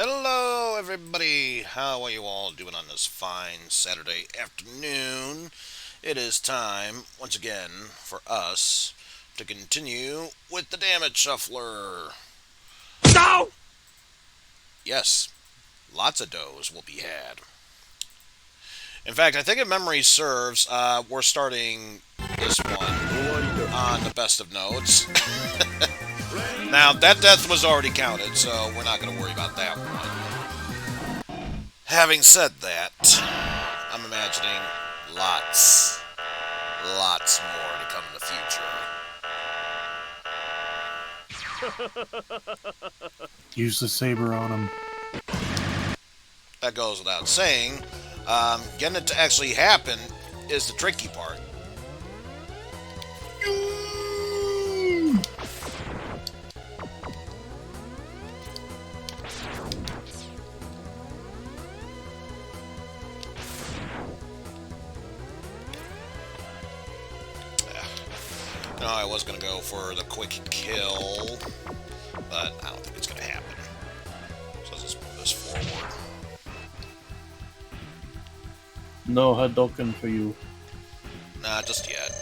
Hello, everybody. How are you all doing on this fine Saturday afternoon? It is time, once again, for us to continue with the Damage Shuffler. No! Yes, lots of doughs will be had. In fact, I think if memory serves, we're starting this one on the best of notes. Now, that death was already counted, so we're not going to worry about that one. Having said that, I'm imagining lots more to come in the future. Use the saber on him. That goes without saying. Getting it to actually happen is the tricky part. No, I was going to go for the quick kill, but I don't think it's going to happen. So let's just move this forward. No Hadoken for you. Nah, just yet.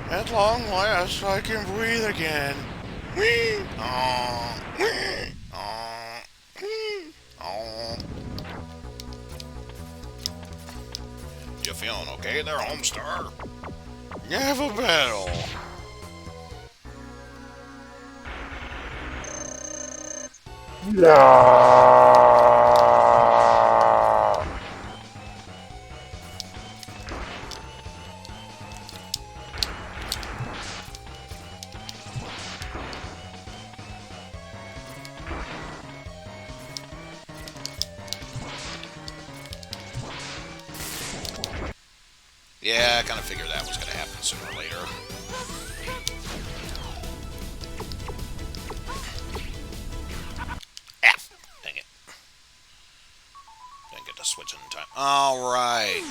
At long last, I can breathe again. Whee! Aw, whee! Aw, whee! Aw. You feeling okay there, Homestar? You have a battle. Yeah, I kind of figured that was going to happen sooner or later. F! Dang it. Didn't get to switch in time. Alright.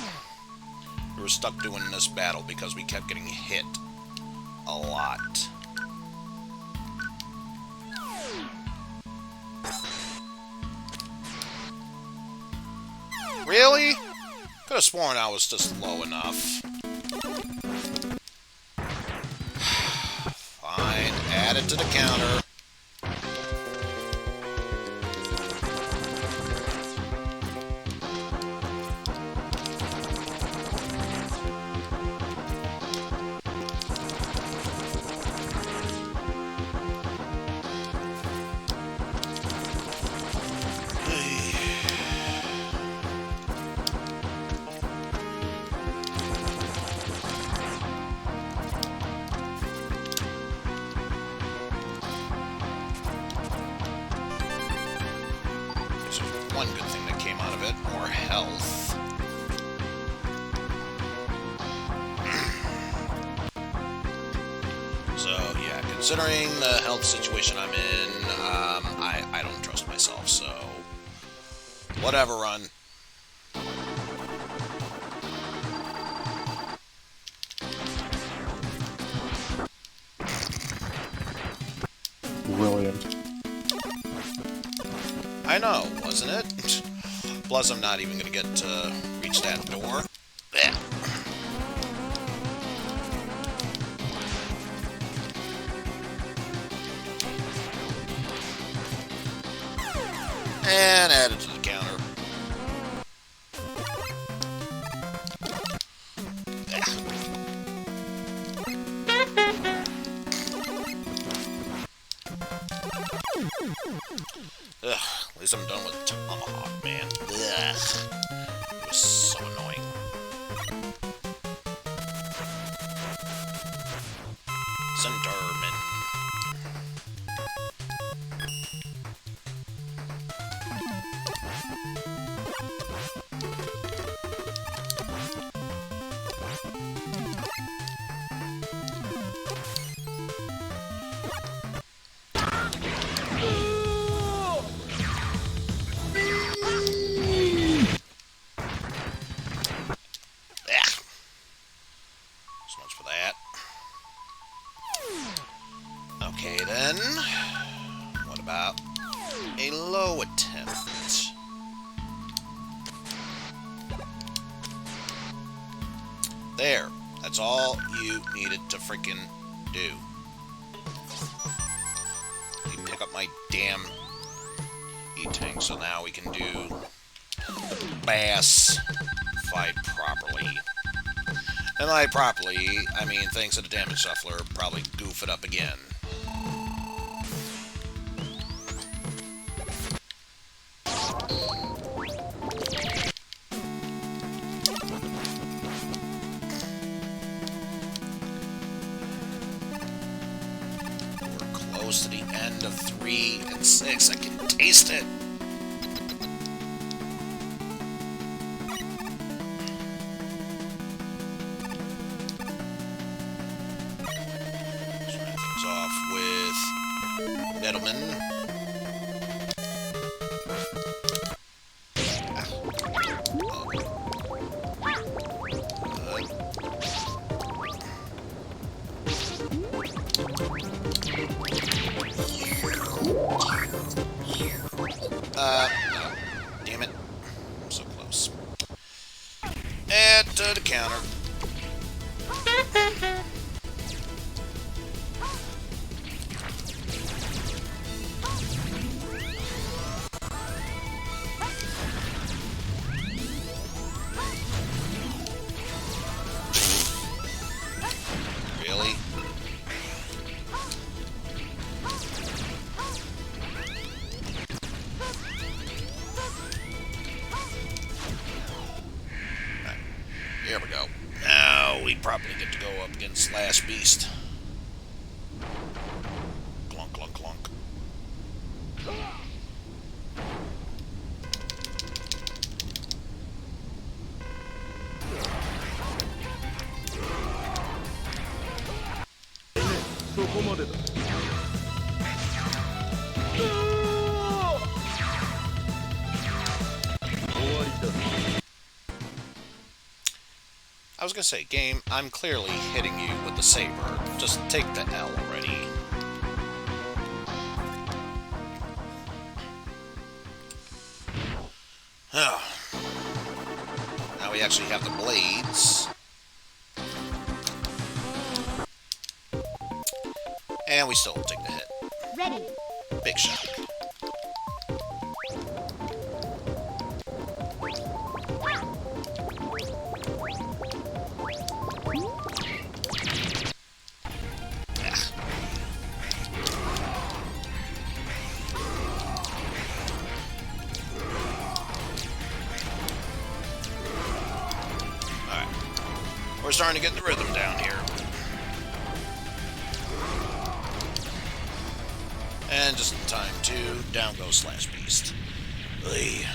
We were stuck doing this battle because we kept getting hit a lot. Really? Could have sworn I was just low enough. Fine, add it to the counter. One good thing that came out of it, more health. So, yeah, considering the health situation I'm in, I don't trust myself, so... Whatever, run. Brilliant. I know, wasn't it? Plus, I'm not even going to get to reach that door. Blech. And add it to the counter. Ugh, at least I'm done with Tomahawk, man. Ugh. It was so annoying. Centerman. So much for that. Okay, then. What about a low attempt? There. That's all you needed to freaking do. You pick up my damn E-tank, so now we can do the bass fight properly. And by properly, I mean thanks to the damage shuffler, probably goof it up again. We're close to the end of 3 and 6. I can taste it. Gentlemen. No. Damn it. I'm so close. Add to the counter. Really? Right. Here we go. Now we probably get to go up against Slash Beast. Clunk, clunk, clunk. I was gonna say, game, I'm clearly hitting you with the saber. Just take the L already. Oh. Now we actually have the blades. And we still take the hit. Ready. Big shot. We're starting to get the rhythm down here. And just in time to down goes Slash Beast. Ugh.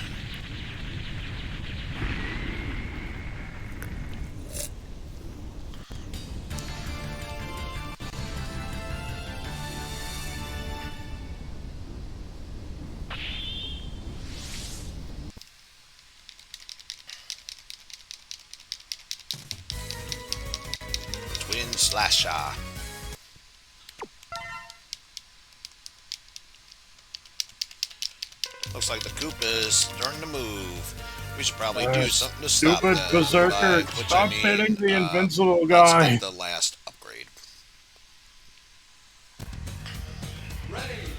Twin Slasher. Looks like the Koopa is starting to move. We should probably do something to stop Stupid that. berserker! Which Stop I mean, hitting the invincible let's guy! get the last upgrade. Ready.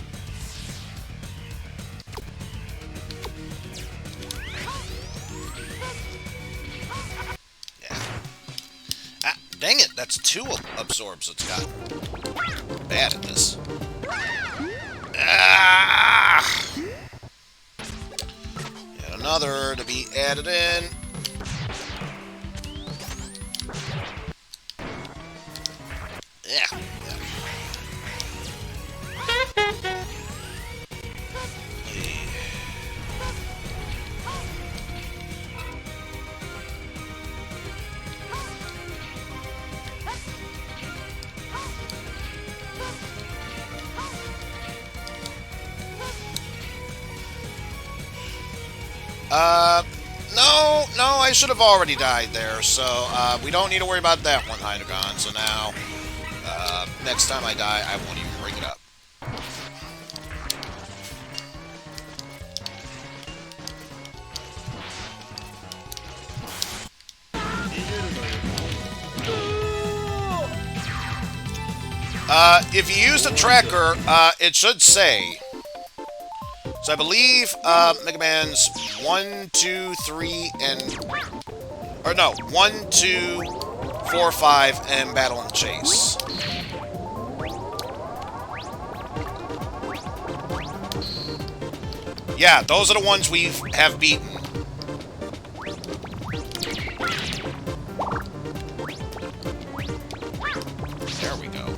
Yeah. Ah, dang it! That's 2 absorbs it's got. Bad at this. Ah! Yet another to be added in. Yeah. No, I should have already died there, so we don't need to worry about that one, Hydreigon. So now, next time I die, I won't even bring it up. If you use the tracker, it should say. So I believe Mega Man's 1, 2, 3, and... Or no, 1, 2, 4, 5, and Battle and Chase. Yeah, those are the ones we have beaten. There we go.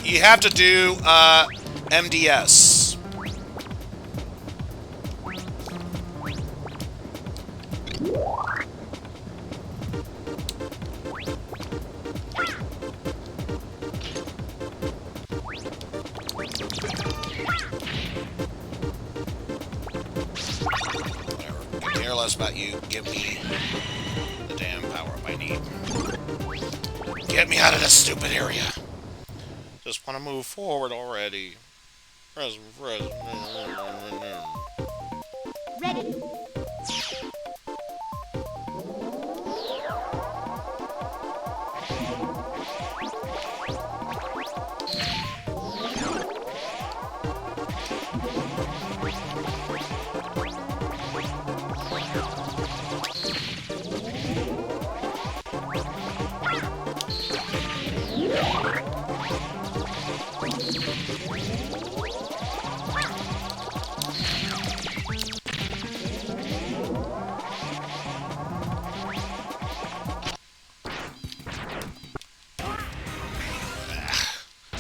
You have to do MDS. Whatever. Could care less about you. Give me the damn power-up I need. Get me out of this stupid area. Just want to move forward already. Ready.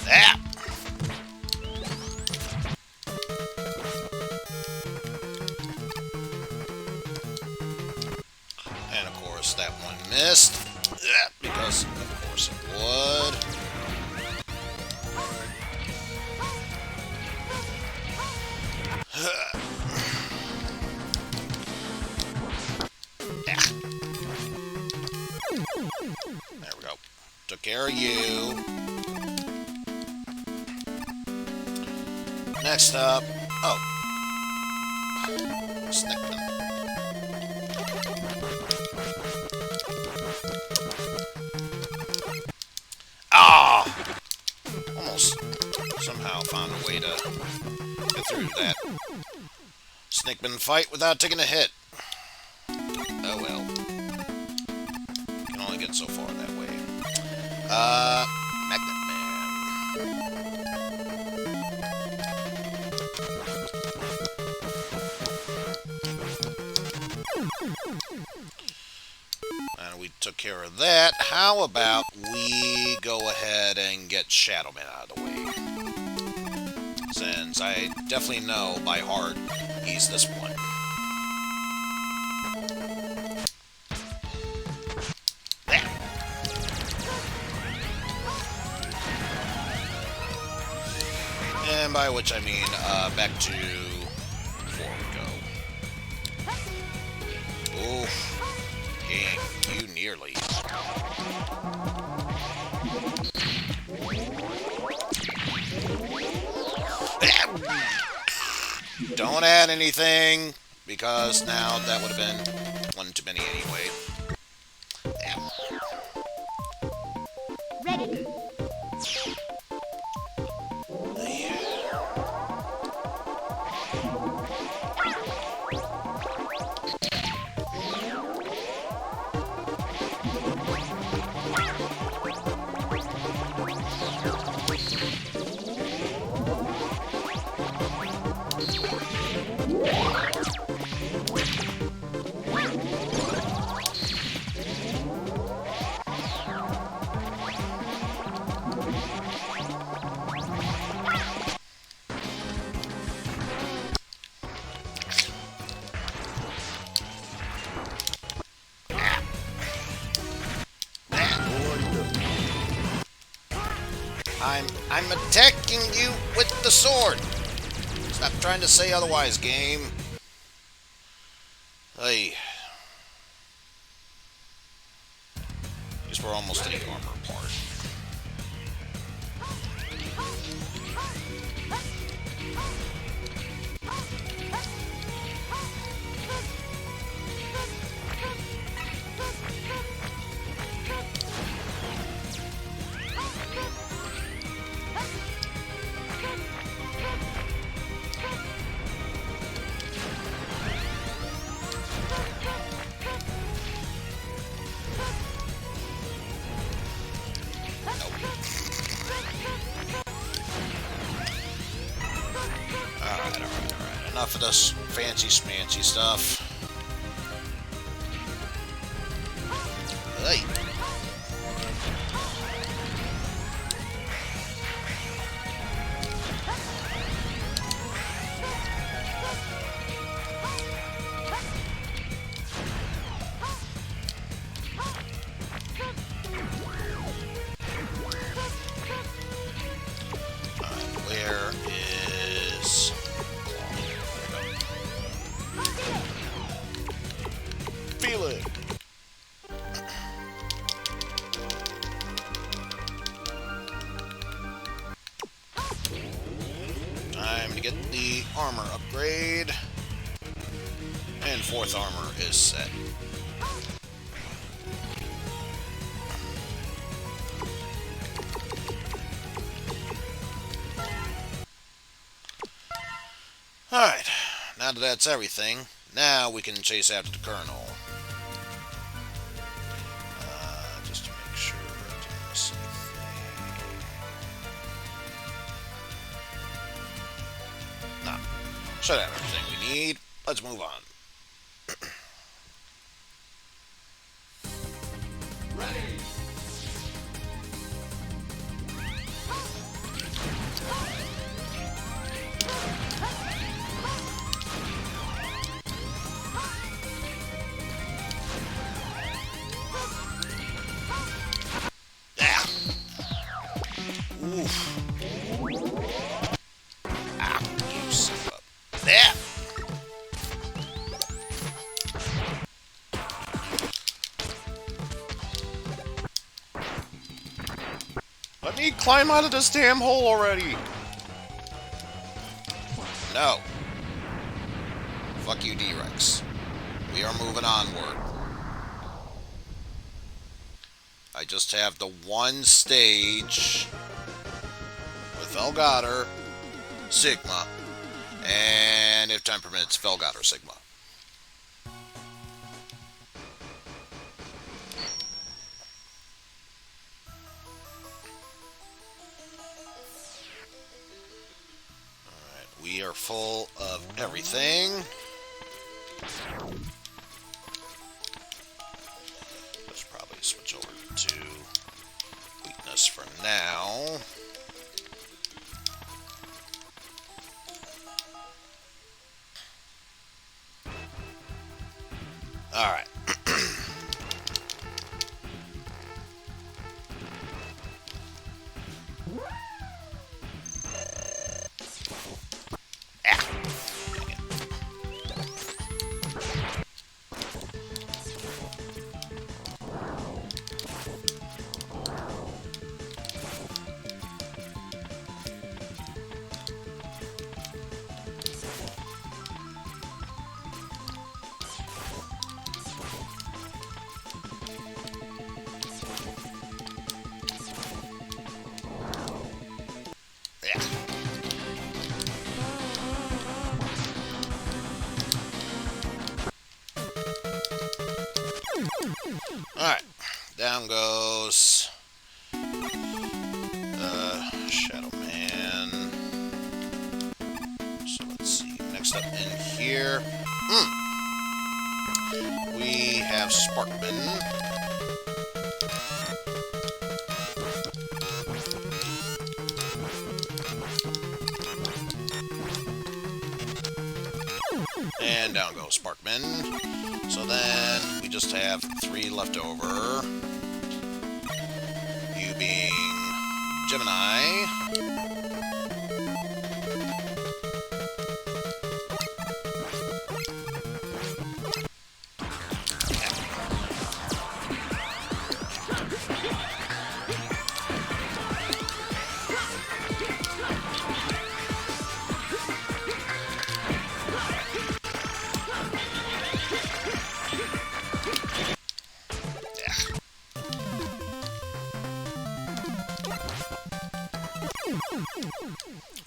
Ah! And of course that one missed. Because of course it would. There we go. Took care of you. Next up... Oh. Snickman. Ah! Almost somehow found a way to get through that Snickman fight without taking a hit. Oh well. Can only get so far that way. Magnet Man. And we took care of that. How about we go ahead and get Shadow Man out of the way? Since I definitely know by heart he's this one. There. And by which I mean, back to 4 we go. Oof. Dang, you nearly. Don't add anything, because now that would have been one too many anyway. Ready. I'm attacking you with the sword! Stop trying to say otherwise, game. Hey. At least we're almost to the armor part. Alright. Enough of this fancy smancy stuff. Hey. Where is... Feel it! Time to get the armor upgrade. And 4th armor is set. Alright, now that that's everything, now we can chase after the Colonel. Just to make sure I didn't miss anything. Nah, should have everything we need. Let's move on. Ready. Oof. Ah, you son of a... There! Let me climb out of this damn hole already! No. Fuck you, D-Rex. We are moving onward. I just have the one stage with Felgater, Sigma, and if time permits, Felgater, Sigma. Alright, we are full of everything. Let's probably switch over to weakness for now. Alright. Alright, down goes Shadow Man. So let's see, next up in here, we have Sparkman. And down goes Sparkman. So then we just have 3 left over. You being Gemini.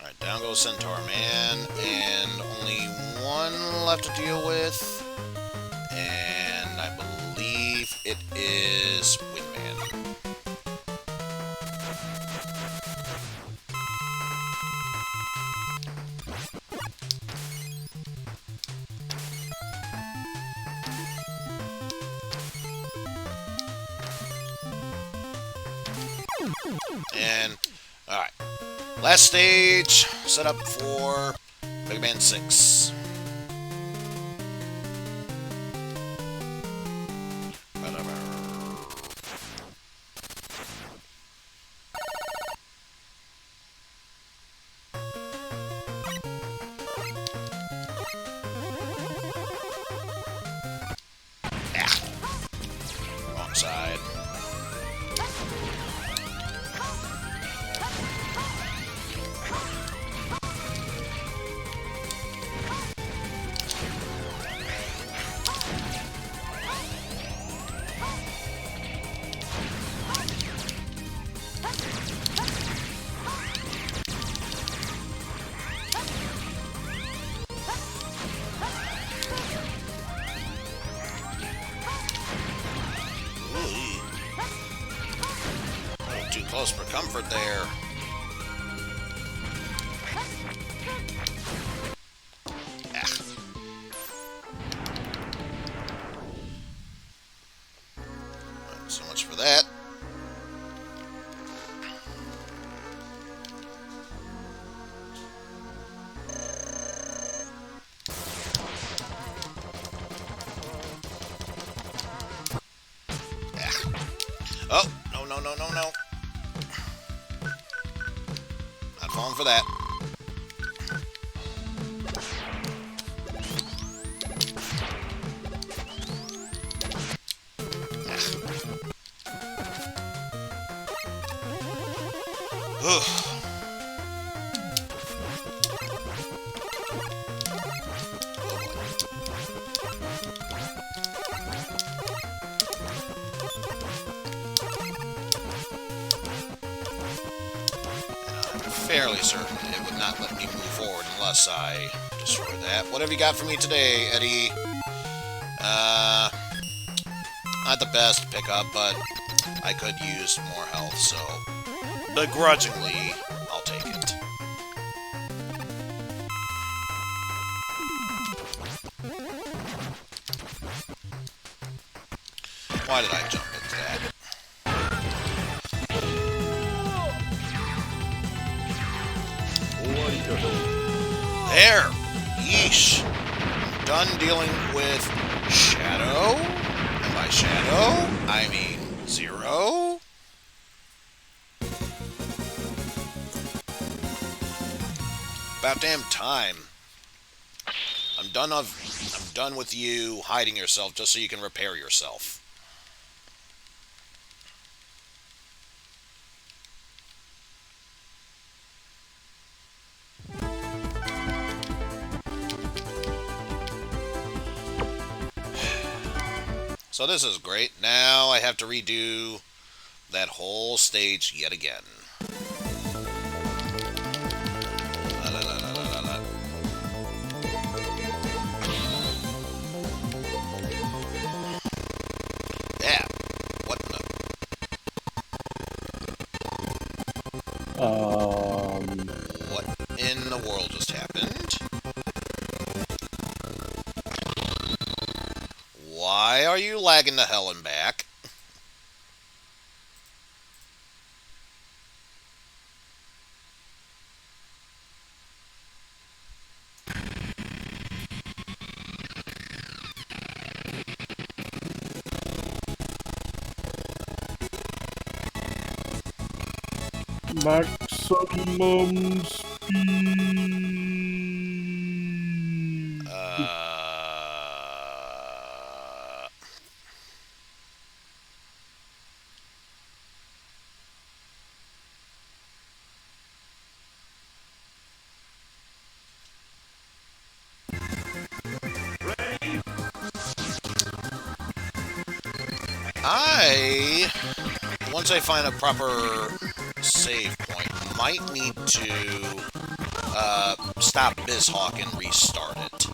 Alright, down goes Centaur Man, and only one left to deal with, and I believe it is Windman. And, alright. Last stage, set up for Megaman 6. Wrong side. Too close for comfort there. So much for that. Oh, no, no, no, no, no. Not falling for that. Fairly certain it would not let me move forward unless I destroy that. What have you got for me today, Eddie? Not the best pickup, but I could use more health, so begrudgingly, I'll take it. Why did I jump into that? There! Yeesh! I'm done dealing with Shadow. And by Shadow, I mean Zero. About damn time. I'm done with you hiding yourself just so you can repair yourself. So this is great. Now I have to redo that whole stage yet again. La, la, la, la, la, la. Yeah. What in the... What in the world just happened? Why are you lagging the hell and back? Maximum speed. Once I find a proper save point, might need to stop BizHawk and restart it.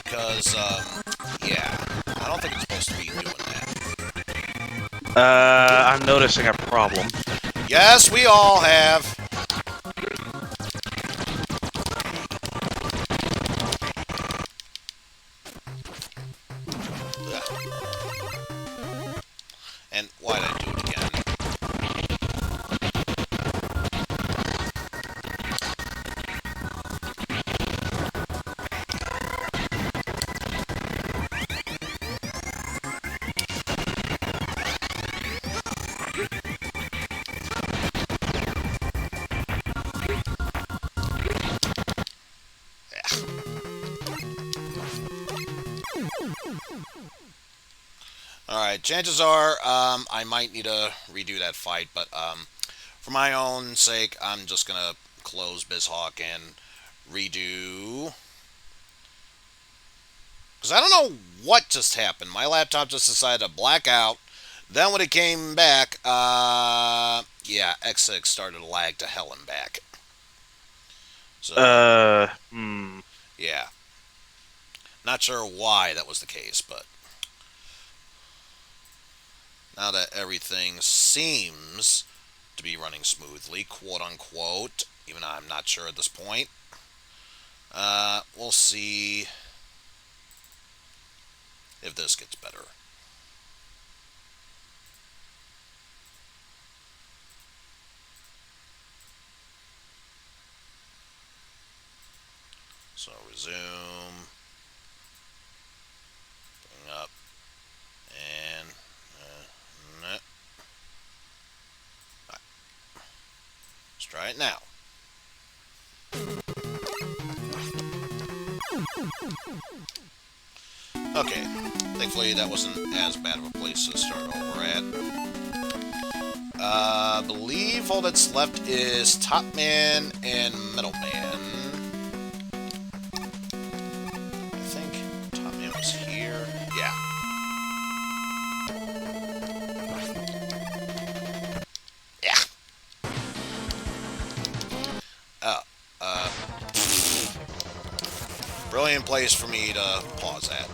Because, yeah, I don't think it's supposed to be doing that. I'm noticing a problem. Yes, we all have. And why'd I do it again? Alright, chances are I might need to redo that fight, but for my own sake, I'm just going to close BizHawk and redo. Because I don't know what just happened. My laptop just decided to black out. Then when it came back, yeah, X6 started to lag to hell and back. So, yeah. Not sure why that was the case, but now that everything seems to be running smoothly, quote unquote, even though I'm not sure at this point, we'll see if this gets better. So resume, bring up, and right. Let's try it now. Okay, thankfully that wasn't as bad of a place to start over at. I believe all that's left is Top Man and Metal Man. I think Top Man was here. Yeah. Yeah. Brilliant place for me to pause at.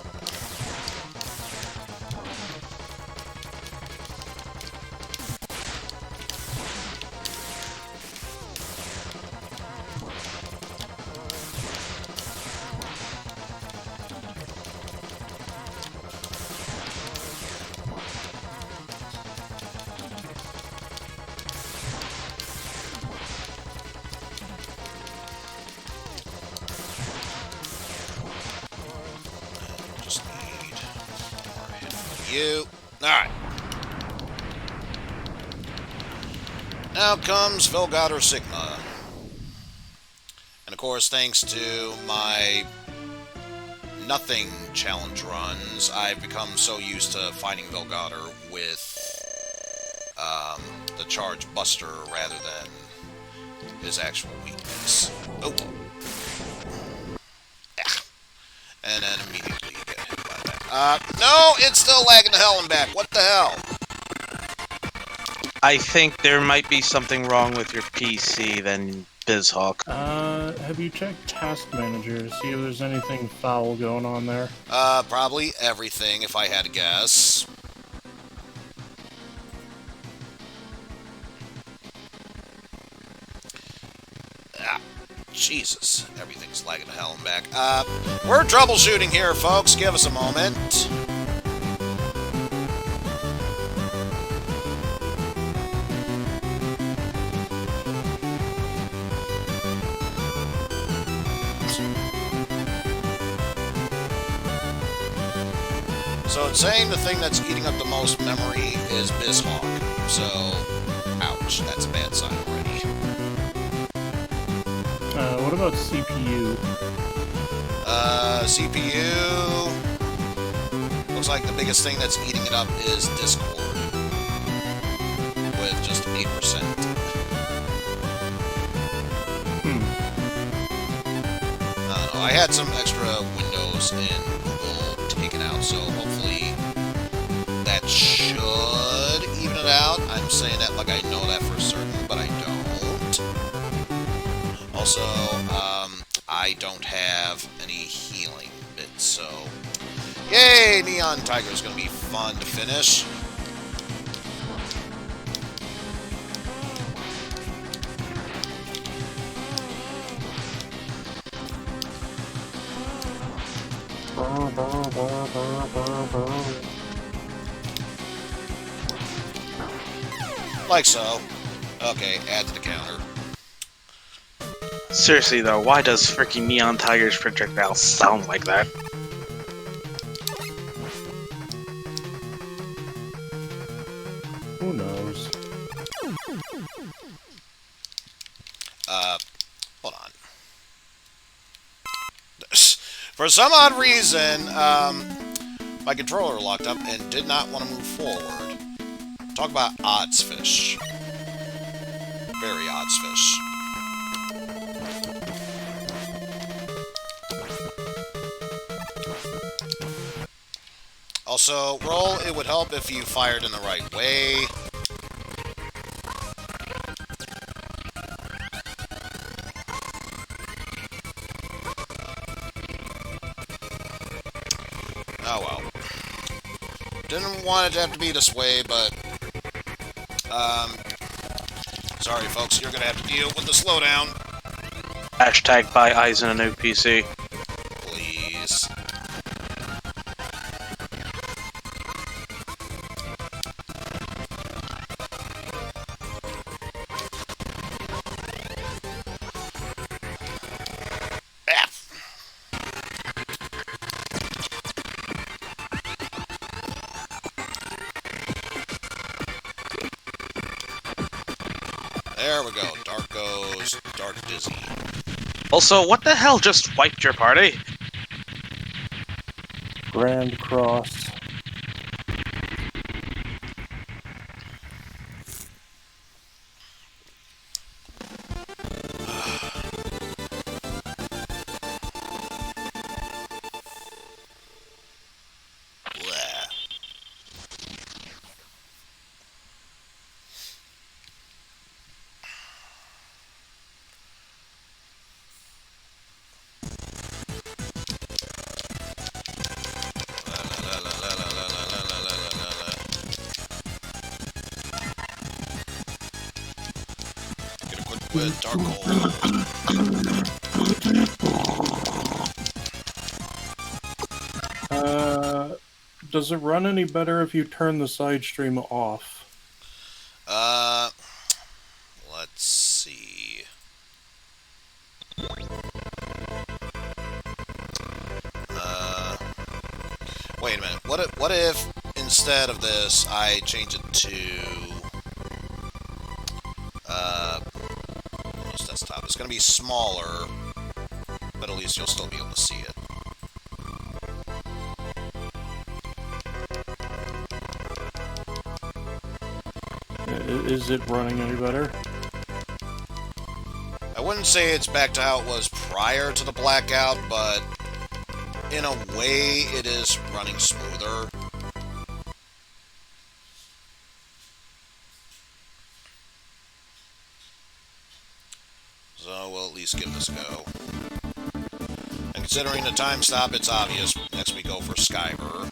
Just need more hit for you. Alright. Now comes Velgator Sigma. And of course, thanks to my nothing challenge runs, I've become so used to fighting Velgator with the Charge Buster rather than his actual weakness. Oh. And then immediately you get hit by that. No, it's still lagging to hell and back. What the hell? I think there might be something wrong with your PC than BizHawk. Have you checked Task Manager to see if there's anything foul going on there? Probably everything, if I had to guess. Jesus, everything's lagging to hell and back. We're troubleshooting here, folks. Give us a moment. So it's saying the thing that's eating up the most memory is BizHawk. So, ouch, that's a bad sign already. What about CPU? CPU... Looks like the biggest thing that's eating it up is Discord. With just 8%. I don't know, I had some extra Windows and Google taken out, so hopefully that should even it out. I'm saying that like I know that for certain, but I don't. Also, I don't have any healing bits, so... Yay! Neon Tiger is going to be fun to finish. Like so. Okay, add to the counter. Seriously though, why does freaking Neon Tiger's projectile sound like that? Who knows? Hold on. For some odd reason, my controller locked up and did not want to move forward. Talk about odds fish. Very odds fish. Also, roll, it would help if you fired in the right way. Oh well. Didn't want it to have to be this way, but... sorry folks, you're gonna have to deal with the slowdown. Hashtag buy Eizen a new PC. Please. There we go. Dark goes, Dark Dizzy. Also, what the hell just wiped your party? Grand Cross. Blah. Get a quick with Dark Hole. Does it run any better if you turn the side stream off? Let's see. Wait a minute. What if instead of this I change it to Windows Desktop? It's going to be smaller, but at least you'll still be able to see it. Is it running any better? I wouldn't say it's back to how it was prior to the blackout, but in a way it is running smoother. So we'll at least give this a go. And considering the time stop, it's obvious. Next we go for Skyver.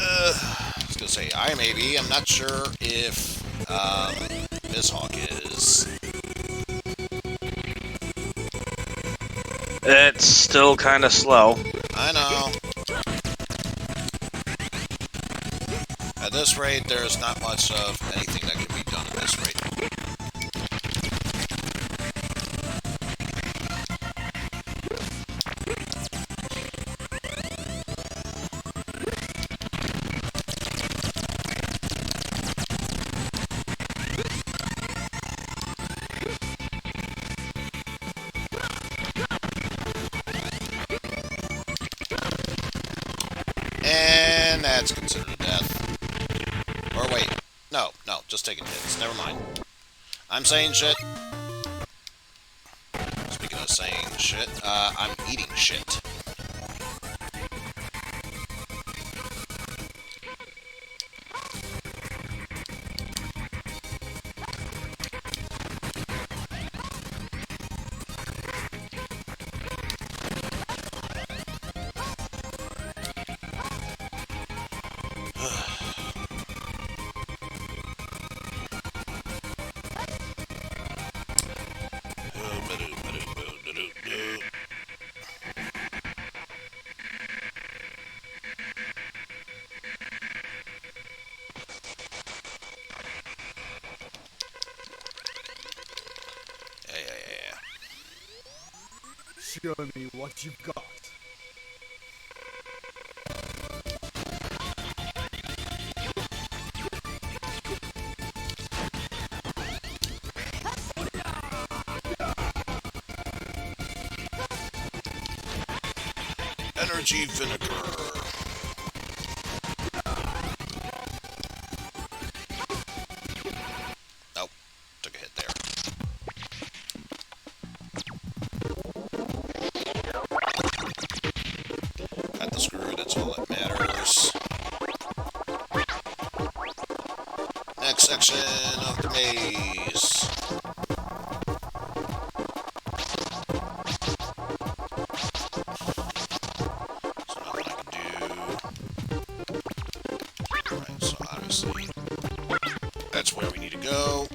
I was gonna say I may be. I'm not sure if Bizhawk is. It's still kind of slow. I know. At this rate, there's not much of anything that can be done at this rate. And that's considered a death. Or wait, no, just taking hits. Never mind. I'm saying shit. Speaking of saying shit, I'm eating shit. Yeah. Show me what you've got. Energy vinegar. Nope. Took a hit there. Got the screw, that's all that matters. Next section of the maze. So obviously, that's where we need to go.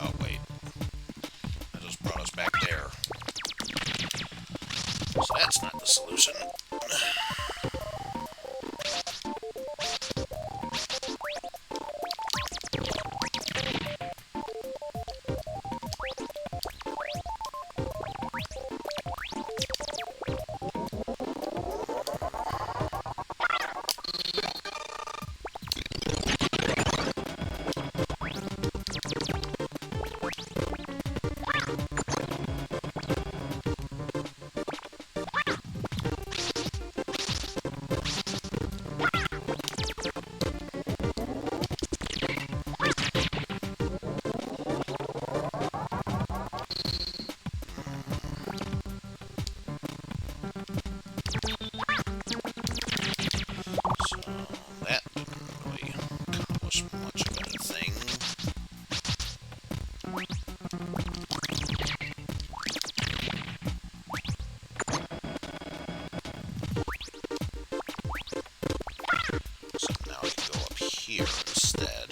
Oh, wait. That just brought us back there. So that's not the solution. That didn't really accomplish much of anything. So now we can go up here instead.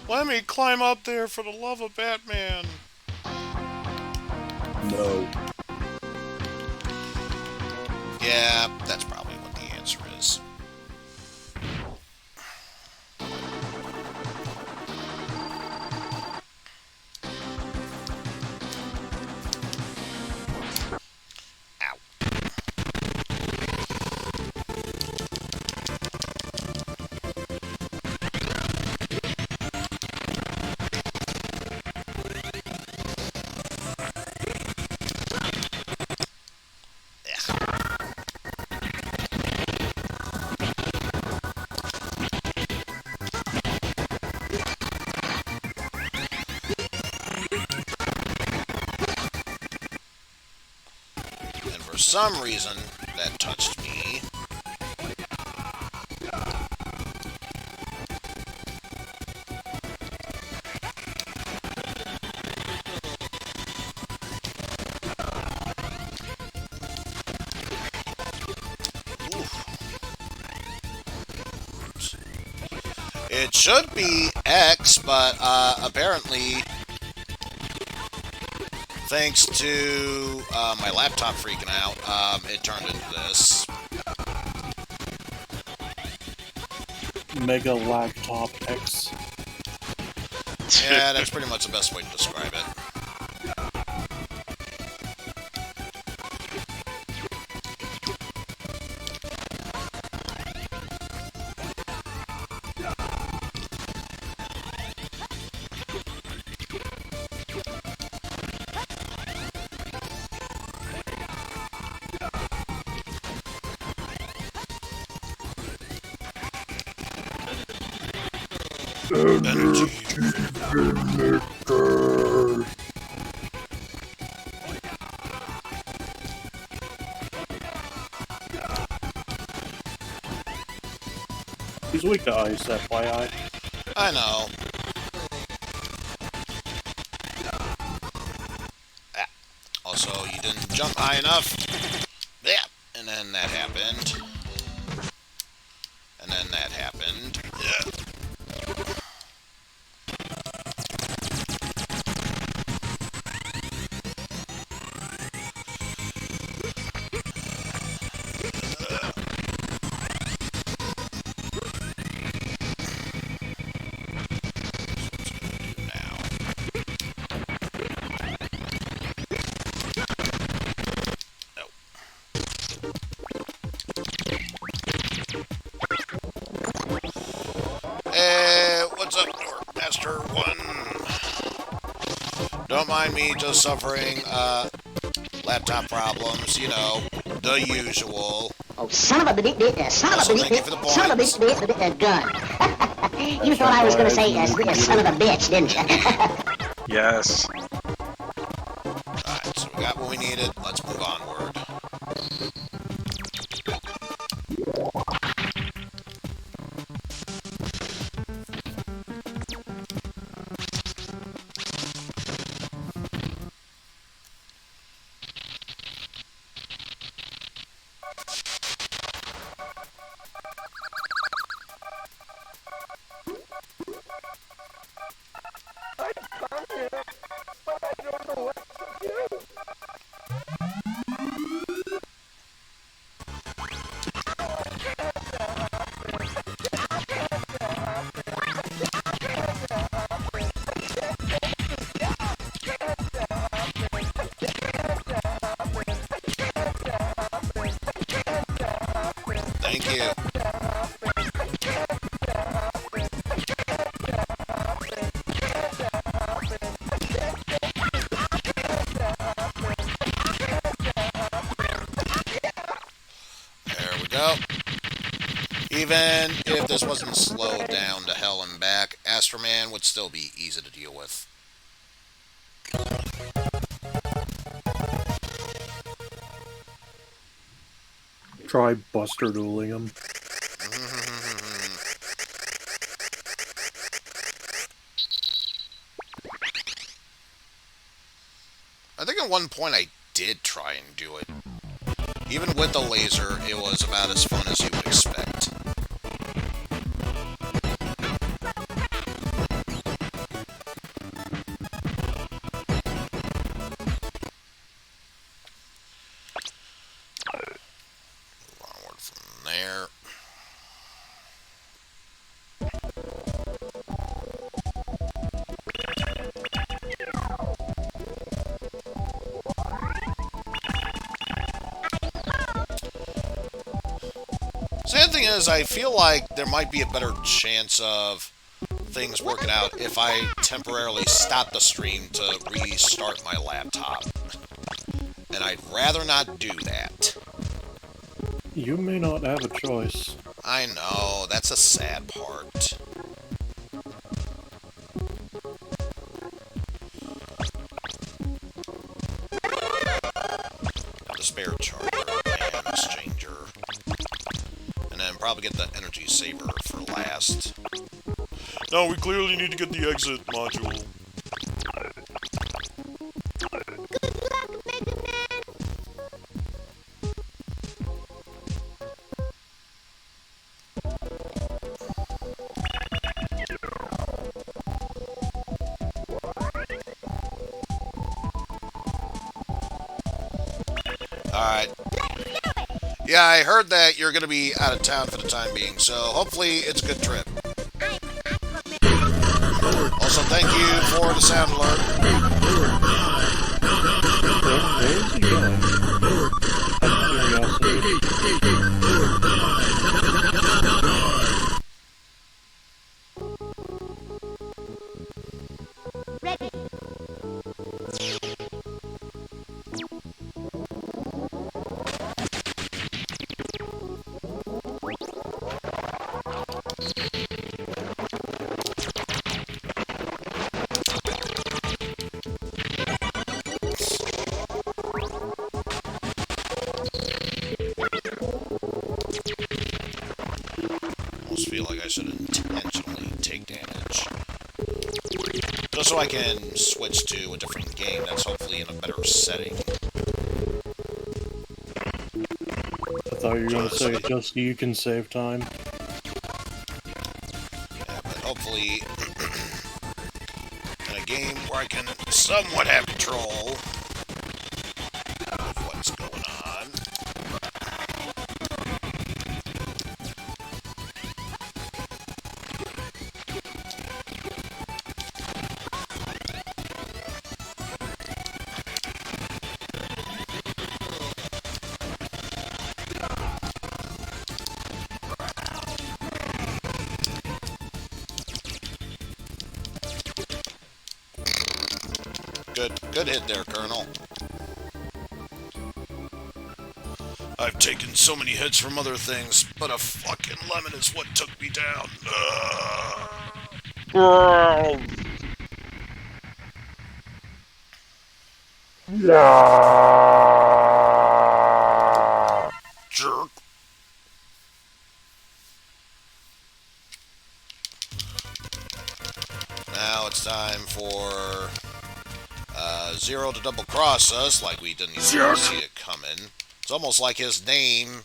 Let me climb up there for the love of Batman. No. Yeah, that's probably what the answer is. Ow. some reason, that touched me. It should be X, but apparently, thanks to my laptop freaking out, it turned into this. Mega Laptop X. Yeah, that's pretty much the best way to describe it. He's weak to ice, FYI. I know. Ah. Also, you didn't jump high enough. Yeah. And then that happened. And then that happened. Yeah. What's up, Master 1? Don't mind me just suffering, laptop problems, you know, the usual. Oh, son of a bitch, son of a Also, thank you for the bitch, son of a points. bitch, gun. You thought I was gonna say, son of a bitch, didn't you? Yes. Alright, so we got what we needed. Let's move onward. Thank you. There we go. Even if this wasn't slowed down to hell and back, Astroman would still be easy to deal with. Try Buster dueling him. I think at one point I did try and do it. Even with the laser, it was about as fun as you would expect. Move onward from there. So the other thing is, I feel like there might be a better chance of things working out if I temporarily stop the stream to restart my laptop. And I'd rather not do that. You may not have a choice. I know, that's a sad part. The spare charge. probably get the energy saver for last. No, we clearly need to get the exit module. Alright. Yeah, I heard that you're going to be out of town for the time being, so hopefully it's a good trip. Also, thank you for the sound alert. Where's he going? Out of Almost feel like I should intentionally take damage. Just so I can switch to a different game that's hopefully in a better setting. I thought you were going to say just so you can save time. Yeah, but hopefully in a game where I can somewhat have control of what's going on. Good hit there, Colonel. I've taken so many hits from other things, but a fucking lemon is what took me down. Jerk. Now it's time for Zero to double cross us like we didn't even see it coming. It's almost like his name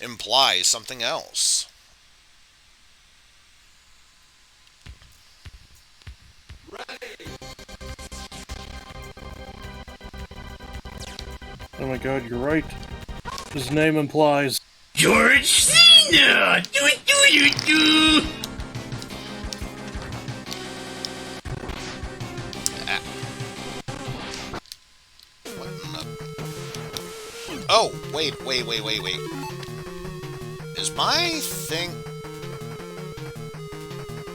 implies something else. Oh my god, you're right. His name implies... George Cena! Do. Oh, wait. Is my thing...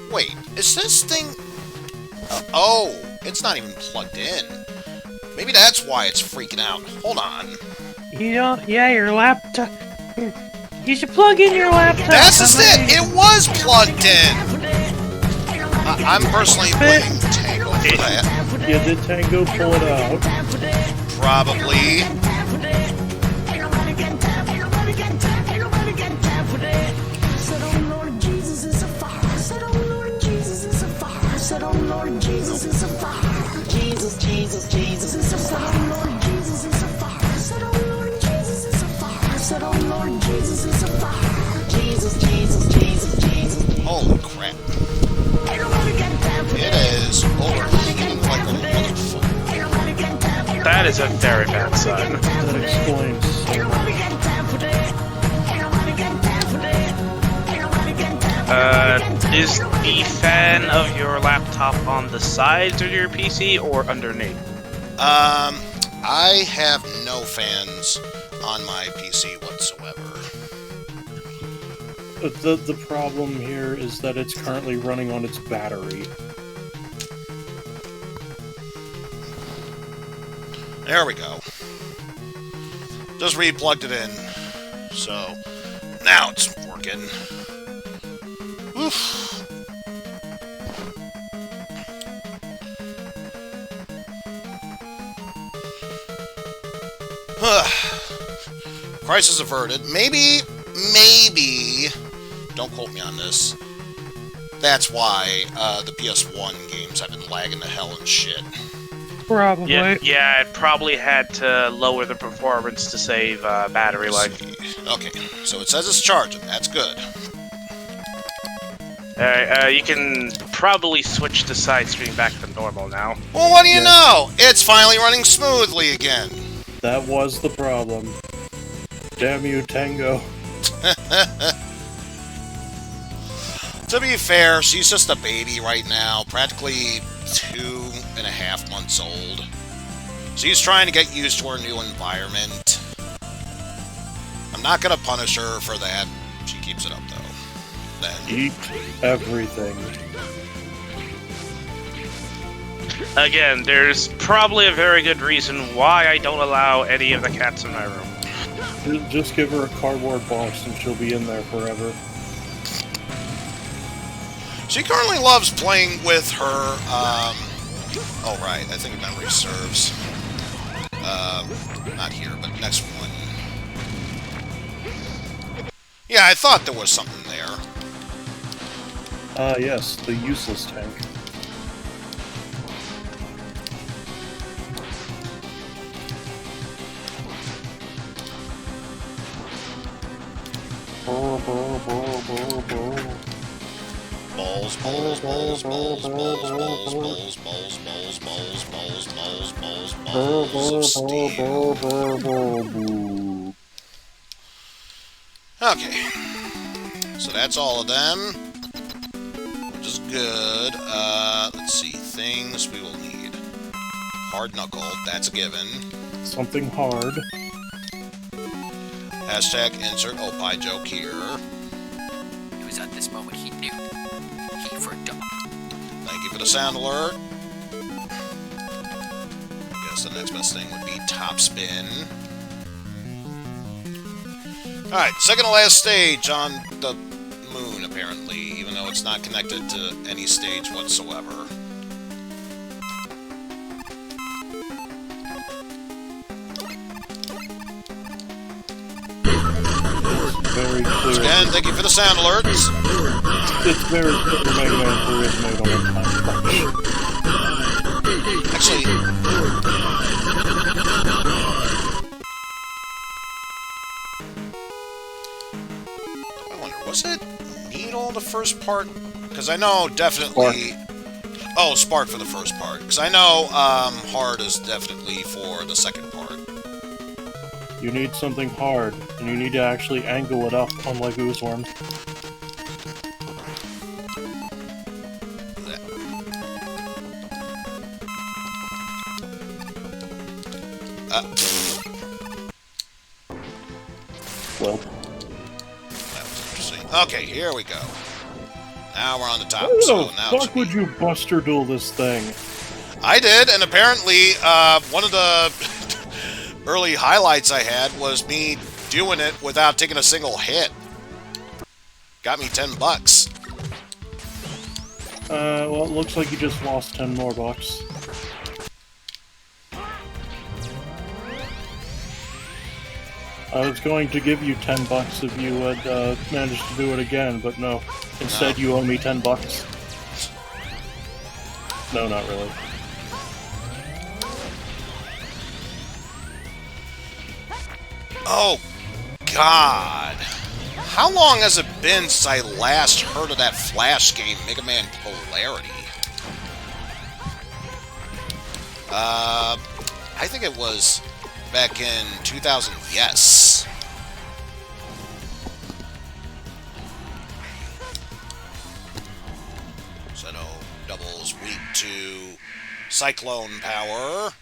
Wait, is this thing... oh, it's not even plugged in. Maybe that's why it's freaking out. Hold on. Yeah, your laptop... You should plug in your laptop. That's just it! It was plugged in! I'm personally playing Tango for that. Yeah, did Tango pull it out? Probably. Holy crap. It is overheating like a motherfucker. That is a very bad sign. That explains so much. Is the fan of your laptop on the sides of your PC or underneath? I have no fans on my PC whatsoever. The problem here is that it's currently running on its battery. There we go. Just re-plugged it in. So, now it's working. Oof. Crisis averted. Maybe don't quote me on this. That's why the PS1 games have been lagging to hell and shit. Probably. Yeah, it probably had to lower the performance to save battery life. Okay, so it says it's charging. That's good. You can probably switch the side screen back to normal now. Well, what do you know? It's finally running smoothly again. That was the problem. Damn you, Tango. To be fair, she's just a baby right now, practically 2.5 months old. She's trying to get used to her new environment. I'm not gonna punish her for that. She keeps it up, though. Then Eat everything. Again, there's probably a very good reason why I don't allow any of the cats in my room. Just give her a cardboard box and she'll be in there forever. she currently loves playing with her. Oh right, I think memory serves. Not here, but next one. Yeah, I thought there was something there. Yes, the useless tank. Balls, balls, balls, balls, balls, balls, balls, balls, balls, balls, balls, balls, balls, balls of steel. Okay. So that's all of them. Which is good. Let's see. Things we will need. Hard knuckle, that's a given. Something hard. Hashtag insert Opie joke here. It was at this moment he knew. He fricked up. Thank you for the sound alert. I guess the next best thing would be top spin. Alright, second to last stage on the moon, apparently, even though it's not connected to any stage whatsoever. Very clear. Again, thank you for the sound alerts. It's very clear Mega Man 3 is made on one time. Actually, I wonder, was it Needle the first part? Because I know definitely... Oh, Spark for the first part. Because I know Hard is definitely for the second part. You need something hard, and you need to actually angle it up, unlike Oozworm. Well, that was interesting. Okay, here we go. Now we're on the top. how So the now fuck would you Buster Duel this thing? I did, and apparently one of the early highlights I had was me doing it without taking a single hit. Got me $10. Well, it looks like you just lost 10 more bucks. I was going to give you 10 bucks if you had managed to do it again, but no. Instead, you owe me 10 bucks. No, not really. Oh, God. How long has it been since I last heard of that Flash game, Mega Man Polarity? I think it was back in 2000, yes. So no doubles weak to Cyclone power.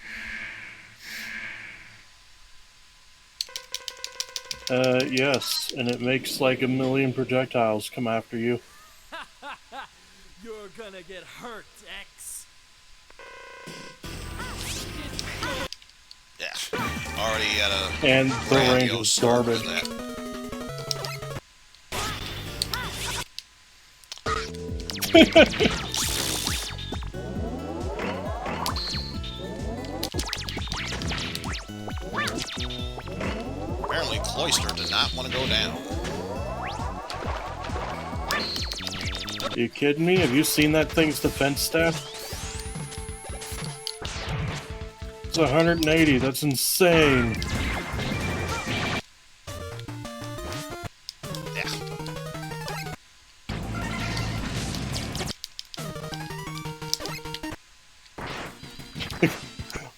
Yes, and it makes like 1,000,000 projectiles come after you. You're gonna get hurt, X. Yeah, already at a And the range grandiose is start with garbage. that. Apparently Cloyster did not want to go down. Are you kidding me? Have you seen that thing's defense stat? It's 180. That's insane. Yeah.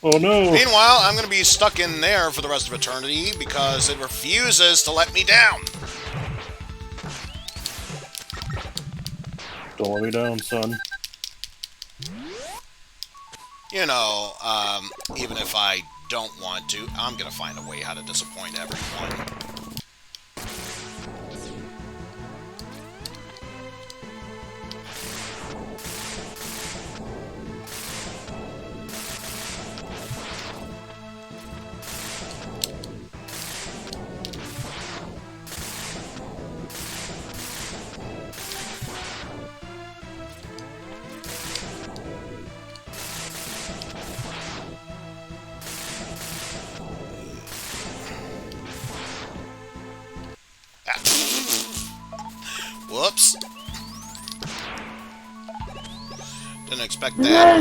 Oh no! Meanwhile, I'm going to be stuck in there for the rest of eternity because it refuses to let me down. Don't let me down, son. You know, even if I don't want to, I'm going to find a way how to disappoint everyone. Whoops. Didn't expect that.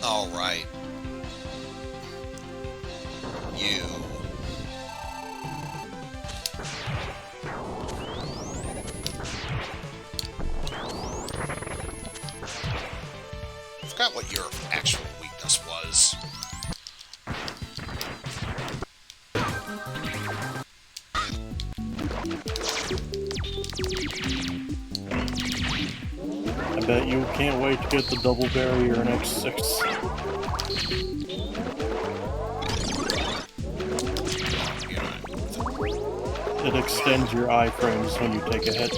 All right. You. I forgot what your actual weakness was. I bet you can't wait to get the double barrier in X6. It extends your iframes when you take a hit.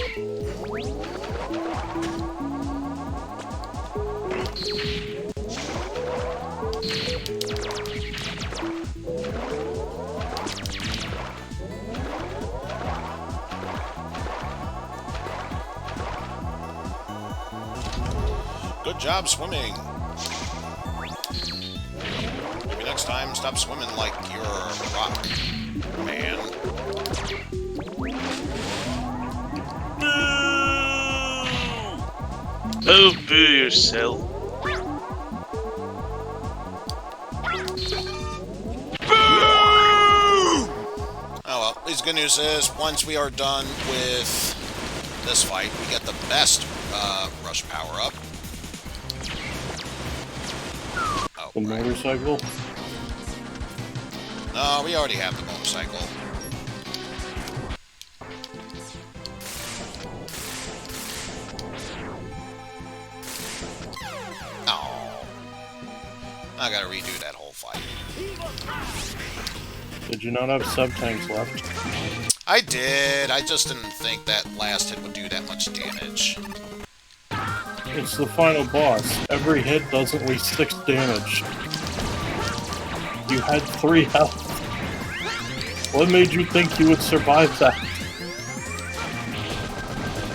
Good job swimming. Maybe next time, stop swimming like you're a rock, man. Oh, boo yourself. Oh well, at least good news is, once we are done with this fight, we get the best rush power-up. Oh, The right. motorcycle? No, we already have the motorcycle. Oh. I gotta redo that whole fight. Did you not have sub-tanks left? I did, I just didn't think that last hit would do that much damage. It's the final boss. Every hit does at least 6 damage. You had 3 health. What made you think you would survive that?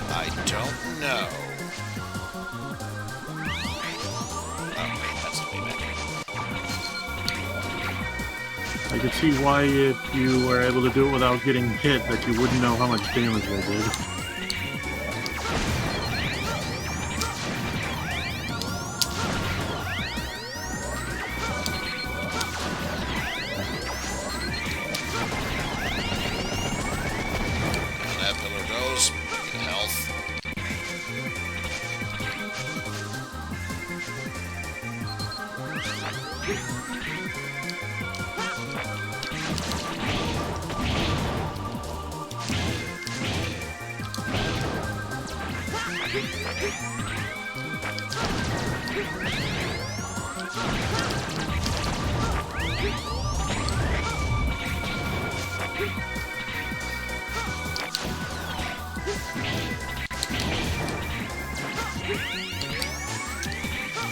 I don't know. Oh wait, that's the way back. I could see why if you were able to do it without getting hit, that you wouldn't know how much damage they did. That pillar goes. Get health.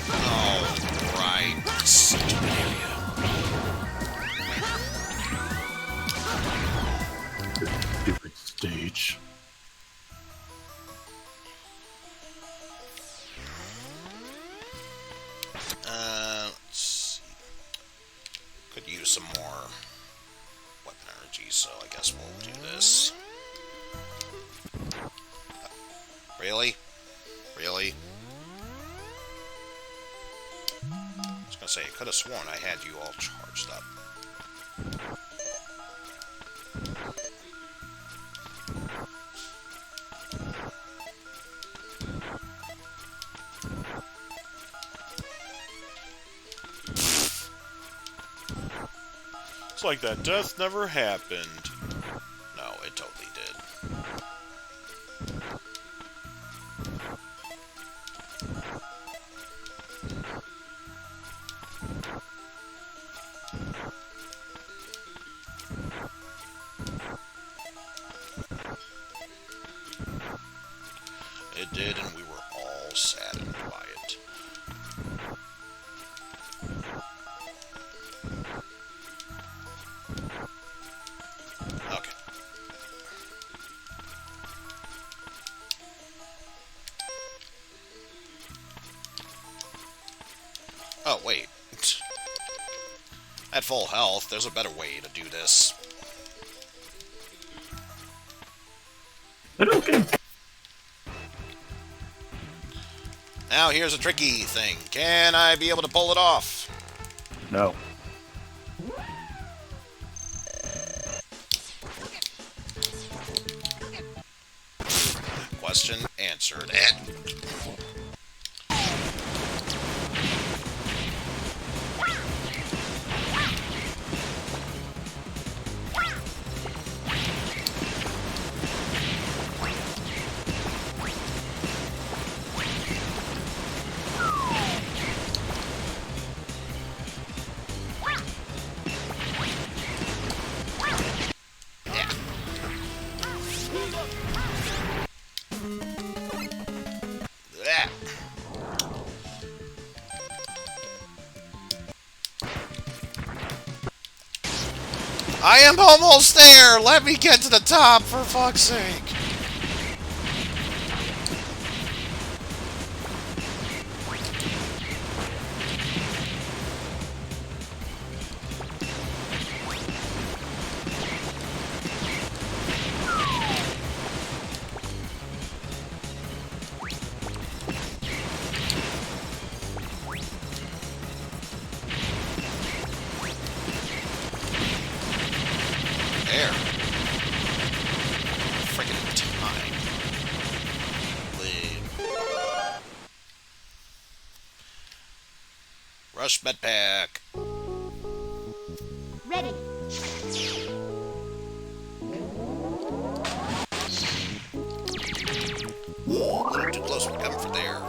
Oh, right. Such a good area. Stupid stage. Could use some more weapon energy, so I guess we'll do this. Really? Really? I was gonna say, I could have sworn I had you all charged up. It's like that death never happened. No, it totally did. It did, and we were all saddened by it. Okay. Oh, wait. At full health, there's a better way to do this. Okay. Now here's a tricky thing. Can I be able to pull it off? No. Question answered. Yeah. I am almost there! Let me get to the top, for fuck's sake! There. Friggin' time. Live. Rush med pack. Ready. Whoa, a little too close. We're coming for there.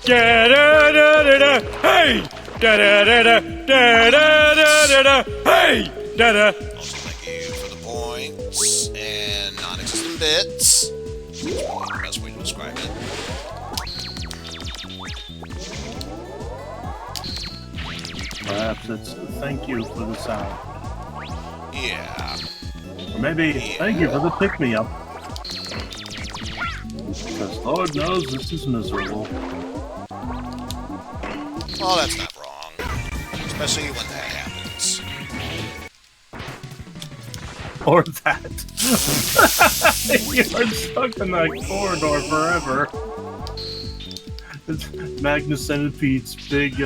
Da da da da da. Hey. Da da da da da da da da. Hey. Da da. Also, thank you for the points and non-existent bits. The best way to describe it. Perhaps it's thank you for the sound. Yeah. Or maybe thank you for the pick-me-up. Because Lord knows this is miserable. Well, that's not wrong. Especially when that happens. Or that. You're stuck in that corridor forever. It's Magnus Centipede's big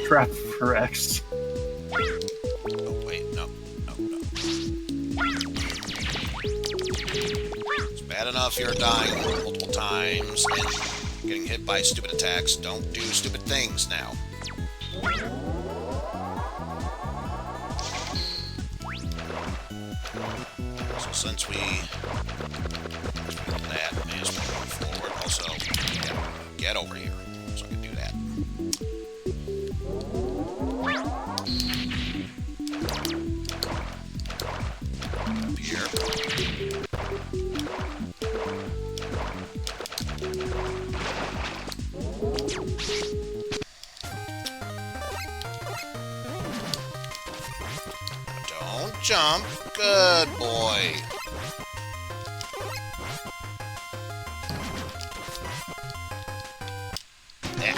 trap for X. Oh, wait, no. It's bad enough you're dying multiple times and getting hit by stupid attacks. Don't do stupid things now. So since we did that, may as well move forward. Also, get over here so I can do that. Up here. Don't jump. Good boy. Yeah.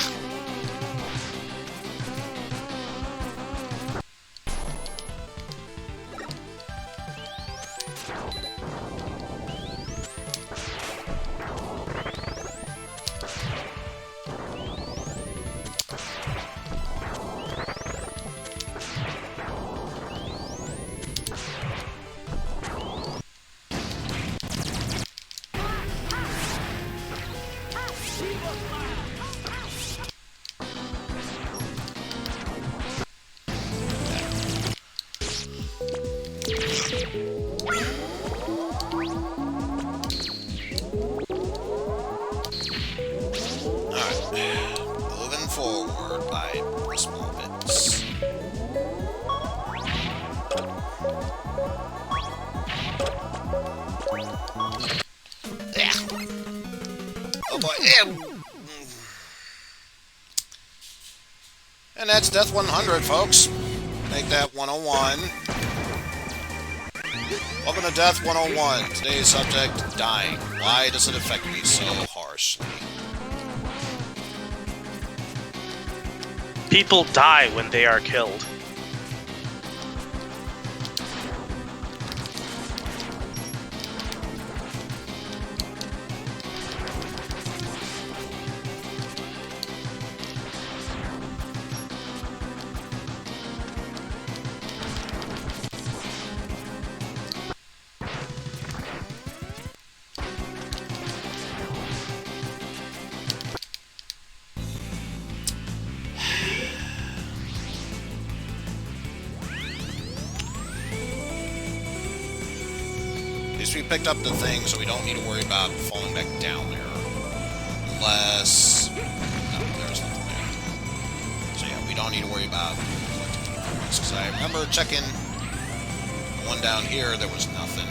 Moving forward by small bits. Yeah. Oh boy. Yeah. And that's Death 100, folks. Make that 101. Welcome to Death 101. Today's subject, dying. Why does it affect me so harshly? People die when they are killed. At least we picked up the thing, so we don't need to worry about falling back down there. Unless... no, there's nothing there. So yeah, we don't need to worry about collecting the points. Because I remember checking the one down here, there was nothing.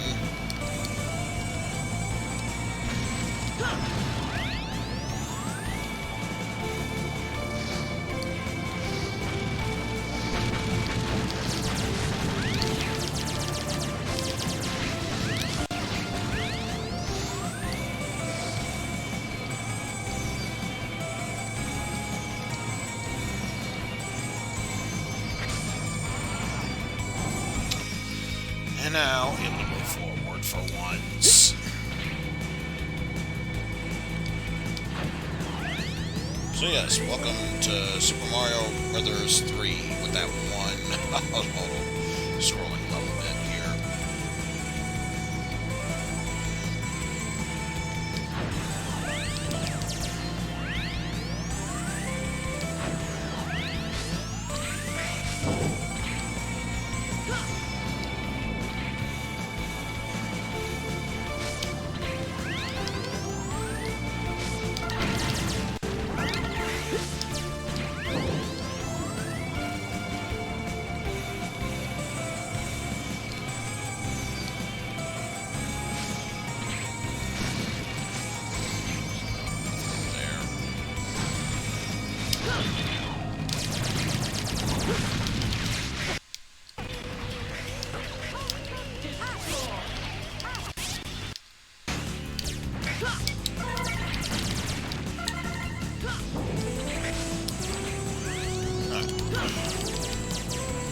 And now, able to move forward for once. So yes, welcome to Super Mario Brothers 3 with that one auto scrolling level bit here.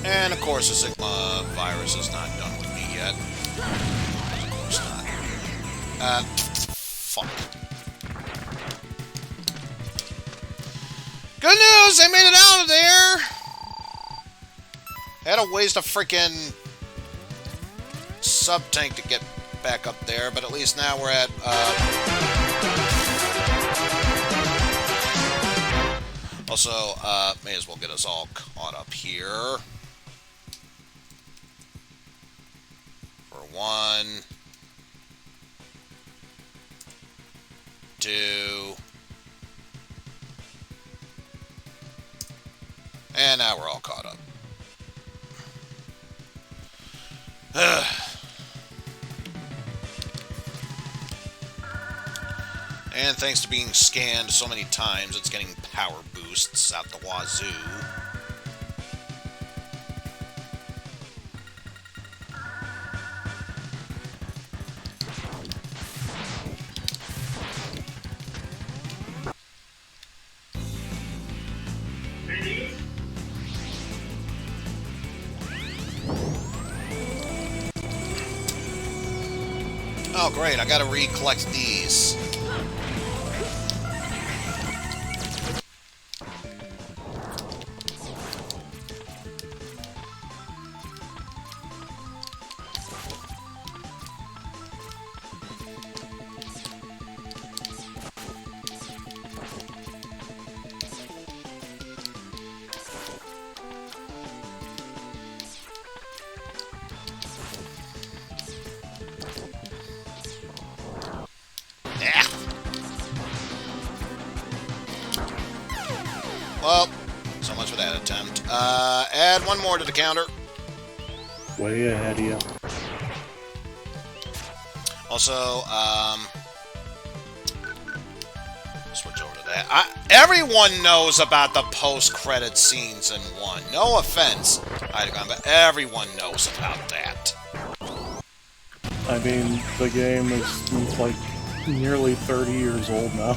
And of course, the Sigma virus is not done with me yet. Of course not. Fuck. Good news! They made it out of there! Had to waste a freaking sub-tank to get back up there, but at least now we're at, also, may as well get us all caught up here. For 1, 2, and now we're all caught up. And thanks to being scanned so many times, it's getting power boosts out the wazoo. Oh, great. I gotta recollect these. Well, so much for that attempt. Add one more to the counter. Way ahead of you. Also, switch over to that. Everyone knows about the post-credit scenes in 1. No offense, Eizen, but everyone knows about that. I mean, the game is like nearly 30 years old now.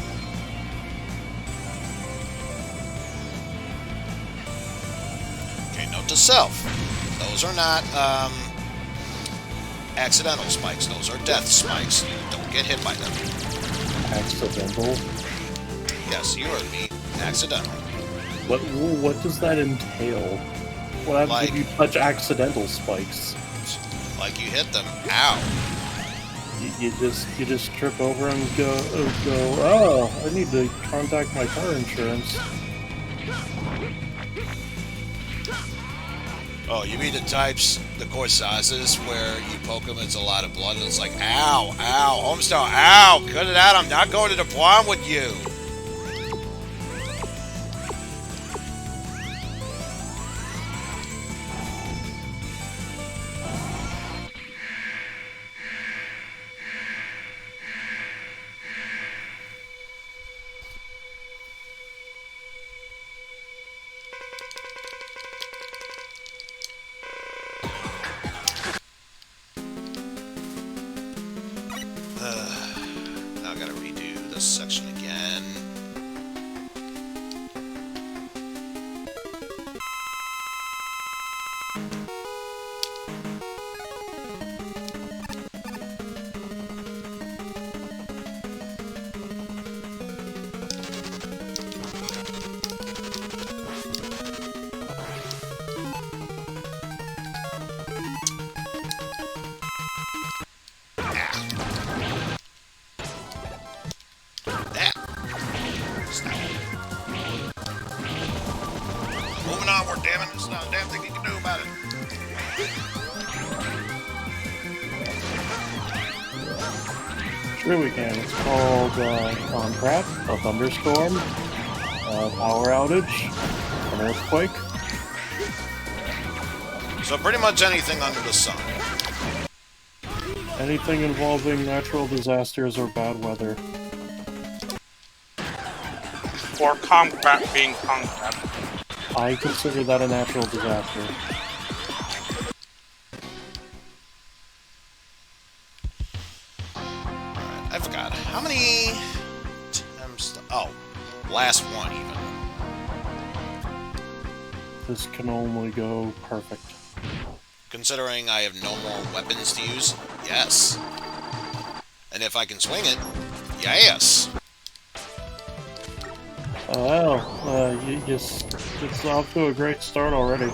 Okay, note to self. Those are not, accidental spikes. Those are death spikes. You don't get hit by them. Accidental? Yes, you heard me. Accidental. What does that entail? What happens if you touch accidental spikes? Like you hit them. Ow. You just trip over and go, oh, I need to contact my car insurance. Oh, you mean the corsazes, where you poke them, it's a lot of blood, and it's like, ow, ow, Homestar, ow, cut it out, I'm not going to the prom with you. Now I gotta redo this section again. Moving onward, damn it. There's not a damn thing you can do about it. Sure we can. It's called Contract, a thunderstorm, a power outage, an earthquake. So pretty much anything under the sun. Anything involving natural disasters or bad weather. Or Comcrat being Comcrat. I consider that a natural disaster. Alright, I forgot. How many attempts? Oh, last one even. This can only go perfect. Considering I have no more weapons to use, yes. And if I can swing it, yes. It's off to a great start already.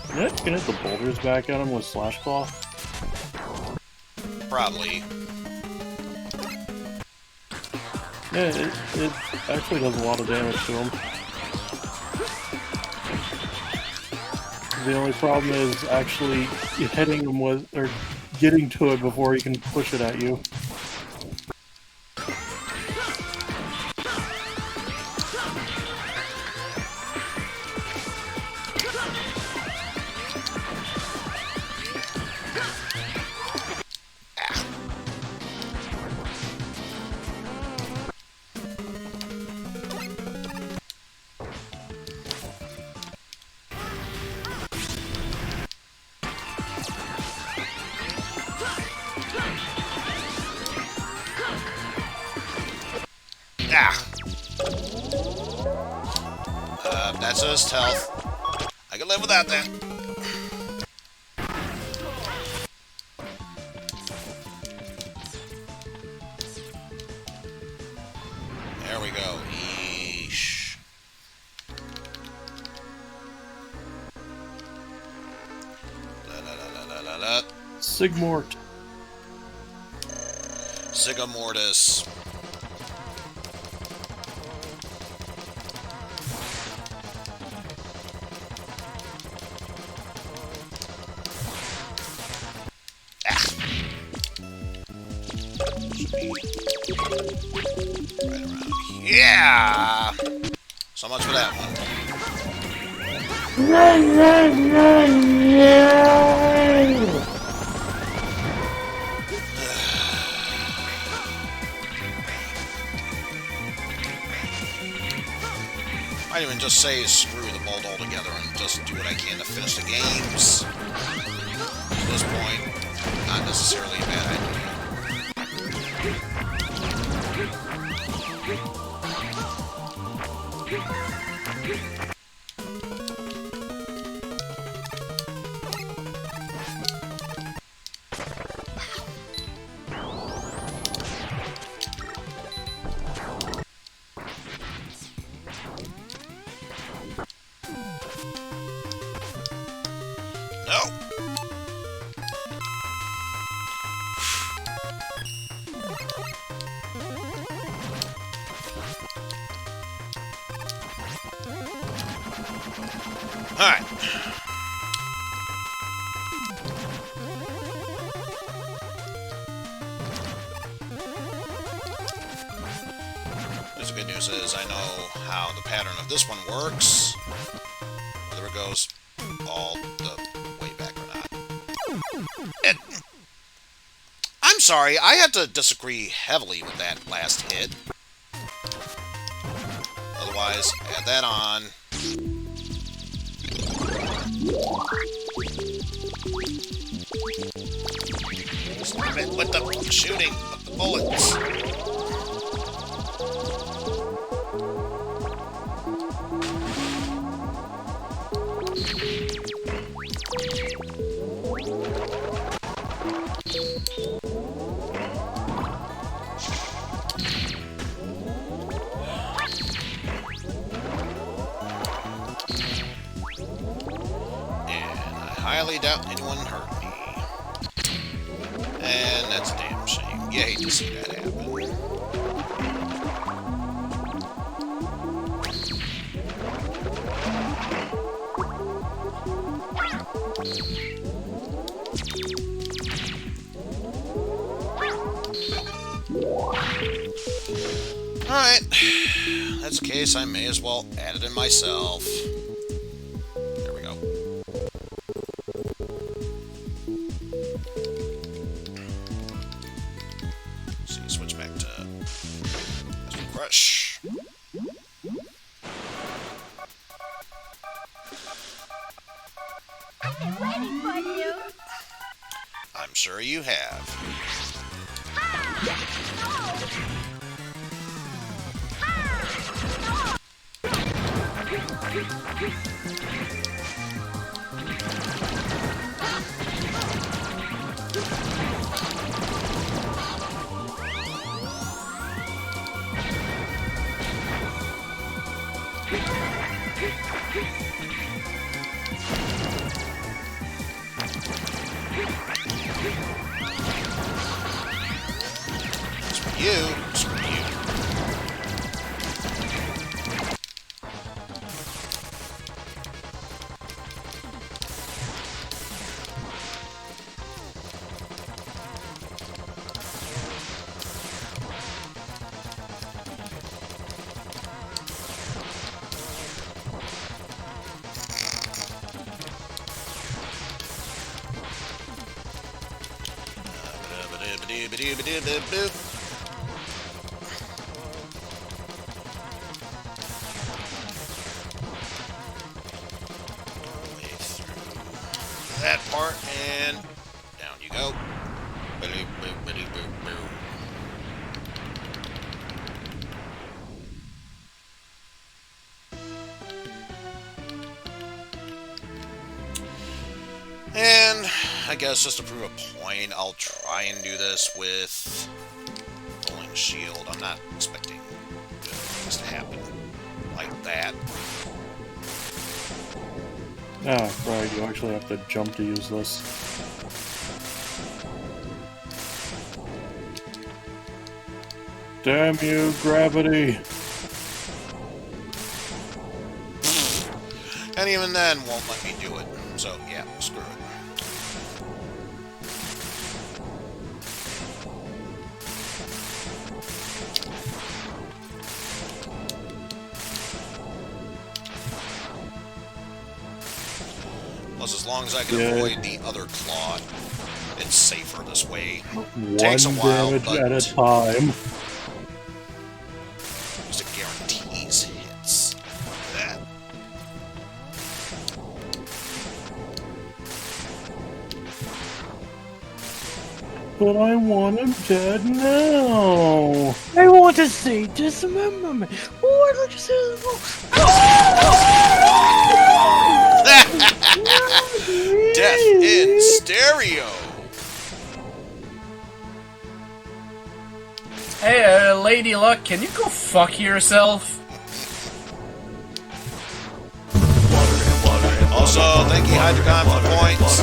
Can I hit the boulders back at him with Slash Claw? Probably. Yeah, it actually does a lot of damage to him. The only problem is actually hitting him with, or getting to it before he can push it at you. That's just health. I can live without that. There we go. Eesh. La la la la la la. Sigmort. Sigamortis. Right around. Yeah! So much for that one. Might even just say screw the mold altogether and just do what I can to finish the games. At this point, not necessarily a bad idea. No! Alright. The good news is I know how the pattern of this one works. Whether it goes all the way back or not. I'm sorry, I have to disagree heavily with that last hit. Otherwise, add that on. Stop it with the shooting of the bullets. I highly doubt anyone hurt me. And that's a damn shame. You hate to see that happen. Alright. That's the case, I may as well add it in myself. There we go. So you switch back to Mr. Crush. I've been waiting for you. I'm sure you have. Screw you. Screw you. Ba-da-ba-da-ba-doo-ba-doo-ba-doo-ba-doo. Way through that part, and down you go. Ba-doo-boo-ba-doo-boo-boo. And I guess just to prove a point, I'll try and do this with Rolling Shield. I'm not expecting good things to happen. Like that. Ah, right, you actually have to jump to use this. Damn you, gravity! And even then, won't let me do it. So, yeah, screw it. Plus, as long as I can avoid the other claw, it's safer this way. One Takes a while, damage but at a time. just it guarantees hits. That. But I want him dead now! I want to say, dismember me. Oh, I'd like to say Death in stereo. Hey, Lady Luck, can you go fuck yourself? Also, thank you, Hydrocon, for the points.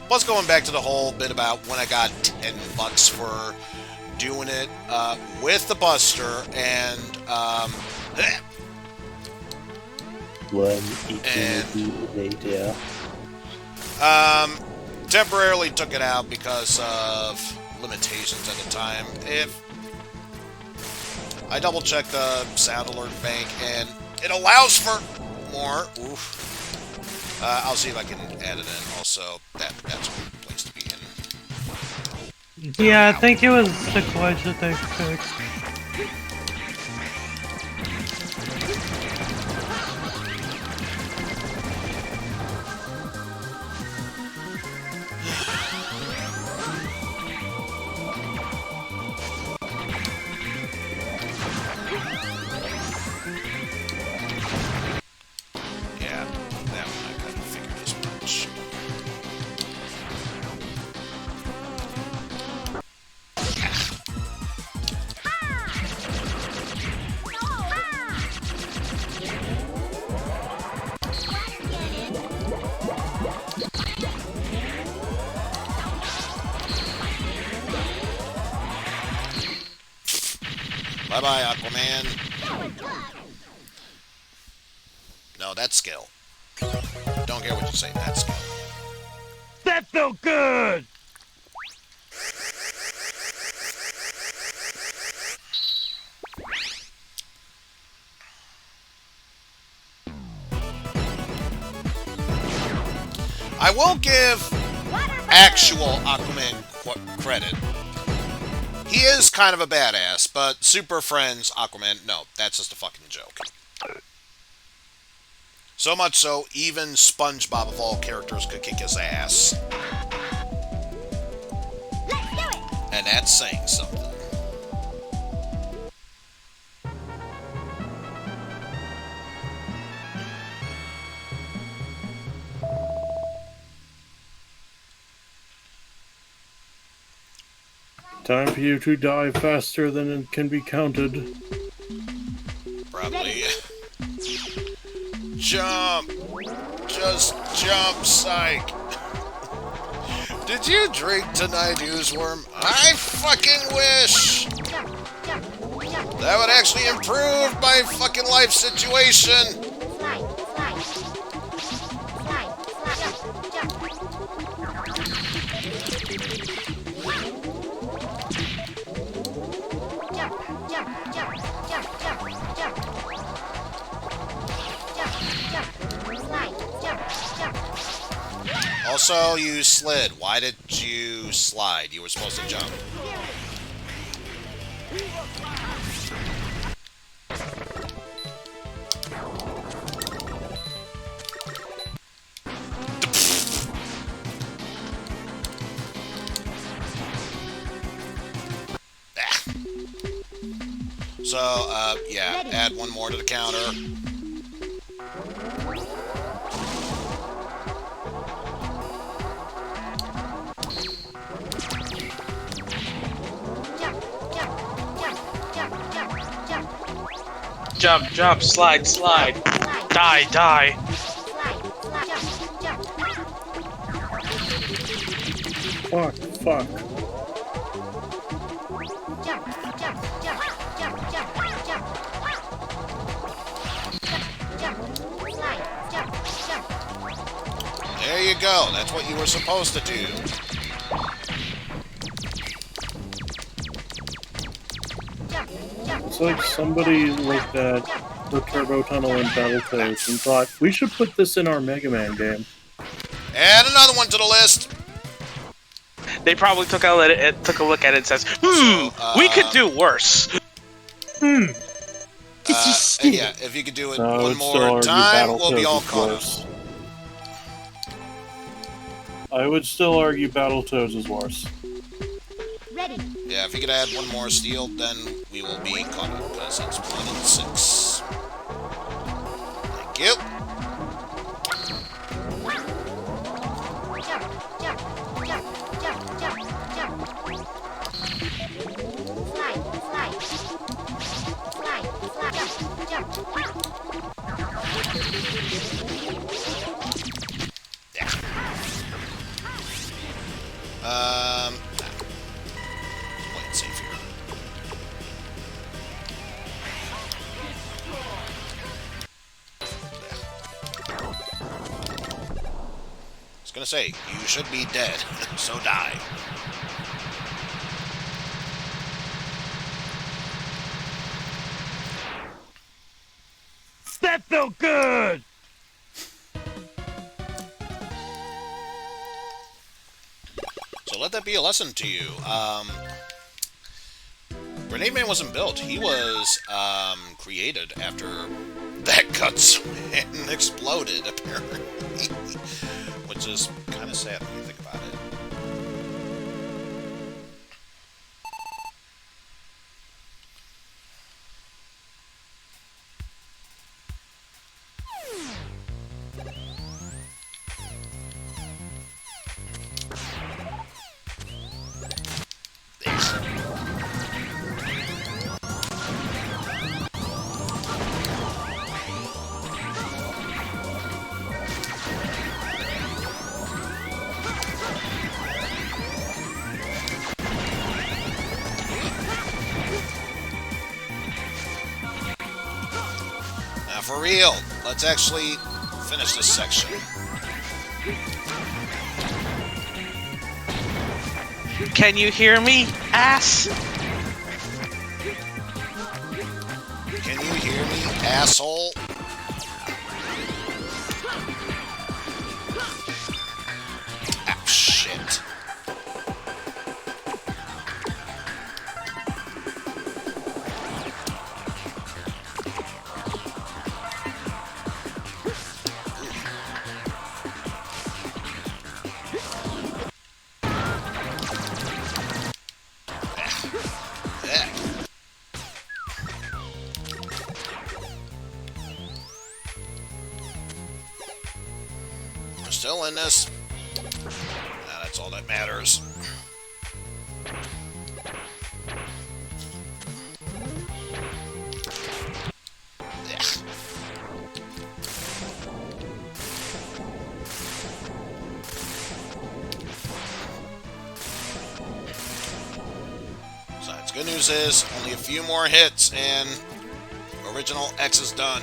Plus, going back to the whole bit about when I got $10 for doing it with the Buster and later. Temporarily took it out because of limitations at the time. If I double checked the sound alert bank and it allows for more. Oof. I'll see if I can add it in. Also, that's a good place to be in. Yeah, I think it was the glitch that they fixed. Yeah, that one I couldn't figure as much. Bye-bye, Aquaman. No, that's skill. Don't care what you say, that's skill. That felt good! I will give actual Aquaman credit. He is kind of a badass, but Super Friends Aquaman, no, that's just a fucking joke. So much so, even SpongeBob of all characters could kick his ass. And that's saying something. Time for you to die faster than it can be counted. Probably. Jump! Just jump, psych! Did you drink tonight, Oozeworm? I fucking wish! That would actually improve my fucking life situation! Also, you slid. Why did you slide? You were supposed to jump. So, yeah, add one more to the counter. Jump, jump, slide, slide. Die, die. Fuck, fuck. There you go. That's what you were supposed to do. It's like somebody looked at the Turbo Tunnel in Battletoads and thought, we should put this in our Mega Man game. And another one to the list. They probably took a look at it and says, we could do worse. Yeah, if you could do it No, one it's still more argue time, we'll be Battletoads all is caught up. worse. I would still argue Battletoads is worse. Yeah, if you could add one more steel, then we will be caught up, because it's 1 and 6. Thank you. Play it safe here. I was gonna say, you should be dead, so die. That felt good! So let that be a lesson to you. Grenade Man wasn't built. He was created after that cutscene and exploded, apparently. Which is kind of sad when you think about it. Now for real, let's actually finish this section. Can you hear me, ass? Can you hear me, asshole? Ah, shit. We're still in this. That's all that matters. Besides, good news is only a few more hits and original X is done.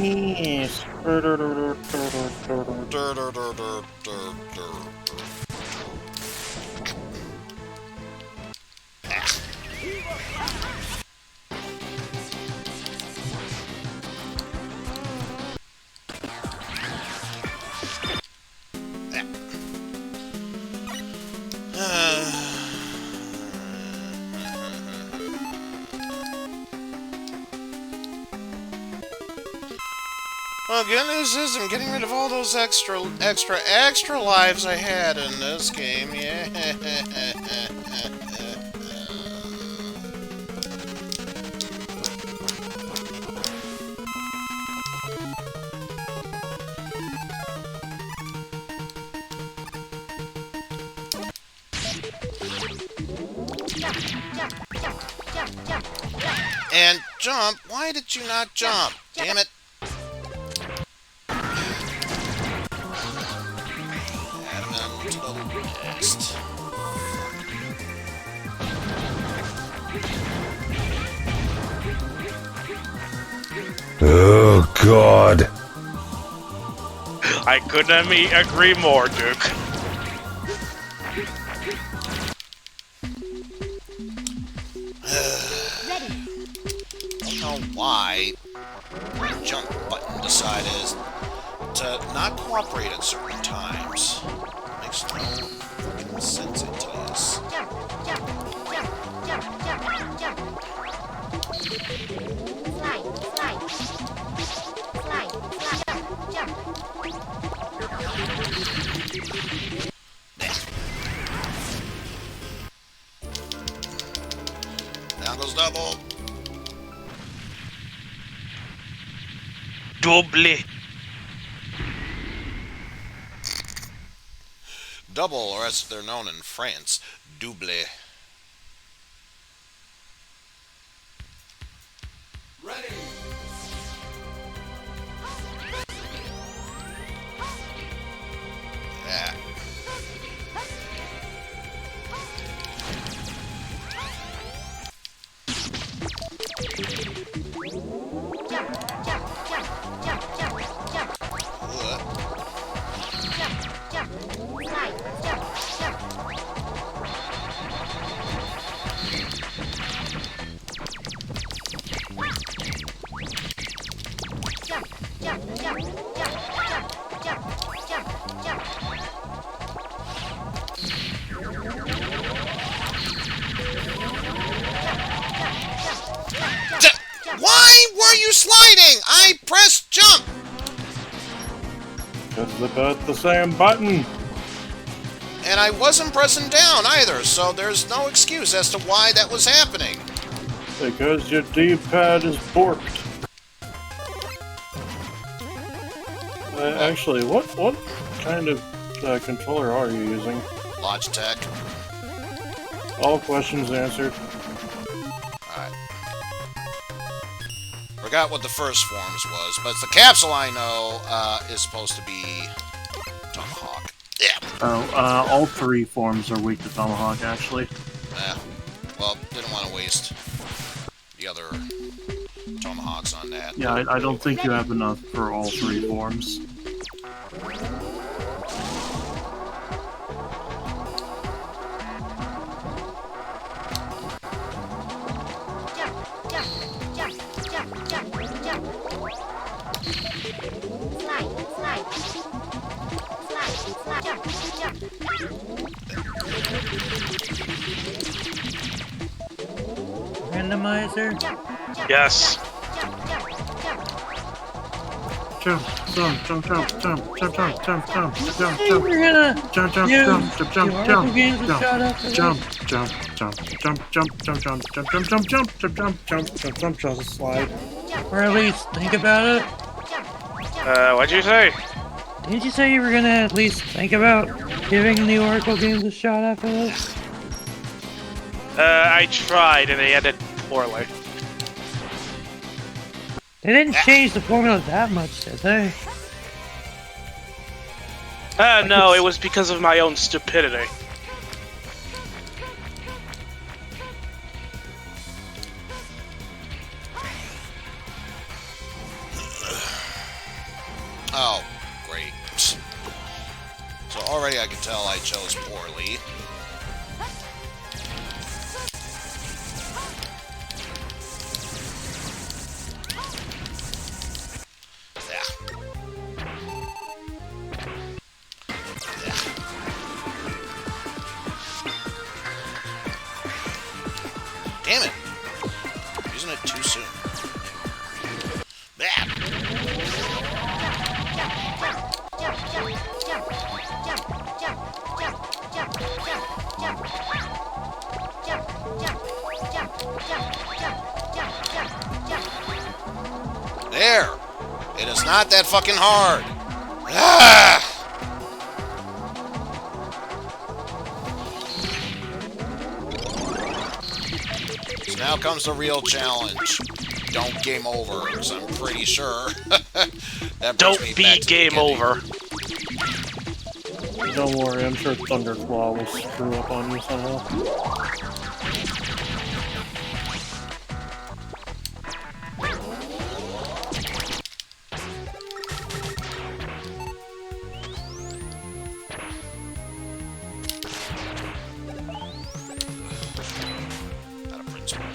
Yes. Oh, good news is I'm getting rid of all those extra lives I had in this game. Yeah. And jump? Why did you not jump? Damn it. Adamant to the next. Oh, God. I couldn't agree more, Duke. I don't know why the jump button decided to not cooperate at certain times. Makes no fucking sense, I tell you. Down goes double. Double. Double, or as they're known in France, double. Ready. Yeah. Why were you sliding? I pressed jump! It's about the same button. And I wasn't pressing down either, so there's no excuse as to why that was happening. Because your D-pad is borked. Actually, what kind of controller are you using? Logitech. All questions answered. Alright. Forgot what the first forms was, but the capsule I know is supposed to be Tomahawk. Yeah. Oh, all three forms are weak to Tomahawk, actually. Yeah. Well, didn't want to waste the other Tomahawks on that. Yeah, I don't think you have enough for all three forms. Randomizer? Yes. Jump, jump, jump, jump, jump, jump, jump, jump, jump, jump, Hey, jump, we're gonna jump, jump, use jump, jump, jump, the jump, Oracle games with shout out for jump, this. jump, jump, jump, jump, jump, jump, jump, jump, jump, jump, jump, jump, jump, jump, jump, just slide. Or at least think about it. What'd you say? Didn't you say you were gonna at least think about giving the Oracle games a shot after this? I tried and they ended poorly. They didn't change the formula that much, did they? No, it was because of my own stupidity. Oh, great. So already I can tell I chose poorly. Damn it! I'm using it too soon. not that fucking hard. Ah! So now comes the real challenge. Don't game over, because I'm pretty sure that brings Don't me be back to the game beginning. over. Don't worry, I'm sure Thunderclaw will screw up on you somehow. Out of principle.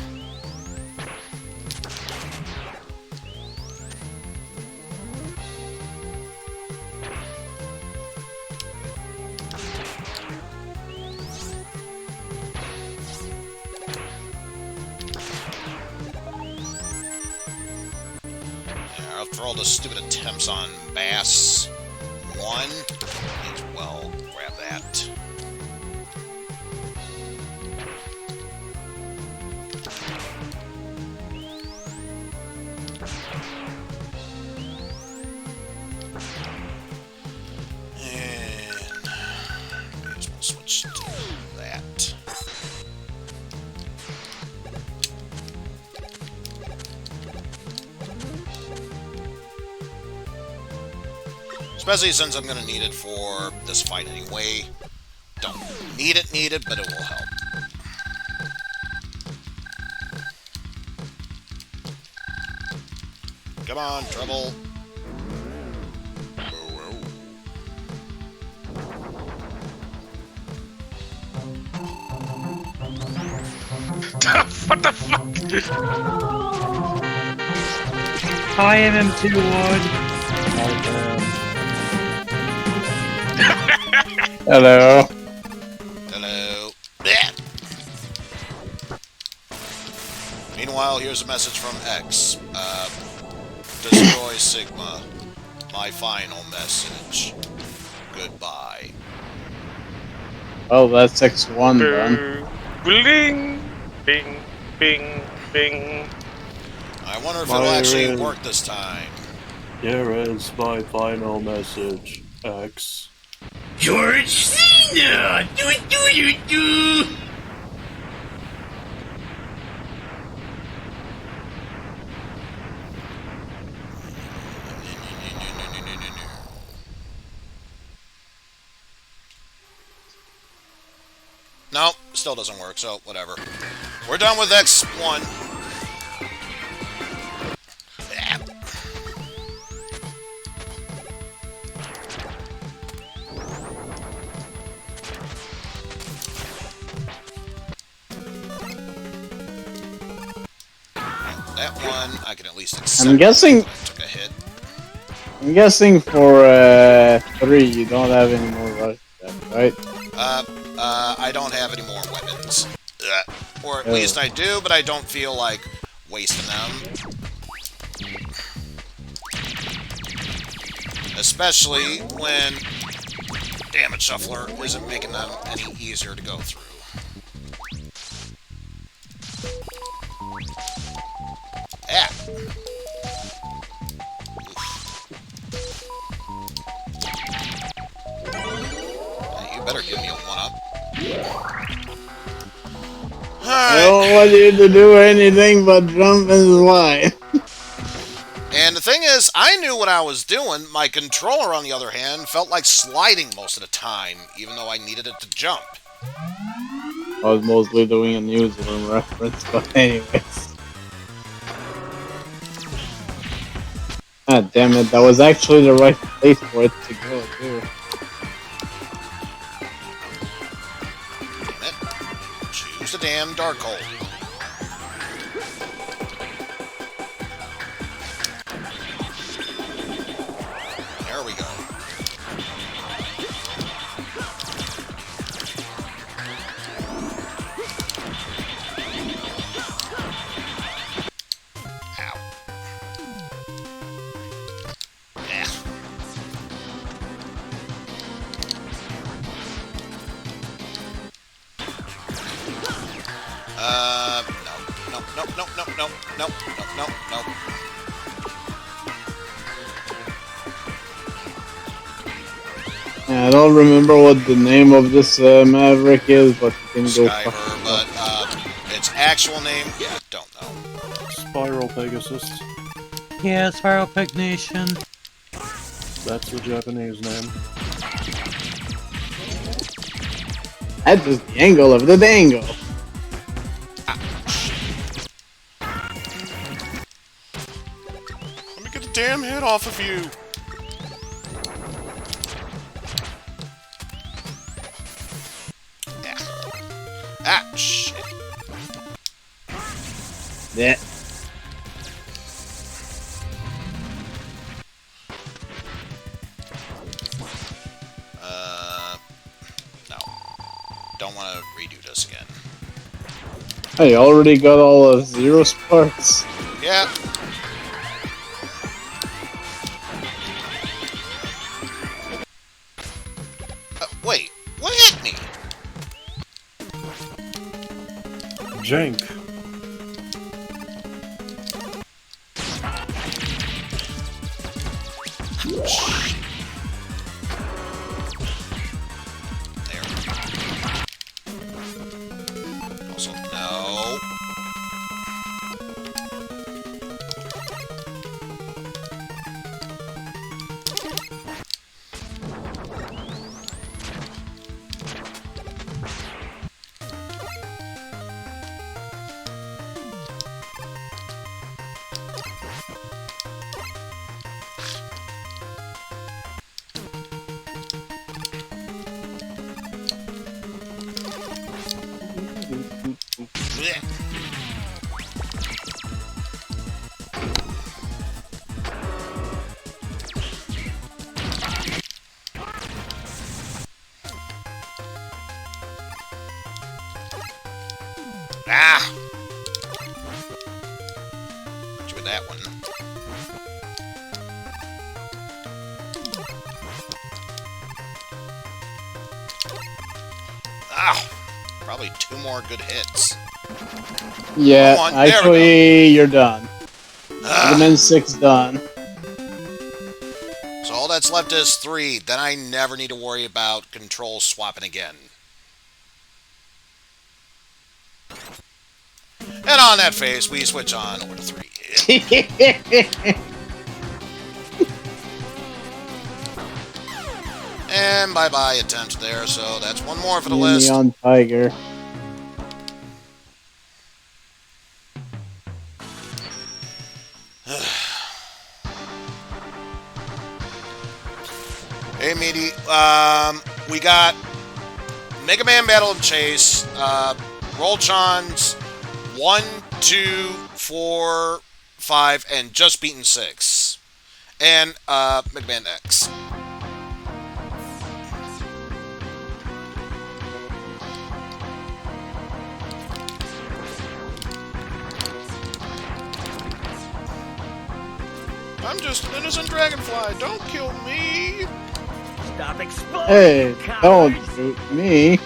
After all the stupid attempts on Bass 1, may as well grab that. And may as well switch to that. Especially since I'm going to need it for this fight anyway. Don't need it, but it will help. Come on, Trouble. What the fuck? Hi, MM2 Ward. Hello. Hello. Blech. Meanwhile, here's a message from X. Destroy Sigma. My final message. Goodbye. Oh, that's X1 then. Bling, bing, bing, bing. I wonder if it'll actually work this time. Here is my final message, X. George Cena! Do. No, still doesn't work, so whatever. We're done with X1. That one, I can at least accept. I'm guessing. Took a hit. I'm guessing for 3, you don't have any more rush, right? I don't have any more weapons. Or at least I do, but I don't feel like wasting them. Especially when Damage Shuffler isn't making them any easier to go through. Yeah. You better give me a 1-up. I don't want you to do anything but jump and slide. And the thing is, I knew what I was doing. My controller, on the other hand, felt like sliding most of the time, even though I needed it to jump. I was mostly doing a newsroom reference, but anyways. God damn it, that was actually the right place for it to go, too. Damn it. Choose the damn dark hole. There we go. Ow. No. I don't remember what the name of this Maverick is, but you can go fuck Skyver, but its actual name, yeah, don't know. Spiral Pegasus. Yeah, Spiral Pig Nation. That's the Japanese name. That is the angle of the dangle. Let me get the damn head off of you. Ah, shit. Yeah. No. Don't want to redo this again. I already got all of Zero's parts. Yeah. Wait, what hit me? Jank. There. Also, no. Blech. Ah! Hit you with that one. Ah! Probably 2 more good hits. Yeah, Come on, there we actually, you're done. Ah. Megaman 6 done. So all that's left is 3. Then I never need to worry about control swapping again. And on that phase, we switch on over to 3. And bye-bye attempt there, so that's 1 more for the list. Neon Tiger. Hey, Meaty. We got Mega Man Battle and Chase, Roll-Chons 1, 2, 4, 5, and just beaten 6. And Megaman X. I'm just an innocent dragonfly. Don't kill me. Stop exploding! Hey, coward. don't shoot me.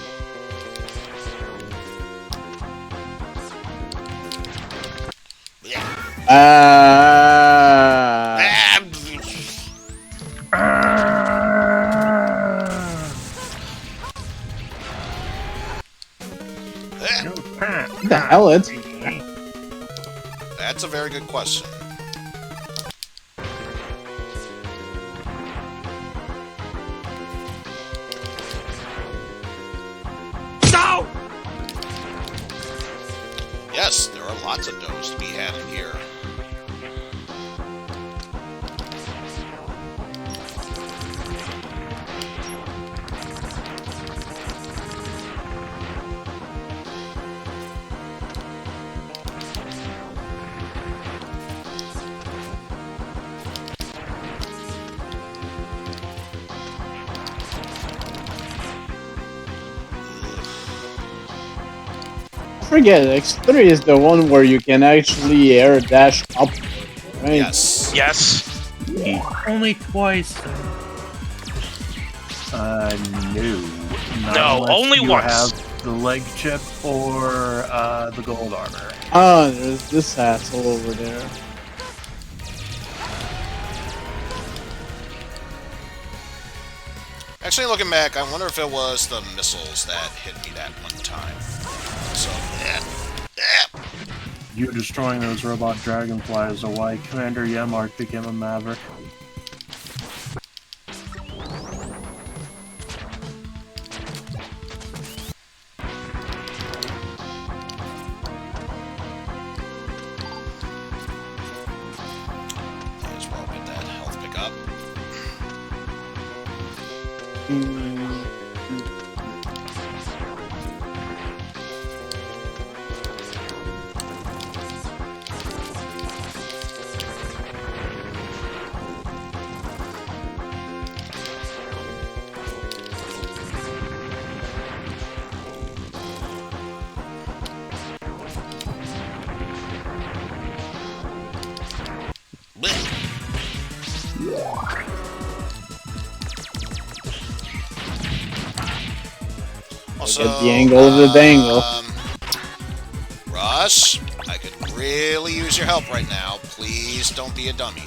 Yeah. What the hell is That's a very good question. No! Yes, there are lots of doughs to be had in here. Forget it, X3 is the one where you can actually air dash up, right? Yes. Yes. Only twice. No. Not No, unless only you once. have the leg chip or the gold armor. Oh, there's this asshole over there. Actually, looking back, I wonder if it was the missiles that hit me that one time. So, You destroying those robot dragonflies are why Commander Yemark became a maverick. might as well get that health pickup. Also, Get the angle of the dangle. Russ, I could really use your help right now. Please don't be a dummy.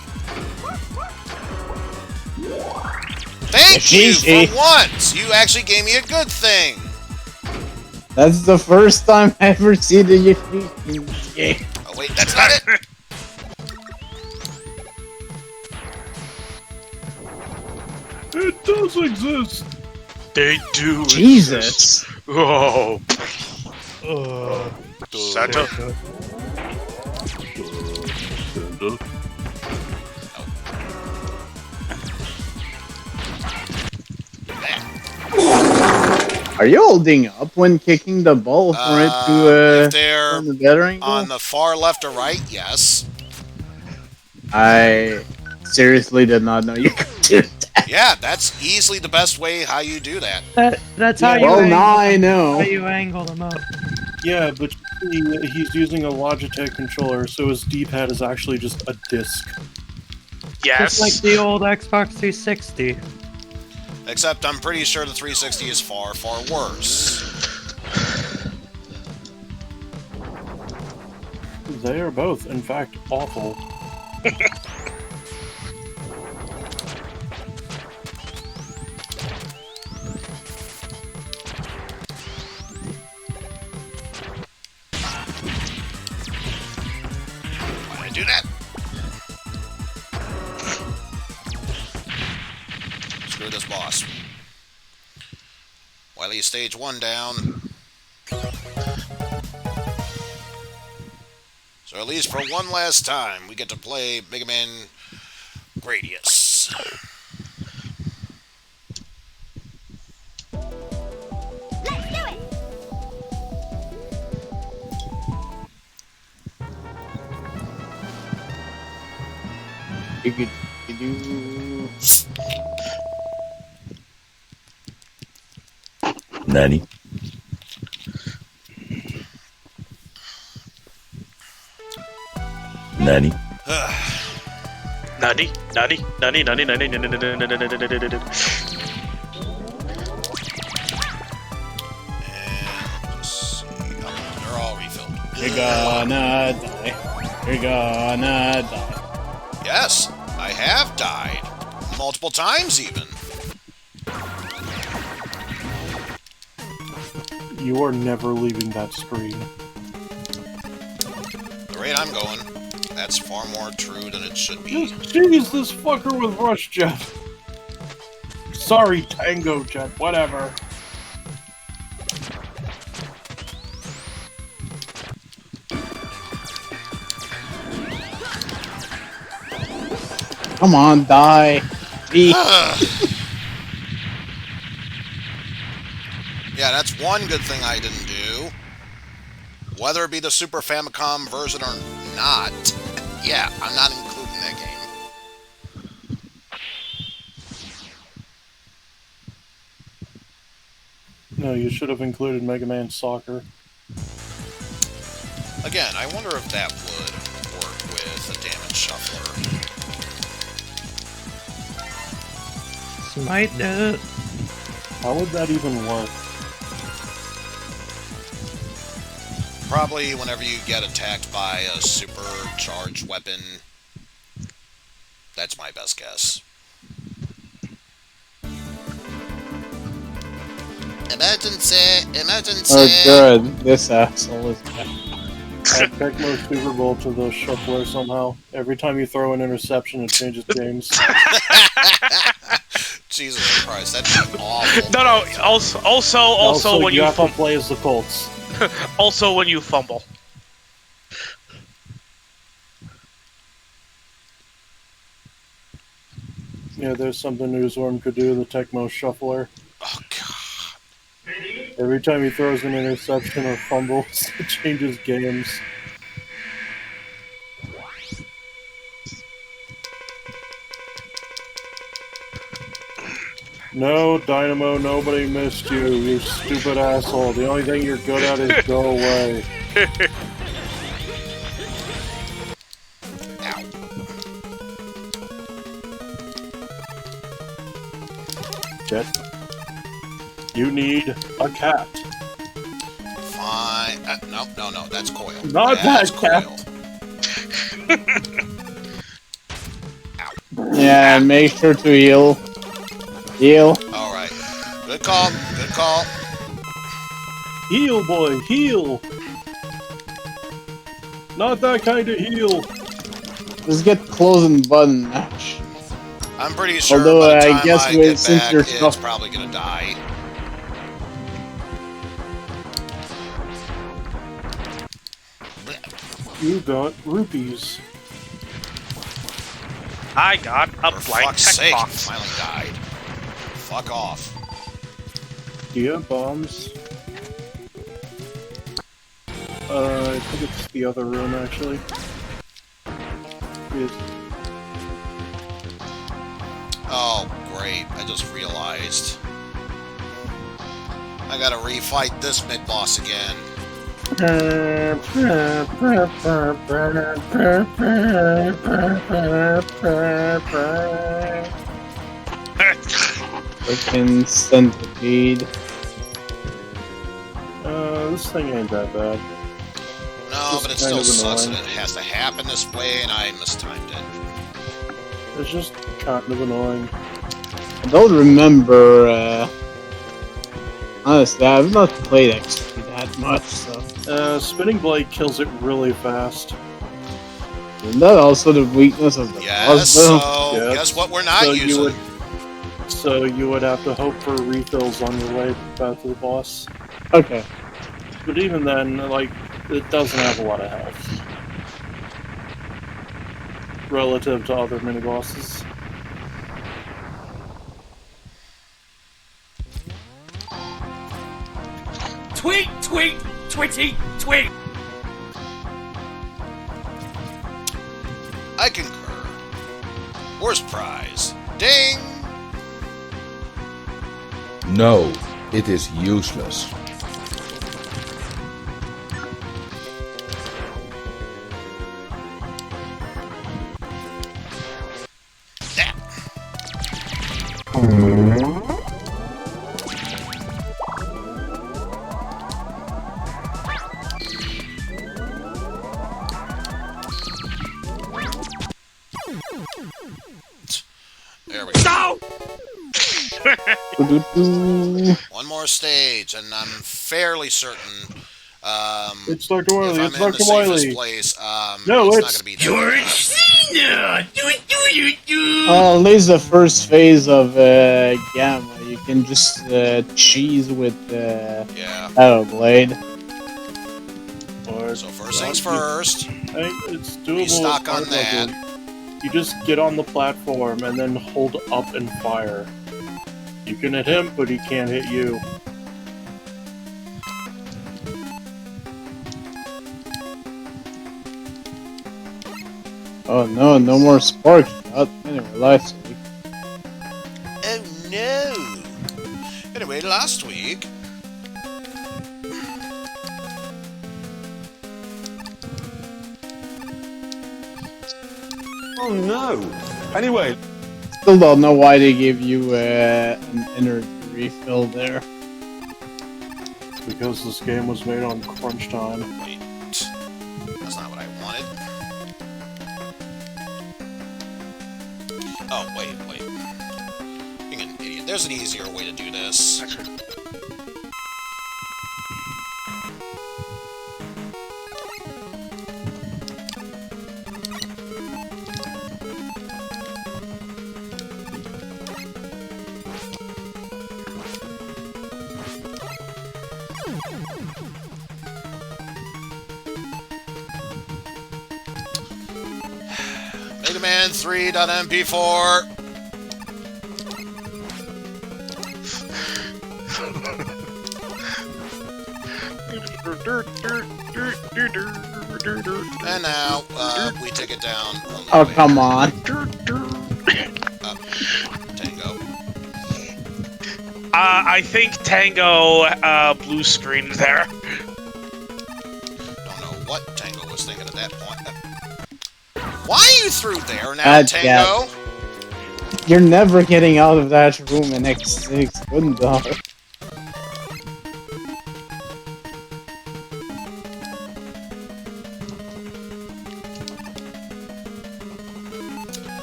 Thank you for once! You actually gave me a good thing! That's the first time I ever seen the Yoshi game. Oh wait, that's not it! It does exist! They do. Jesus! Oh. Santa. Are you holding up when kicking the ball for it to if they're on the better angle? on the far left or right, yes. I seriously did not know you could do that. Yeah, that's easily the best way how you do that. That's how you. Well, angle, now I know. How you angle them up. Yeah, but he's using a Logitech controller, so his D-pad is actually just a disc. Yes. Just like the old Xbox 360. Except I'm pretty sure the 360 is far, far worse. They are both, in fact, awful. Why'd I do that? Screw this boss. Wily stage 1 down. So at least for one last time, we get to play Megaman Gradius. Let's do it! You could do. Nani? Nani? Nani? Nani? Nani? Nani? Nani? Nani? Nani? Nani? Nani? And just see. Oh, they're all refilled. You're gonna die. You're gonna die. Yes, I have died. Multiple times, even. You are never leaving that screen. The rate I'm going, that's far more true than it should be. Jeez, this fucker with Rush Jet. Sorry, Tango Jet, whatever. Come on, die. Yeah, that's one good thing I didn't do. Whether it be the Super Famicom version or not, yeah, I'm not including that game. No, you should have included Mega Man Soccer. Again, I wonder if that would work with a damage shuffler. This might do it. How would that even work? Probably whenever you get attacked by a supercharged weapon. That's my best guess. Emergency! Emergency! Oh, good. This asshole is back. Add Tecmo Super Bowl to the shuffler somehow. Every time you throw an interception, it changes games. Jesus Christ, that'd be awful. No. Also when you you have to play as the Colts. also when you fumble. Yeah, there's something Newsworm could do, the Tecmo Shuffler. Oh, God. Every time he throws an interception or fumbles, it changes games. No, Dynamo, nobody missed you, you stupid asshole. The only thing you're good at is go away. Ow. Jet, you need a cat. Fine. No, that's Coil. Not that's that Coil. Yeah, make sure to heal. Heal. Alright. Good call. Good call. Heal, boy, heal! Not that kind of heal! Let's get close and button match. I'm pretty sure Although, by the time I guess I get since back, you're it's stuck- probably gonna die. You got rupees. I got a For blank fuck's sake, checkbox. finally died. Fuck off. Do you have bombs? I think it's the other room, actually. Yes. Oh, great. I just realized. I gotta refight this mid-boss again. Freaking centipede. This thing ain't that bad. No, Just but it kind still of sucks that annoying. it has to happen this way, and I mistimed it. It's just kind of annoying. I don't remember, honestly, I've not played XP that much, so... Spinning Blade kills it really fast. Isn't that also the weakness of the Yes, boss, though? Oh, so Yes. guess what we're not So using? you would have to hope for refills on your way back to the boss. Okay. But even then, like, it doesn't have a lot of health. Relative to other mini-bosses. Tweet, tweet, twitty, tweet. I concur. Worst prize. Ding! No, it is useless. There we go. No! One more stage, and I'm fairly certain. It's Dr. Wily, if I'm it's in the Dr. safest Wily. place, No, it's it's- not gonna be George Cena! Do. At least the first phase of Gamma, you can just cheese with Yeah. Shadow Blade. Or, So first things first. it's doable. Restock on It's that. doable. You just get on the platform and then hold up and fire. You can hit him, but he can't hit you. Oh no, no more spark shot. Anyway, last week. Oh no! Anyway, last week. Oh no! Anyway, Still don't know why they gave you an energy refill there. Because this game was made on crunch time. Wait. That's not what I wanted. Oh, wait. Being an idiot. There's an easier way to do this. Megaman3.mp4. And now, we take it down. Oh, come on. Tango. I think Tango blue screened there. Don't know what Tango was thinking at that point. Why are you through there now, Tango? Yeah. You're never getting out of that room in X6. Good dog.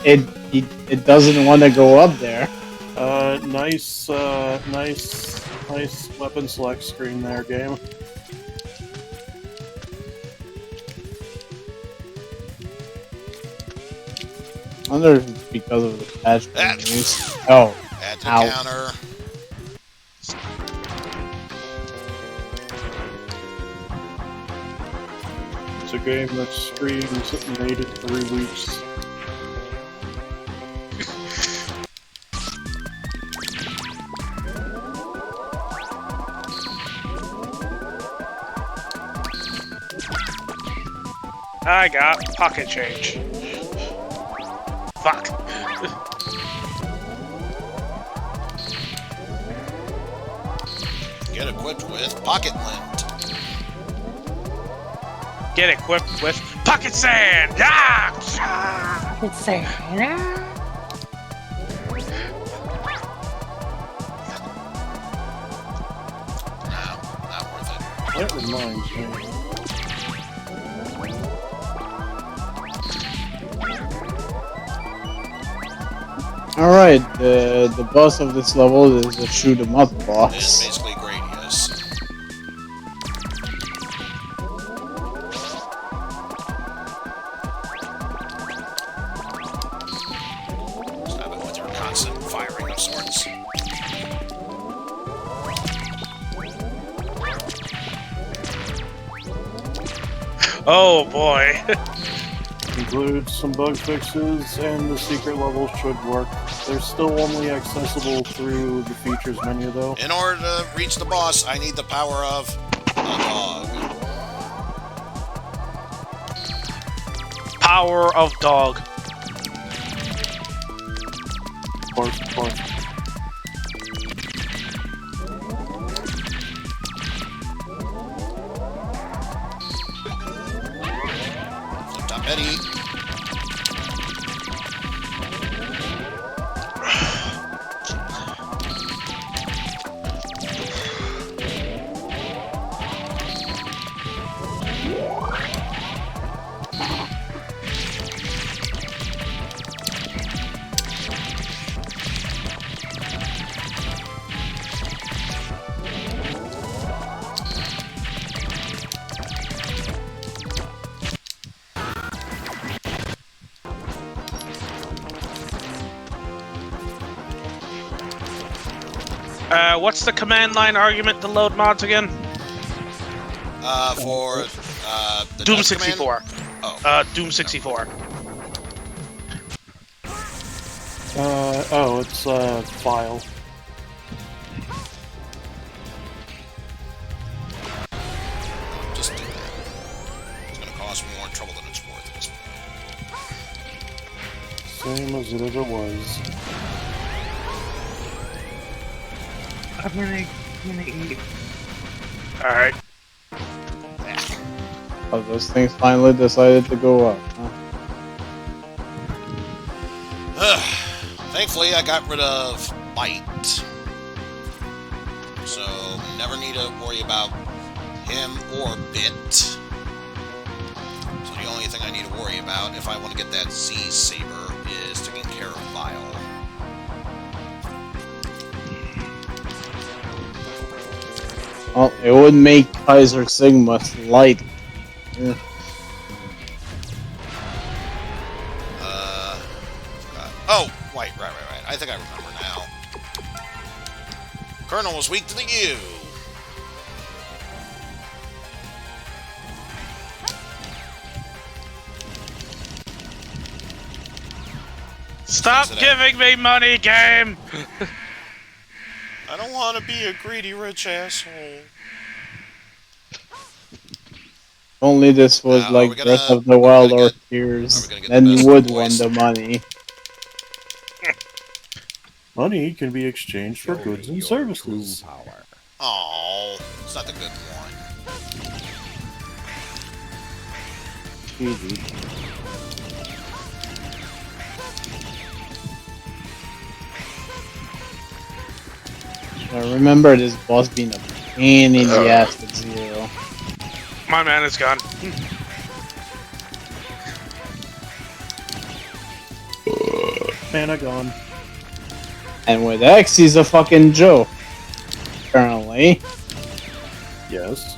It doesn't want to go up there. Nice weapon select screen there, game. I wonder if it's because of the patch being used. Oh, Add to ow. counter. It's a game that streams in 8 to 3 weeks. I got pocket change. Fuck. Get equipped with pocket lint. Get equipped with pocket sand! Ah! Pocket sand. Not worth it. That reminds me. Alright, the boss of this level is a shoot 'em up It is boss. basically Gradius. Stop it with your constant firing of sorts. Oh boy. Includes some bug fixes, and the secret levels should work. They're still only accessible through the features menu, though. In order to reach the boss, I need the power of a dog. Power of dog. Of course. Flip top Eddie. What's the command line argument to load mods again? For the Doom death 64. command? Oh. Doom 64. It's a file. Just do that. It's gonna cause more trouble than it's worth at this point. Same as it ever was. I'm gonna eat. Alright. Oh, those things finally decided to go up, huh? Thankfully, I got rid of Bite. So, never need to worry about him or Bit. So the only thing I need to worry about if I want to get that Z-Saber is taking care of Vile. Well, it would make Kaiser Sigma light. Yeah. Oh, right. I think I remember now. Colonel was weak to the U. Stop giving me money, game! I don't want to be a greedy rich asshole. Only this was like Breath of the Wild or Tears, then you would want the money. Money can be exchanged for goods and services. Oh, it's not the good one. I remember this boss being a pain in the ass with Zero. My man is gone. Mana gone. And with X, he's a fucking joke. Apparently. Yes.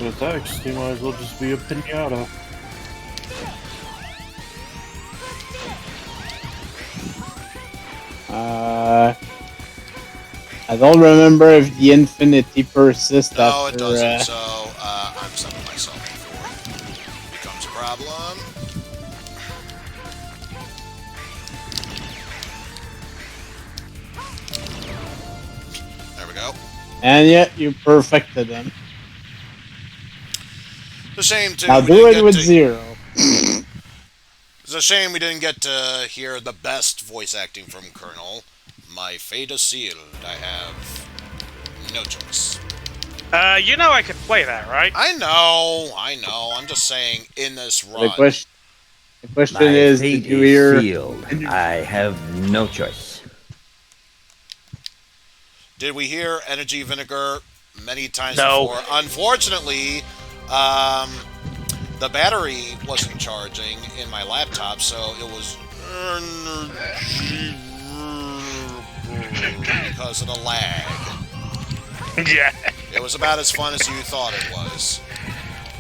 With X, he might as well just be a pinata. I don't remember if the infinity persists after... No, it doesn't, so I'm stopping myself before it becomes a problem. There we go. And yet, you perfected them. It's a shame, too. Now do it with Zero. It's a shame we didn't get to hear the best voice acting from Colonel. My fate is sealed. I have no choice. You know I could play that, right? I know. I'm just saying, in this run. The question is, did you hear... Sealed. I have no choice. Did we hear Energy Vinegar many times No. before? Unfortunately, the battery wasn't charging in my laptop, so it was energy because of the lag. Yeah. It was about as fun as you thought it was,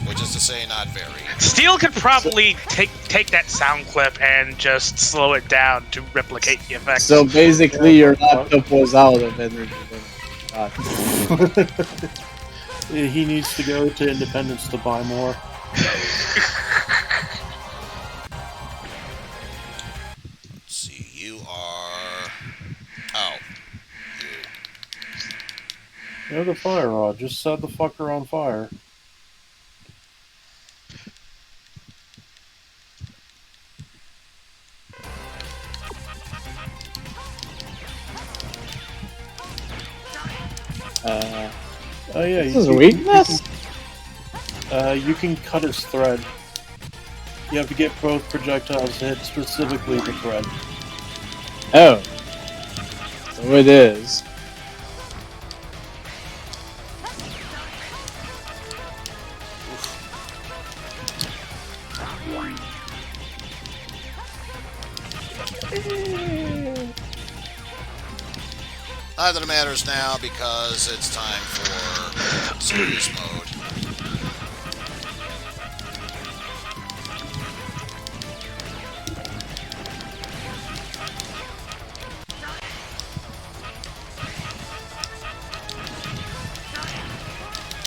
which is to say, not very. Steel could probably take that sound clip and just slow it down to replicate the effect. So basically, your laptop was out of energy. He needs to go to Independence to buy more. Let's see, you are... Oh. Yeah, the fire rod. Just set the fucker on fire. Oh yeah, this is a weakness? You can cut his thread. You have to get both projectiles to hit specifically the thread. Oh. So it is. Not that it matters now, because it's time for serious mode.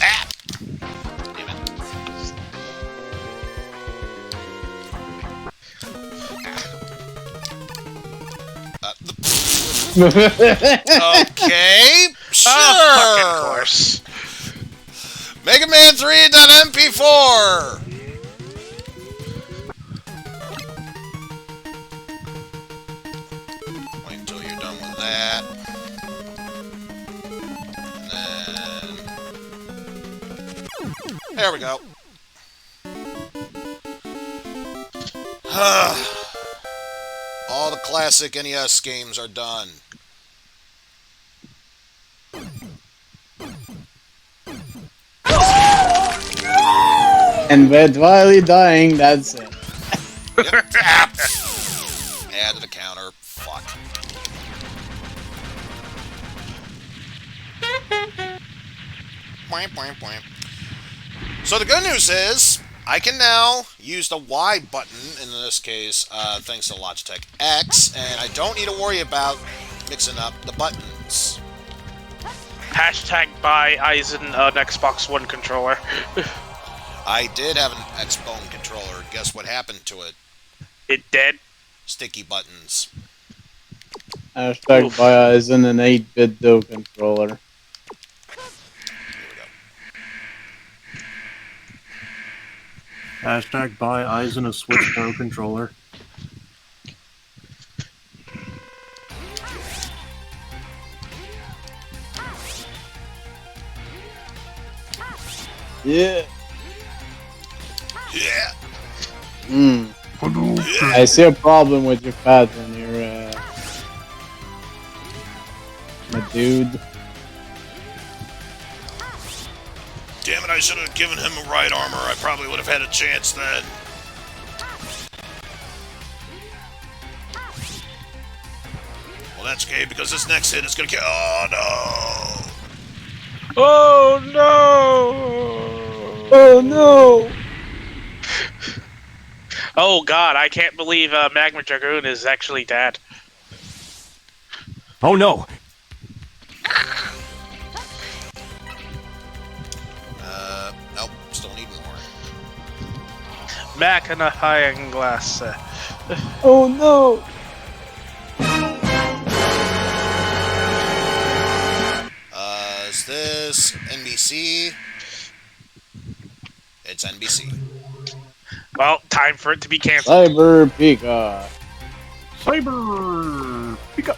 Ah! Damn it. Okay, sure. Of course. Megaman3.mp4. Wait until you're done with that. And then there we go. All the classic NES games are done. And with Wily dying, that's it. Yep. Add to the counter. Fuck. Boing, boing, boing. So the good news is, I can now use the Y button, in this case, thanks to Logitech X, and I don't need to worry about mixing up the buttons. Hashtag buy Eizen an Xbox One controller. I did have an Xbone controller. Guess what happened to it? It dead. Sticky buttons. Hashtag buy Eizen an 8-bit Do controller. Hashtag buy Eizen a Switch Pro controller. Yeah. Yeah. I see a problem with your pattern here, my dude. Damn it, I should have given him a right armor. I probably would have had a chance then. Well, that's okay, because this next hit is gonna kill. Oh, no! Oh, no! Oh, no! Oh, God, I can't believe Magma Dragoon is actually dead. Oh, no! Nope, still need more. Mac and a high glass. Oh, no! Is this NBC? It's NBC. Well, time for it to be canceled. Cyber Pika. Cyber Pika.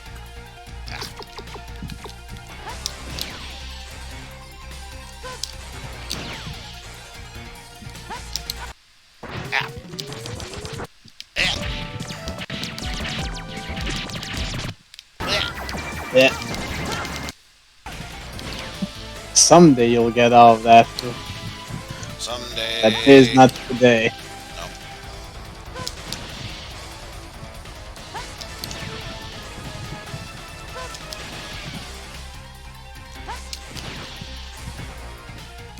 Yeah. Someday you'll get out of that. Someday. That is not today. No.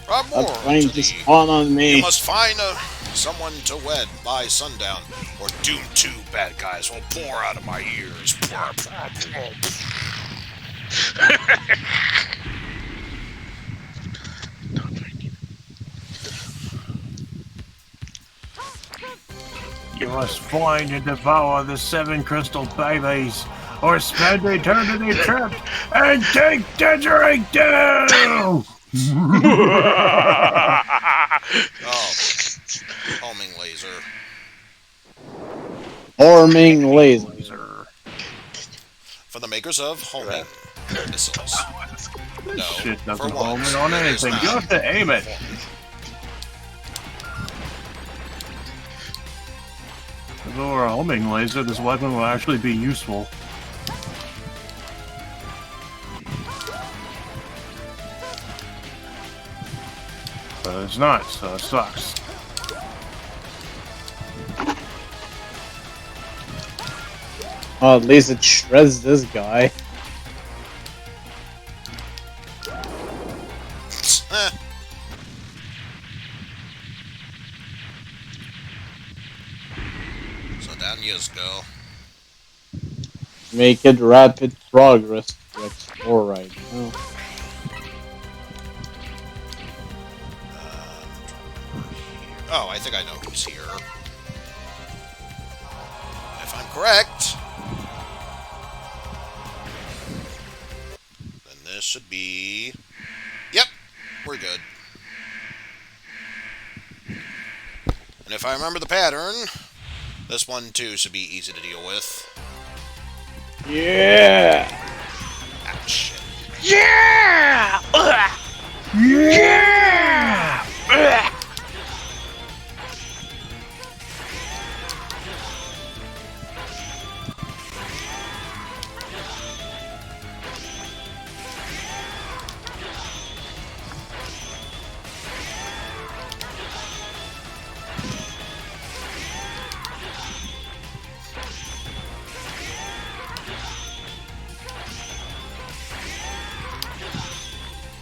Rob Moore. Stop trying to spawn on me. You must find someone to wed by sundown, or Doom 2 bad guys will pour out of my ears. You must find and devour the 7 crystal babies, or spend eternity trapped and take the drink down! Oh, homing laser. Homing laser. For the makers of homing missiles. No, Shit for doesn't once, home it on it is anything. not. You have to aim it. If it were a homing laser, this weapon will actually be useful. But it's not, so it sucks. Oh, at least it shreds this guy. So down you go. Make it rapid progress to explore right now. Oh, I think I know who's here. If I'm correct, then this should be... Yep, we're good. And if I remember the pattern, this one too should be easy to deal with. Yeah! Ah, shit. Yeah! Yeah!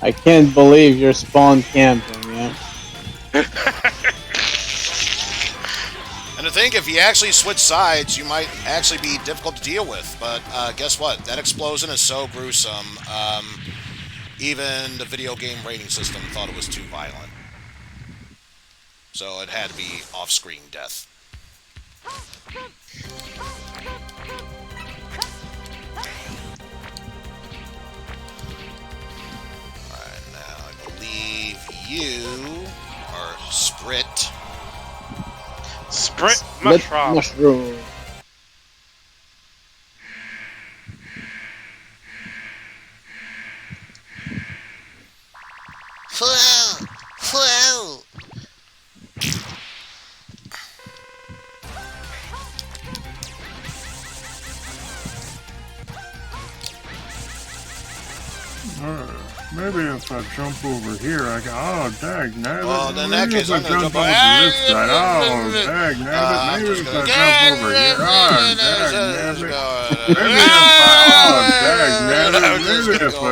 I can't believe you're spawn camping, yeah? think if you actually switch sides, you might actually be difficult to deal with. But guess what? That explosion is so gruesome. Even the video game rating system thought it was too violent. So it had to be off-screen death. Alright, now I believe you are Sprit. Sprit mushroom. Whoa! Maybe if I jump over here, I can. Oh, dag nabbit. Well, in that case, I'm going to jump over this side. Oh, dag nabbit. Maybe if I jump over here. Oh, dag nabbit. Maybe if I. Oh,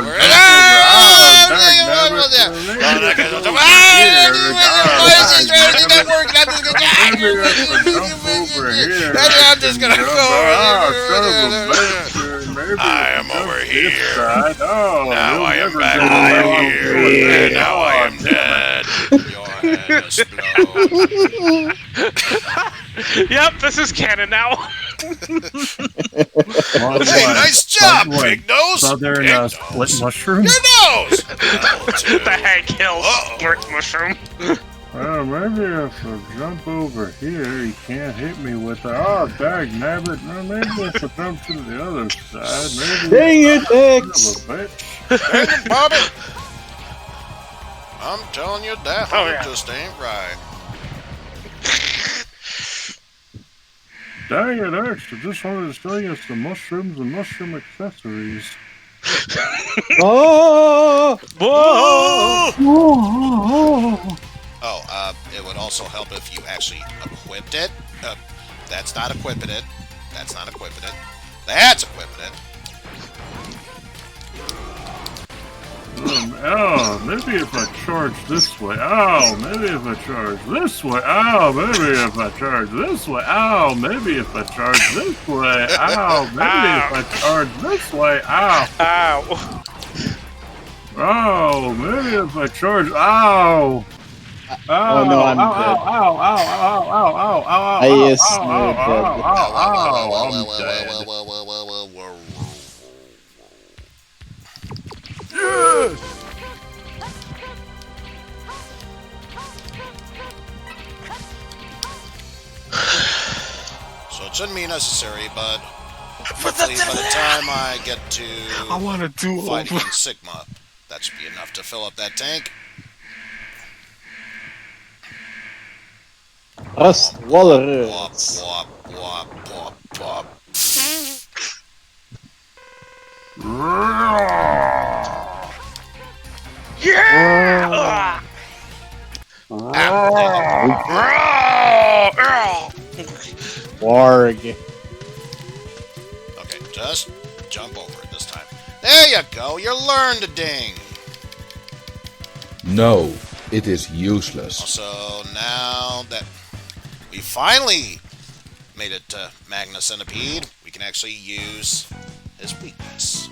dag nabbit. Maybe if I jump over. Oh, dag nabbit. Maybe if I jump over here. Maybe if I jump over here. I'm just going to go. Oh, son of a bitch. I am over here. Oh, now I am back over here. And now I am dead. Your head explode. Yep, this is canon now. Hey, nice job, Big Nose. Southern split mushroom. Your nose. The Hank Hill split mushroom. Well, maybe if I jump over here, he can't hit me with the. Oh, dag nabbit. Well, maybe if I jump to the other side, maybe. Dang it, X! Dang it, Bobby! I'm telling you, that just ain't right. Dang it, X! I just wanted to show you some mushrooms and mushroom accessories. Oh! Whoa! Whoa! Oh, it would also help if you actually equipped it. That's not equipping it. That's not equipping it. That's equipping it. Oh, maybe if I charge this way. Oh, maybe if I charge this way. Oh, maybe if I charge this way. Oh, maybe if I charge this way. Oh, maybe if I charge this way. Ow. Ow. Oh, maybe if I charge. Ow. Oh no, I'm dead. I is dead. I'm dead. So it shouldn't be necessary, but hopefully by the time I get to fighting Sigma, that should be enough to fill up that tank. Rust Walrus. Wop, wop, wop, wop, wop. Yeah! Warg. Okay, just jump over it this time. There you go, you learned to ding. No, it is useless. Also, now that we finally made it to Magna Centipede, we can actually use his weakness.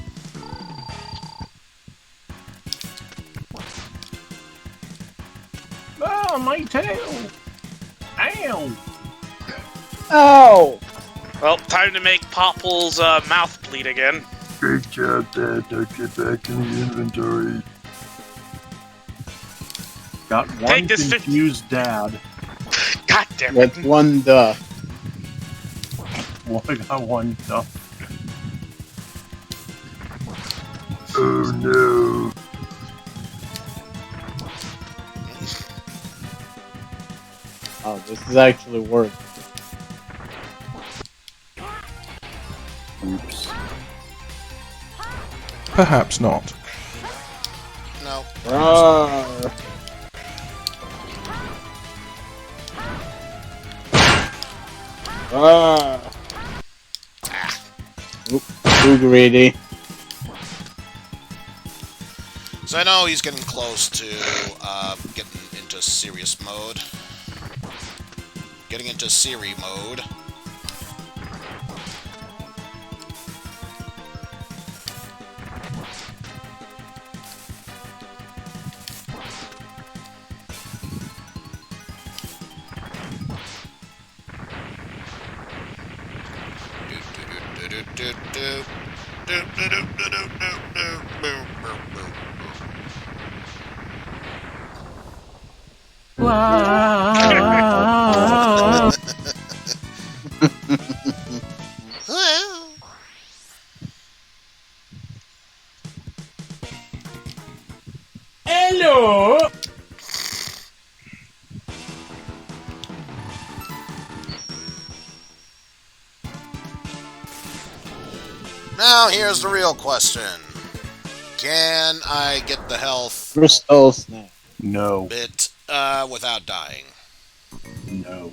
Oh, my tail! Ow! Ow! Well, time to make Popple's mouth bleed again. Great job, Dad. Don't get back in the inventory. Got one confused dad. God damn it. With one duh. Got one duh. Oh no. Oh, this is actually work. Oops. Perhaps not. No. Rawr. Oop, too greedy. So I know he's getting close to getting into serious mode. Getting into Siri mode. Hello. Now here's the real question. Can I get the health Crystal Snap. No. bit without dying? No.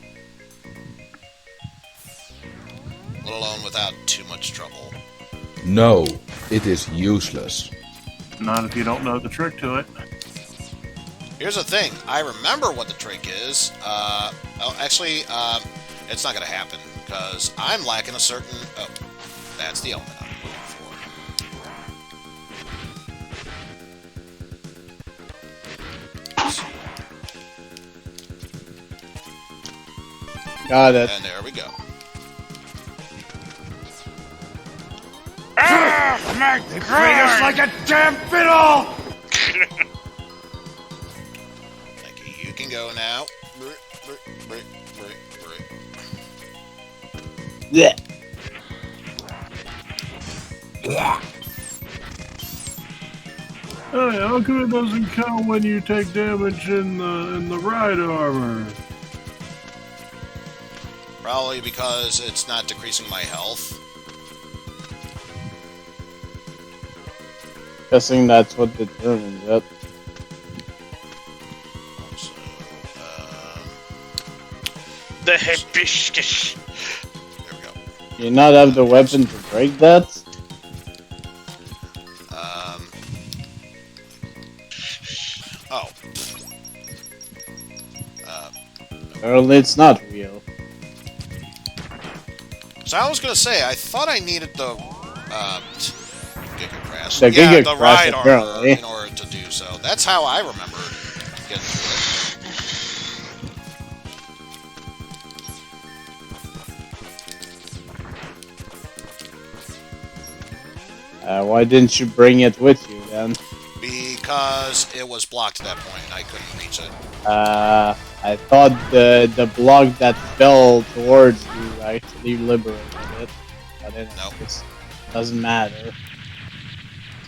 Let alone without too much trouble. No, it is useless. Not if you don't know the trick to it. Here's the thing. I remember what the trick is. It's not going to happen because I'm lacking a certain... Oh, that's the element I'm looking for. Got it. And there we go. They treat us like a damn fiddle! Thank you. You can go now. Yeah. Hey, how come it doesn't count when you take damage in the ride armor? Probably because it's not decreasing my health. Guessing that's what determines it. So, The hibiscus. there we go. Do you not have the weapon to break that? Oh. Apparently it's not real. So I was gonna say, I thought I needed the Giga Crash. The yeah, Giga the Crash, ride armor apparently. in order to do so. That's how I remember getting to it. Why didn't you bring it with you then? Because it was blocked at that point and I couldn't reach it. I thought the block that fell towards you actually liberated it. But it just doesn't matter.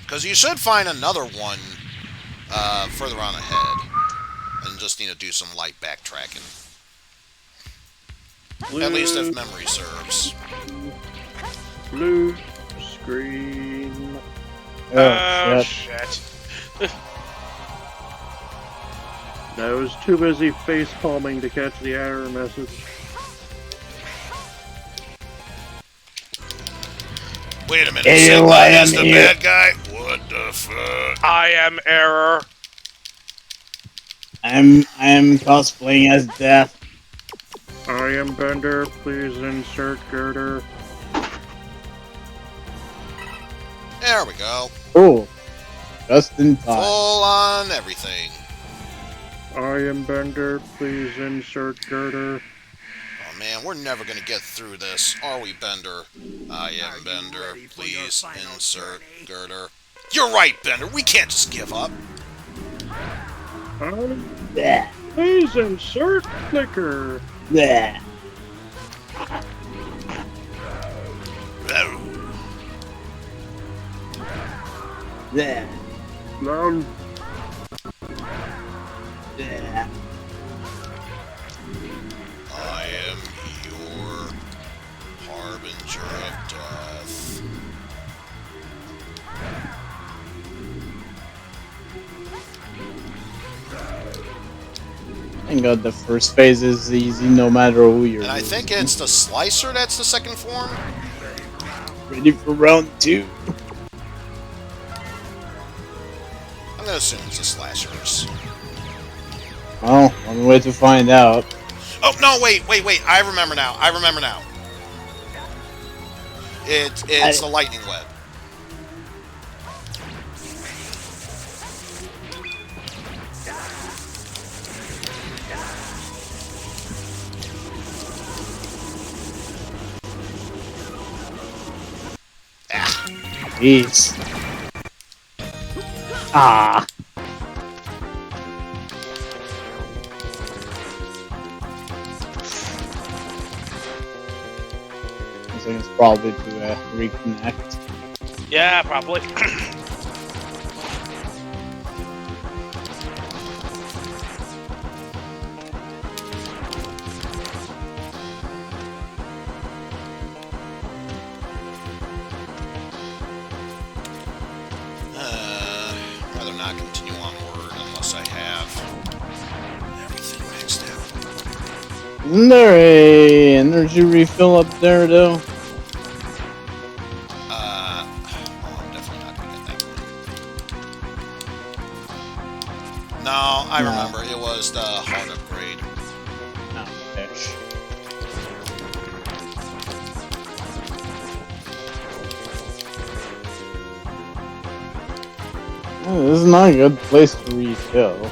Because you should find another one further on ahead. And just need to do some light backtracking. At least if memory serves. Blue screen. Oh, Shit. I was too busy face palming to catch the error message. Wait a minute, Hey, Sigma I is am the here. bad guy? What the fuck? I am error. I am cosplaying as Death. I am Bender, please insert girder. There we go. Cool. Just in time. Full on everything. I am Bender, please insert girder. Oh man, we're never gonna get through this, are we, Bender? I am Bender, please insert girder. You're right, Bender, we can't just give up. Yeah. Please insert clicker. Yeah. Yeah. No. Yeah. I am your harbinger of death. Thank God the first phase is easy no matter who you're And I think it's the Slicer that's the second form? ready for round 2. I'm gonna assume it's the Slashers. Well, one way to find out. Oh, no, wait. I remember now. It's the lightning web. Jeez. Ah. I think it's probably to reconnect. Yeah, probably. Rather not continue onward unless I have everything maxed out. Isn't there a energy refill up there, though? I'm definitely not gonna get that one. No, I remember. It was the heart upgrade. Oh, bitch. This is not a good place to refill.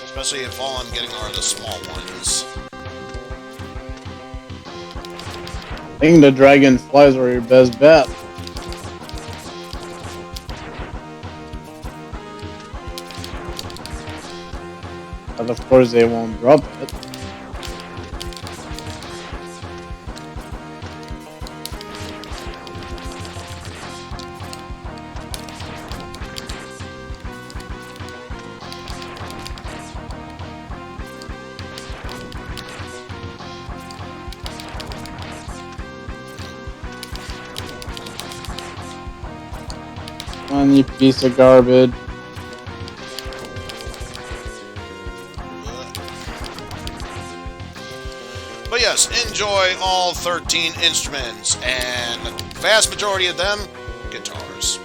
Especially if all I'm getting are the small ones. I think the dragonflies are your best bet. But of course they won't drop it. Funny piece of garbage. But yes, enjoy all 13 instruments, and the vast majority of them, guitars.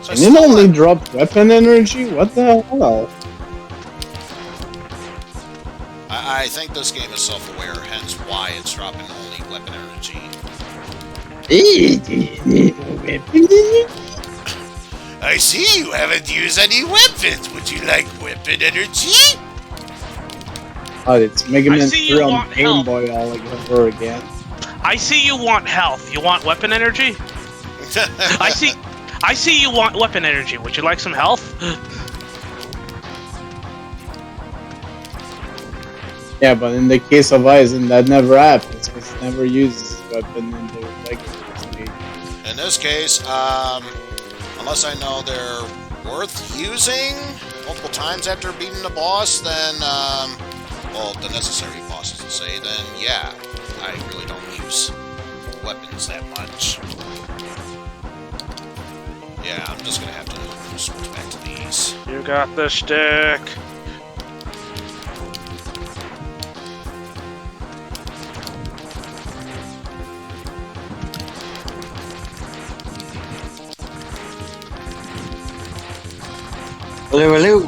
So Can it only drop weapon energy? What the hell? I think this game is self-aware, hence why it's dropping only weapon energy. I see you haven't used any weapons. Would you like weapon energy? Oh, it's Megaman 3 on want Game help. Boy all over again. I see you want health. You want weapon energy? I see you want weapon energy. Would you like some health? Yeah, but in the case of Eizen, that never happens because it never uses weapon in the regular state. In this case, unless I know they're worth using multiple times after beating the boss, then, well, the necessary bosses to say, then yeah, I really don't use weapons that much. Yeah, I'm just gonna have to switch back to these. You got the stick. Hello, hello.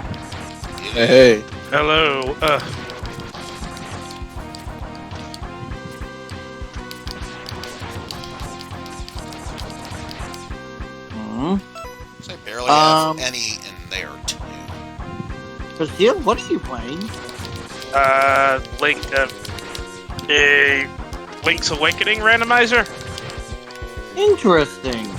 Hey. Hello. So I barely have any in there too. Brazil, what are you playing? A Link's Awakening randomizer. Interesting.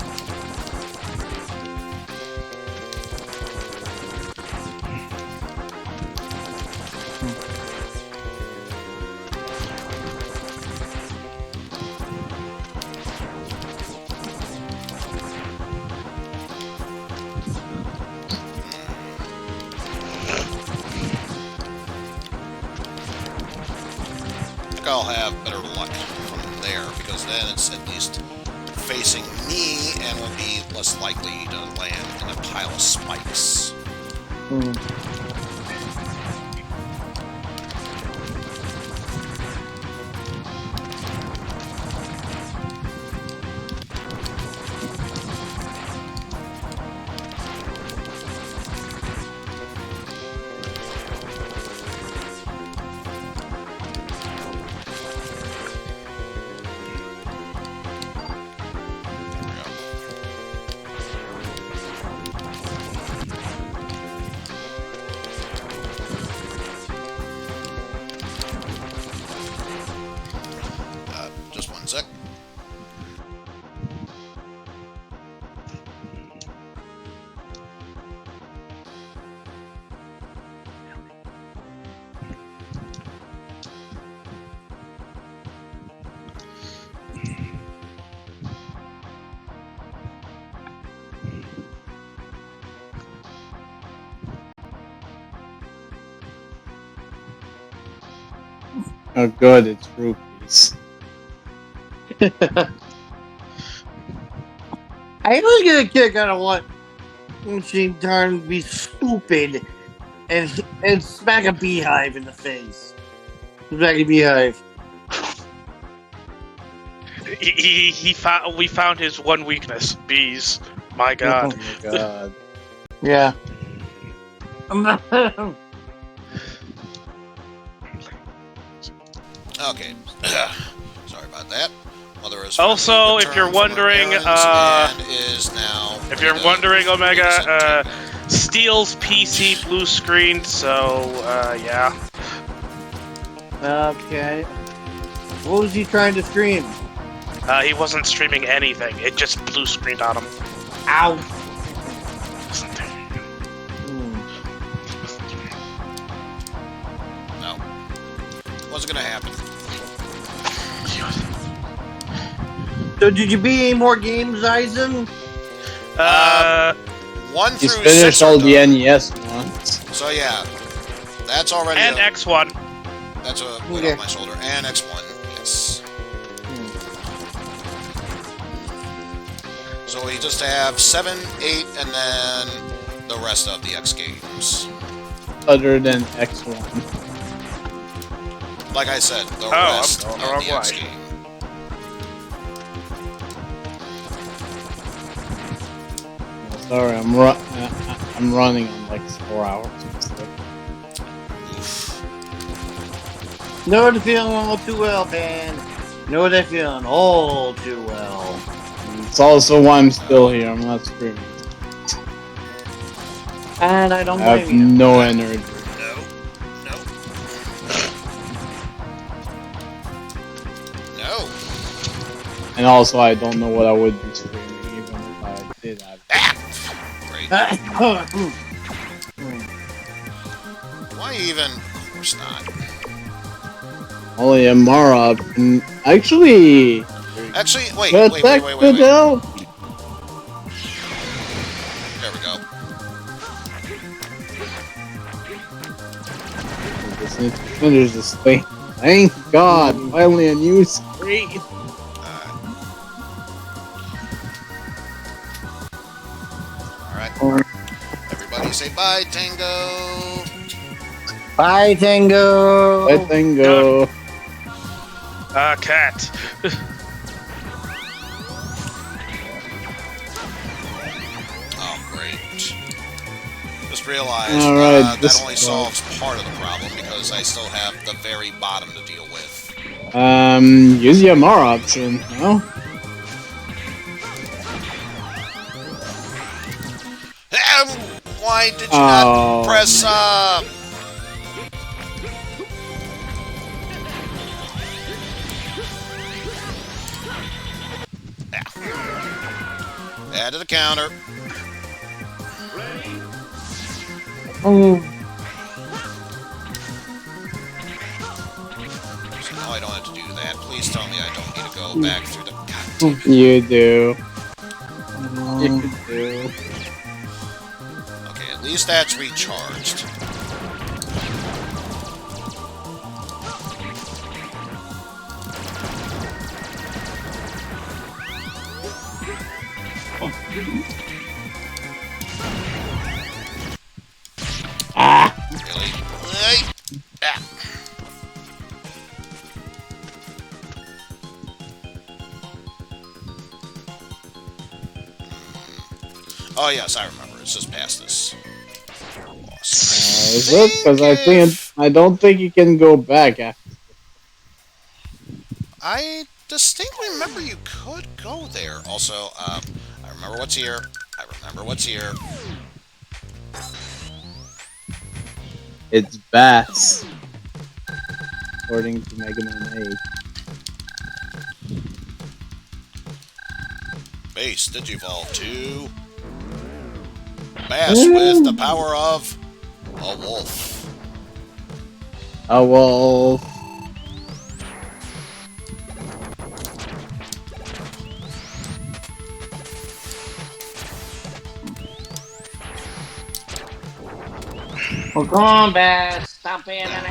I think I'll have better luck from there, because then it's at least facing me and will be less likely to land in a pile of spikes. Oh, good, it's rupees. I always get a kick out of what Machine Turn be stupid and smack a beehive in the face. Smack a beehive. We found his one weakness: bees. My God. Oh my God. Yeah. Okay. Sorry about that. Mother is also, if you're wondering, Omega, Steel's PC blue screen, so yeah. Okay. What was he trying to stream? He wasn't streaming anything. It just blue screened on him. Ow. No. Wasn't gonna happen. So did you beat any more games, Eizen? 1 through He's 6 finished are all done. the NES ones. So yeah, that's already and X1. That's a weight off my shoulder. And X1, yes. So we just have 7, 8, and then the rest of the X games. Other than X1. Like I said, the rest of the X game. Sorry, I'm running on like 4 hours. Know the feeling all too well, man. Know that feeling all too well. It's also why I'm still here. I'm not screaming. And I don't I have blame you. no energy. No. And also, I don't know what I would be screaming even if I did have. Great. Why even? Of course not. Only a Mara. Actually, wait. There we go. Just need to finish this thing. Thank God! Finally a new screen. Alright. Everybody say bye, Tango. Bye, Tango. Bye, Tango. Cat. Oh, great. Just realized that only solves part of the problem because I still have the very bottom to deal with. Use the Amara option, no? Why did you not press Add to the counter. Oh. So now I don't have to do that. Please tell me I don't need to go back through the... God damn it. You do. You do. Okay, at least that's recharged. Really? Oh yes, I remember. It's just past this. Is it? Because I don't think you can go back after. I distinctly remember you could go there. Also, I remember what's here. I remember what's here. It's Bass. According to Megaman X. Base Digivolve 2. Bass with the power of a wolf. A wolf. Well, come on, Bass. Stop being an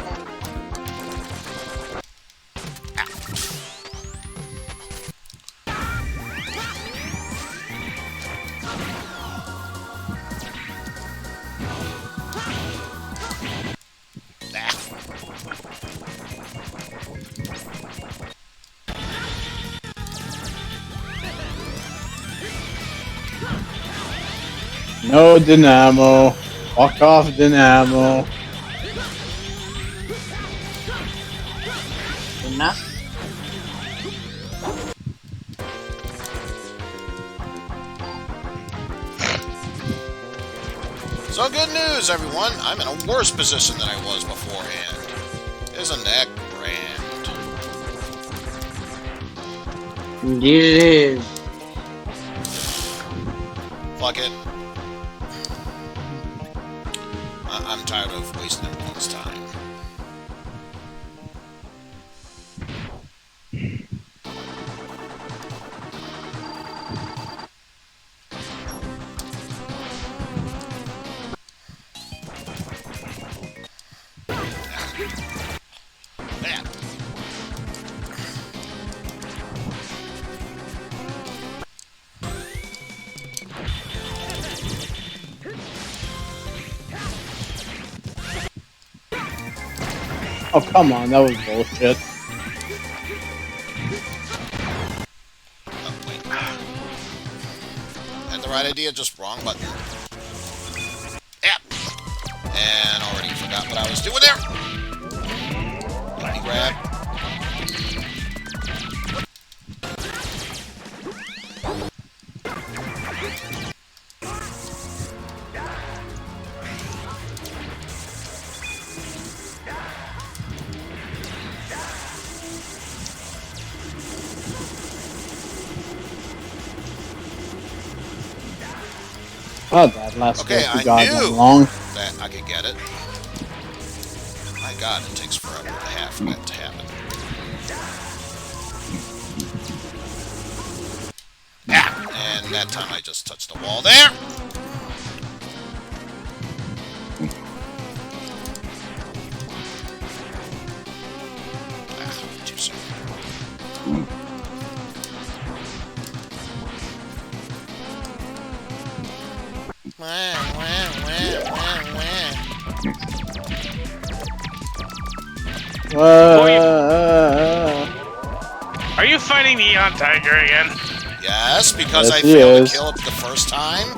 No Dynamo. Fuck off, Dynamo. Nah. So good news, everyone. I'm in a worse position than I was beforehand. Isn't that grand? Indeed it is. Fuck it. I'm tired of wasting everyone's time. Oh, come on, that was bullshit. Oh, wait. Had the right idea, just wrong button. Yeah. And already forgot what I was doing there. Let me grab. Oh, that last Okay, I knew long. that I could get it. My god, it takes forever and a half for that to happen. Ah, and that time I just touched the wall there. Ah, too soon. Are you fighting Neon Tiger again? Yes, because Yes, I he failed is. to kill it the first time.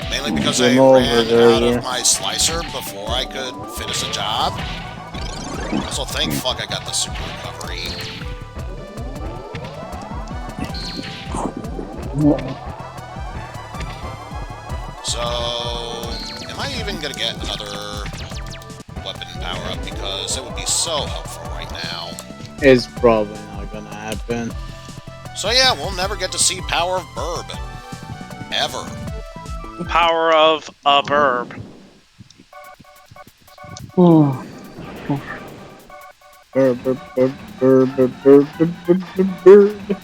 Mainly because I Game over, ran dirty. out of my slicer before I could finish a job. So thank fuck I got the super recovery. So, am I even gonna get another weapon power-up? Because it would be so helpful right now. It's probably not gonna happen. So yeah, we'll never get to see Power of Burb. Ever. Power of a burb. Bird, bird, bird, bird, bird, bird, bird, bird, bird.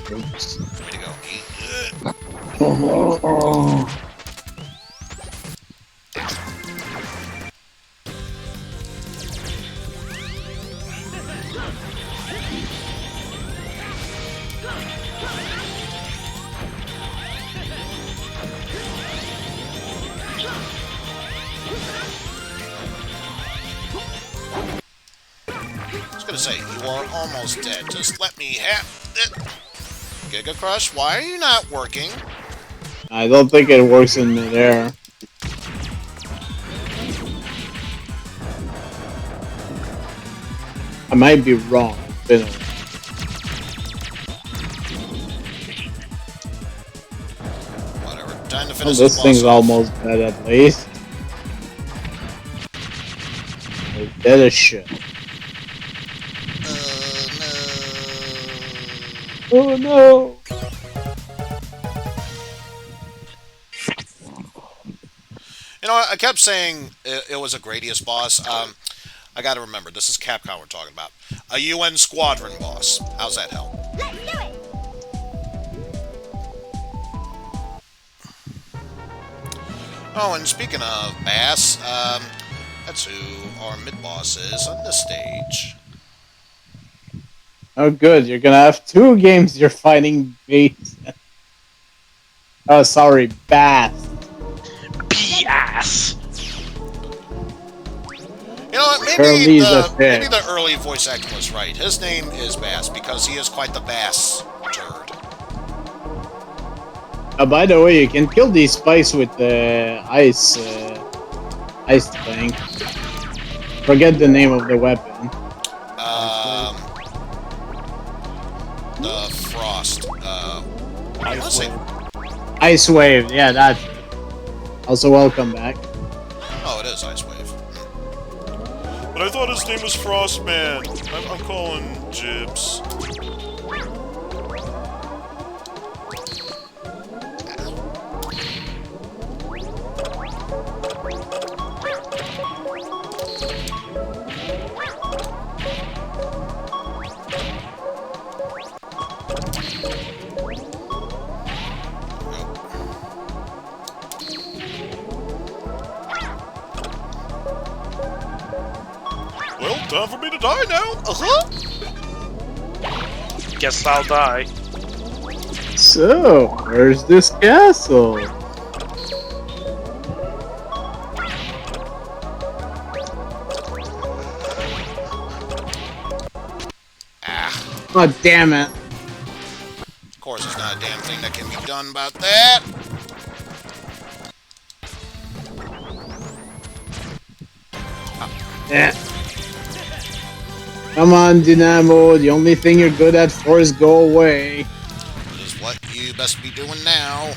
Oops. Way to go, Pete. I was gonna say, you are almost dead. Just let me have it. Giga Crush, why are you not working? I don't think it works in midair. I might be wrong. It's been a while. Whatever. Time to Oh, finish this boss thing's off. almost dead at least. It's dead as shit. No. Oh no! You know what? I kept saying it was a Gradius boss. I gotta remember, this is Capcom we're talking about. A UN Squadron boss. How's that help? Oh, and speaking of Bass, that's who our mid-boss is on this stage. Oh, good. You're gonna have 2 games you're fighting beasts. Oh, sorry, bass. B-ass. You know what? Curly is a Maybe fish. the early voice acting was right. His name is Bass because he is quite the bass turd. By the way, you can kill these spikes with the ice thing. Forget the name of the weapon. The frost. Ice wave. Ice wave. Yeah, that's it. Also, welcome back. Oh, it is Ice Wave. But I thought his name was Frostman. I'm calling Jibs. Well, time for me to die now. Guess I'll die. So, where's this castle? Oh, damn it. Of course, there's not a damn thing that can be done about that. Yeah. Come on, Dynamo. The only thing you're good at is go away. Which is what you best be doing now.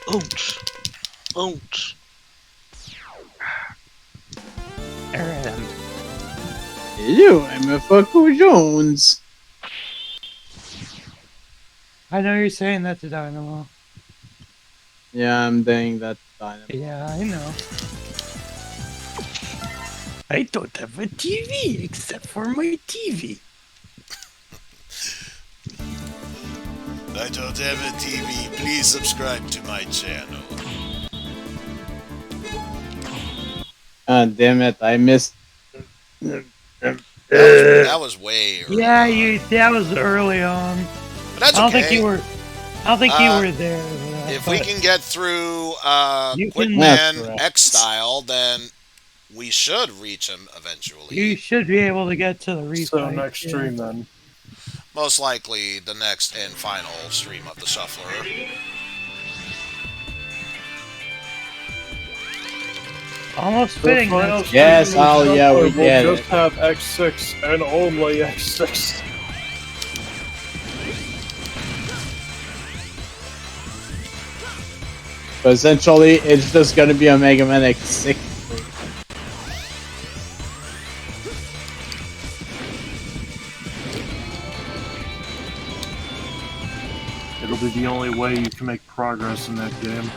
Ouch. Ouch. You, MFQ Jones. I know you're saying that to Dynamo. Yeah, I'm saying that Dynamo. Yeah, I know. I don't have a TV except for my TV. I don't have a TV. Please subscribe to my channel. Ah, damn it, I missed. That was way early. Yeah, that was early on. But that's I don't okay. think you were. I don't think you were there. If we can get through You Quickman X style, then we should reach him eventually. You should be able to get to the replay. So next stream then. Most likely the next and final stream of the Shuffler. Almost fitting. That Yes, yeah, we we'll get just it. have X6 and only X6. So essentially, it's just gonna be a Megaman X6. It'll be the only way you can make progress in that game.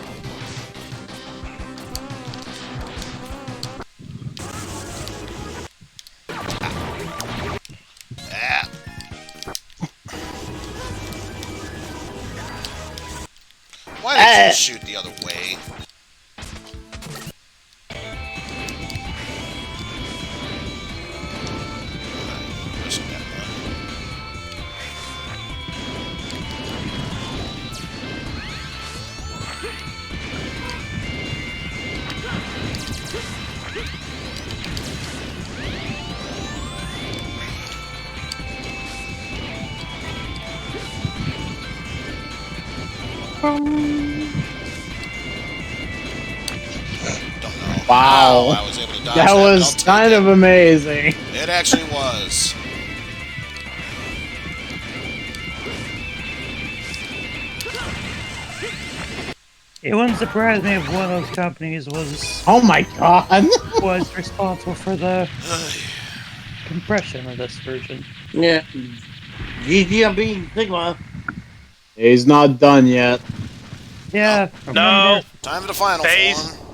Why did you shoot the other way? Wow, I was able to dodge that was kind of amazing. It actually was. It wouldn't surprise me if one of those companies was. Oh my god! Was responsible for the compression of this version. Yeah. GG on being Sigma. He's not done yet. Yeah. No. Time for the final Phase. form.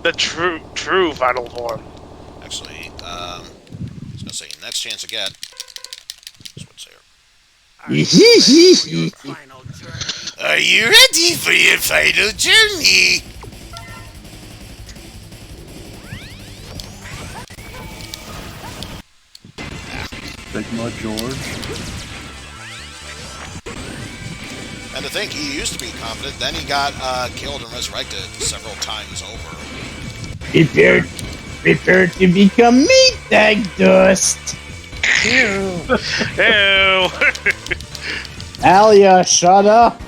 The true final form. Actually, I was gonna say next chance to get. What's here? Are you ready for your final journey? Big Mud George. And to think, he used to be competent, then he got killed and resurrected several times over. Prepare to become meat, egg dust! Ew. Ew. Alia, shut up!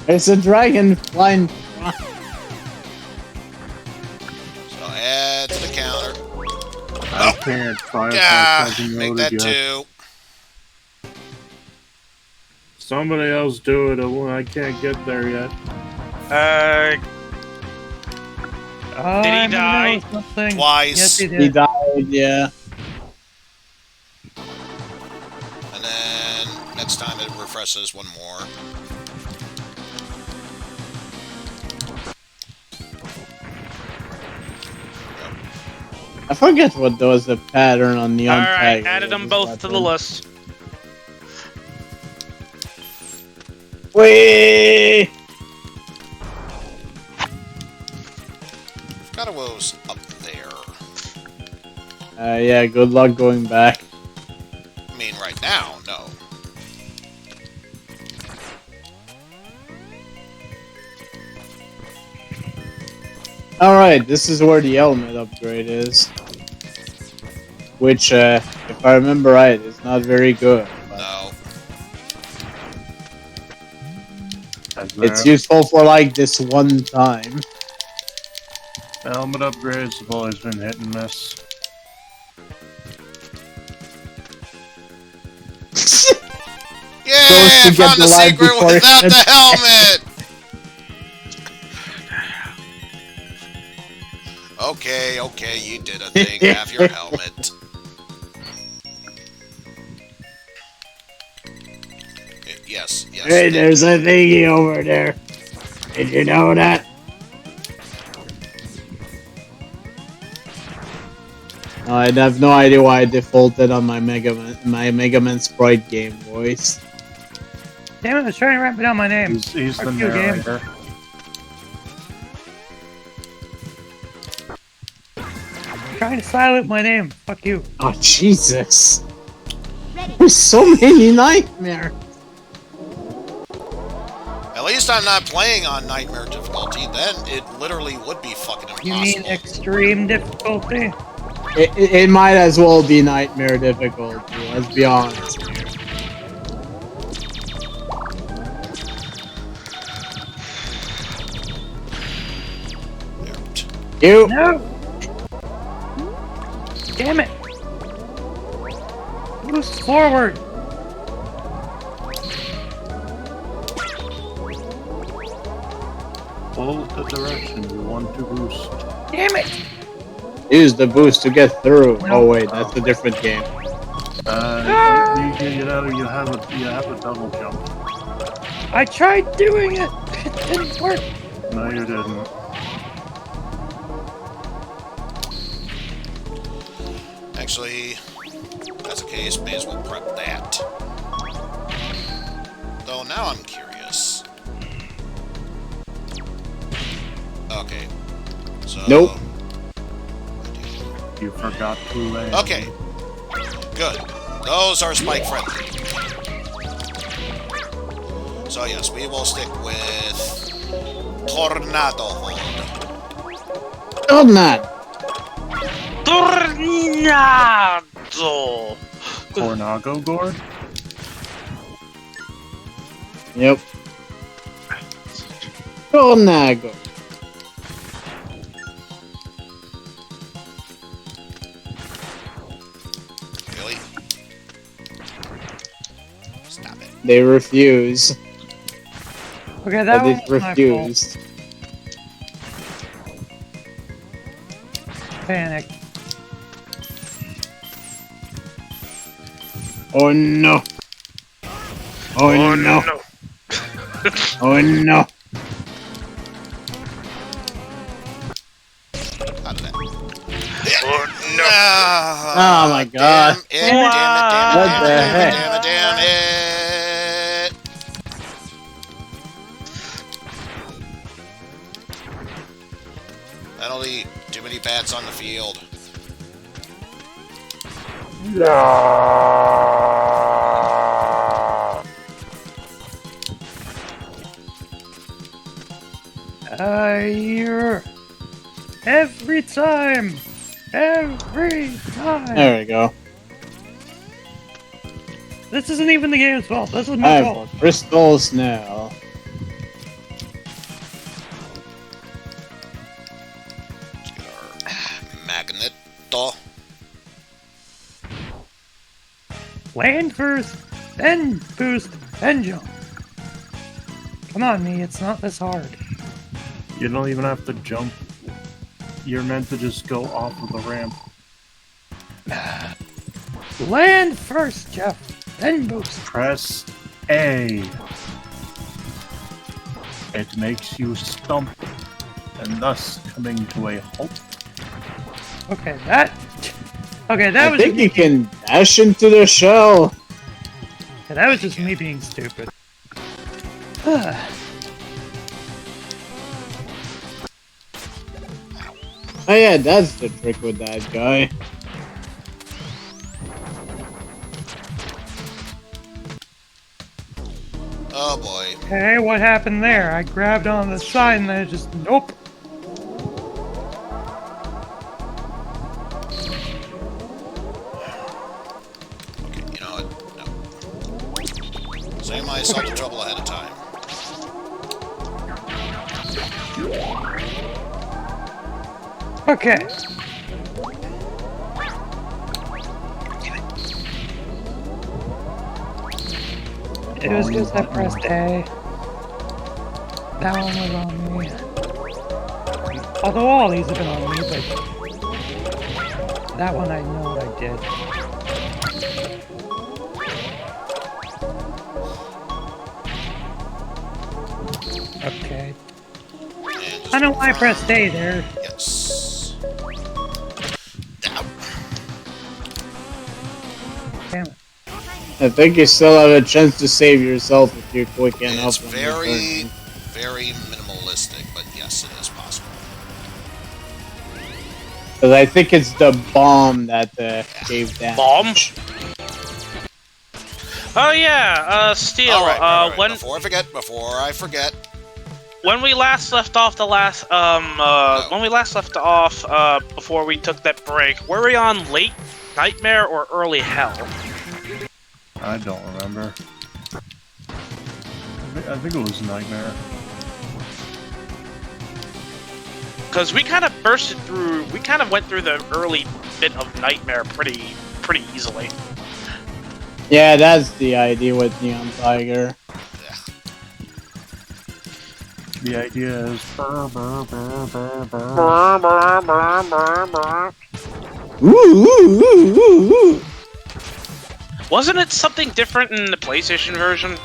There's a dragon flying. So add to the counter. I can't fire make that yet. 2. Somebody else do it. I can't get there yet. Did he die? Twice. Yes, he did. He died, yeah. And then next time it refreshes one more. I forget what was the pattern on the Alright, added them both to the list. Whee! Got a woes up there. Yeah, good luck going back. I mean, right now, no. Alright, this is where the helmet upgrade is. Which, if I remember right, is not very good. No. It's useful for, like, this one time. The helmet upgrades have always been hit and miss. Yeah, to get found the the light secret before without it- the helmet! Okay, you did a thing. Have your helmet. Yes. Hey, there's a thingy over there. Did you know that? I have no idea why I defaulted on my Megaman Sprite game voice. Damn it, I was trying to wrap down my name. He's the Fuck you, game. narrator. Trying to silence my name. Fuck you. Oh, Jesus. There's so many nightmares. At least I'm not playing on nightmare difficulty. Then it literally would be fucking impossible. You mean extreme difficulty? It might as well be nightmare difficulty, let's be honest here. You! No! Damn it! Boost forward! Hold the direction you want to boost. Damn it! Use the boost to get through. Oh wait, that's a different game. You have a double jump. I tried doing it! It didn't work! No, you didn't. Actually, if that's the case, may as well prep that. Though now I'm curious. Okay. So. Nope. You forgot to land. Okay. Good. Those are spike friendly. So yes, we will stick with Tornado Hold. Tornado. Tornado! Tornago Gourd? Yep. Tornado. Really? Stop it. They refuse. Okay, that But was it my fault. refused. Panic. Oh no. Oh no. Oh no. How did that? Oh, no. Oh my god. Damn What the heck? it. Penalty. Too many bats on the field. You're every time. There we go. This isn't even the game's fault. This is my fault. Crystals now. Magneto. Land first, then boost, then jump. Come on, me. It's not this hard. You don't even have to jump. You're meant to just go off of the ramp. Land first, Jeff, then boost. Press A. It makes you stump, and thus coming to a halt. Okay, that was. I think you can dash into the shell. Yeah, that was just me being stupid. Oh yeah, that's the trick with that guy. Oh boy. Okay, what happened there? I grabbed on the side and then it just nope. Okay, you know what? No. Save myself the trouble ahead of time. Okay. It was because I pressed A. That one was on me. Although all these have been on me, but that one I know what I did. Okay. I know why I pressed A there. Yes. Damn it. I think you still have a chance to save yourself if you're quick enough. It's very, very minimalistic, but yes, it is possible. Because I think it's the bomb that gave damage. Bomb? Oh yeah, Steel. All right. When Before I forget. When we last left off when we last left off before we took that break, were we on late nightmare or early hell? I don't remember. I think it was Nightmare. Because we kind of went through the early bit of Nightmare pretty easily. Yeah, that's the idea with Neon Tiger. The idea is Wasn't it something different in the PlayStation version?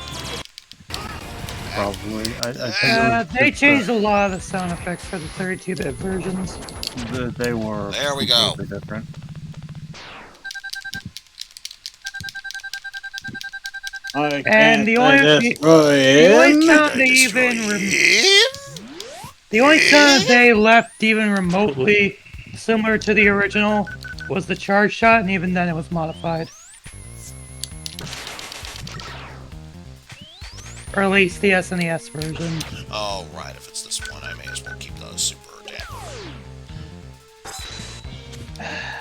Probably. I think They changed a lot of the sound effects for the 32-bit versions. They were. There we go. Different. And the only time they left even remotely similar to the original was the charge shot, and even then it was modified. Or at least the SNES version. Oh, right. If it's this one, I may as well keep the super adapter.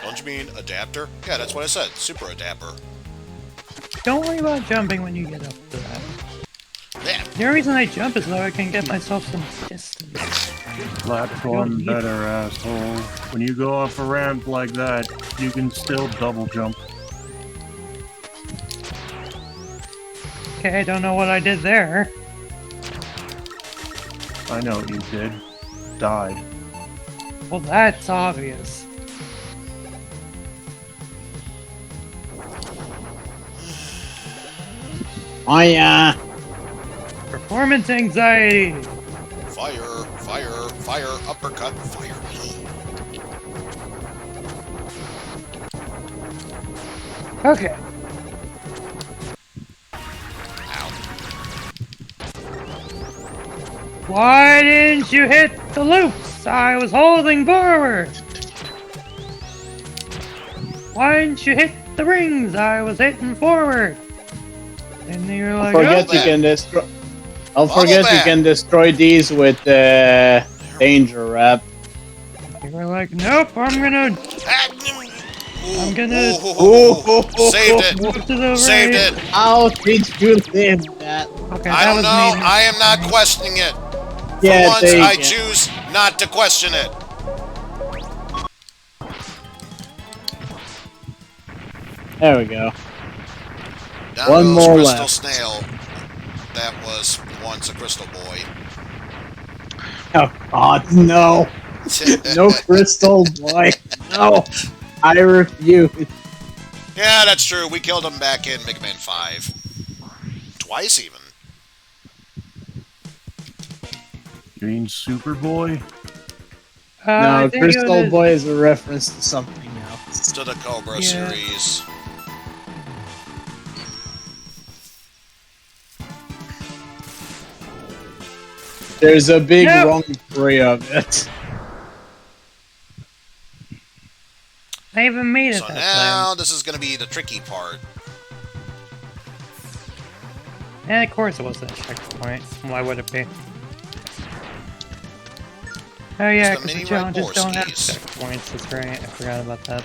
Don't you mean adapter? Yeah, that's what I said. Super adapter. Don't worry about jumping when you get up to that. Yeah. The only reason I jump is so I can get myself some distance. Platform better, asshole. When you go off a ramp like that, you can still double jump. Okay, I don't know what I did there. I know what you did. Died. Well, that's obvious. Fire! Performance anxiety! Fire, fire, fire, uppercut, fire me. Okay. Why didn't you hit the loops? I was holding forward. Why didn't you hit the rings. I was hitting forward. And you were like, Don't forget you can destroy. Don't forget you can destroy these with danger wrap. You were like, nope, I'm gonna. Saved it. Move to the Saved right. it. How did you live that? Okay, I don't know. I am not questioning it. For once, I choose not to question it. There we go. Down One goes more Crystal left. Snail. That was once a Crystal Boy. Oh God, no! No Crystal Boy. No, I refuse. Yeah, that's true. We killed him back in Mega Man 5. Twice, even. You mean Superboy? No, Crystal Boy is a reference to something else. To the Cobra series. There's a big wrong three of it. I even made it So that now time. this is going to be the tricky part. And of course it wasn't a checkpoint. Why would it be? Oh yeah, It's the because the mini challenges Red don't have Borskis. checkpoints. That's right. I forgot about that.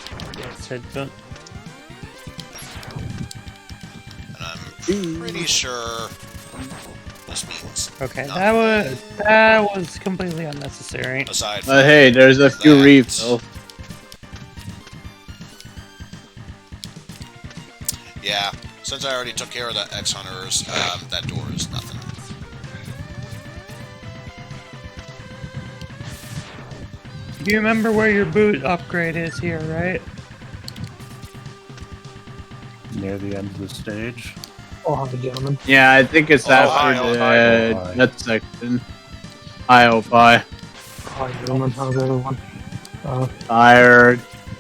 And I'm pretty sure this means Okay, that was completely unnecessary. aside from But hey, there's a few refills. Yeah, since I already took care of the X-Hunters, that door is nothing. You remember where your boot upgrade is here, right? Near the end of the stage. Oh, gentlemen. Yeah, I think it's after the nut section. Hi, Opie. Hi, gentlemen. How's everyone? Tired.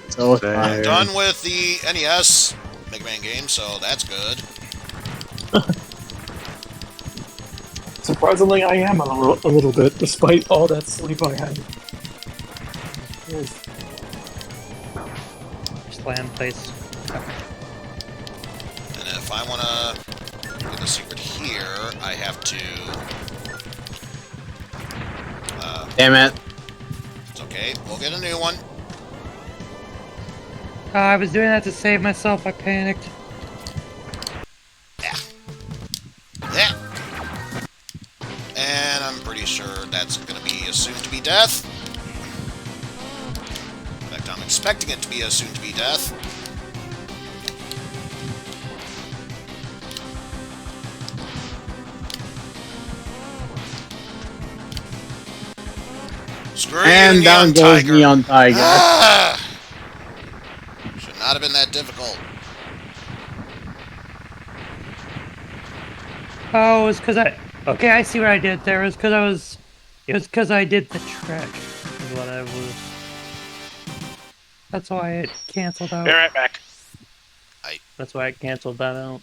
So I'm tired. done with the NES Megaman Games, so that's good. Surprisingly, I am a little bit, despite all that sleep I had. Just land place. And if I want to get the secret here, I have to... Damn it. It's okay, we'll get a new one. I was doing that to save myself. I panicked. Yeah. And I'm pretty sure that's going to be a soon-to-be death. In fact, I'm expecting it to be a soon-to-be death. Screw And you, down Neon goes Tiger. Neon Tiger. Ah! Should not have been that difficult. Oh, it was because I... Okay, I see what I did there. It was because It was because I did the trick. Is what I was... That's why it canceled out. Be right back. That's why it canceled that out.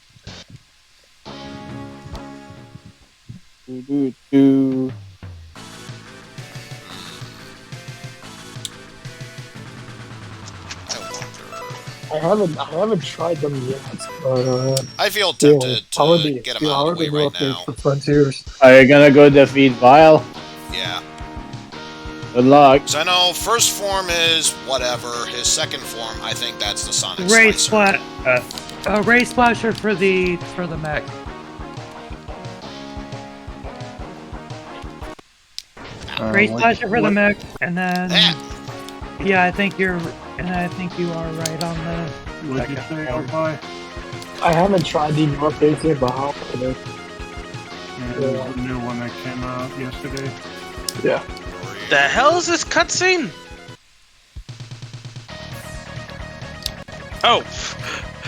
I haven't tried them yet, but I feel tempted to get them out of the way right now. For Frontiers. Are you gonna go defeat Vile? Yeah. Good luck. Because I know first form is whatever. His second form, I think that's the Sonic Ray Slicer. Ray Splasher for the mech. Ray Splasher for the mech, and then yeah, I think you are right on the. What'd you say, Opie? I haven't tried the North Face yet, but how could I? Yeah, there's a new one that came out yesterday. Yeah. The hell is this cutscene? Oh,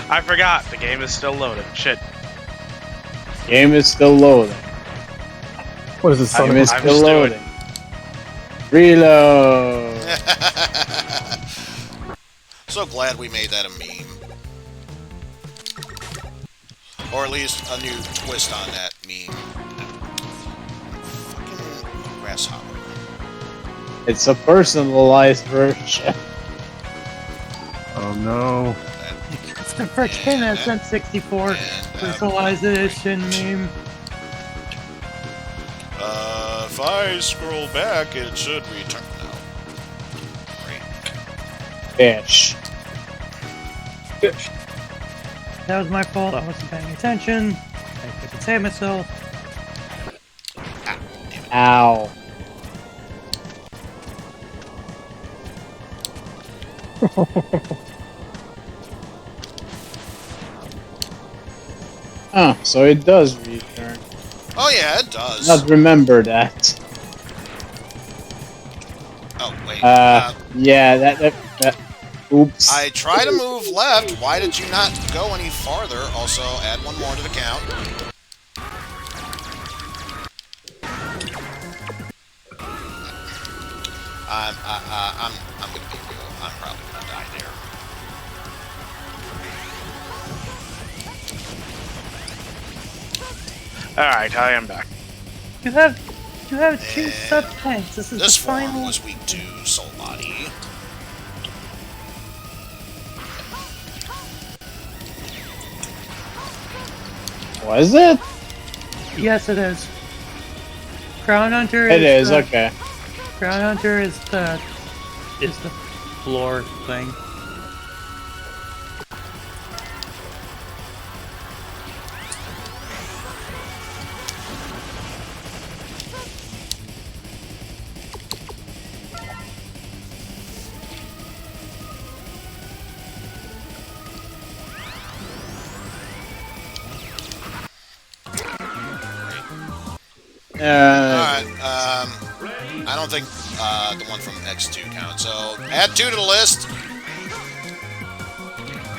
I forgot. The game is still loading. Shit. Game is still loading. What is this? Game is still loading. Reload. So glad we made that a meme. Or at least a new twist on that meme. Fucking grasshopper. It's a personalized version. Oh no. That It's the frickin' SN64 crystallization meme. If I scroll back, it should return now. Fish. Fish. That was my fault. I wasn't paying attention. I could save myself. Ow. Oh, so it does return. Oh yeah, it does. Not remember that. Oh wait. Yeah, that. Oops. I try to move left. Why did you not go any farther? Also, add one more to the count. I'm gonna be real. I'm probably gonna die there. Alright, I am back. You have two sub tanks. This is This the final. form was weak to Soul Body. Was it? Yes, it is. Crown Hunter. It is okay. Crown Hunter is the floor thing. Alright, I don't think the one from X2 counts, so add 2 to the list.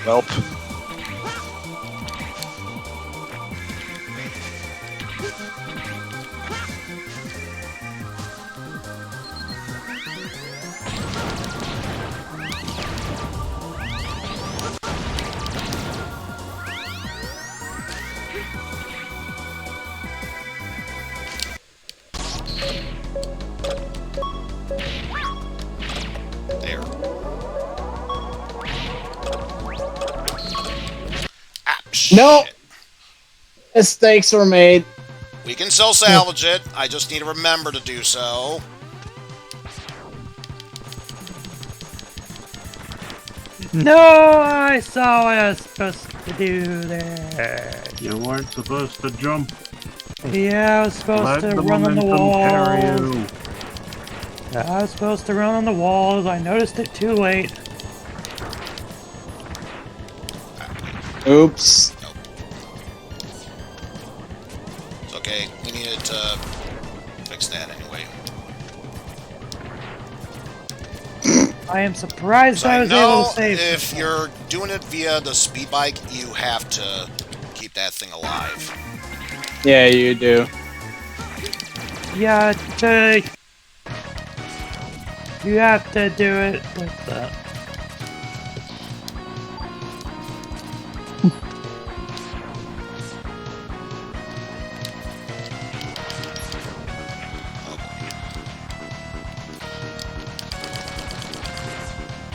Welp. There. No! Mistakes were made. We can still salvage it. I just need to remember to do so. No, I saw what I was supposed to do there. You weren't supposed to jump. Yeah, I was supposed to run on the walls. I was supposed to run on the walls. I noticed it too late. Oops. Nope. It's okay. We needed to fix that anyway. I am surprised So I I was able know to save. if you're doing it via the speed bike, you have to keep that thing alive. Yeah, you do. Yeah, you have to do it with that.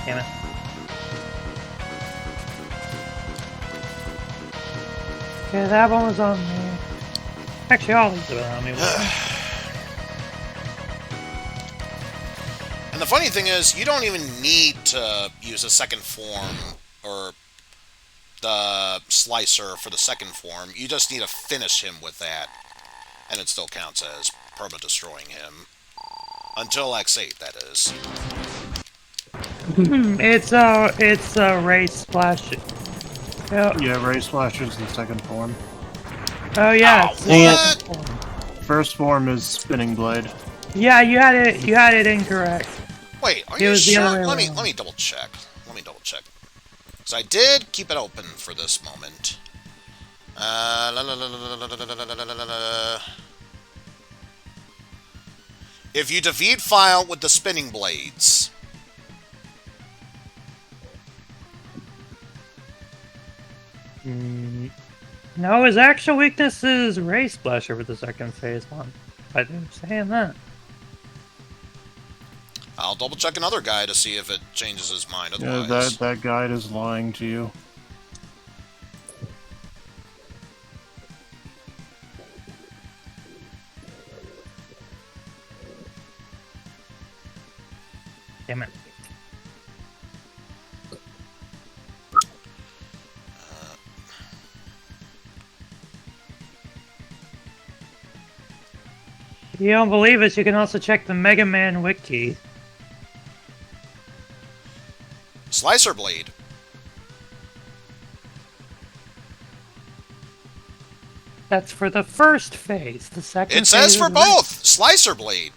Damn it. Okay, that one was on me. Actually, all these are on me. And the funny thing is, you don't even need to use a second form or the slicer for the second form. You just need to finish him with that, and it still counts as perma-destroying him. Until X8, that is. It's a race splash. Yeah, Ray Splash is the second form. Oh yeah. What? First form is Spinning Blade. Yeah, you had it incorrect. Wait, are It you was the sure? other way Let me around. double check. Let me double check. Because I did keep it open for this moment. If you defeat File with the spinning blades. No, his actual weakness is Ray Splasher with the second phase one. I didn't saying that. I'll double check another guy to see if it changes his mind. Yeah, Otherwise, that guide is lying to you. you don't believe us, you can also check the Megaman Wiki. Slicer blade. That's for the first phase. The second It says phase for is both. Slicer blade.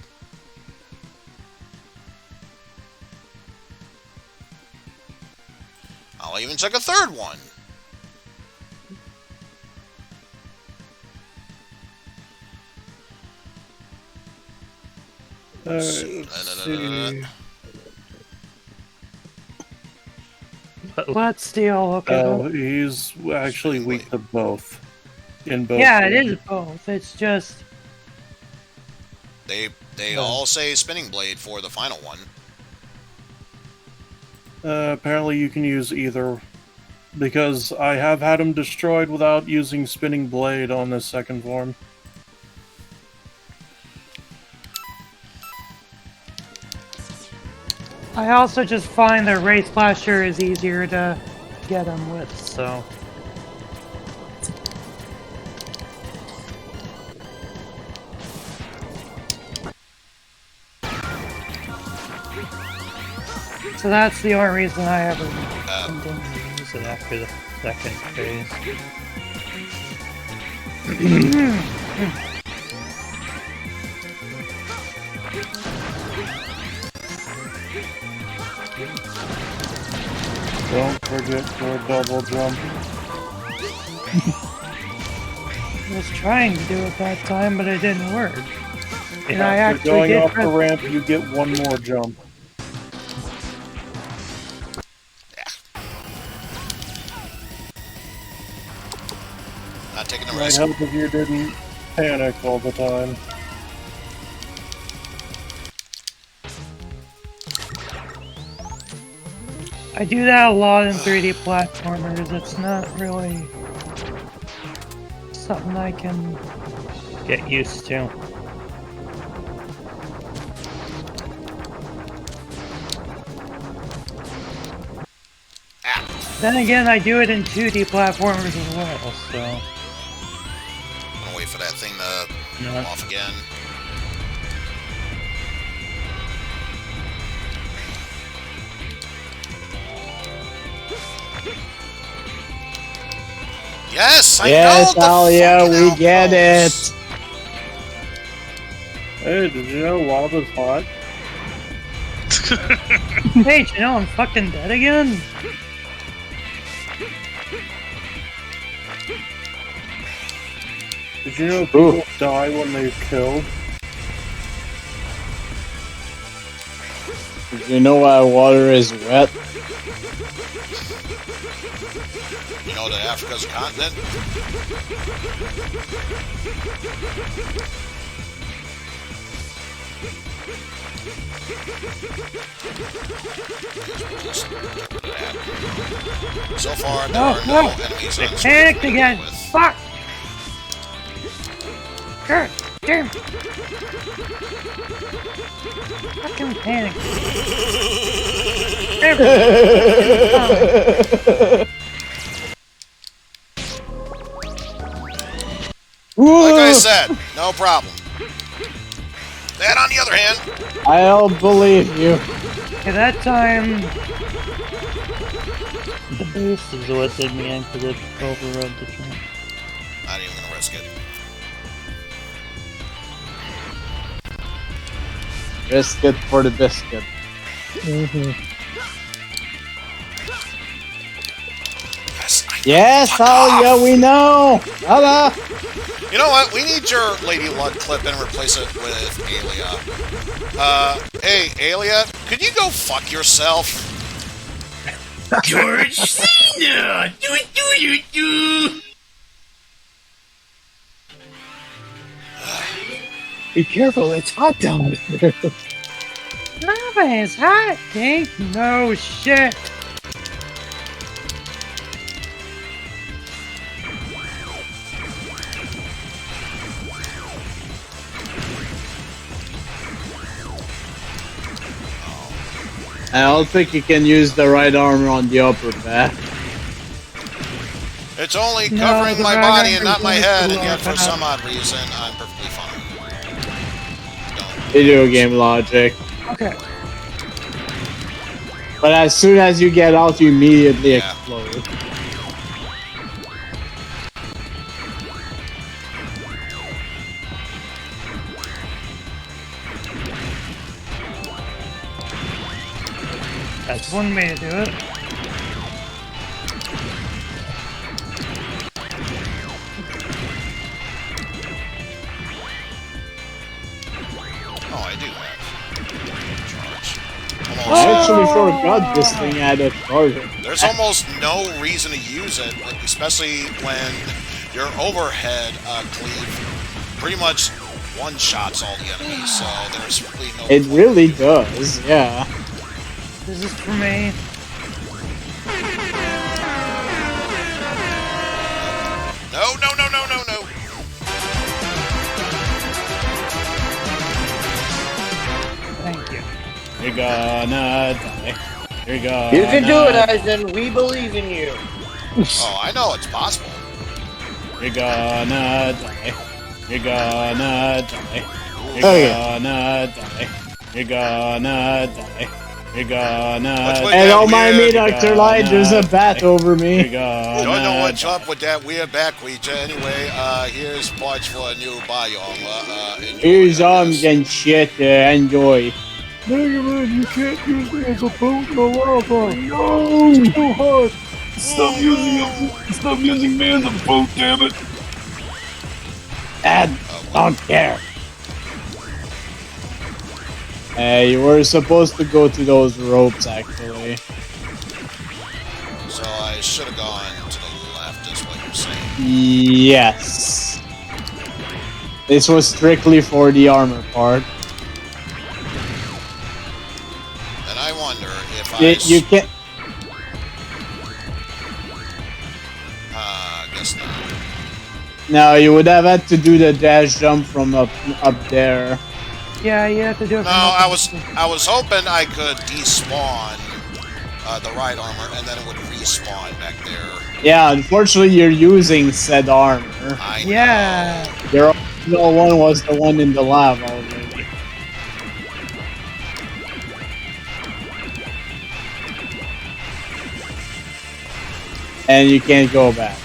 I'll even check a third one. Let's see. Let's still look at Oh, he's actually weak to both. In both. Yeah, it is both. It's just They all say spinning blade for the final one. Apparently you can use either, because I have had him destroyed without using spinning blade on this second form. I also just find that Ray Splasher is easier to get him with, so. So that's the only reason I ever continue to use it after the second phase. Don't forget for a double jump. I was trying to do it that time, but it didn't work. And I After actually going did off the ramp, you get one more jump. Not taking a Might risk. help if you didn't panic all the time. I do that a lot in 3D platformers. It's not really something I can get used to. Then again, I do it in 2D platformers as well, so. I'm gonna wait for that thing to go off again. Yes, I Yes, know the Alia, we fucking get outpost. it. Hey, did you know lava's hot? Hey, you know I'm fucking dead again? Did you know people die when they're killed? Did you know why water is wet? You know that Africa's a continent? So far, there are no enemies on I screen panicked to again! deal with. Fuck! God damn! Fucking panic. Like I said, no problem. That, on the other hand, I'll believe you. Okay, that time the boost is what did me in because it overrode the jump. not even gonna risk it. Risk it for the biscuit. Yes, Alia, we know! Hello! You know what? We need your Lady Luck clip and replace it with Alia. Hey, Alia, could you go fuck yourself? George Cena! Do. Be careful, it's hot down there. Lava is hot, Dink. No shit. I don't think you can use the right armor on the upper back. It's only No, covering the my right body armor and not my is head, the and yet lower for some back. odd reason, I'm perfectly fine. Video game logic. Okay. But as soon as you get out, you immediately explode. That's one way to do it. Oh, I do have charge. I actually forgot this thing had a charger. There's almost no reason to use it, like, especially when your overhead cleave pretty much one-shots all the enemies, so there's really no... It really does, yeah. This is for me. No, no, no, no, no, no! Thank you. You're gonna die. You're gonna You can do it, Eizen. We believe in you. Oh, I know it's possible. You're gonna die. You're gonna die. You're gonna die. You're gonna die. You're gonna die. And don't mind me, Dr. Light, there's a bat over me. Don't know what's up with that weird bat creature. Anyway, here's parts for a new biome. Here's and shit, enjoy. Megaman, you can't use me as a boat in the lava. No, it's too hot. Stop using me as a boat, damn it. Dad, don't care. Hey, you were supposed to go to those ropes, actually. So I should have gone to the left, is what you're saying. Yes. This was strictly for the armor part. And I wonder if You can't... I guess not. No, you would have had to do the dash jump from up there. Yeah, you have to do it. No, I was hoping I could despawn the right armor, and then it would respawn back there. Yeah, unfortunately, you're using said armor. Yeah. Your original one was the one in the lab already. And you can't go back.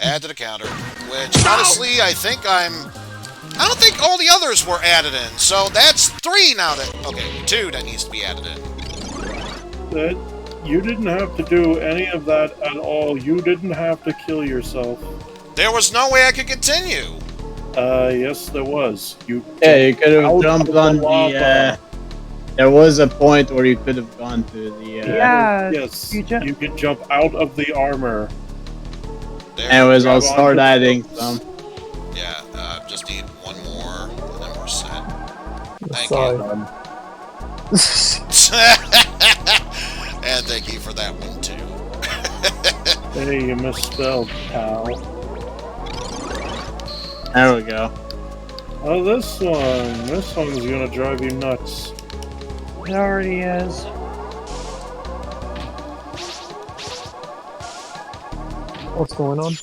Add to the counter, which honestly I don't think all the others were added in, so that's 3 now okay, 2 that needs to be added in. You didn't have to do any of that at all. You didn't have to kill yourself. There was no way I could continue. Yes, there was. You could have jumped on the. There was a point where you could have gone to the. Yes, you could jump out of the armor. Anyways, I'll start adding some. Yeah, just need one more, and then we're set. Thank you. And thank you for that one, too. Hey, you misspelled, pal. There we go. Oh, this one's gonna drive you nuts. It already is. What's going on?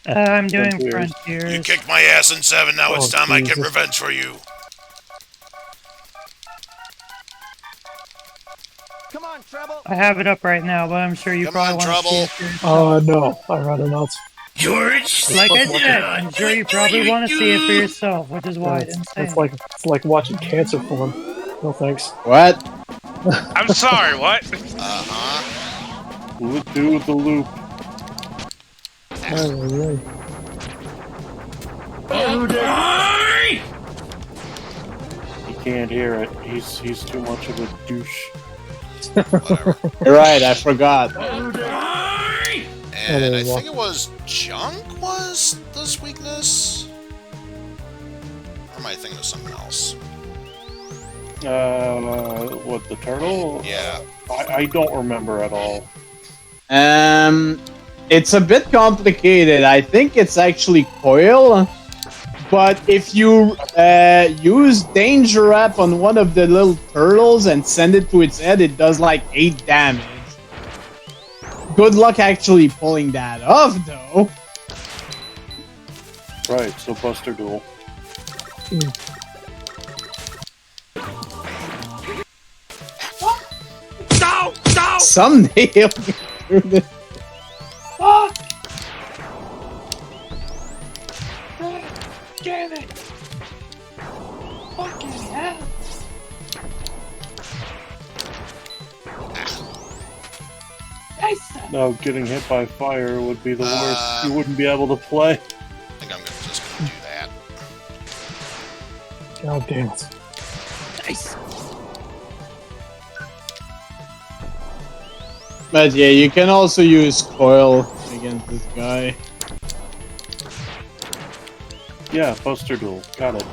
I'm doing Frontiers. You kicked my ass in 7, now it's time I get Jesus. revenge for you. I have it up right now, but I'm sure you probably want to see it for yourself. No, I'd rather not. George! Like I said, I'm sure you probably want to see it for yourself, which is why I didn't say it. It's like watching cancer form. No thanks. What? I'm sorry, what? Do the loop. He can't hear it. He's too much of a douche. You're right, I forgot. And I think it was junk was this weakness? Or am I thinking of something else? What, the turtle? Yeah. I don't remember at all. It's a bit complicated. I think it's actually coil. but if you use Danger Wrap on one of the little turtles and send it to its head, it does like 8 damage. Good luck actually pulling that off, though. Right, so Buster Duel. No! No! Someday he'll get through this. Fuck! Damn it! Fucking hell! No, getting hit by fire would be the worst. You wouldn't be able to play. I think I'm just gonna do that. God damn it. Nice. But yeah, you can also use Coil against this guy. Yeah, Buster Duel. Got it.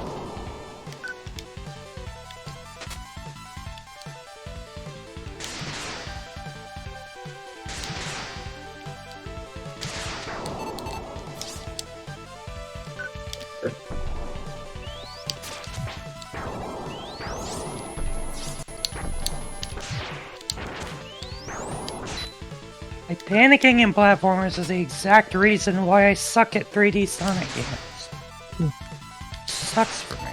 Panicking in platformers is the exact reason why I suck at 3D Sonic games. Sucks for me.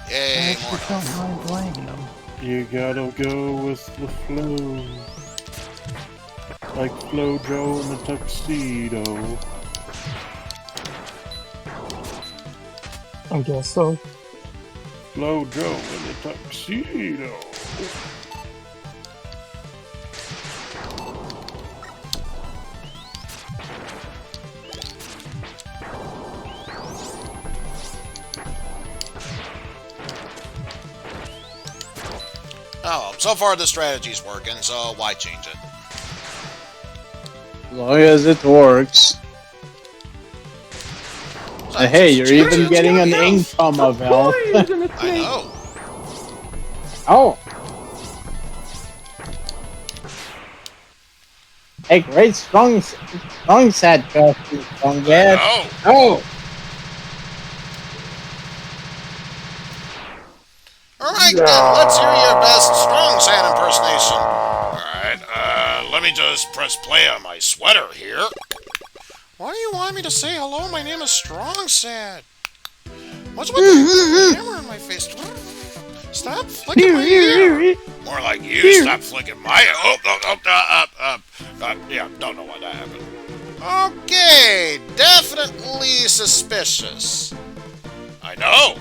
Yay, I actually don't mind playing them. You gotta go with the flow. Like Flo Joe in the tuxedo. I guess so. Flo Joe in the tuxedo. Oh, so far the strategy's working, so why change it? As long as it works. Hey, you're even getting an income of health. I know. Oh. Hey, great strong set, strong get. Oh. Alright then, let's hear your best strong sand impersonation. Alright, let me just press play on my sweater here. Why do you want me to say hello? My name is Strong Sad. What's with the hammer in my face? Stop flicking my ear. More like you stop flicking my yeah, don't know why that happened. Okay, definitely suspicious. I know.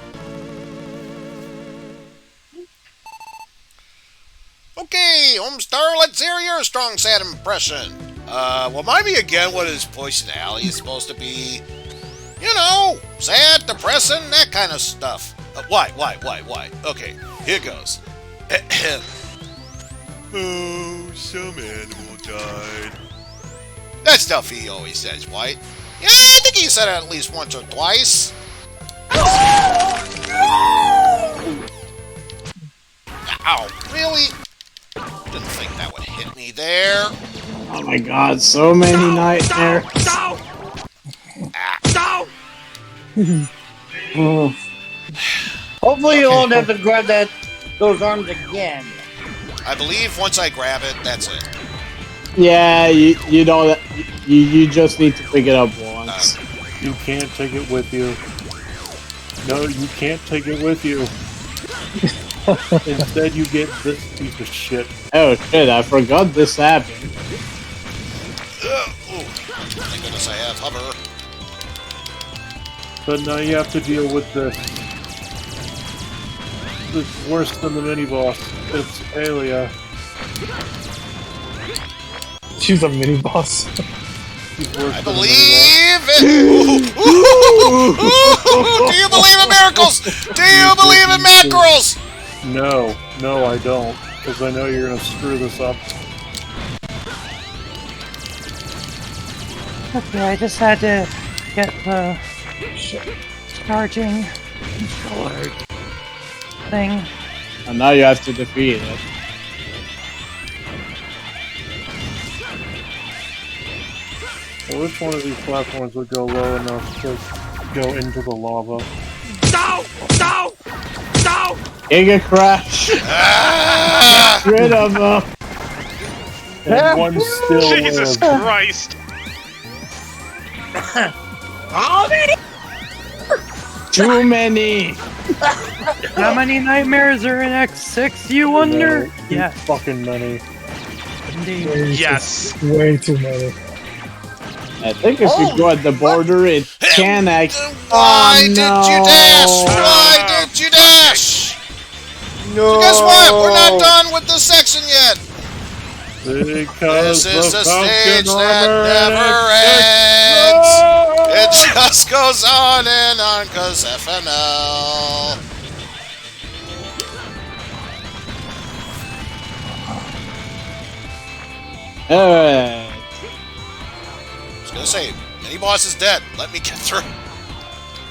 Okay, Homestar, let's hear your Strong Sad impression. Remind me again what his personality is supposed to be. You know, sad, depressing, that kind of stuff. Why? Okay, here goes. Oh, some animal died. That stuff he always says, White. Yeah, I think he said it at least once or twice. Ow, really? Didn't think that would hit me there. Oh my god, so many nightmares. Hopefully you won't have to grab those arms again. I believe once I grab it, that's it. Yeah, you don't. You just need to pick it up once. You can't take it with you. No, you can't take it with you. Instead, you get this piece of shit. Oh shit! I forgot this happened. Thank goodness I have hover. But now you have to deal with this. It's worse than the mini boss. It's Alia. She's a mini boss. I believe it. Do you believe in miracles? Do you believe in mackerels? No, I don't. Because I know you're gonna screw this up. Okay, I just had to get the charging controller thing. And now you have to defeat it. Well, which one of these platforms would go low enough to go into the lava. No! No! No! Giga Crash! Ah! Get rid of them! And one still Jesus lives. Christ! How many? Too many! How many nightmares are in X6, you wonder? No, Yeah. fucking many. Indeed. Yes. Way too many. I think if you go at the border, it can actually. Why did you dash? Why did you dash? No. So guess what? We're not done with this section yet. Because This is the a stage Falcon that armor never ends. It just goes on and on, cause FNL. Alright. I was gonna say, any boss is dead. Let me get through.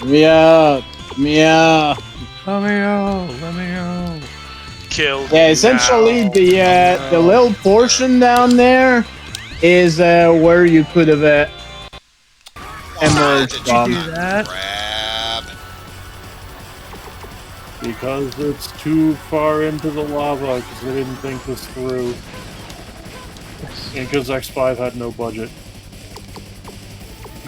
Let me out. Let me out. Let me out. Let me out. Killed. Yeah, essentially the little portion down there is where you could have emerged Did you from. Do that. grab? Because it's too far into the lava, because they didn't think this through. And because X5 had no budget.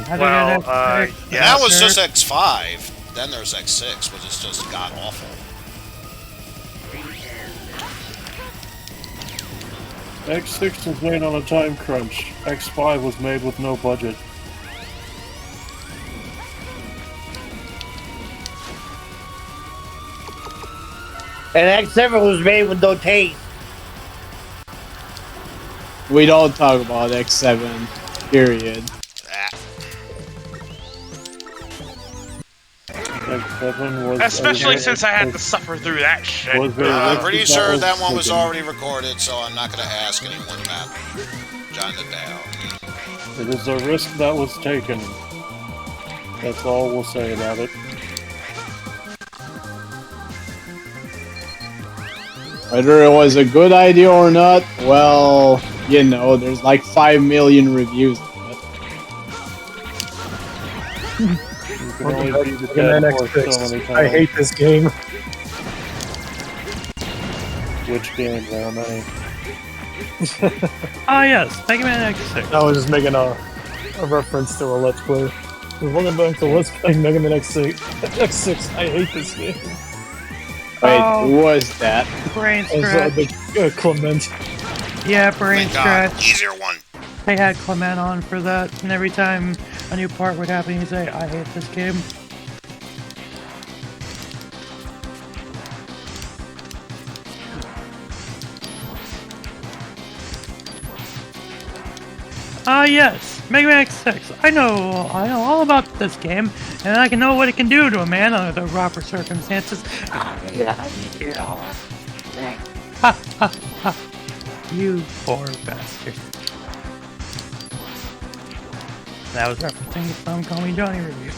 How to Well, get X6? Yeah, that was just X5. Then there's X6, which is just god awful. X6 was made on a time crunch. X5 was made with no budget. And X7 was made with no taste. We don't talk about X7, period. X7 was... Especially since I had to suffer through that shit. I'm pretty sure that one was already recorded, so I'm not going to ask anyone about jotting it down. It is a risk that was taken. That's all we'll say about it. Whether it was a good idea or not, well, you know, there's like 5 million reviews of it. You can only be the Megaman dead horse so X6. many times. I hate this game. Which game? There are many. Ah, yes. Megaman X6. I was just making a reference to a Let's Play. Welcome back to Let's Play Megaman X6. X6. I hate this game. Wait, Oh. who was that? Brain As scratch. Clement. Yeah, brain Thank God. scratch. Easier one. They had Clement on for that, and every time a new part would happen, he'd say, I hate this game. Ah, yes, Mega Man X6. I know all about this game, and I can know what it can do to a man under the proper circumstances. Ha ha ha! You poor bastard. That was referencing the Some Call Me Johnny review.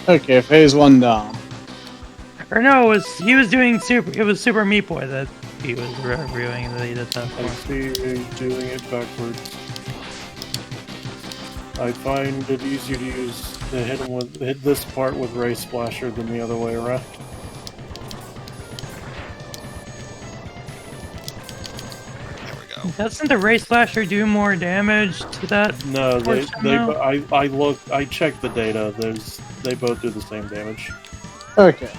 Okay, phase 1 down. Or no, it was Super Meat Boy that he was reviewing that he did that I for. see you doing it backwards. I find it easier to hit this part with Ray Splasher than the other way around. Doesn't the Ray Slasher do more damage to that? No, portion now? I checked the data. They both do the same damage. Okay.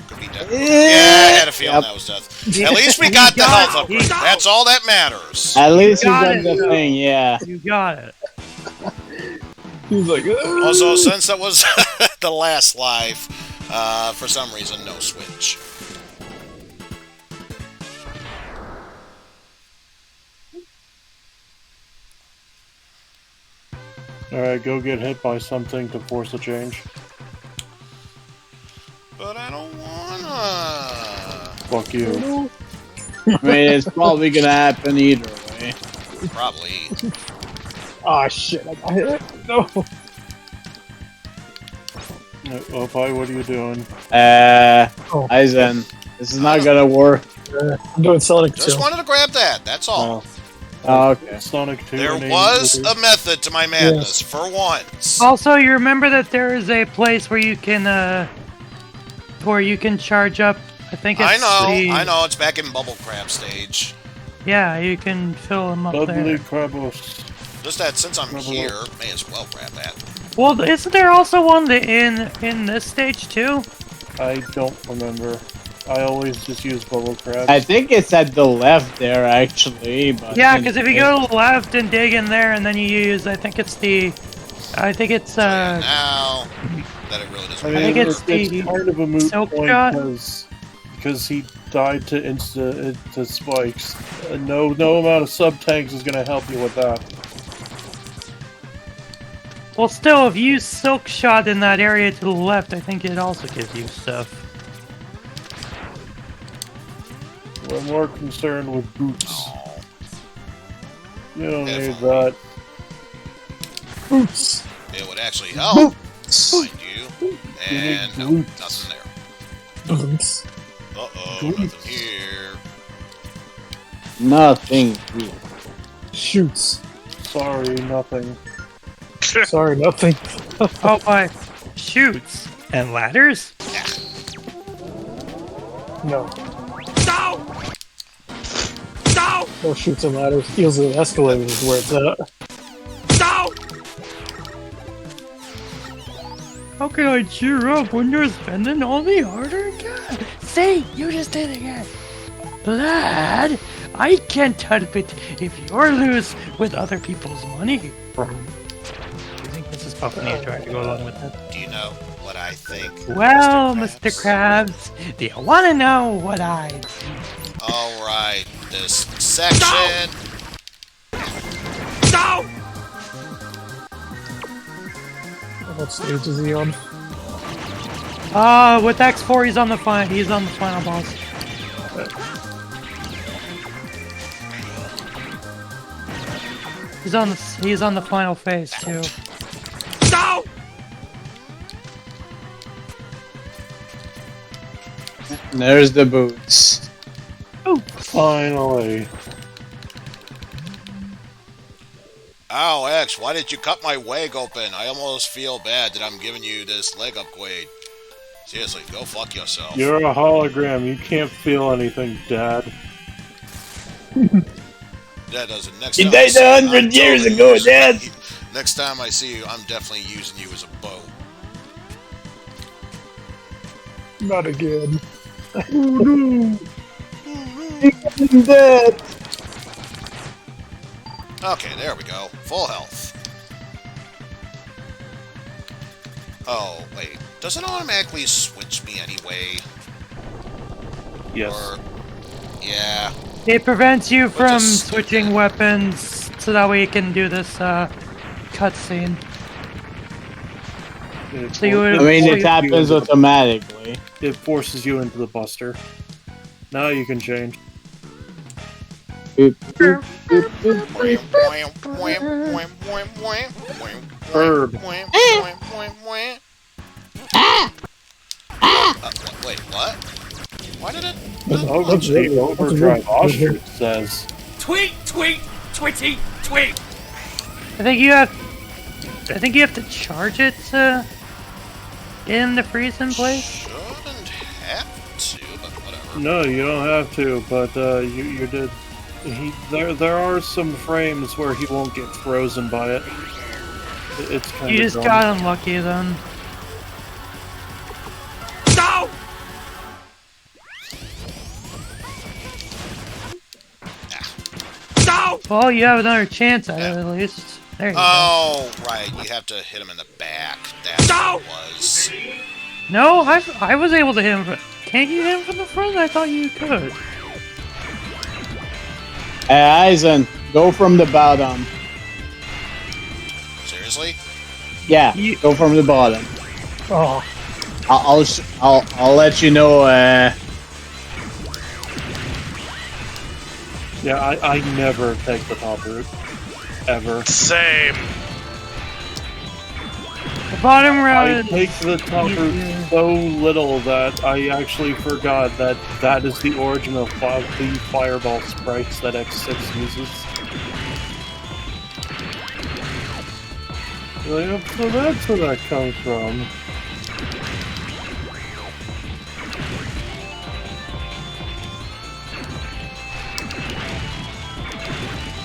Could be death. Yeah, I had a feeling that was death. At least we got the health upgrade. That's all that matters. At least you got got it, the though. thing, yeah. You got it. He's like, Also, since that was the last live, for some reason, no switch. Alright, go get hit by something to force a change. But I don't wanna. Fuck you. I mean, it's probably gonna happen either way. Probably. ah, shit. I got hit. No. Opie, what are you doing? Eizen. This is not gonna work. I'm doing Sonic Just 2. wanted to grab that. That's all. Oh, okay. Sonic 2. There and was 82. a method to my madness, for once. Also, you remember that there is a place where you can charge up. I think it's I know, it's back in Bubble Crab stage. Yeah, you can fill them up Bubbly there. Crabos. Just that since I'm here, may as well grab that. Well, isn't there also one in this stage too? I don't remember. I always just use bubble crabs. I think it's at the left there, actually. But Yeah, because if you go to the left and dig in there, and then you use, I think it's now that it really doesn't. I think it's kind of a moot point because he died to spikes. No amount of sub tanks is gonna help you with that. Well, still, if you silk shot in that area to the left, I think it also gives you stuff. We're more concerned with boots. You don't need that. Boots. It would actually help. Mind you. And no, nothing there. Boots. Uh-oh, nothing here. Nothing here. Shoots. Sorry, nothing. Sorry, nothing. Oh my, shoots and ladders? No. No shoots and ladders. Heels and escalators is where it's at. How can I cheer up when you're spending all the hard-earned cash? See, you just did it again. Lad, I can't help it if you're loose with other people's money. Do you think Mrs. Puffany tried to go along with that? Do you know what I think? Well, Mr. Krabs, do you want to know what I think? Alright, this section. No! What stage is he on? With X4, he's on the final boss. He's on the final phase too. No! There's the boots. Oh, finally. Ow, X, why did you cut my leg open? I almost feel bad that I'm giving you this leg upgrade. Seriously, go fuck yourself. You're a hologram. You can't feel anything, Dad. That doesn't. Next He time died 100 years ago, Dad! Next time I see you, I'm definitely using you as a bow. Not again. Oh no! He's dead! Okay, there we go. Full health. Oh, wait. Does it automatically switch me anyway? Yes. Or, yeah. It prevents you from switching weapons, so that way you can do this cutscene. So it happens automatically. It forces you into the buster. Now you can change. Herb. Wait, what? Why did it? The overdrive ostrich says. Tweet, tweet, twitty, tweet. I think you have to charge it to get him to freeze in place. Shouldn't have to, but whatever. No, you don't have to, but you did. There are some frames where he won't get frozen by it. It's kind of. You just got unlucky then. No! No! Well, you have another chance at it at least. There you go. Right. You have to hit him in the back. That's what it was. No, I was able to hit him. Can't you hit him from the front? I thought you could. Hey, Eizen, go from the bottom. Seriously? Yeah, go from the bottom. Oh. I'll let you know. Yeah, I never take the top route. Ever. Same. The bottom route. I take the top route so little that I actually forgot that is the origin of the fireball sprites that X6 uses. Yep, so that's where that comes from.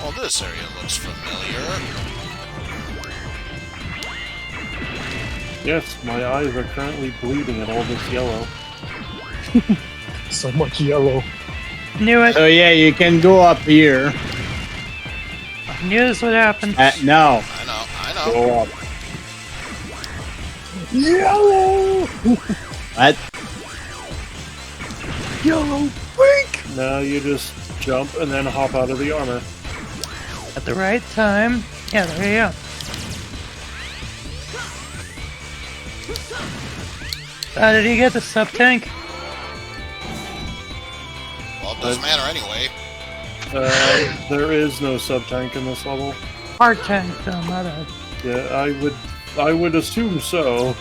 Well, this area looks familiar. Yes, my eyes are currently bleeding at all this yellow. So much yellow. Knew it. So yeah, you can go up here. I knew this would happen. No. I know. Go up. Yellow! What? Yellow pink! Now you just jump and then hop out of the armor. At the right time. Yeah, there you go. How did he get the sub-tank? Well, it doesn't matter anyway. There is no sub-tank in this level. Hard tank, though, not a... Yeah, I would assume so.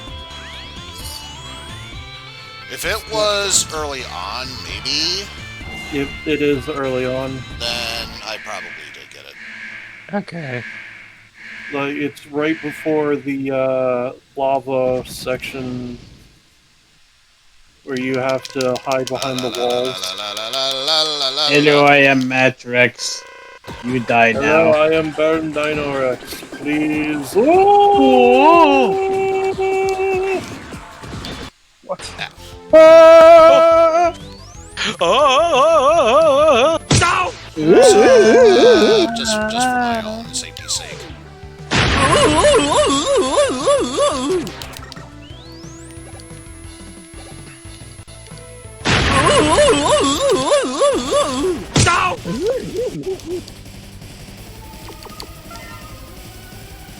If it was early on, maybe. If it is early on. Then I probably did get it. Okay. Like, it's right before the lava section where you have to hide behind the walls. Hello, I am Matrix. You die now. Hello, I am Baron Dino Rex. Please. What? Just for my own safety's sake.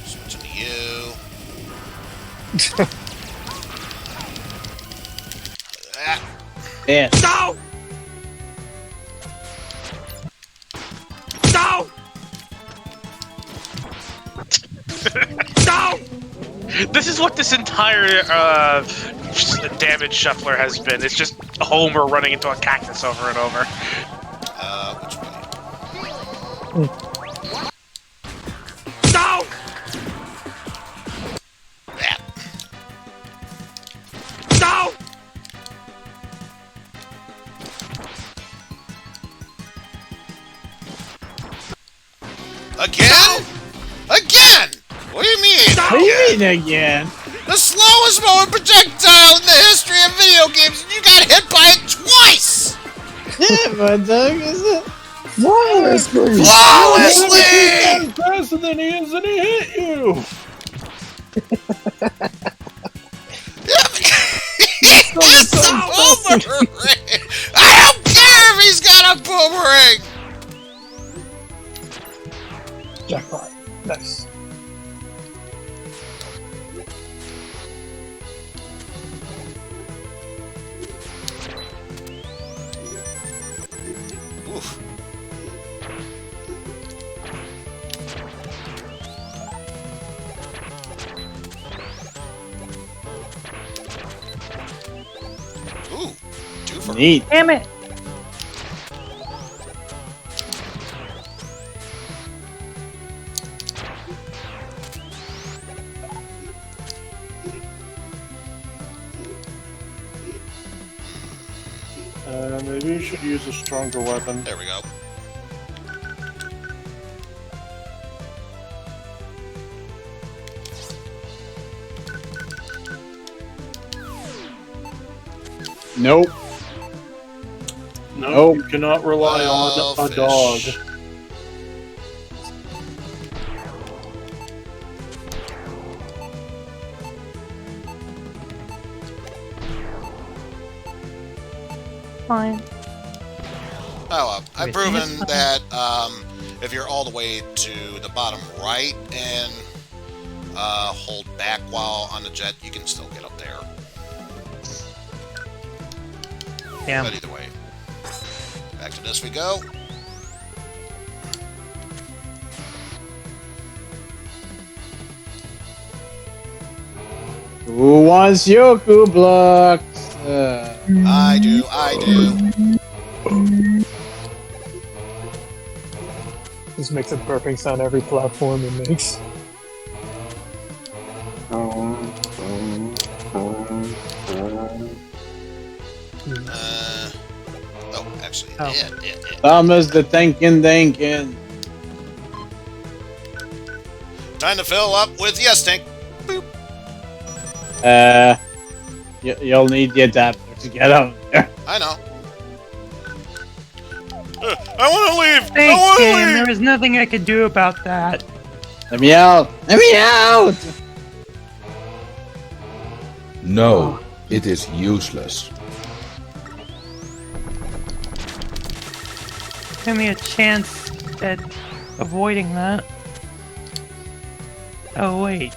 Switching to you. Yeah. No! No! No! This is what this entire damage shuffler has been. It's just Homer running into a cactus over and over. Which way? No! No! Again? Again? What do you mean? What do you mean again? The slowest moving projectile in the history of video games, and you got hit by it twice! Yeah, but Doug, is it? Flawlessly! Flawlessly! Faster than he is, and he hit you! It's a boomerang! I don't care if he's got a boomerang! Jackpot. Nice. Oof. Ooh, two for Neat. Damn it! Maybe you should use a stronger weapon. There we go. Nope. No, you cannot rely on a dog. Fine. Oh, well, I've proven that if you're all the way to the bottom right and hold back while on the jet, you can still get up there. Yeah. But either way, back to this we go. Who wants Yoku blocks? I do. This makes a burping sound every platform it makes. actually. Oh. Yeah. Thomas the Tankin Dankin. Time to fill up with yes, tank. You'll need the adapter to get out there. I know. I want to leave. I Thanks, want to game. leave. There was nothing I could do about that. Let me out! Let me out! No, it is useless. Give me a chance at avoiding that. Oh, wait.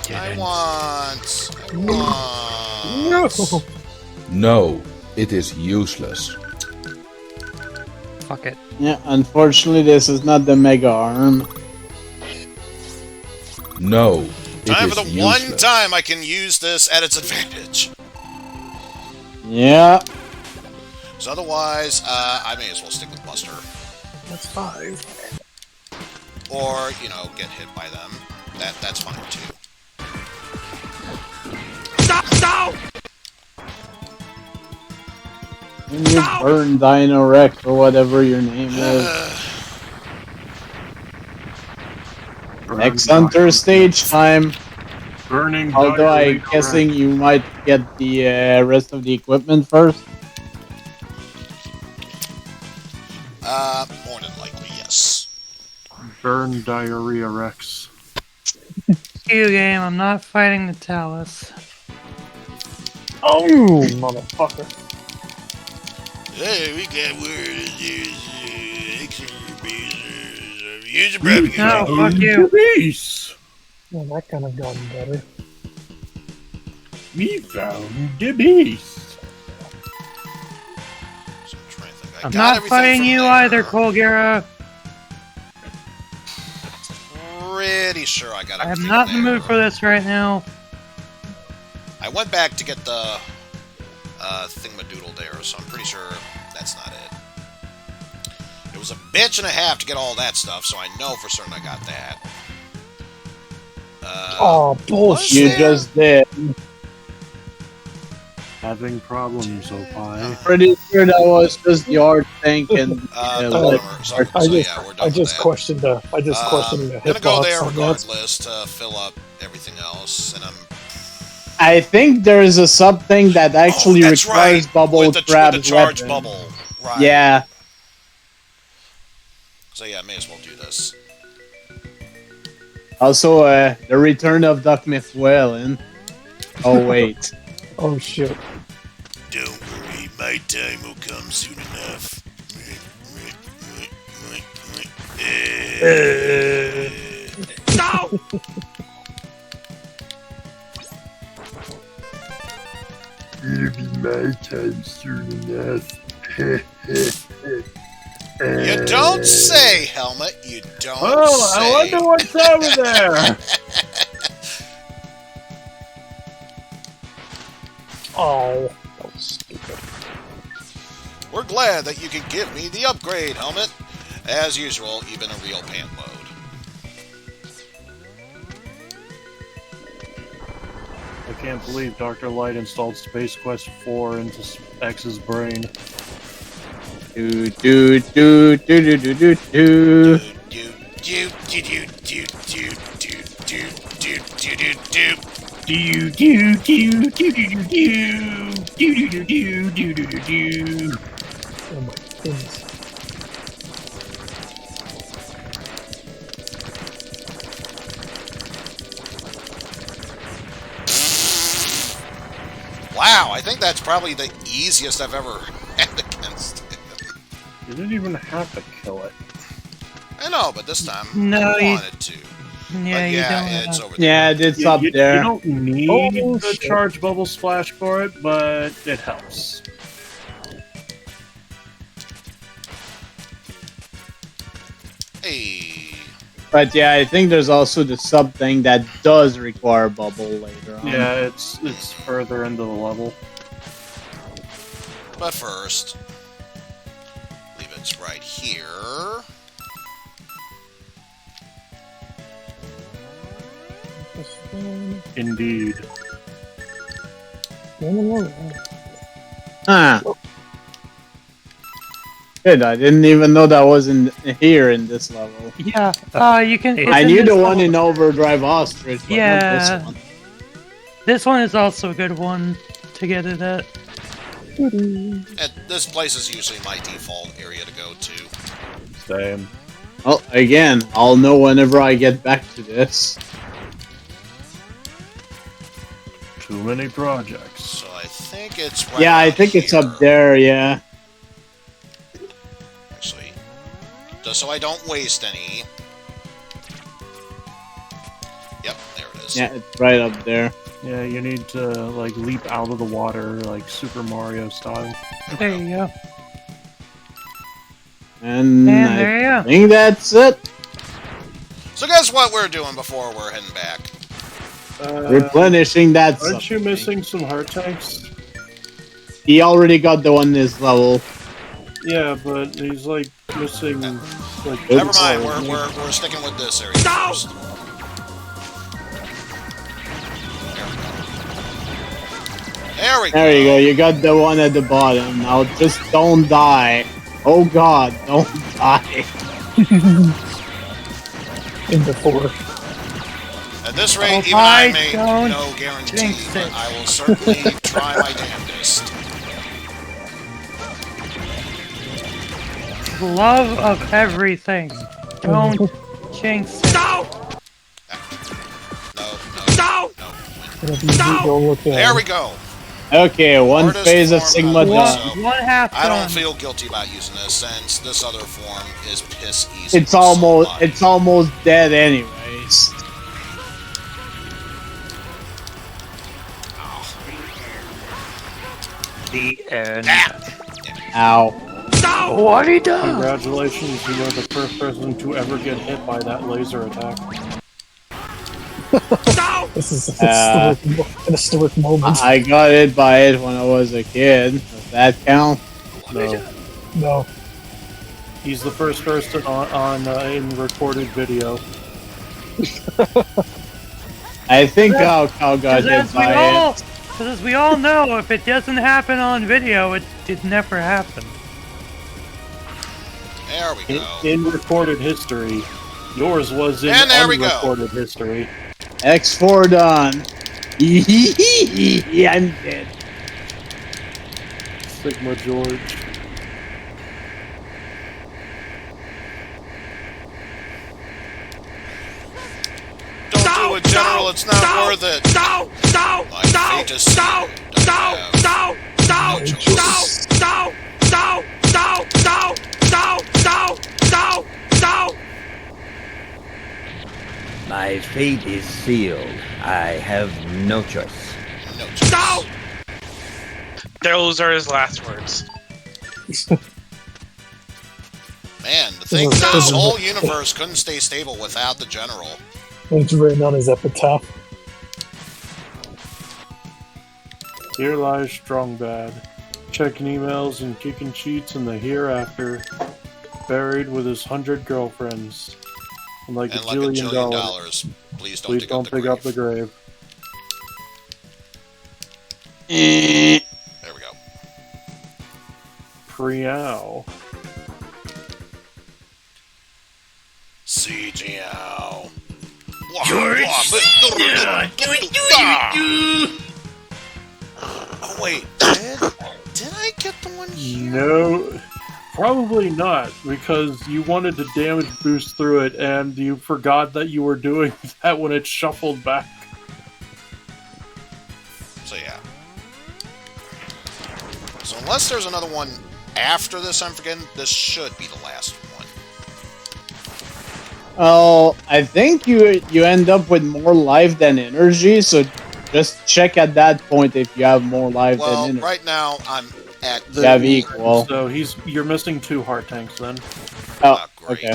I want. No. No, it is useless. Fuck it. Yeah, unfortunately, this is not the Mega Arm. No, it Time is for the useless. one time I can use this at its advantage. Yeah. So otherwise, I may as well stick with Buster. That's 5. Or, you know, get hit by them. That's fine, too. No! And you burn Dino Rex or whatever your name is. X Hunter stage time. Burning. Although I'm Dino guessing Rex. you might get the rest of the equipment first. More than likely, yes. Burn Diarrhea Rex. You game, I'm not fighting the Talus. Oh, motherfucker. Hey, we got word of use your No, fuck you. Peace. Well, that kind of gotten better. We found the beast. I'm not fighting you either, Colgera. Pretty sure I got I am everything not in the there. mood for this right now. I went back to get the thingamadoodle there, so I'm pretty sure that's not it. It was a bitch and a half to get all that stuff, so I know for certain I got that. Oh, bullshit. You just did. Having problems, Opie. Pretty sure that was just the art tank and I just questioned the gonna go there hitbox on that. regardless to fill up everything else, and I think there is a sub thing that actually that's requires right, bubble with the trap charge weapon. bubble. Right. Yeah. So yeah, may as well do this. Also, the return of Doc McFarlane. Oh wait. Oh shit. Don't worry, my time will come soon enough. No! It'll be my time soon enough. You don't say, Helmet. You don't Oh, say. I wonder what's over there. Oh, that was stupid. We're glad that you can give me the upgrade, Helmet. As usual, even a real pant load. I can't believe Dr. Light installed Space Quest 4 into X's brain. Do do do do do do do do. Oh my goodness. Wow, I think that's probably the easiest I've ever had against him. You didn't even have to kill it. I know, but this time No, I you- wanted to. Yeah, But you yeah, don't. it's over there. Yeah, it's up You there. don't need Oh, the shit. charge bubble splash for it, but it helps. Hey. But yeah, I think there's also the sub thing that does require bubble later on. Yeah, it's further into the level. But first, I believe it's right here. Indeed. Huh. Good, I didn't even know that wasn't here in this level. Yeah, you can. I knew the one in Overdrive Ostrich, but not this one. This one is also a good one to get it at. This place is usually my default area to go to. Same. Well, again, I'll know whenever I get back to this. Too many projects. So I think it's right Yeah, I think it's up there, yeah. Actually, just so I don't waste any. Yep, there it is. Yeah, it's right up there. Yeah, you need to, like, leap out of the water, like Super Mario style. There you go. And there you I go. think that's it. So guess what we're doing before we're heading back? Replenishing that Aren't you missing some heart tanks? He already got the one this level. Yeah, but he's like missing like. Never mind. We're sticking with this area first. There we go. There you go. You got the one at the bottom. Now just don't die. Oh God, don't die. In the 4. At this rate, even I make no guarantee, but I will certainly try my damnedest. Love of everything. Don't jinx it. No! No! There we go. Okay, one Hardest phase of form Sigma of done. so One half I don't done. feel guilty about using this since this other form is piss easy. It's almost dead anyways. The end. Ow. What he done? Congratulations, you are the first person to ever get hit by that laser attack. This is an historic moment. I got hit by it when I was a kid. Does that count? No. No. He's the first person in recorded video. I think Cow got hit by it. Because as we all know, if it doesn't happen on video, it never happened. There we go. In recorded history, yours was in And there we go. unrecorded history. X4 done. I'm dead. Sigma George. Don't do it, General. It's not worth it. My fate is sealed. My fate is sealed. I have no choice. No choice. Those are his last words. Man, the thing is, this whole universe couldn't stay stable without the General. It's written on his epitaph. Here lies Strongbad, checking emails and kicking cheats in the hereafter, buried with his 100 girlfriends. And like a jillion dollars. Please don't pick up the grave. There we go. Preow. CGL. Oh wait, did I get the one here? No, probably not, because you wanted to damage boost through it, and you forgot that you were doing that when it shuffled back. So yeah. So unless there's another one after this, I'm forgetting, this should be the last one. Oh, I think you end up with more life than energy, so just check at that point if you have more life than energy. Well, right now I'm at You have equal. So you're missing 2 heart tanks then. Oh, great. Okay.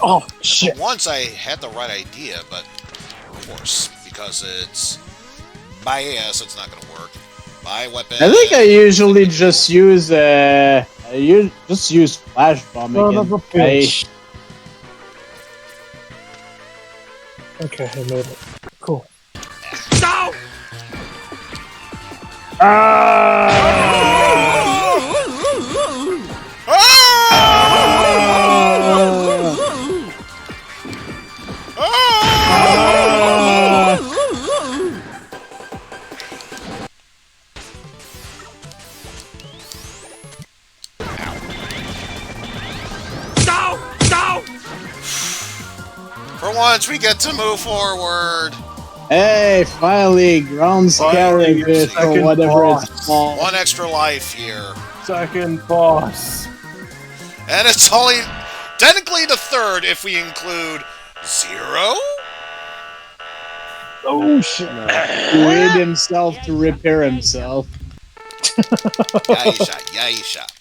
Oh, shit. Once I had the right idea, but of course, because it's by AS, it's not going to work. By weapon. I think I usually just use flash bomb again. Okay, I made it. Cool. For once, we get to move forward. Hey, finally, grounds carry it or whatever it's called. One extra life here. Second boss. And it's only technically the third if we include Zero? Oh shit. He weighed himself to repair himself. Yaisha, Yaisha.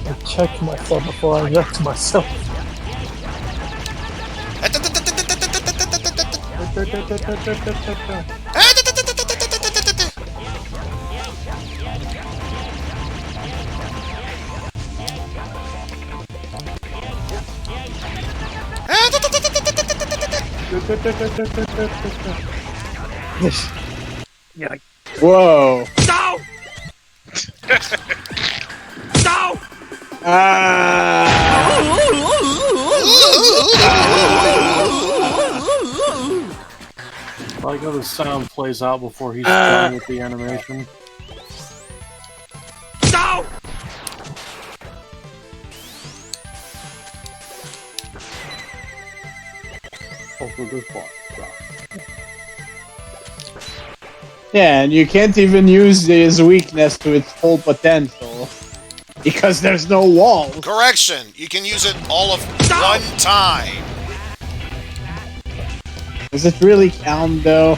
I checked myself before I wrecked myself. Yeah. Whoa. No! No! I like how the sound plays out before he's done with the animation. No! Hopefully this boss. Yeah, and you can't even use his weakness to its full potential. Because there's no wall. Correction, you can use it all of one time. Does it really count, though?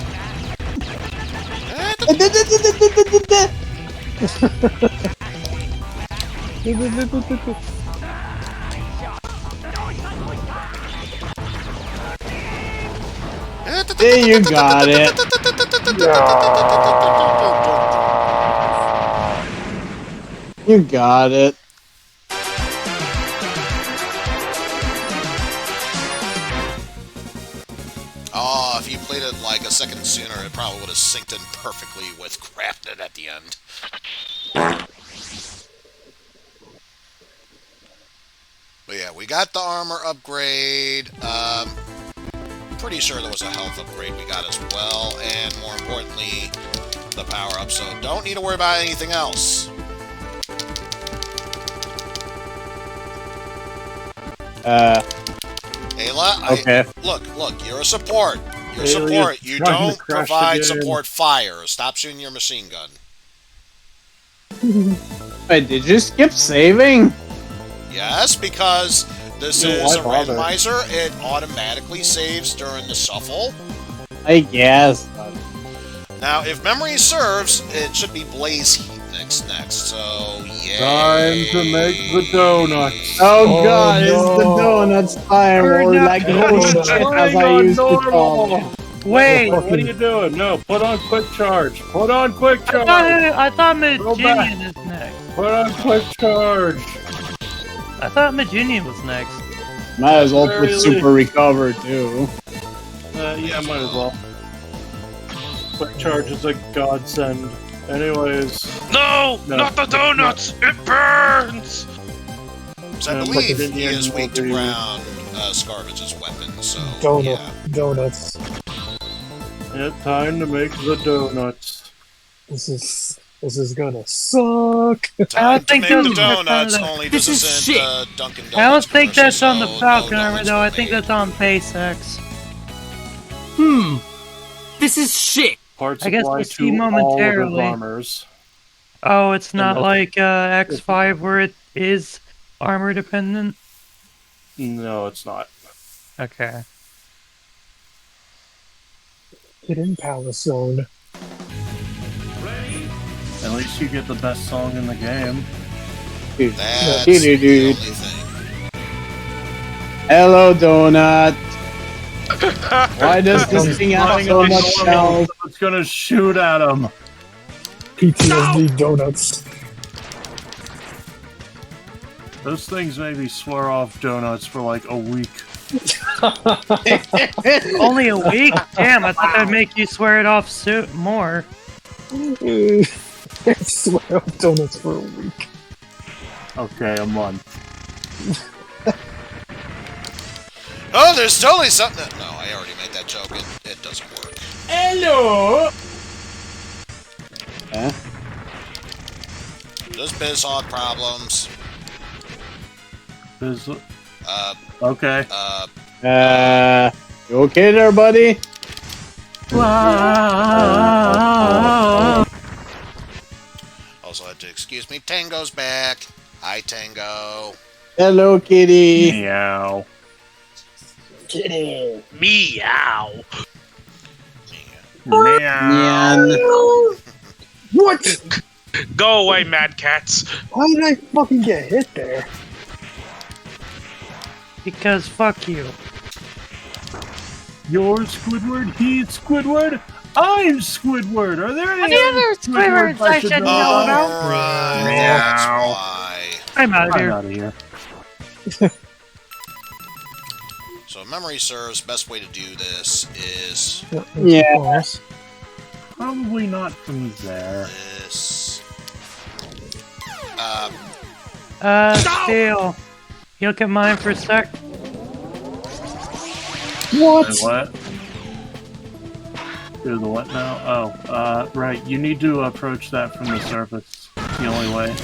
There you got it. You got it. Oh, if you played it like a second sooner, it probably would have synced in perfectly with Crafted at the end. But yeah, we got the armor upgrade. Pretty sure there was a health upgrade we got as well, and more importantly, the power up. So don't need to worry about anything else. Ayla, okay. Look, you're a support. You're Ayla, support. You you're trying don't to crash provide again. support fire. Stop shooting your machine gun. Wait, did you skip saving? Yes, because this Yeah, is why a bother? randomizer. It automatically saves during the shuffle. I guess. Now, if memory serves, it should be Blaze Heat next. So, yeah. Time to make the donuts. Oh god, it's the donuts time, or like roast shit as I used to call it. Wait, What are you doing? No, put on quick charge. Put on quick charge. I thought Go back. Maginian is next. Put on quick charge. I thought Maginian was next. Might as well put Very super recover too. Yeah, might as well. Quick charge is a godsend. Anyways. No! Not the donuts! It burns! So I believe he is weak to ground Scarvage's weapon, so yeah. Donuts. Yeah, time to make the donuts. This is gonna suck. Time I don't think to make the that's donuts, part of the- only This this is isn't shit. Dunkin' Donuts I don't think commercial, that's on the so Falcon no armor donuts though. were I think made. that's on Base X. This is shit. Parts I guess apply we'll see to all of his momentarily. armors. Oh, it's not that's- like X5 where it is armor dependent? No, it's not. Okay. Get in Palace Zone. At least you get the best song in the game. That's Dude. the only thing. Hello, donut. Why does this thing have so much health? It's gonna shoot at him. PTSD donuts. Those things made me swear off donuts for like a week. Only a week? Damn, I thought that'd make you swear it off more. Swear off donuts for a week. Okay, a month. Oh, there's totally something. No, I already made that joke. It doesn't work. Hello. Huh? Just BizHog problems. Okay. You okay there, buddy? Also had to excuse me. Tango's back. Hi, Tango. Hello, kitty. Meow. Kitty. Meow. Meow. What? Go away, Mad Cats. How did I fucking get hit there? Because fuck you. You're Squidward, he's Squidward, I'm Squidward. Are there any other Squidwards I should know about? Right. That's why. I'm out of here. I'm out of here. So, memory serves, best way to do this is Yeah. Probably not from there. this. Steel. You look at mine for a sec. What? What? Do the what now? Oh, right. You need to approach that from the surface. The only way.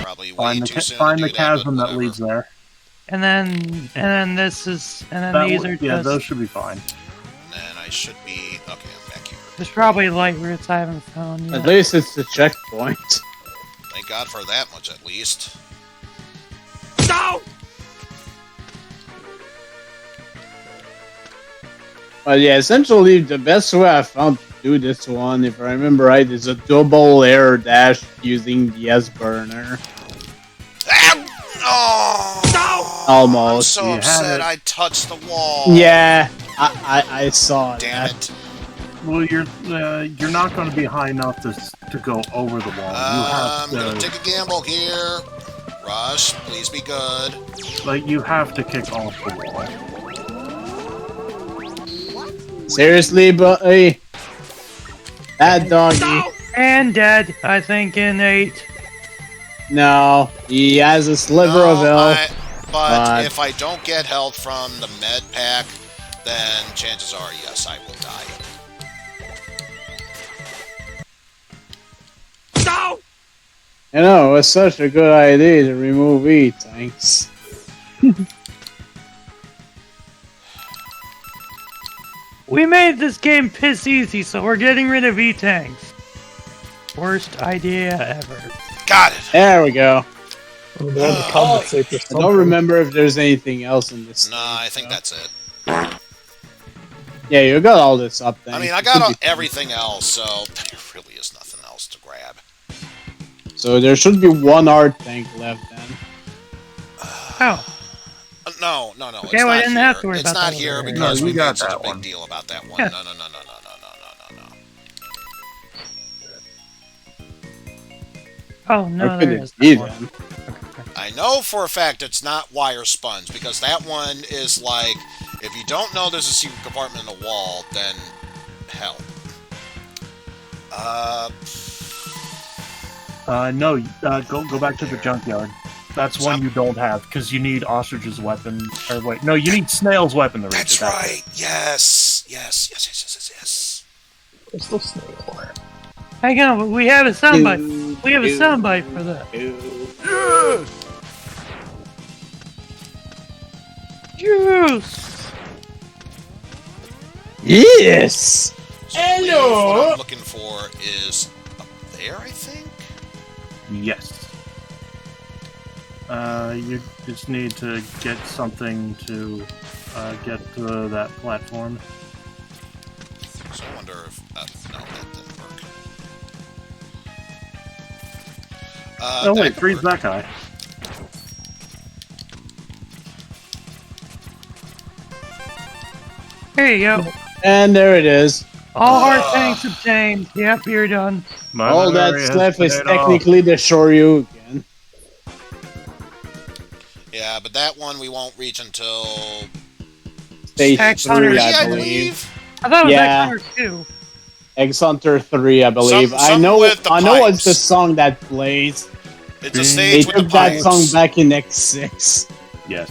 Probably way Find too soon find to the do that, but chasm that whatever. leads there. And then this is, and then That these w- are yeah, just. those should be fine. And I should be... Okay, I'm back here. There's probably light routes I haven't found yet. At least it's the checkpoint. Thank God for that much, at least. No! But yeah, essentially the best way I found to do this one, if I remember right, is a double air dash using the S burner. Oh! No! Almost. I'm so You had upset it. I touched the wall. Yeah, I saw Damn that. it. Well, you're not going to be high enough to go over the wall. I'm You gonna have take a gamble here. Rush, please be good. to, like, you have to kick off the wall. Seriously, buddy? That doggy. And dead, I think, in 8. No, he has a sliver of health. But if I don't get health from the med pack, then chances are, yes, I will die. No! You know, it was such a good idea to remove E-tanks. We made this game piss easy, so we're getting rid of E-tanks. Worst idea ever. Got it. There we go. I mean, they had to compensate for I something. don't remember if there's anything else in this. Nah, I think that's it. Yeah, you got all this up there. I mean, I got everything else, so there really is nothing else to grab. So there should be one art tank left then. Oh. No. Okay, it's well, I not didn't here. have to worry It's about not that here over there. because No, we you got made such a that big one. deal about that one. Yeah. No. Oh, no, Or could there it is be that one. then? I know for a fact it's not wire sponge because that one is like, if you don't know there's a secret compartment in the wall, then hell. No, go back to the junkyard. That's one you don't have, because you need Ostrich's weapon. Or wait, no, you need Snail's weapon to reach That's it. right. Yes. There's still snail. Hang on, we have a soundbite. We have a soundbite for that. Juice! Yes! So I believe what I'm looking for is up there, I think? Yes. You just need to get something to get to that platform. So I wonder if... no, that didn't work. Oh wait, freeze that guy. There you go. And there it is. All heart tanks obtained. Yep, you're done. All that stuff is technically the Shoryu again. but that one we won't reach until Stage X 3, Hunter, I believe. I thought it was Yeah. X Hunter 2. X Hunter 3, I believe. Some I know with the it's the pipes. song that plays. It's a They stage with the took that song pipes. back in X6. Yes.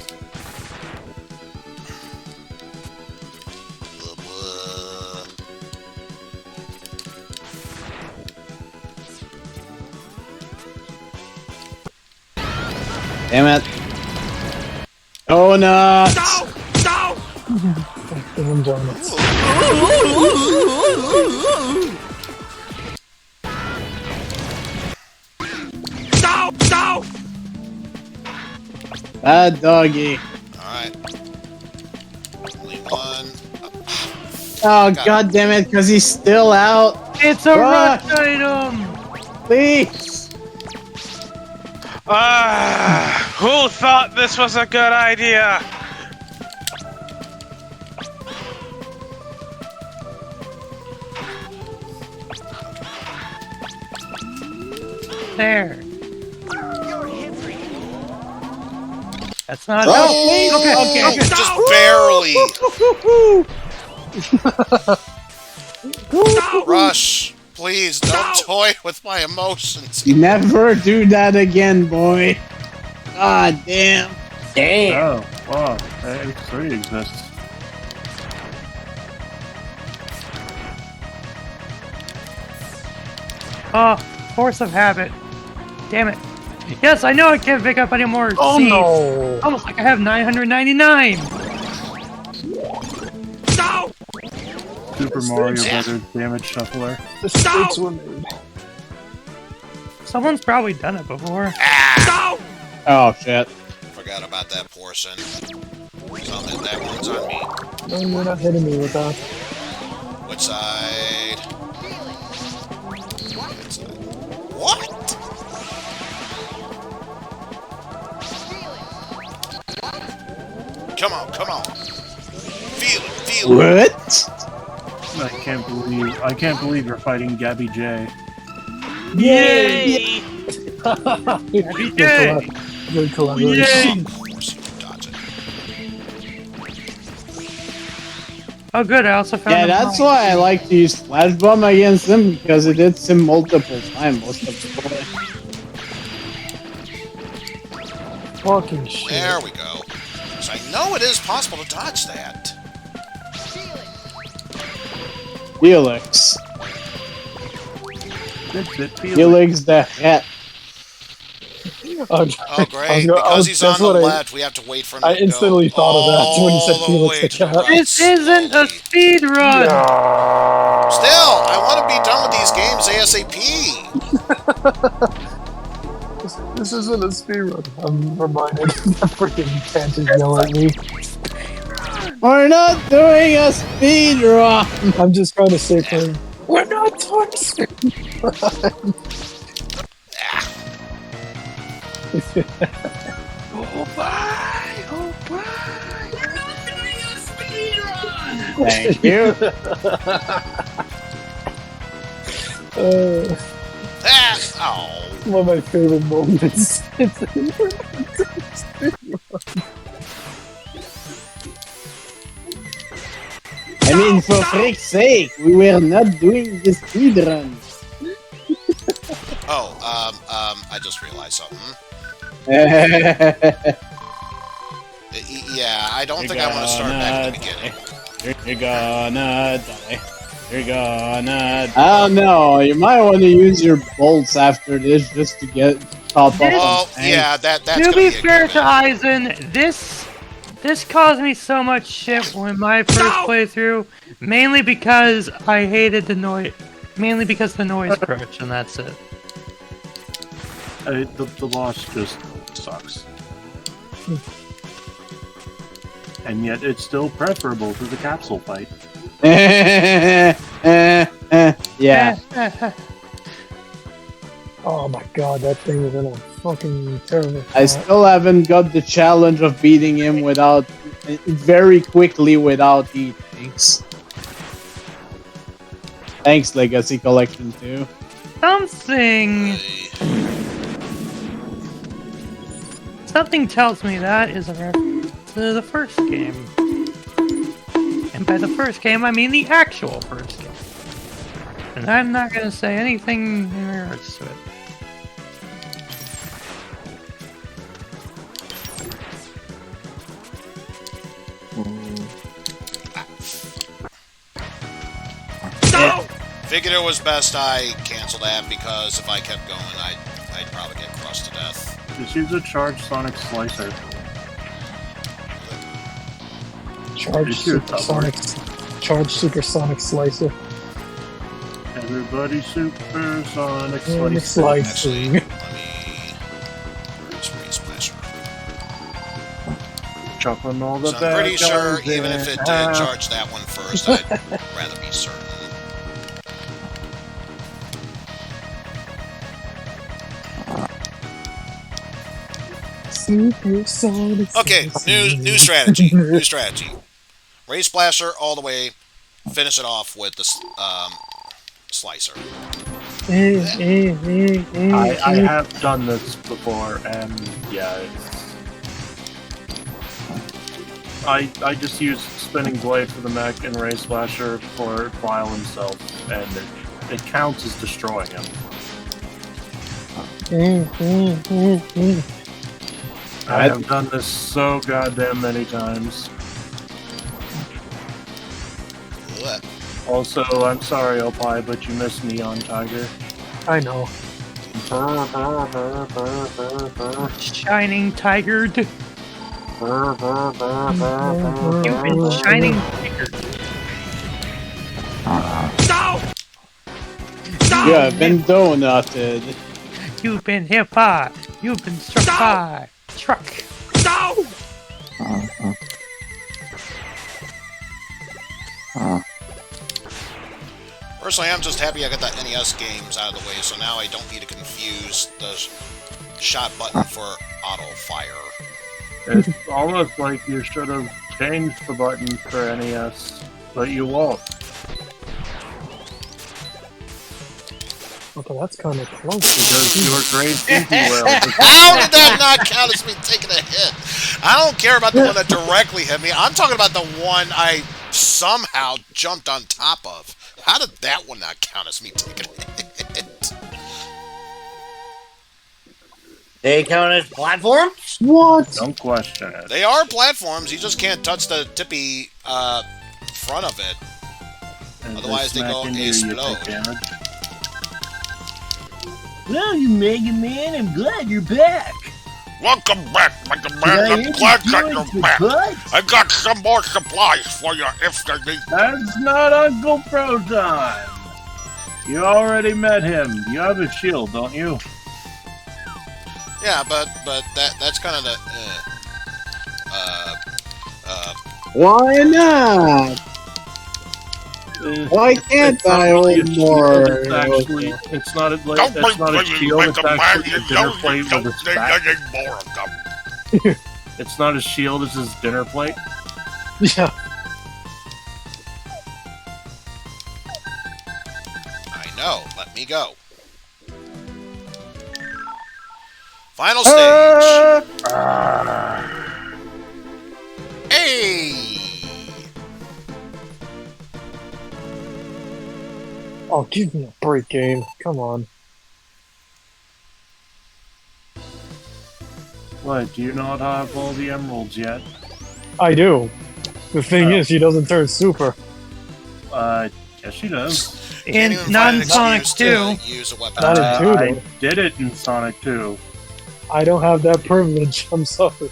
Damn it. Oh no! Damn donuts. Bad doggy. Alright. Only one. Oh god damn it, because he's still out. It's a Fuck. rush item! Please! Who thought this was a good idea? There. That's not Oh, enough. please! Just barely. Rush, please don't toy with my emotions. Never do that again, boy. God damn. Oh, wow. X3 exists. Oh, force of habit. Damn it. Yes, I know I can't pick up any more Oh seeds. no! Almost like I have 999. Super Mario Brothers Damage Shuffler. The stakes were made. Someone's probably done it before. Oh shit. Forgot about that portion. That one's on me. No, you're not hitting me with that. Which side? What? Come on, come on. Feel it, feel it. What? I can't believe you're fighting Gabby J. Yay! Good collaboration. Oh good, I also found Yeah, that's why I like to use Flash Bomb against him, because it hits him multiple times most of the time. Fucking shit. There we go. So I know it is possible to dodge that. Felix. Felix the hat. Oh, great. Because he's on the left, we have to wait for him to go. I instantly thought of that when you said Felix the cat. This isn't a speed run! Still, I want to be done with these games ASAP. This isn't a speedrun. I'm reminded. That freaking can't just yell at me. We're not doing a speed run. I'm just trying to say things. We're not doing a speedrun. Oh, bye! Oh, bye! We're not doing a speedrun! Thank you. One of my favorite moments. I mean, for frick's sake, we were not doing the speed run. Oh, I just realized something. Yeah, I don't think I want to start back at the beginning. You're gonna die. You're gonna die. Oh no, you might want to use your bolts after this just to get top up. Oh, yeah, that's To be fair to Eizen, this caused me so much shit when my first playthrough, mainly because I hated the noise, mainly because the noise crutch, and that's it. The boss just sucks. And yet it's still preferable to the capsule fight. Yeah. Oh my god, that thing is in a fucking terrible. I still haven't got the challenge of beating him without very quickly without eating. Thanks, Legacy Collection 2. Something tells me that is a reference to the first game. And by the first game, I mean the actual first game. And I'm not going to say anything in regards to it. No! Figured it was best I canceled that because if I kept going, I'd probably get crushed to death. Just use a charged Sonic Slicer. Charge Supersonic Slicer. Everybody Supersonic Slicer. Actually, let me... Where's Race Splasher? Chopping all the So I'm pretty sure even if it did charge that one first, I'd rather be certain. Supersonic. Okay, new strategy. New strategy. Raise Splasher all the way. Finish it off with the slicer. I have done this before, and yeah, I just use Spinning Blade for the mech and Raise Splasher for Lyle himself, and it counts as destroying him. I have done this so goddamn many times. What? Also, I'm sorry, Opie, but you missed Neon Tiger. I know. Shining Tiger. You've been shining Tiger. No! You have been donutted. You've been hit by. You've been struck by. Truck. No! Personally, I'm just happy I got the NES games out of the way, so now I don't need to confuse the shot button for auto fire. It's almost like you should have changed the button for NES, but you won't. Okay, that's kind of close. Because you were great Pinky Whale. How did that not count as me taking a hit? I don't care about the one that directly hit me. I'm talking about the one I somehow jumped on top of. How did that one not count as me taking a hit? They count as platforms? What? Don't question it. They are platforms. You just can't touch the tippy front of it. And Otherwise, they go explode. Well, you Mega Man, I'm glad you're back. Welcome back, Megaman. I'm glad that you're back. I got some more supplies for you if you need. That's not Uncle Proton. You already met him. You have a shield, don't you? Yeah, but that's kind of the. Why not? Why can't I hold more? It's not a shield. It's actually a dinner plate with its back. It's not a shield. It's his dinner plate. Yeah. I know. Let me go. Final stage. Hey. Oh, give me a break, game. Come on. What? Do you not have all the emeralds yet? I do. The thing is, she doesn't turn super. Yes, she does. In non-Sonic 2. Use a weapon. Not in 2, I though. did it in Sonic 2. I don't have that privilege. I'm sorry.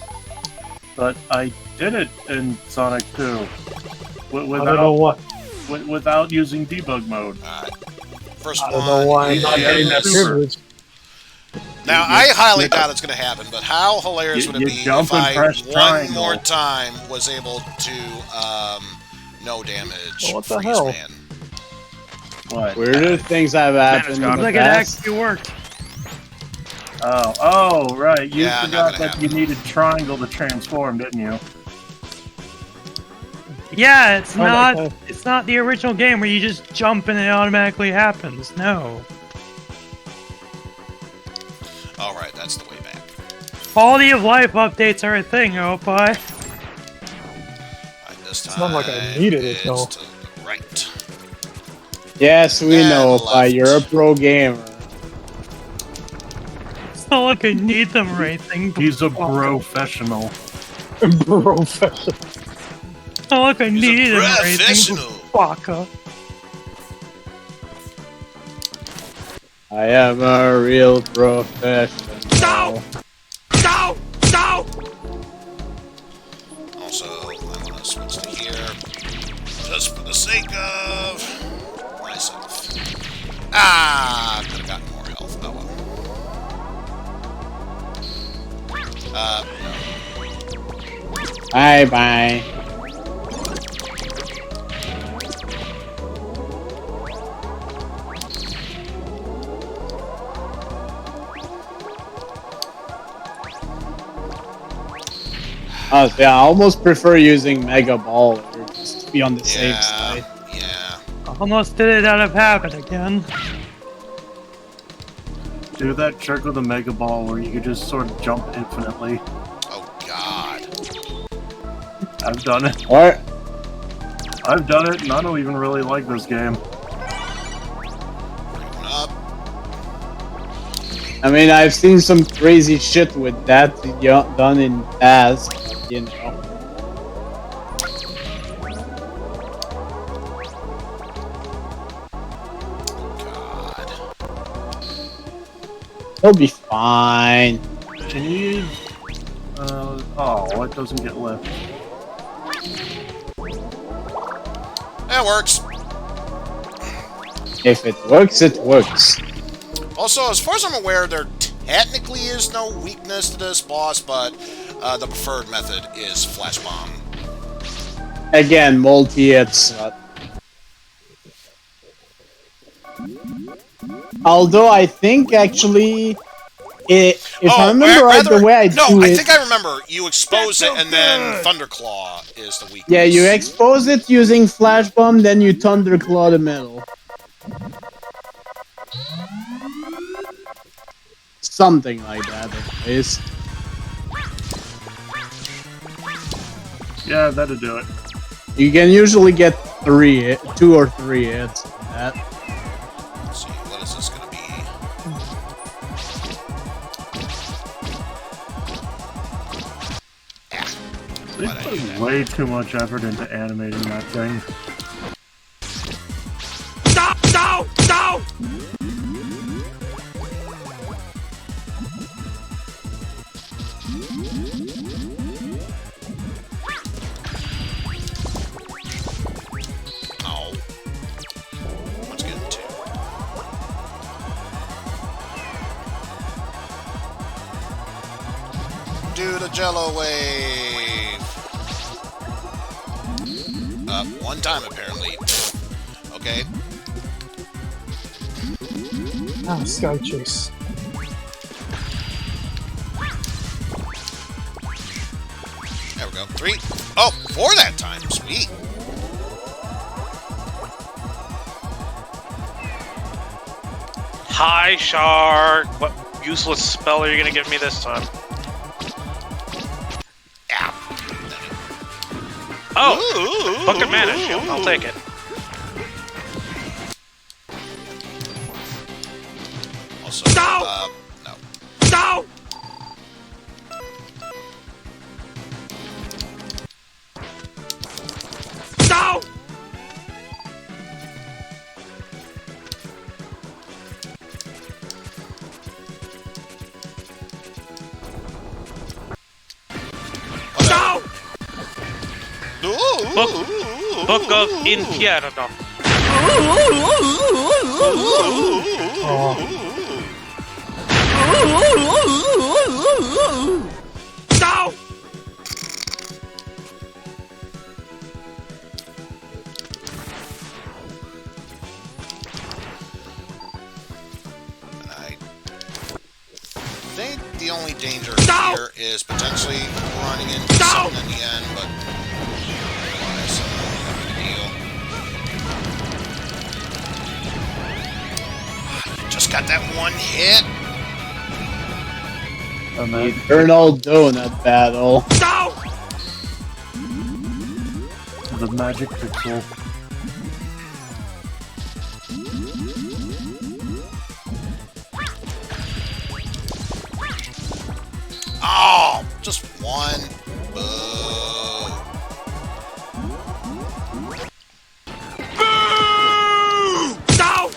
But I did it in Sonic 2. I don't know what. Without using debug mode. First I don't know why I'm not getting that privilege. Now, I highly doubt it's going to happen, but how hilarious would it be if I, one more time, was able to, no damage What the freeze hell? man. What? Weirder things have happened in the Like it past. actually worked. Oh, right. You Yeah, forgot not that gonna you needed triangle to transform, didn't you? Yeah, it's Oh, not. okay. It's not the original game where you just jump and it automatically happens. No. Alright, that's the way back. Quality of life updates are a thing, oh boy. It's not like I needed it, though. To the right. Yes, we And know, left. Opie. You're a pro gamer. It's not like I need them or anything. He's a professional. Professional. It's not like I needed them or anything. Fucker. I am a real professional. No! No! No! Also, I'm gonna switch to here, just for the sake of myself. Ah, could have gotten more health. Oh well. No. Bye bye. Yeah, I almost prefer using Mega Ball just to be on the safe side. Yeah. Almost did it out of habit again. Do that trick with a Mega Ball where you can just sort of jump infinitely. Oh God. I've done it. What? I've done it, and I don't even really like this game. I mean, I've seen some crazy shit with that done in past, but, you know. He'll be fine. Can you use... oh, it doesn't get lift. That works. If it works, it works. Also, as far as I'm aware, there technically is no weakness to this boss, but the preferred method is Flash Bomb. Again, multi-hits. Although I think actually, if I remember right, the way I do it... No, I think I remember. You expose it, and then Thunderclaw is the weakness. Yeah, you expose it using Flash Bomb, then you Thunderclaw the middle. Something like that, anyways. Yeah, that'll do it. You can usually get 2 or 3 hits from that. Let's see, what is this gonna be? They put way too much effort into animating that thing. Stop! No! No! Do the Jello wave. One time apparently. Okay. Ah, Sky Chase. There we go. 3. Oh, 4 that time. Sweet. Hi, Shark. What useless spell are you gonna give me this time? Oh! Fucking mana shield. I'll take it. Also, no! No. No! No! Book of Infierno. No! I think the only danger here is potentially running into something in the end, but otherwise, not a big deal. You just got that one hit. The Eternal Donut Battle. The magic pixel. Oh, just one. Boo. No! No!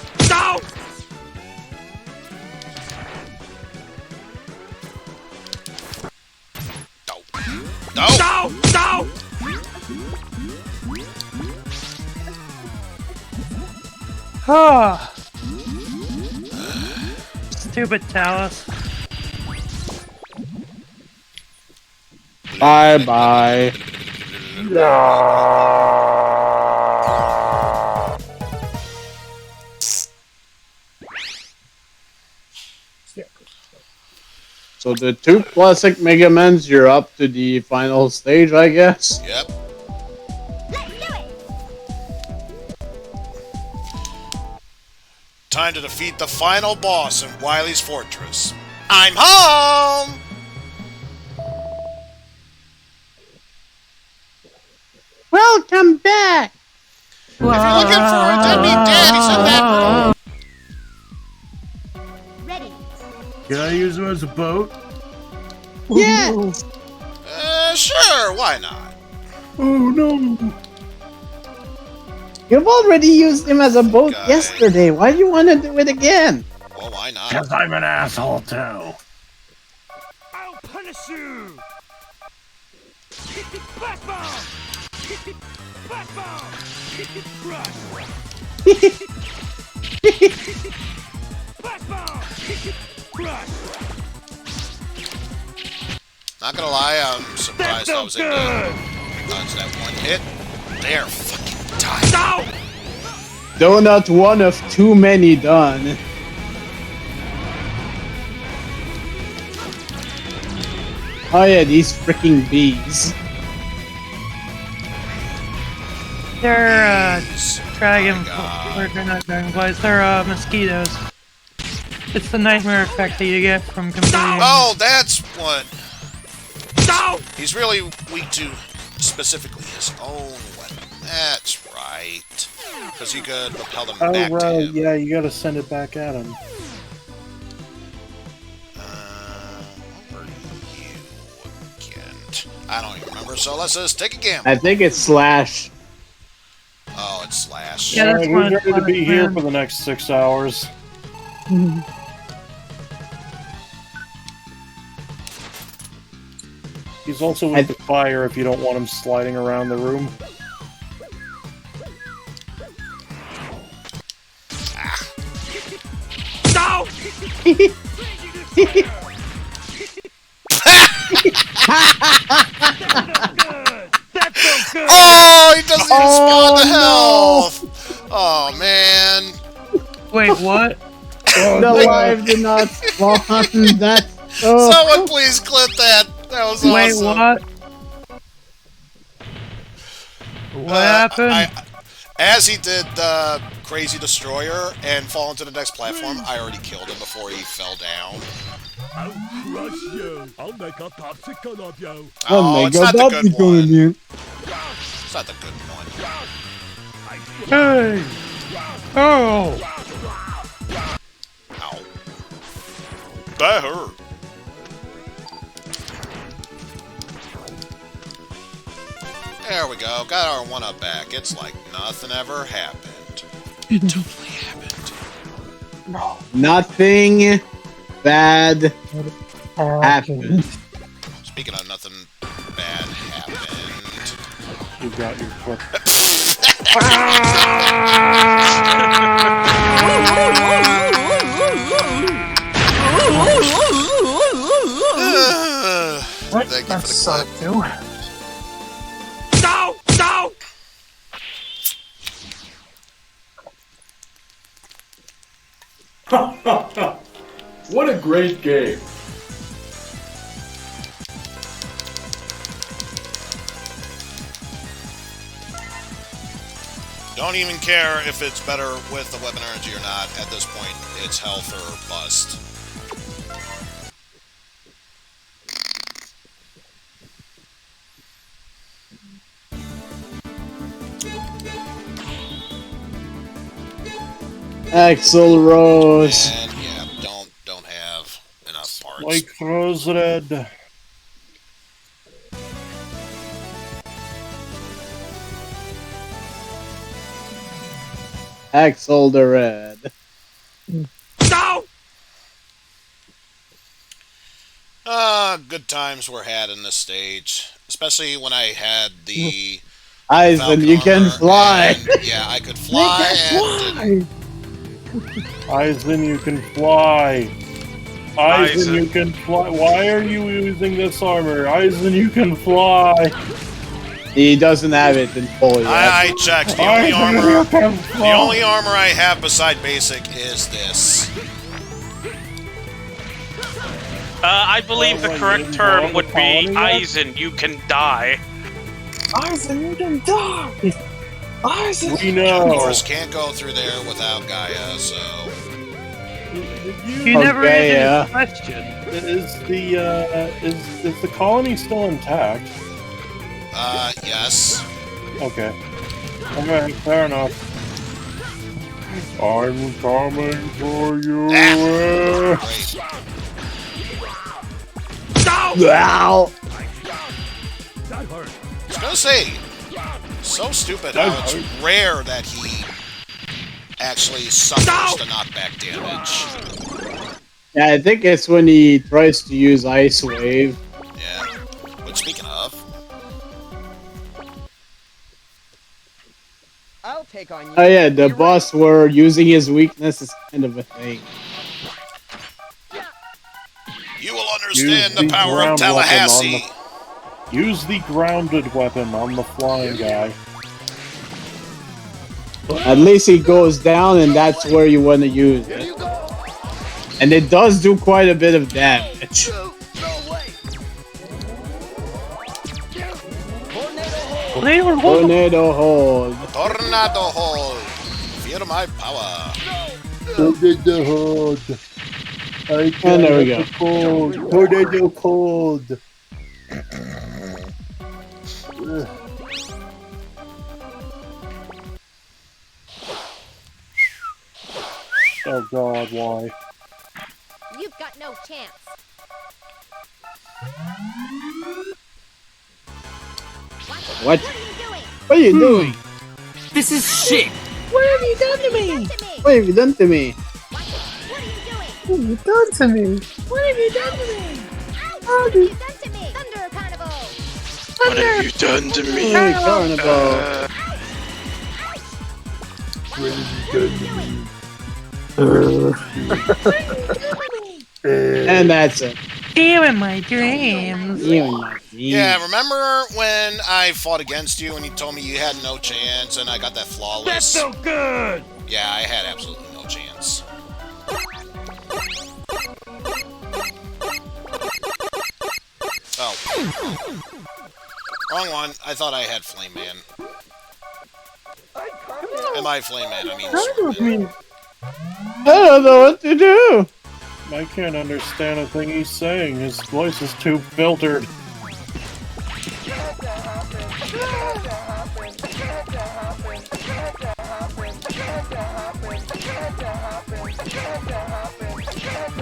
No! No! No! Ah! Stupid Talus. Bye-bye. So the two classic Megamans, you're up to the final stage, I guess? Yep. Time to defeat the final boss in Wily's Fortress. I'm home! Welcome back! If you're looking for a deadbeat daddy, send that. Can I use him as a boat? Yes! Sure, why not? Oh no! You've already used him as a boat yesterday. Why do you want to do it again? Well, why not? Because I'm an asshole too. I'll punish you! Blast bomb! Blast bomb! Crush! Blast bomb! Crush! Not gonna lie, I'm surprised I was able to dodge that one hit. There, fucking die. No! Donut one of too many done. Oh yeah, these freaking bees. They're they're not dragonflies, they're mosquitoes. It's the nightmare effect that you get from completing. Oh, that's what. No! He's really weak to specifically his own weapon. That's right. Because you could repel them back to him. Yeah, you gotta send it back at him. What were you again? I don't even remember, so let's just take a gamble. I think it's Slash. Oh, it's Slash. Yeah, he's ready to be here for the next 6 hours. He's also with the fire if you don't want him sliding around the room. No! Oh, he doesn't even spawn the health! Oh, man. Wait, what? The life did not spawn. That. Someone please clip that. That was Wait, awesome. what? What happened? As he did the Crazy Destroyer and fall into the next platform, I already killed him before he fell down. I'll crush you. I'll make a popsicle of you. Oh, it's not the good one. It's not the good one. Hey! Oh! Ow. That hurt. There we go. Got our one-up back. It's like nothing ever happened. It totally happened. No. Nothing bad happened. Speaking of nothing bad happened. You got your foot. Thank you for the clip. No! No! What a great game. Don't even care if it's better with the weapon energy or not. At this point, it's health or bust. Axel Rose. And yeah, don't have enough parts. Like Rose Red. Axel the Red. No! Good times were had in this stage, especially when I had the Eizen, you can fly. and, yeah, I could fly. Eizen, you can fly. Eizen, you can fly. Why are you using this armor? Eizen, you can fly. He doesn't have it in full yet. I checked. The only armor I have beside basic is this. I believe the correct term would be Eizen, you can die. Eizen, you can die! Eizen! We know. Of course, can't go through there without Gaia, so... You never answered the question. Is the colony still intact? Yes. Okay. Okay, fair enough. I'm coming for you. Great. Wow. I was gonna say, so stupid how it's rare that he actually suffers the knockback damage. Yeah, I think it's when he tries to use Ice Wave. Yeah. But speaking of... I'll take on you. Oh yeah, the boss where using his weakness is kind of a thing. You will understand the power of Tallahassee. Use the grounded weapon on the flying guy. At least he goes down, and that's where you want to use it. And it does do quite a bit of damage. Tornado hold. Tornado hold. Feel my power. Tornado hold. And there we go. Tornado cold. Oh God, why? You've got no chance. What? What are you doing? This is shit. What have you done to me? What have you done to me? What have you done to me? What have you done to me? What have you done to me? Thunder Carnival! What have you done to me? Hey, Carnival. What have you done to me? And that's it. You in my dreams. You in my dreams. Yeah, remember when I fought against you and you told me you had no chance and I got that flawless? That's so good! Yeah, I had absolutely no chance. Oh. Wrong one. I thought I had Flame Man. And by Flame Man, I mean Swordman. I don't know what to do. I can't understand a thing he's saying. His voice is too filtered.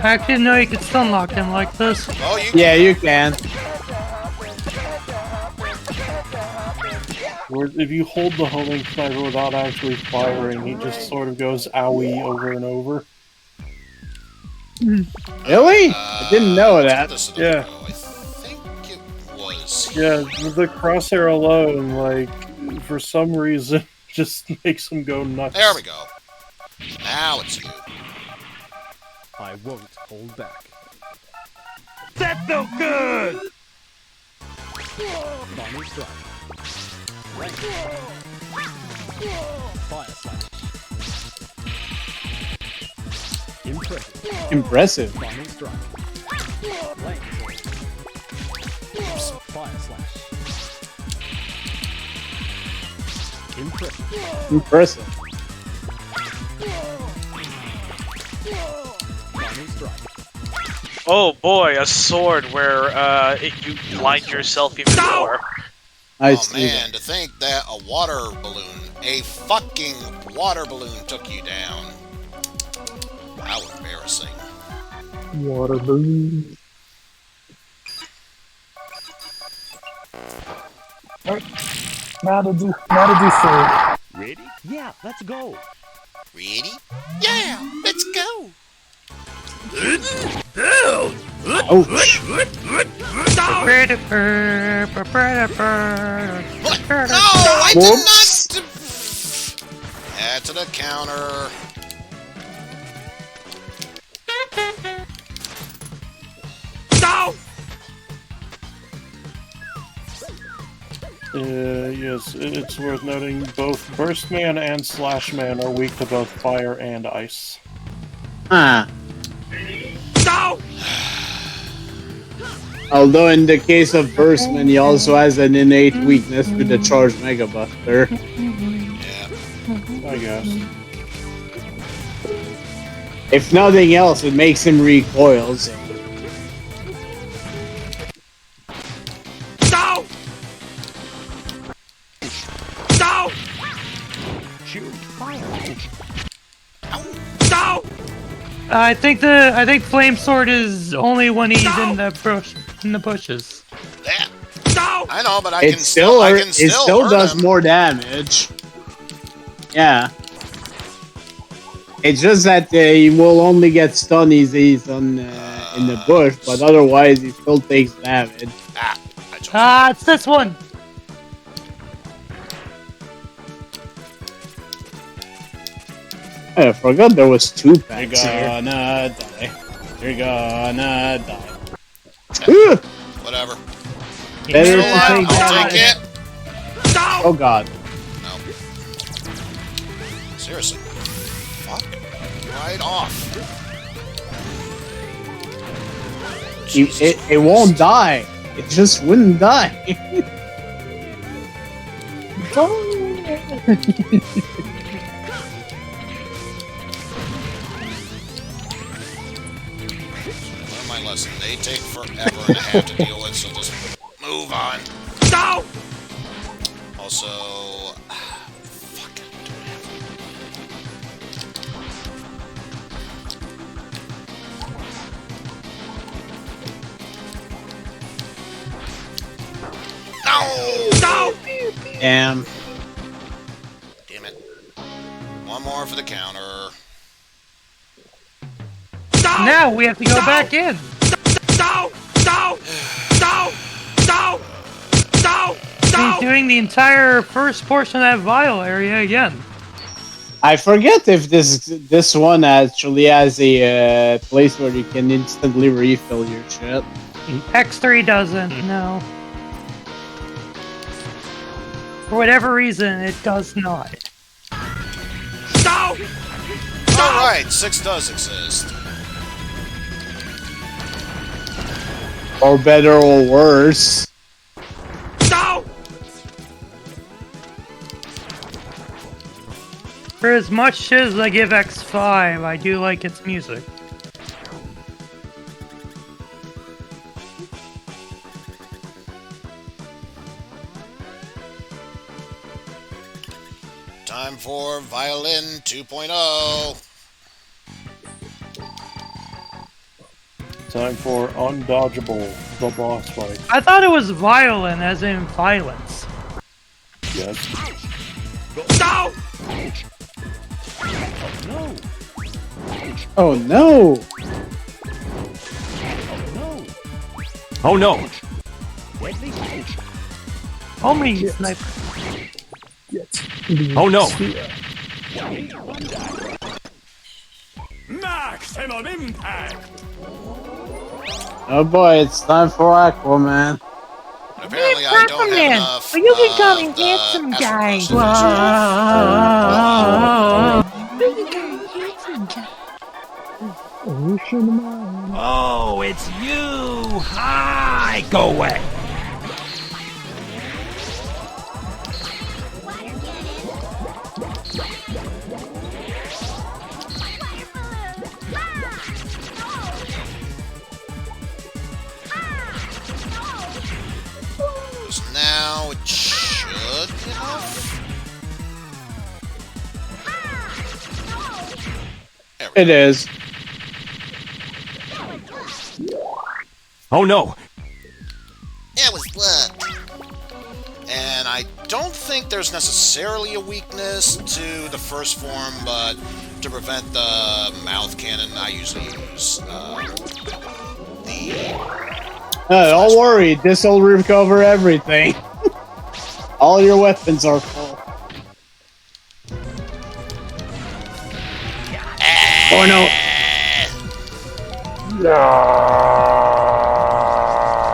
Actually, no, you can stun lock him like this. Oh, you Yeah, you can. Or if you hold the homing sniper without actually firing, he just sort of goes owie over and over. Really? I didn't know that. Yeah. I think it was. Yeah, the crosshair alone, like, for some reason, just makes him go nuts. There we go. Now it's you. I won't hold back. That's so good! Bombing strike. Fire slash. Impressive. Impressive. Bombing strike. Fire slash. Impressive. Impressive. Bombing strike. Oh boy, a sword where you blind yourself even more. I Oh see man, to think that a water balloon, a fucking water balloon took you down. How embarrassing. Water balloon. Alright. Now to do so. Ready? Yeah, let's go. Ready? Yeah, let's go. No, I did not. Add to the counter. No! Yes, it's worth noting both Burstman and Slashman are weak to both fire and ice. Huh. No! Although in the case of Burstman, he also has an innate weakness to the Charged Mega Buster. Yeah. I guess. If nothing else, it makes him recoil. So. No! No! Shoot, fire. No! I think Flame Sword is only when he's in the bushes. Yeah. No! I know, but I It can still it still hurt does him. more damage. Yeah. It's just that he will only get stunned if he's in the bush, but otherwise he still takes damage. It's this one. I forgot there was 2 packs You're here. gonna die. You're gonna die. Whatever. Better Still alive, to I'll take it. Oh god. No. Seriously. Fuck. Right off. It won't die. It just wouldn't die. Learn my lesson. They take forever and a half to deal with, so just move on. No! Also, fuck. No! No! Damn. Damn it. One more for the counter. Now we have to go back in. No! No! No! No! No! He's doing the entire first portion of that vial area again. I forget if this one actually has a place where you can instantly refill your shit. X3 doesn't, no. For whatever reason, it does not. No! Alright, 6 does exist. Or better or worse. No! For as much as I give X5, I do like its music. Time for Violin 2.0. Time for Undodgeable, the boss fight. I thought it was violin, as in violence. Yes. No! Oh no! Oh no! Homie sniper. Oh no! Maximum impact! Oh boy, it's time for Aquaman. Apparently I don't have enough. Well, you can call him handsome guy. Oh, it's you! Hi! Go away! Now it should get off. It is. Oh no! It was what? And I don't think there's necessarily a weakness to the first form, but to prevent the mouth cannon, I usually use don't worry, this'll recover everything. All your weapons are full. Oh no!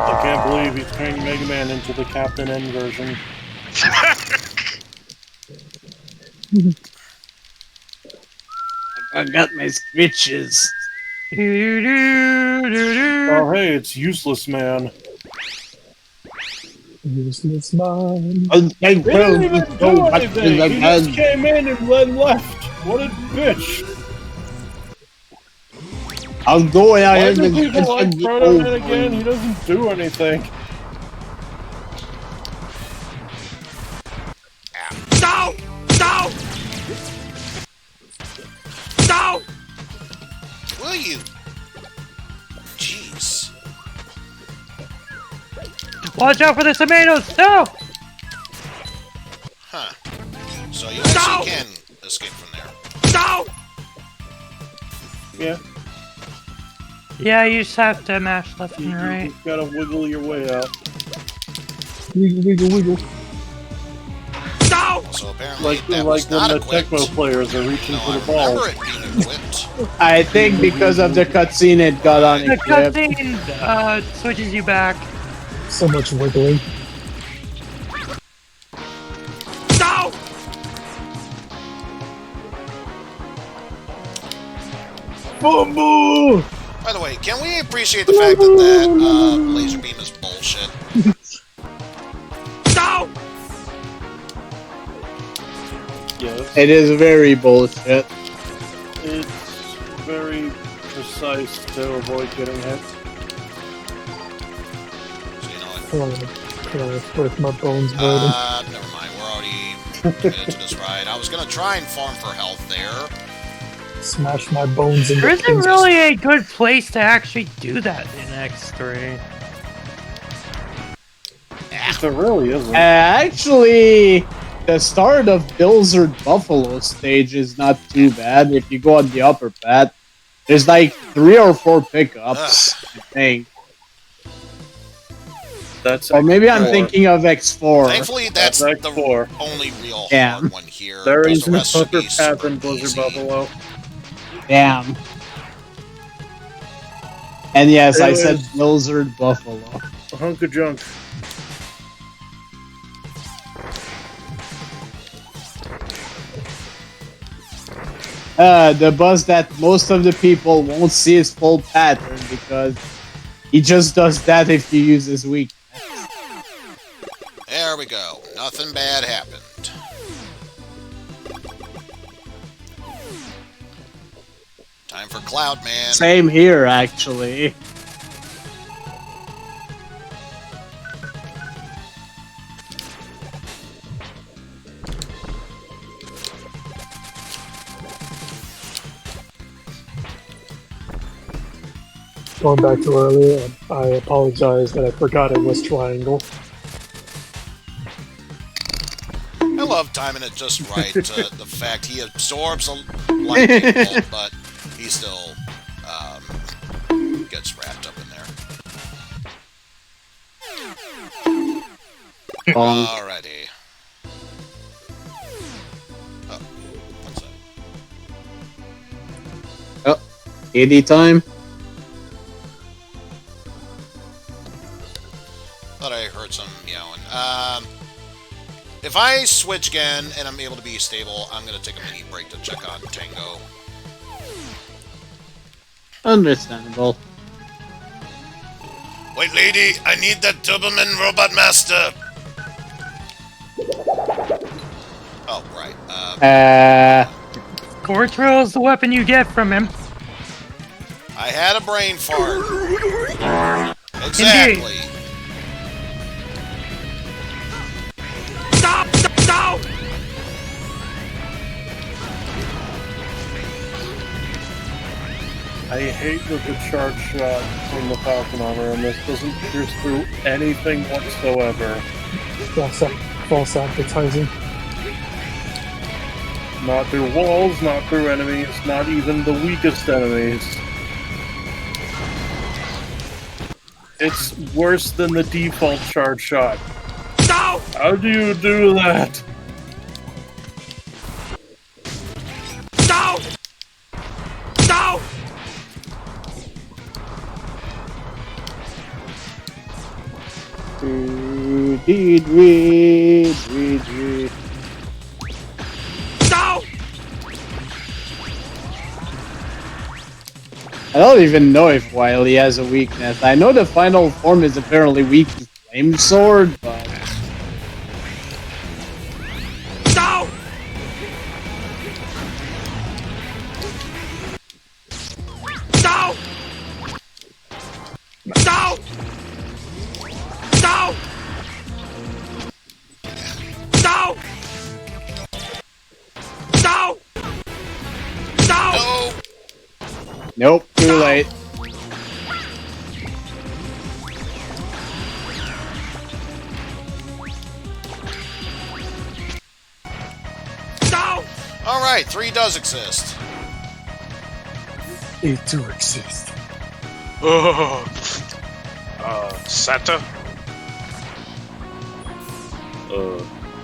I can't believe he's turning Mega Man into the Captain N version. I got my switches. Oh hey, it's Useless Man. Useless man. He didn't even do anything! He just came in and then left! What a bitch! I'm going out Why here do people like Proto Man again? He doesn't do anything. No! No! No! Will you? Jeez. Watch out for the tomatoes! No! Huh. So you actually can escape from there. No! Yeah. Yeah, you just have to mash left and right. You gotta wiggle your way out. Wiggle, wiggle, wiggle. No! So apparently Like that when was the not equipped. Tecmo players are reaching No, for I the ball. remember it being equipped. I think because of the cutscene, it got on The equipped. cutscene switches you back. So much wiggling. No! Boo! By the way, can we appreciate the fact that laser beam is bullshit? No! Yes. It is very bullshit. It's very precise to avoid getting hit. So you know what? What if my bones burden? Never mind. We're already committed to this ride. I was gonna try and farm for health there. Smash my bones into There isn't pieces. really a good place to actually do that in X3. There really isn't. Actually, the start of Blizzard Buffalo stage is not too bad. If you go on the upper path, there's like 3 or 4 pickups, I think. That's or maybe I'm X4. thinking of X4. Thankfully, that's the X4. only real Damn. hard one here. There The is no rest should upper be path super in Blizzard easy. Buffalo. Damn. And yes, I said Anyways. Blizzard Buffalo. A hunk of junk. The buzz that most of the people won't see his full pattern because he just does that if you use his weak. There we go. Nothing bad happened. Time for Cloud Man. Same here, actually. Going back to earlier, I apologize that I forgot it was triangle. I love timing it just right. The fact he absorbs a lightning bolt, but he still gets wrapped up in there. Alrighty. Oh, what's that? Oh, AD time. Thought I heard some meowing. If I switch again and I'm able to be stable, I'm going to take a mini break to check on Tango. Understandable. Wait, lady, I need that Turboman Robot Master. Oh, right. Core Trail is the weapon you get from him. I had a brain fart. Exactly. Indeed. Stop! Stop! I hate that the charge shot from the Falcon armor and this doesn't pierce through anything whatsoever. False advertising. Not through walls, not through enemies, not even the weakest enemies. It's worse than the default charge shot. No! How do you do that? No! No! No! I don't even know if Wily has a weakness. I know the final form is apparently weak to Flame Sword, but... No! No! No! No! No! No! No! Nope, too late. No! Alright, 3 does exist. They do exist. Santa?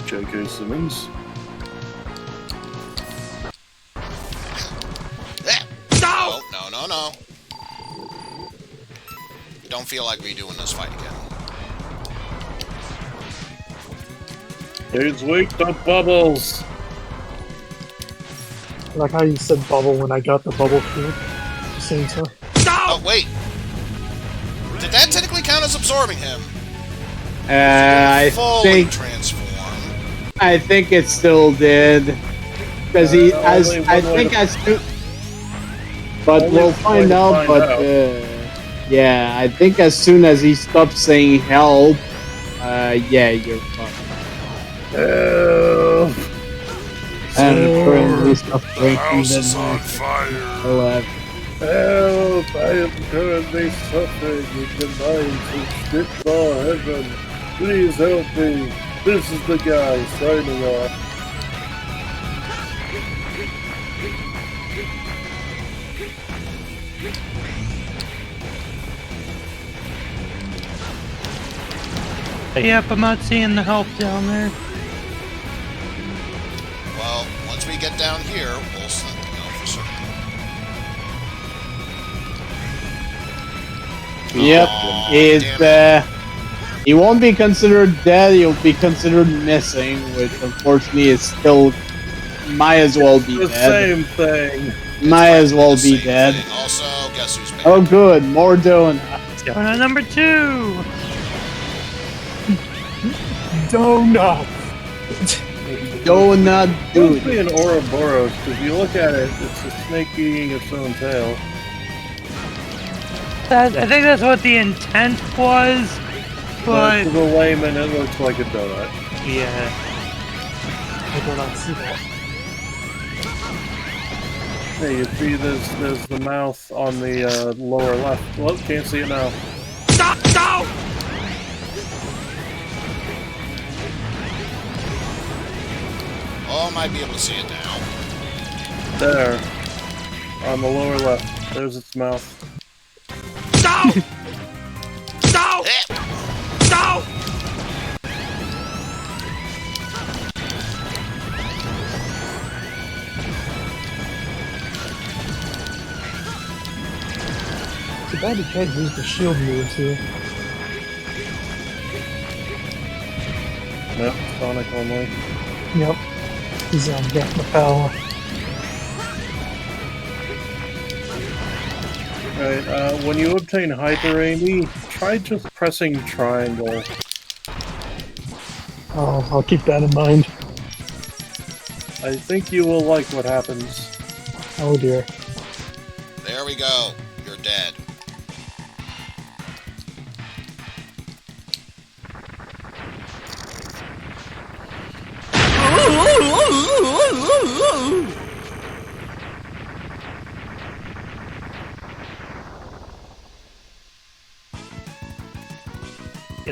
J.K. Simmons? No! No. Don't feel like redoing this fight again. It's weak to bubbles! I like how you said bubble when I got the bubble cube at the same time. Oh, wait! Did that technically count as absorbing him? I Fully think... transform. I think it still did. Because but we'll find out, yeah, I think as soon as he stops saying help, yeah, you're fucked. Help! And currently stop breaking House the is on fire. Help! I am currently suffering in the mines of Spitball Heaven. Please help me. This is the guy signing off. Yep, I'm not seeing the help down there. Well, once we get down here, we'll know for certain. Yep, he won't be considered dead, he'll be considered missing, which unfortunately is still, might as well be the dead. Same thing. Might as well be dead. Also, guess who's back? Oh good, more donuts. Donut number 2! Donut! Donut dude. It must be an Ouroboros, because if you look at it, it's a snake eating its own tail. I think that's what the intent was, but... to the layman, it looks like a donut. Yeah. I do not see that. Hey, you see there's the mouth on the lower left. Well, can't see it now. Stop! Stop! Oh, I might be able to see it now. There. On the lower left. There's its mouth. Stop! Stop! Stop! Too bad he can't use the shield moves here. Nope, Sonic only. Yep. He's on Death Lapel. Right, when you obtain Hyper Amy, try just pressing triangle. Oh, I'll keep that in mind. I think you will like what happens. Oh dear. There we go. You're dead.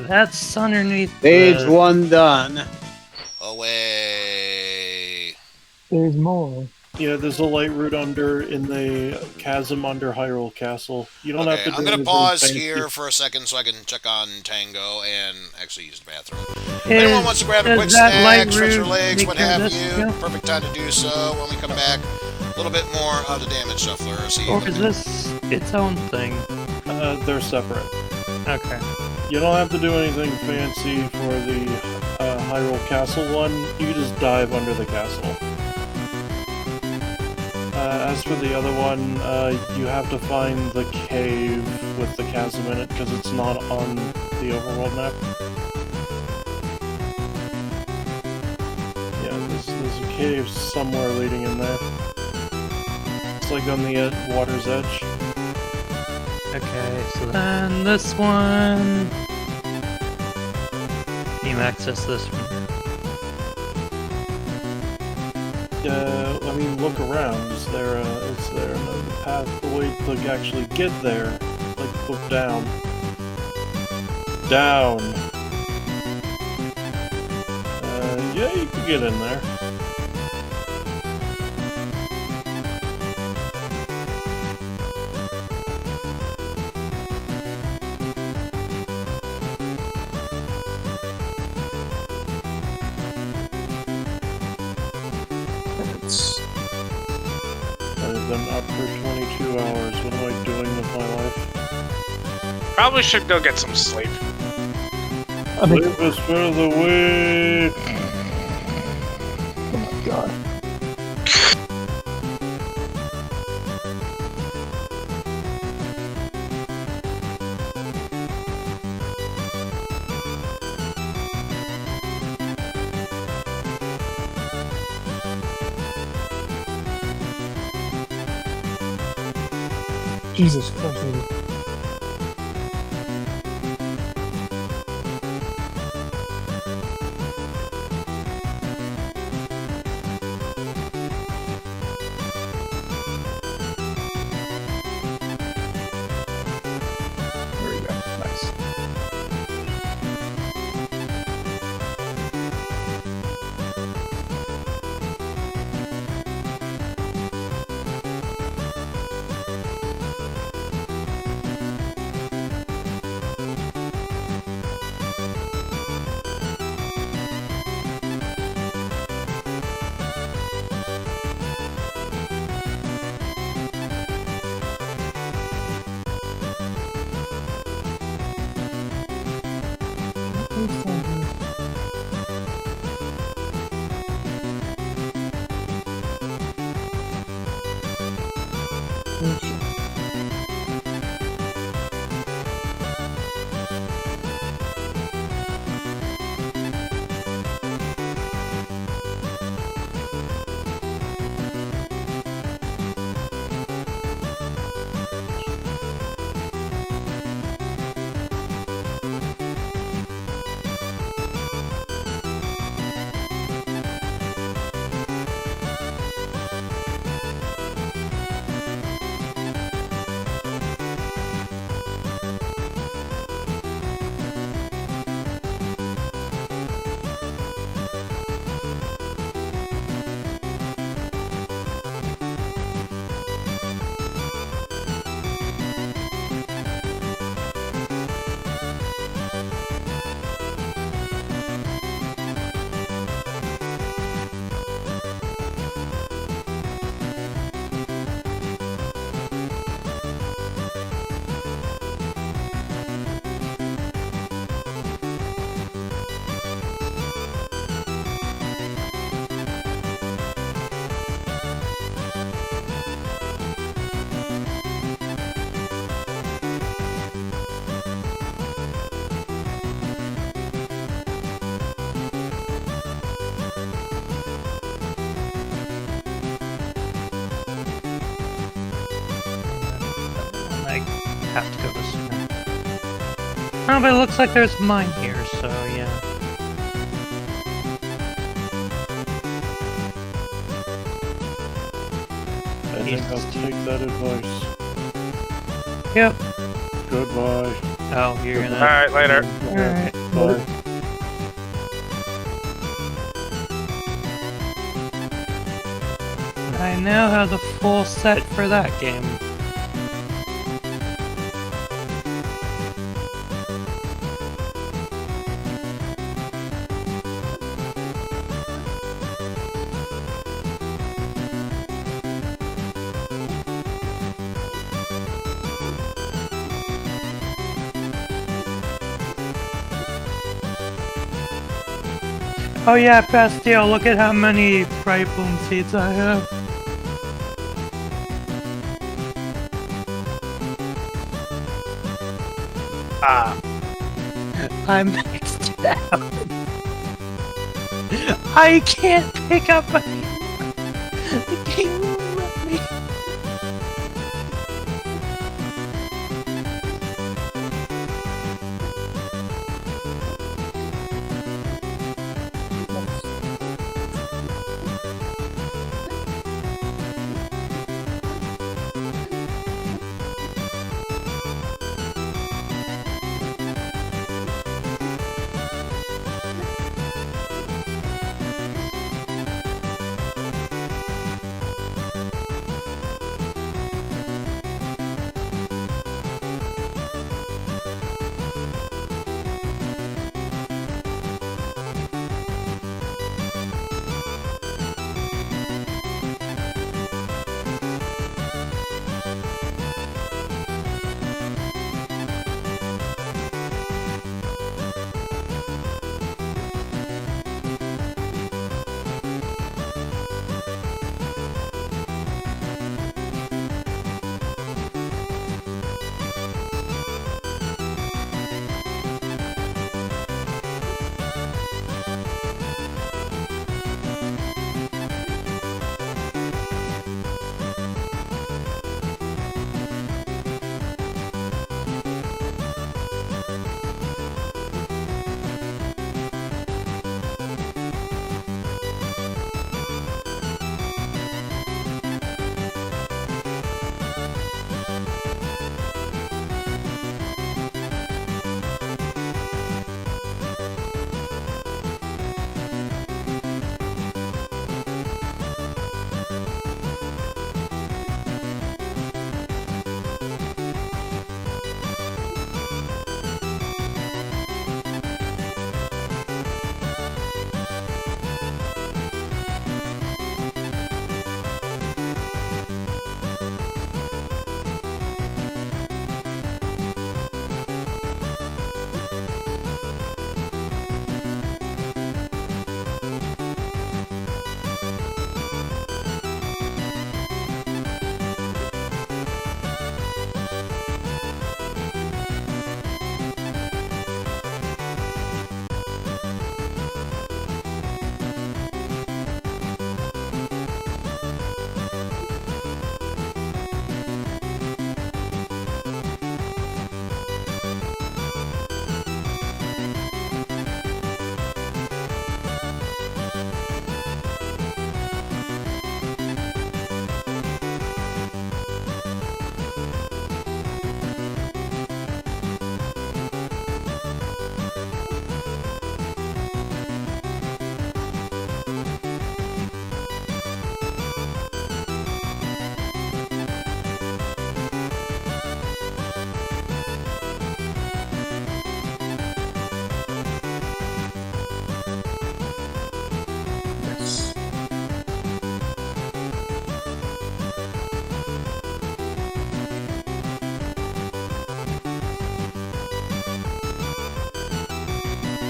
That's underneath Stage 1 done. Away. There's more. Yeah, there's a light route in the chasm under Hyrule Castle. You don't have Okay, to do I'm gonna anything pause fancy. here for a second so I can check on Tango and actually use the bathroom. If anyone wants to grab a quick snack, stretch your legs, what have you, perfect time to do so. When we come back, a little bit more of the damage shuffler. See Or is this its own thing? They're separate. Okay. You don't have to do anything fancy for the Hyrule Castle one. You just dive under the castle. As for the other one, you have to find the cave with the chasm in it because it's not on the overworld map. Yeah, there's a cave somewhere leading in there. It's like on the water's edge. Okay, so then this one... You access this one. I mean, look around. Is there another path, the way to actually get there? Like, look down. Down! Yeah, you can get in there. I've been up for 22 hours. What am I doing with my life? Probably should go get some sleep. Leave us for the week! Oh my god. Jesus Christ, baby. There we go. Nice. Have to go this way. Oh, but it looks like there's mine here, so yeah. I think I'll take that advice. Yep. Goodbye. Oh, you're gonna. Alright, later. Alright. Bye. I now have the full set for that game. Oh yeah, Bastille, look at how many Bright Boom seeds I have. Ah. I maxed it out. I can't pick up any. The game won't let me.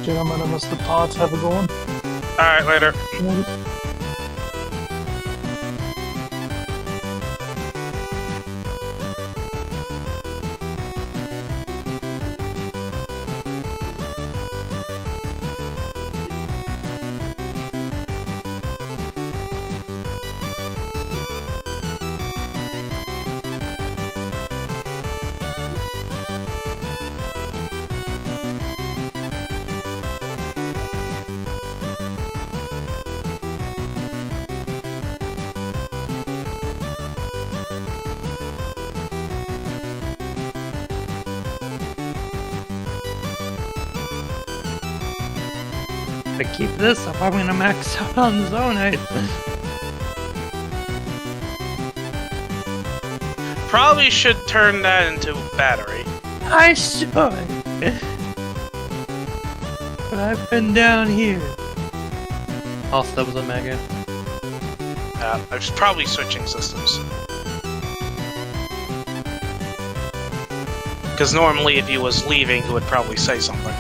Gentlemen, I must depart. Have a go on. Alright, later. I keep this up, I'm gonna max out on Zonite. Probably should turn that into battery. I should. But I've been down here. Also, that was a Mega. I was probably switching systems. Because normally if he was leaving, he would probably say something.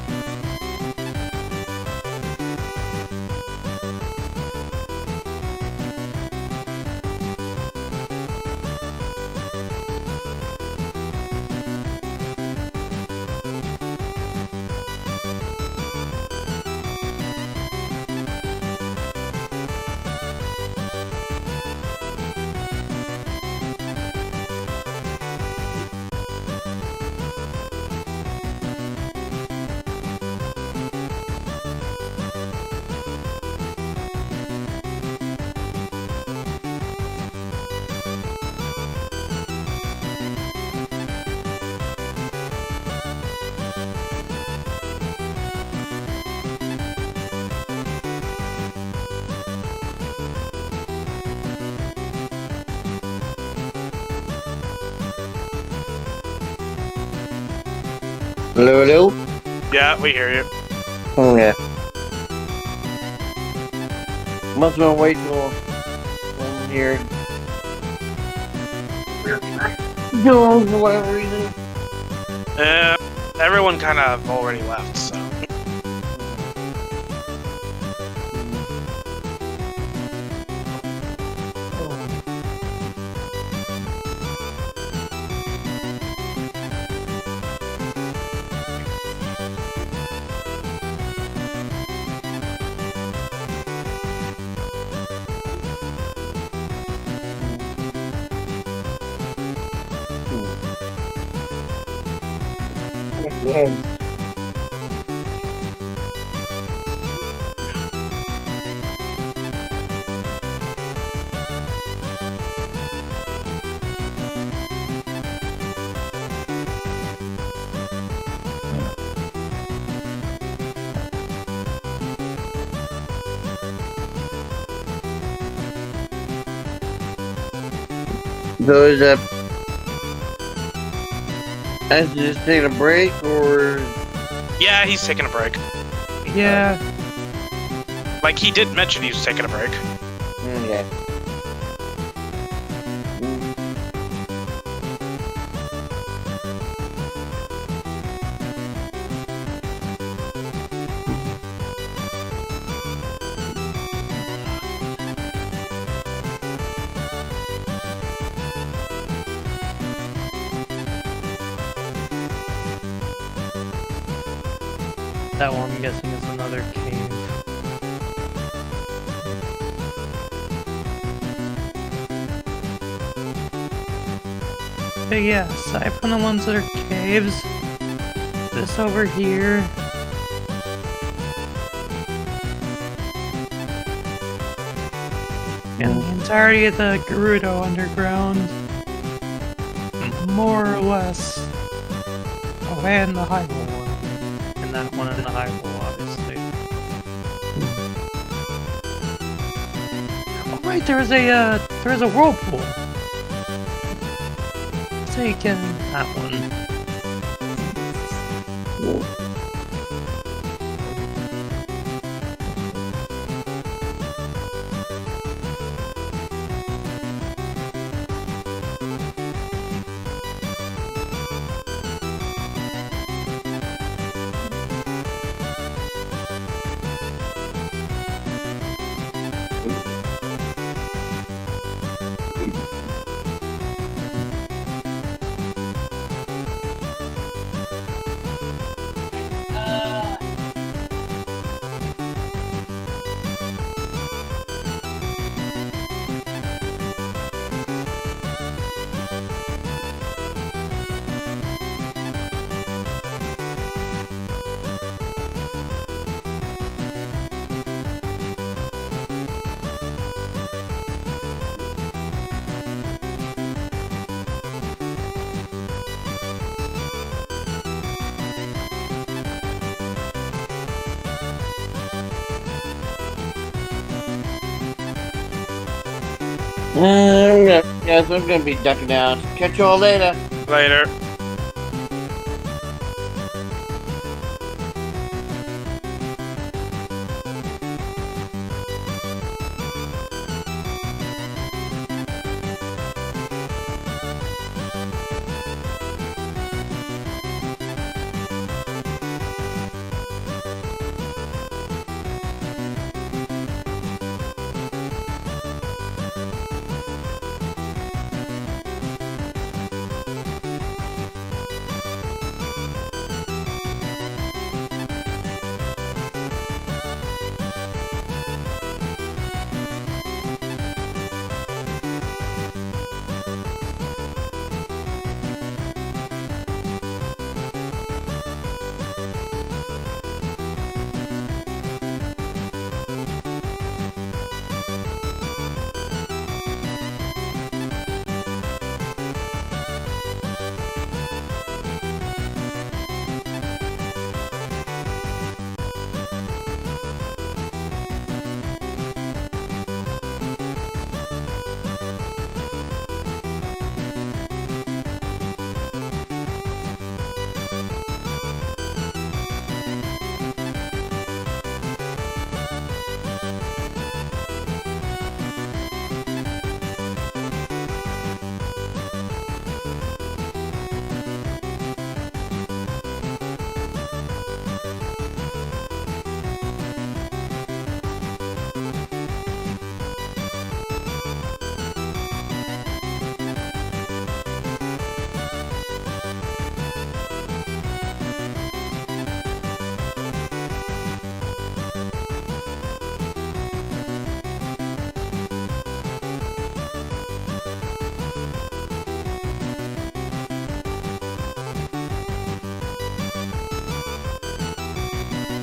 Hello, hello? Yeah, we hear you. Oh, yeah. Must have been wait till I'm here. No, for whatever reason. Everyone kind of already left, so. So is that... I should just take a break, or... Yeah, he's taking a break. Yeah. Like, he did mention he was taking a break. Okay. That one, I'm guessing, is another cave. But yeah, aside from the ones that are caves, this over here. And the entirety of the Gerudo Underground, more or less. Oh, and the Hyrule one. And that one in the Hyrule, obviously. Oh right, there was a whirlpool. Taking that one. Guess I'm gonna be ducking out. Catch y'all later. Later.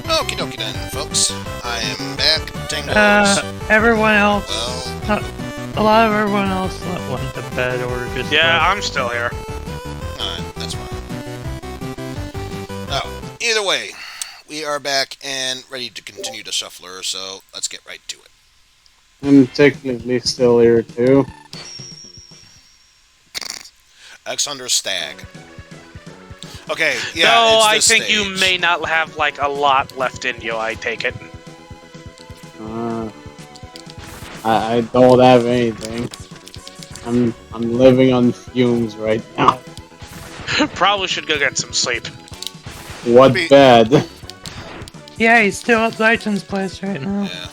Okie dokie then, folks. I am back. Tingles. Everyone else. A lot of everyone else went to bed or just. Yeah, I'm still here. Alright, that's fine. Oh, either way, we are back and ready to continue the shuffler, so let's get right to it. I'm technically still here too. X under stag. Okay, yeah. No, it's I this think stage. you may not have like a lot left in you. I take it. I don't have anything. I'm living on fumes right now. Probably should go get some sleep. What bed? Yeah, he's still at Zeiton's place right now. Yeah.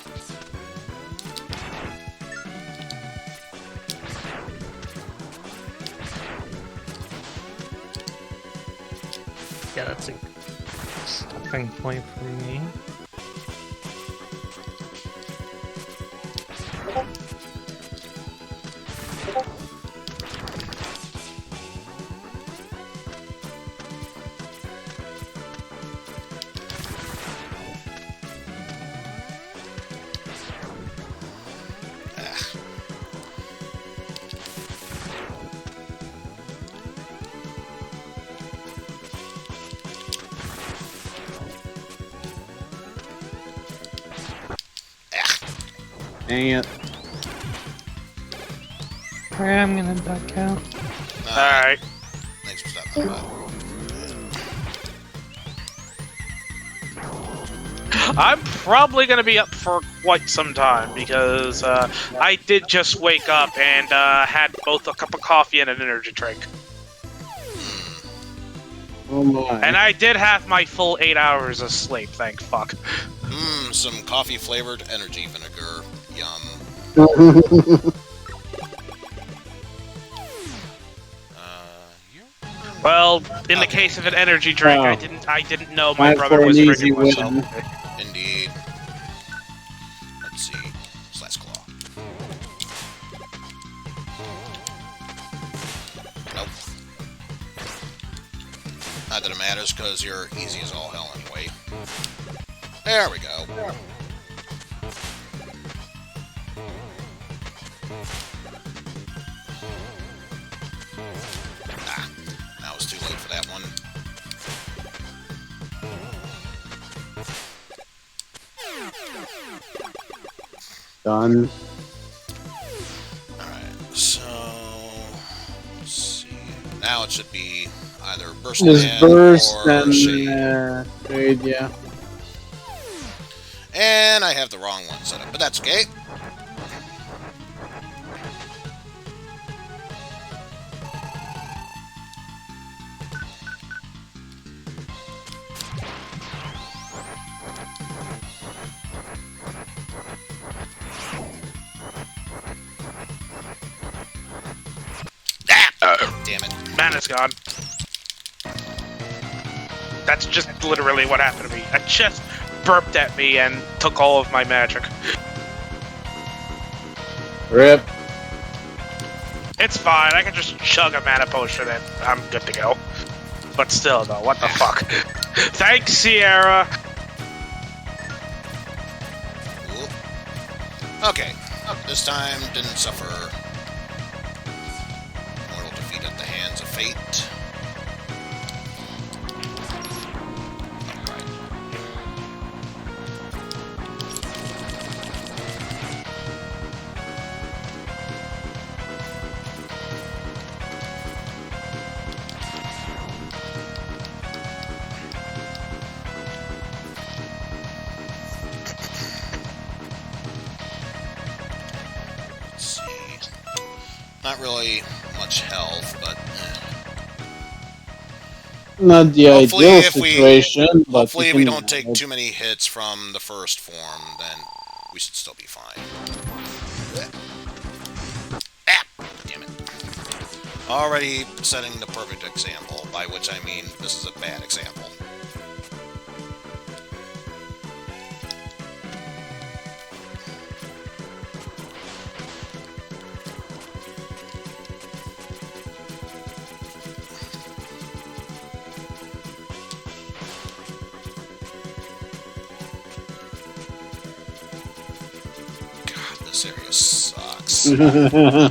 Yeah, that's a stopping point for me. Dang it. Alright, I'm gonna duck out. Alright. Thanks for stopping by. I'm probably going to be up for quite some time because I did just wake up and had both a cup of coffee and an energy drink. Oh my. And I did have my full 8 hours of sleep, thank fuck. Some coffee-flavored energy vinegar. Yum. Well, in the case of an energy drink, Oh. I didn't know my Time brother for was an easy drinking myself. win. Indeed. Let's see. Slash claw. Nope. Not that it matters, because you're easy as all hell anyway. There we go. Ah, now it's too late for that one. Done. Alright. it should be either burst Just burst or and shade. shade, yeah. And I have the wrong one set up, but that's okay. Damn it. Mana's gone. That's just literally what happened to me. A chest burped at me and took all of my magic. Rip. It's fine, I can just chug a mana potion and I'm good to go. But still, though, what the fuck? Thanks, Sierra! Okay, this time didn't suffer mortal defeat at the hands of fate. Not really much health, but not the hopefully ideal if situation. But hopefully we don't take too many hits from the first form, then we should still be fine. Ah, damn it. Already setting the perfect example, by which I mean this is a bad example. This area sucks. Yeah.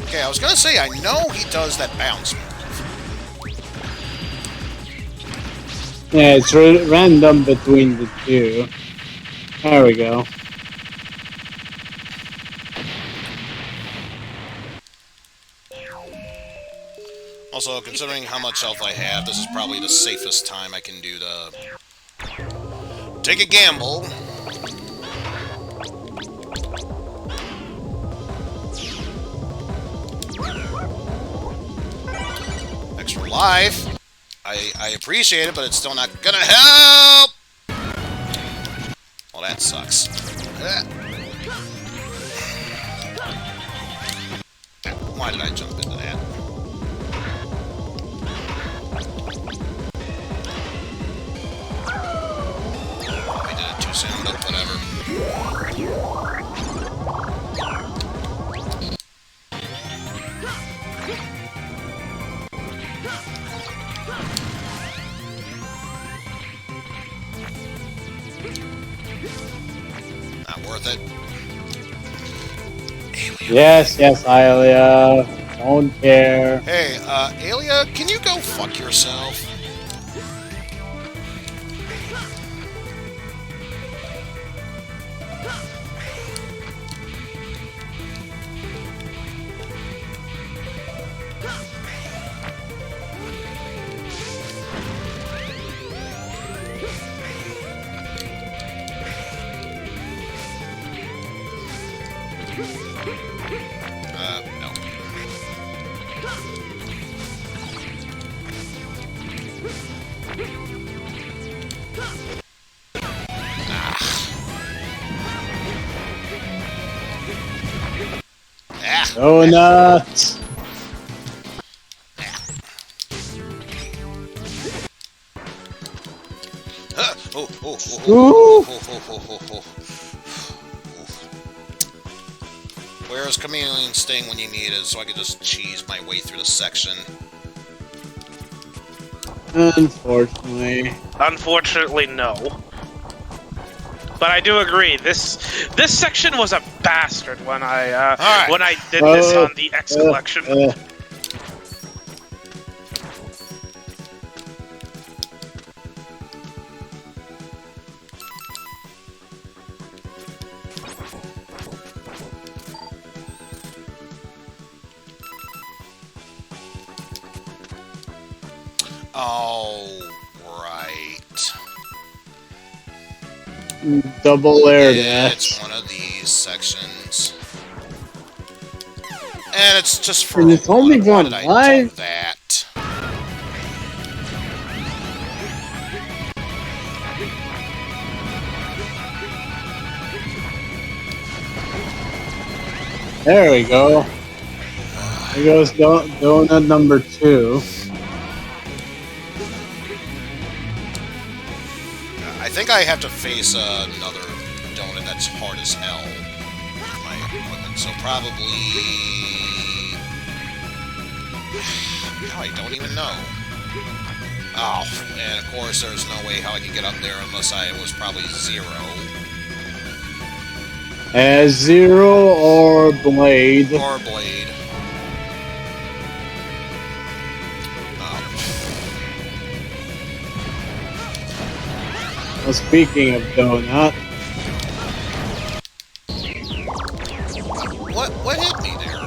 Okay, I was gonna say, I know he does that bounce move. Yeah, it's random between the two. There we go. Also, considering how much health I have, this is probably the safest time I can do to take a gamble. Extra life. I appreciate it, but it's still not gonna help! Well, that sucks. Why did I jump into that? Probably did it too soon, but whatever. Not worth it. Yes, Alia. Don't care. Hey, Alia, can you go fuck yourself? No. Donuts. Where's Chameleon Sting when you need it, so I can just cheese my way through the section? Unfortunately. Unfortunately, no. But I do agree. This section was a bastard when I did this on the X collection. Oh, right. Double air It's dash. one of these sections. And it's just for And a it's only one. Why one did I do life? that? There we go. There goes donut number 2. I think I have to face another donut that's hard as hell with my equipment, so probably... Now I don't even know. Oh, and of course there's no way how I could get up there unless I was probably 0. As 0 or Blade. Or Blade. Well, speaking of donut, What hit me there?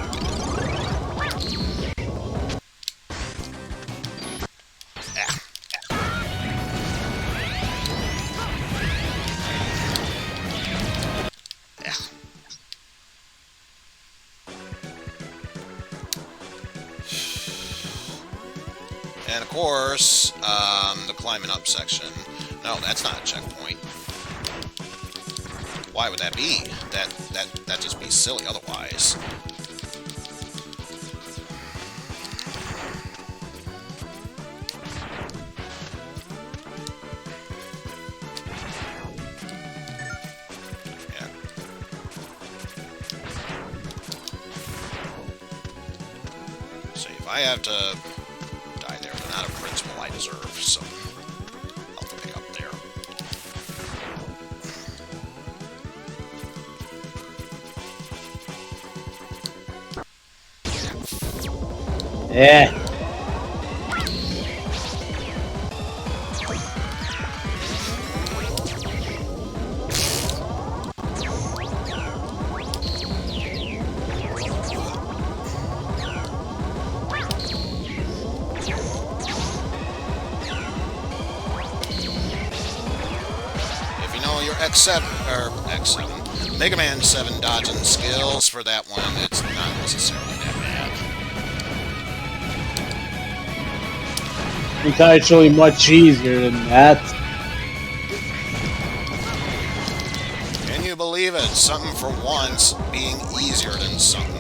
And of course, the climbing up section. No, that's not a checkpoint. Why would that be? That'd just be silly otherwise. Yeah. See, if I have to die there, then out of principle I deserve some help to pick up there. yeah. If you know your X7 or X7, Mega Man 7 dodging skills for that one, it's not necessarily that bad. It's actually much easier than that. Can you believe it? Something for once being easier than something.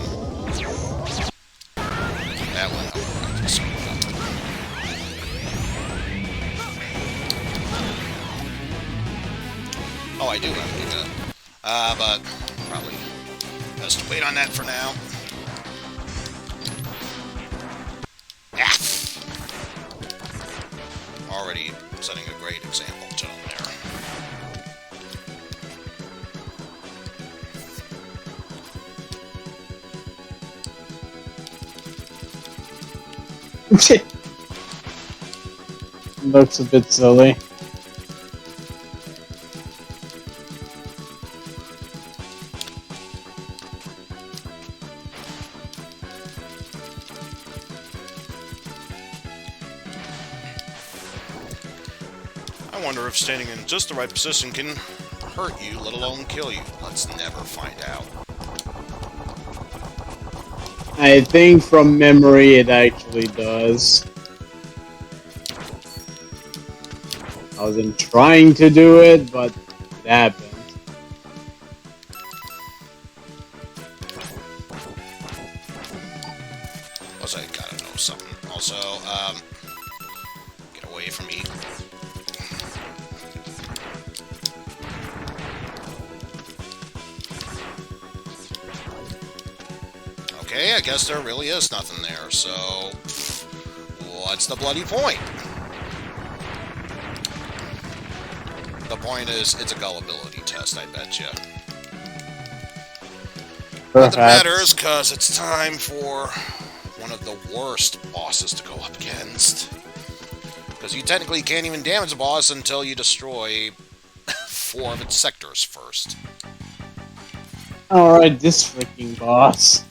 That one. Oh, I do have to pick up. But probably best to wait on that for now. Ah! Already setting a great example to him there. Looks a bit silly. I wonder if standing in just the right position can hurt you, let alone kill you. Let's never find out. I think from memory it actually does. I wasn't trying to do it, but it happened. Also, I gotta know something. Also, get away from me. Okay, I guess there really is nothing there, so what's the bloody point? The point is, it's a gullibility test, I bet you. But the matters, because it's time for one of the worst bosses to go up against. Because you technically can't even damage the boss until you destroy 4 of its sectors first. Alright, this freaking boss.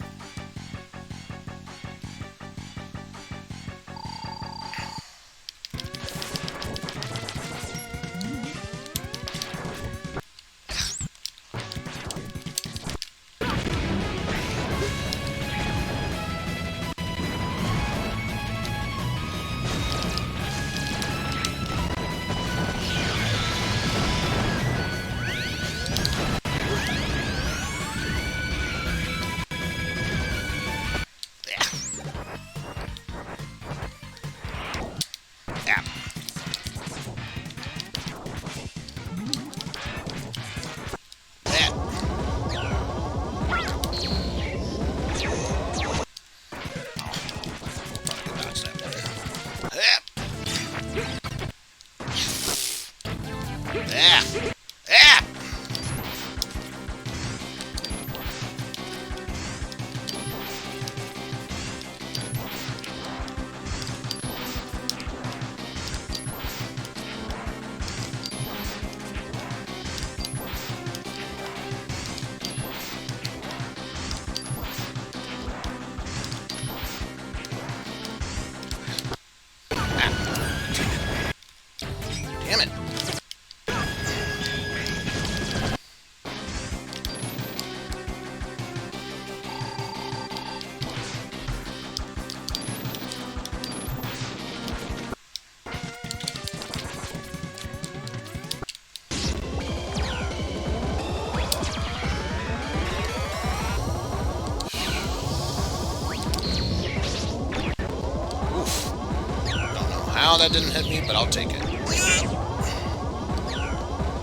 that didn't hit me, but I'll take it.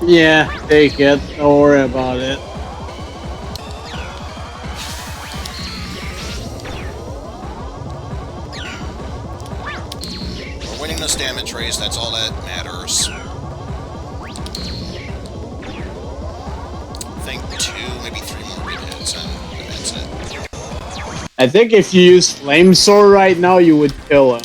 Yeah, take it. Don't worry about it. We're winning this damage race, that's all that matters. I think 2, maybe 3 more good hits, and that's it. I think if you use Flame Sword right now, you would kill him.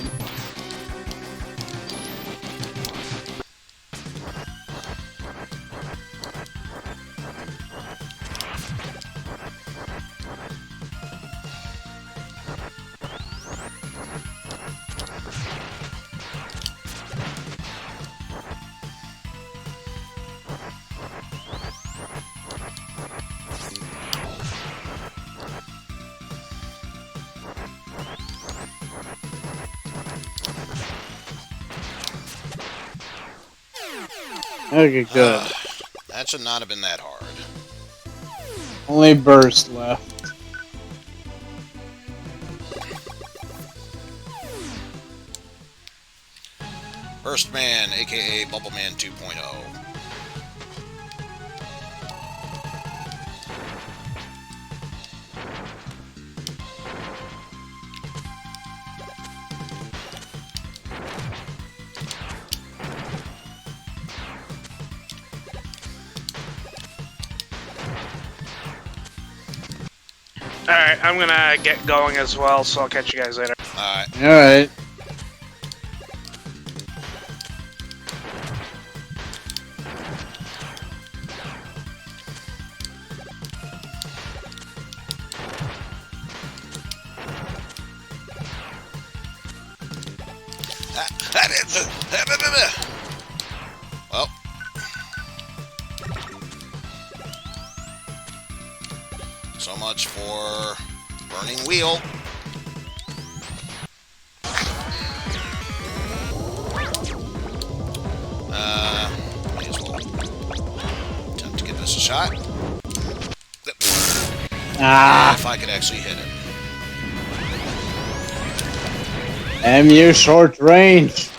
Okay, good. That should not have been that hard. Only burst left. Burst Man, aka Bubble Man 2.0. Alright, I'm gonna get going as well, so I'll catch you guys later. Alright. Alright. Well. So much for Burning Wheel. May as well attempt to give this a shot. If I could actually hit it. MU short range.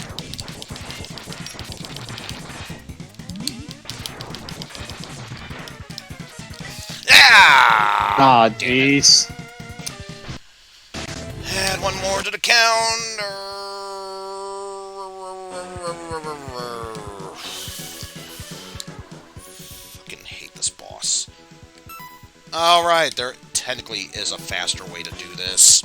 Ah, jeez. Add one more to the count. Fucking hate this boss. Alright, there technically is a faster way to do this.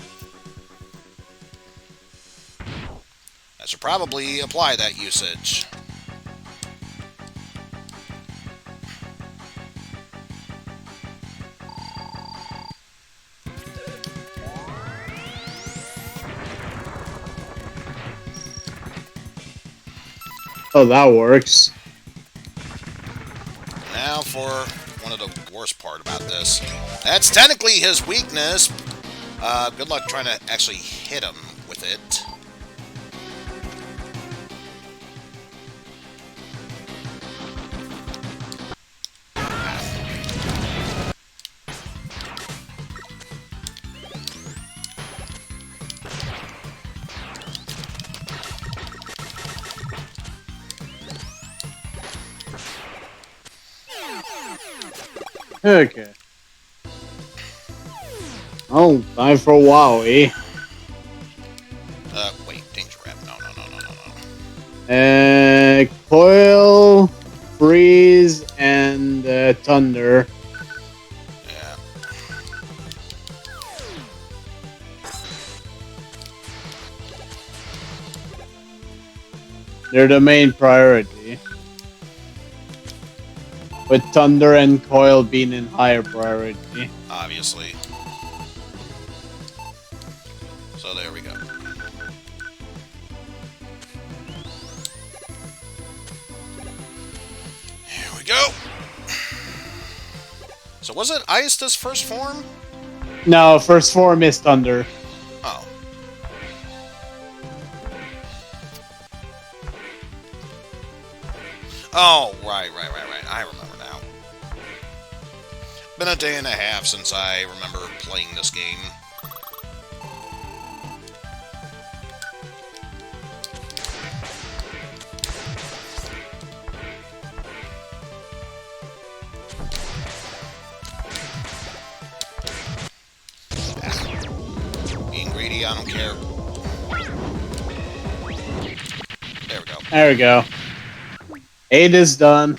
I should probably apply that usage. Oh, that works. Now for one of the worst part about this. That's technically his weakness. Good luck trying to actually hit him with it. Okay. Oh, time for Wowie. Wait, Danger Wrap. No. Coil, Freeze, and Thunder. Yeah. They're the main priority. With Thunder and Coil being in higher priority. Obviously. So there we go. Here we go. So was it Ice this first form? No, first form is Thunder. Oh. Oh, right. I remember now. Been a day and a half since I remember playing this game. I don't care. There we go. There we go. 8 is done.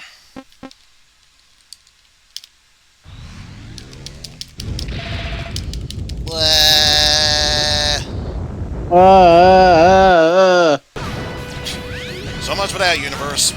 So much for that, universe.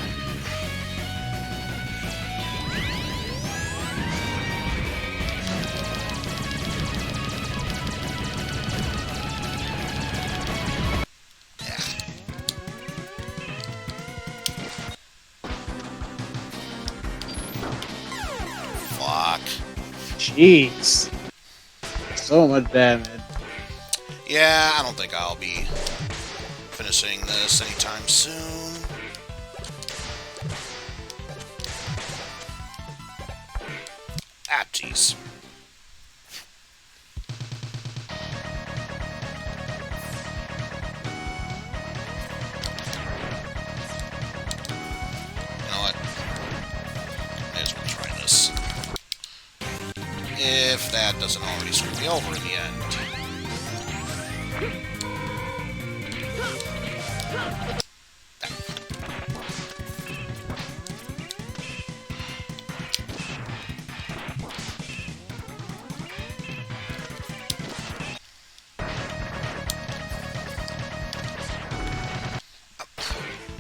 Fuck. Jeez. So much damage. Yeah, I don't think I'll be finishing this anytime soon. Ah, jeez. You know what? May as well try this. If that doesn't already screw me over in the end.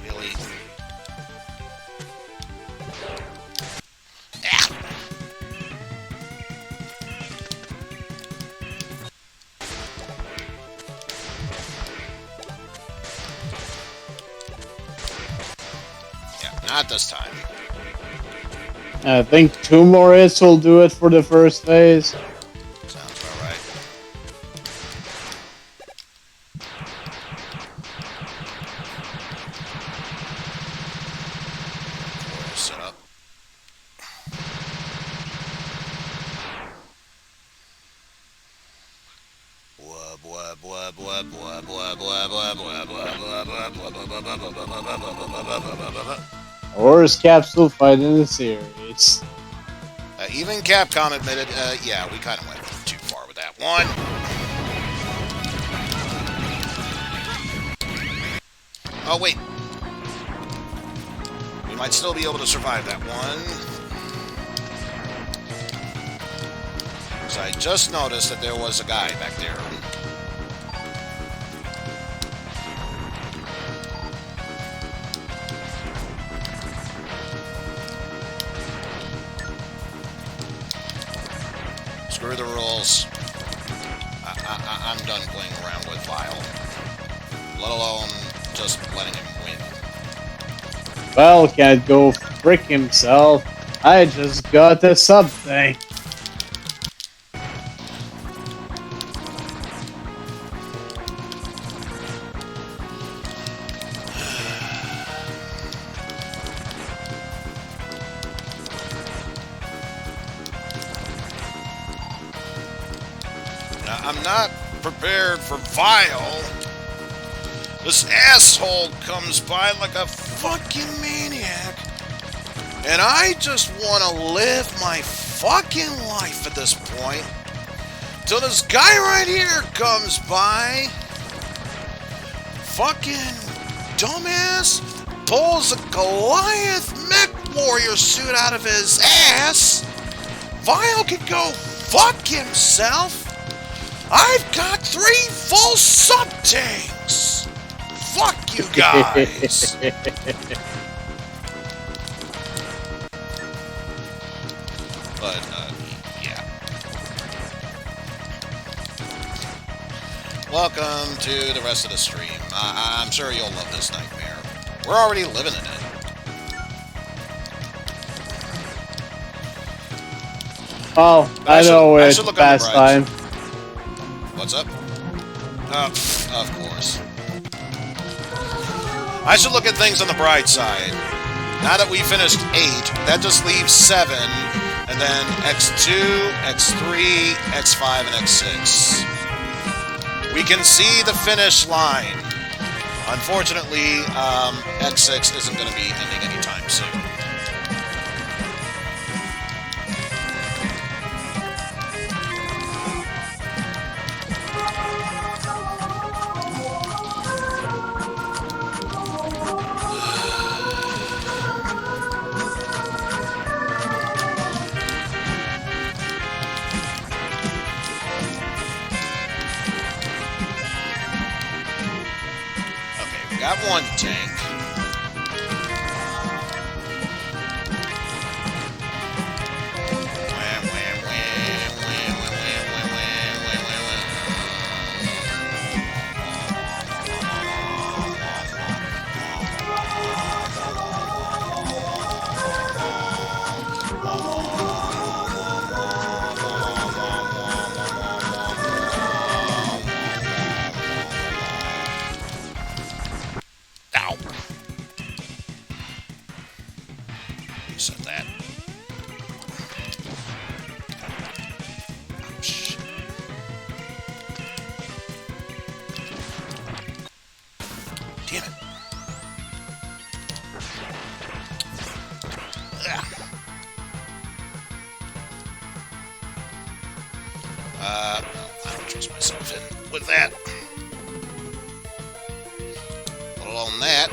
Really? Yeah, not this time. I think 2 more hits will do it for the first phase. Sounds about right. Set up. Worst capsule fight in the series. Even Capcom admitted, yeah, we kind of went too far with that one. Oh, wait. We might still be able to survive that one. So I just noticed that there was a guy back there. Screw the rules. I'm done playing around with Vile. Let alone just letting him win. Well, can't go frick himself. I just got the something. Now, I'm not prepared for Vile. This asshole comes by like a fucking maniac. And I just want to live my fucking life at this point. Till this guy right here comes by. Fucking dumbass pulls a Goliath mech warrior suit out of his ass. Vile can go fuck himself. I've got 3 full sub-tanks! Fuck you guys! But, yeah. Welcome to the rest of the stream. I'm sure you'll love this nightmare. We're already living in it. Oh, I know it's past time. What's up? Of course. I should look at things on the bright side. Now that we finished 8, that just leaves 7, and then X2, X3, X5, and X6. We can see the finish line. Unfortunately, X6 isn't going to be ending anytime soon. Got one tank. Ow. Reset that. Ouch. Damn it. Ugh. I don't trust myself in with that. Let alone that.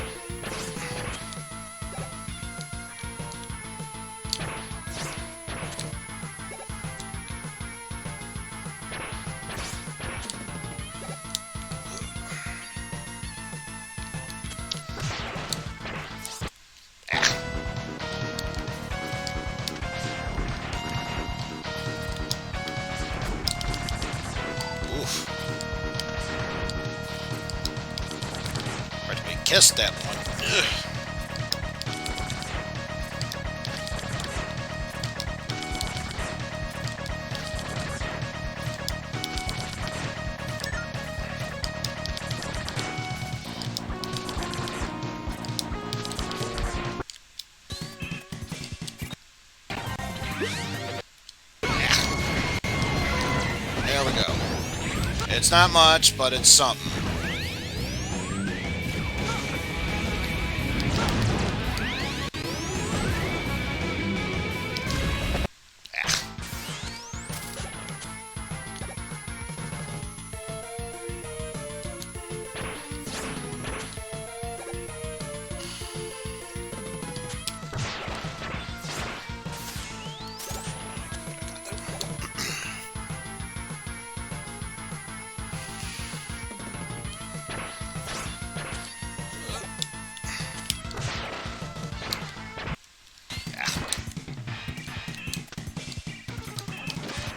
Oof. Practically kissed that one. Ugh. There we go. It's not much, but it's something.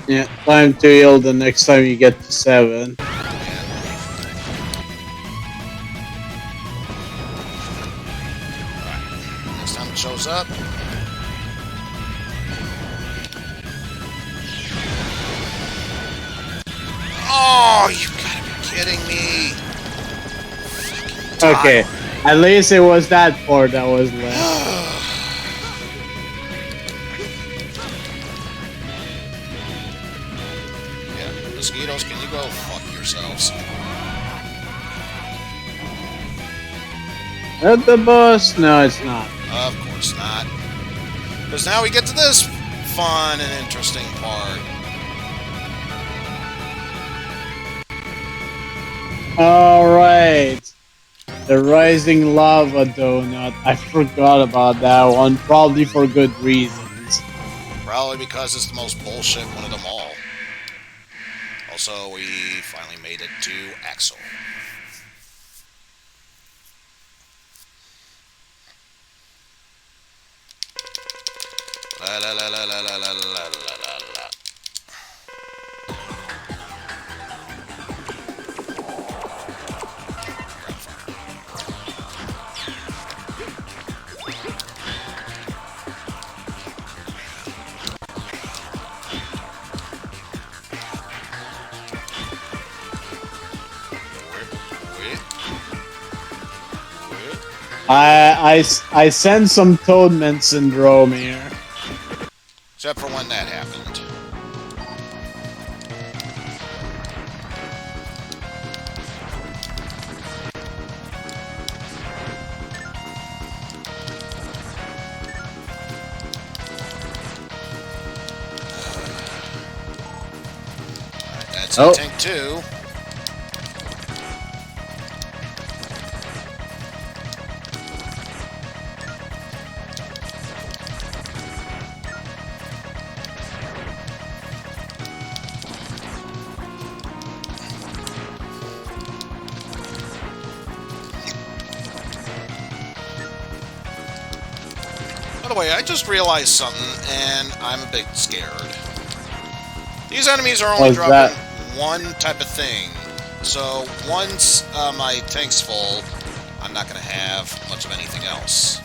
Yeah, time to heal the next time you get to 7. Next time it shows up. Oh, you gotta be kidding me. Okay, at least it was that part that was left. Yeah, mosquitoes, can you go fuck yourselves? At the boss? No, it's not. Of course not. Because now we get to this fun and interesting part. Alright. The Rising Lava Donut. I forgot about that one. Probably for good reasons. Probably because it's the most bullshit one of them all. Also, we finally made it to Axel. La la la la la la la la la la. I sense some Toadman syndrome here. Except for when that happened. That's tank 2. By the way, I just realized something, and I'm a bit scared. These enemies are only dropping one type of thing. So once my tank's full, I'm not going to have much of anything else.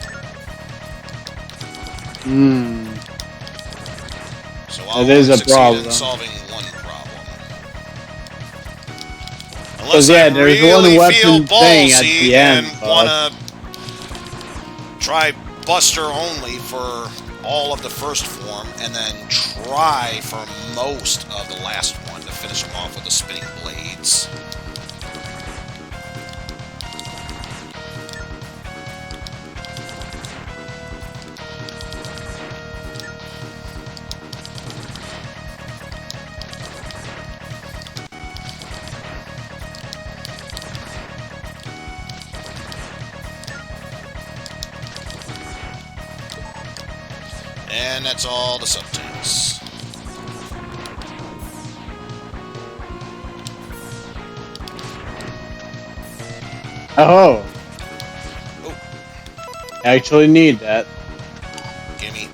So I'll succeed in solving one problem. Unless I really feel ballsy and want to try Buster only for all of the first form, and then try for most of the last one to finish him off with the spinning blades. And that's all the subtanks. Oh. I actually need that. Gimme.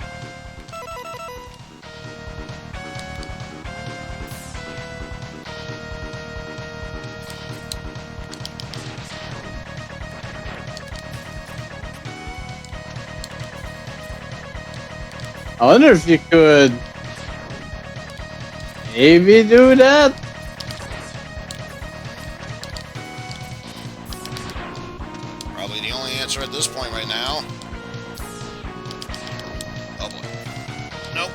I wonder if you could maybe do that? Probably the only answer at this point right now. Oh boy. Nope.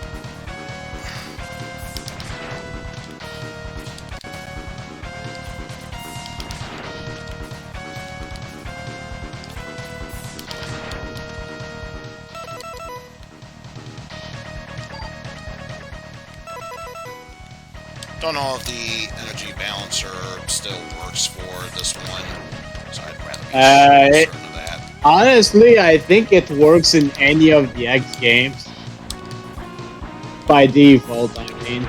Don't know if the energy balancer still works for this one, so I'd rather be certain of that. Honestly, I think it works in any of the X games. By default, I mean.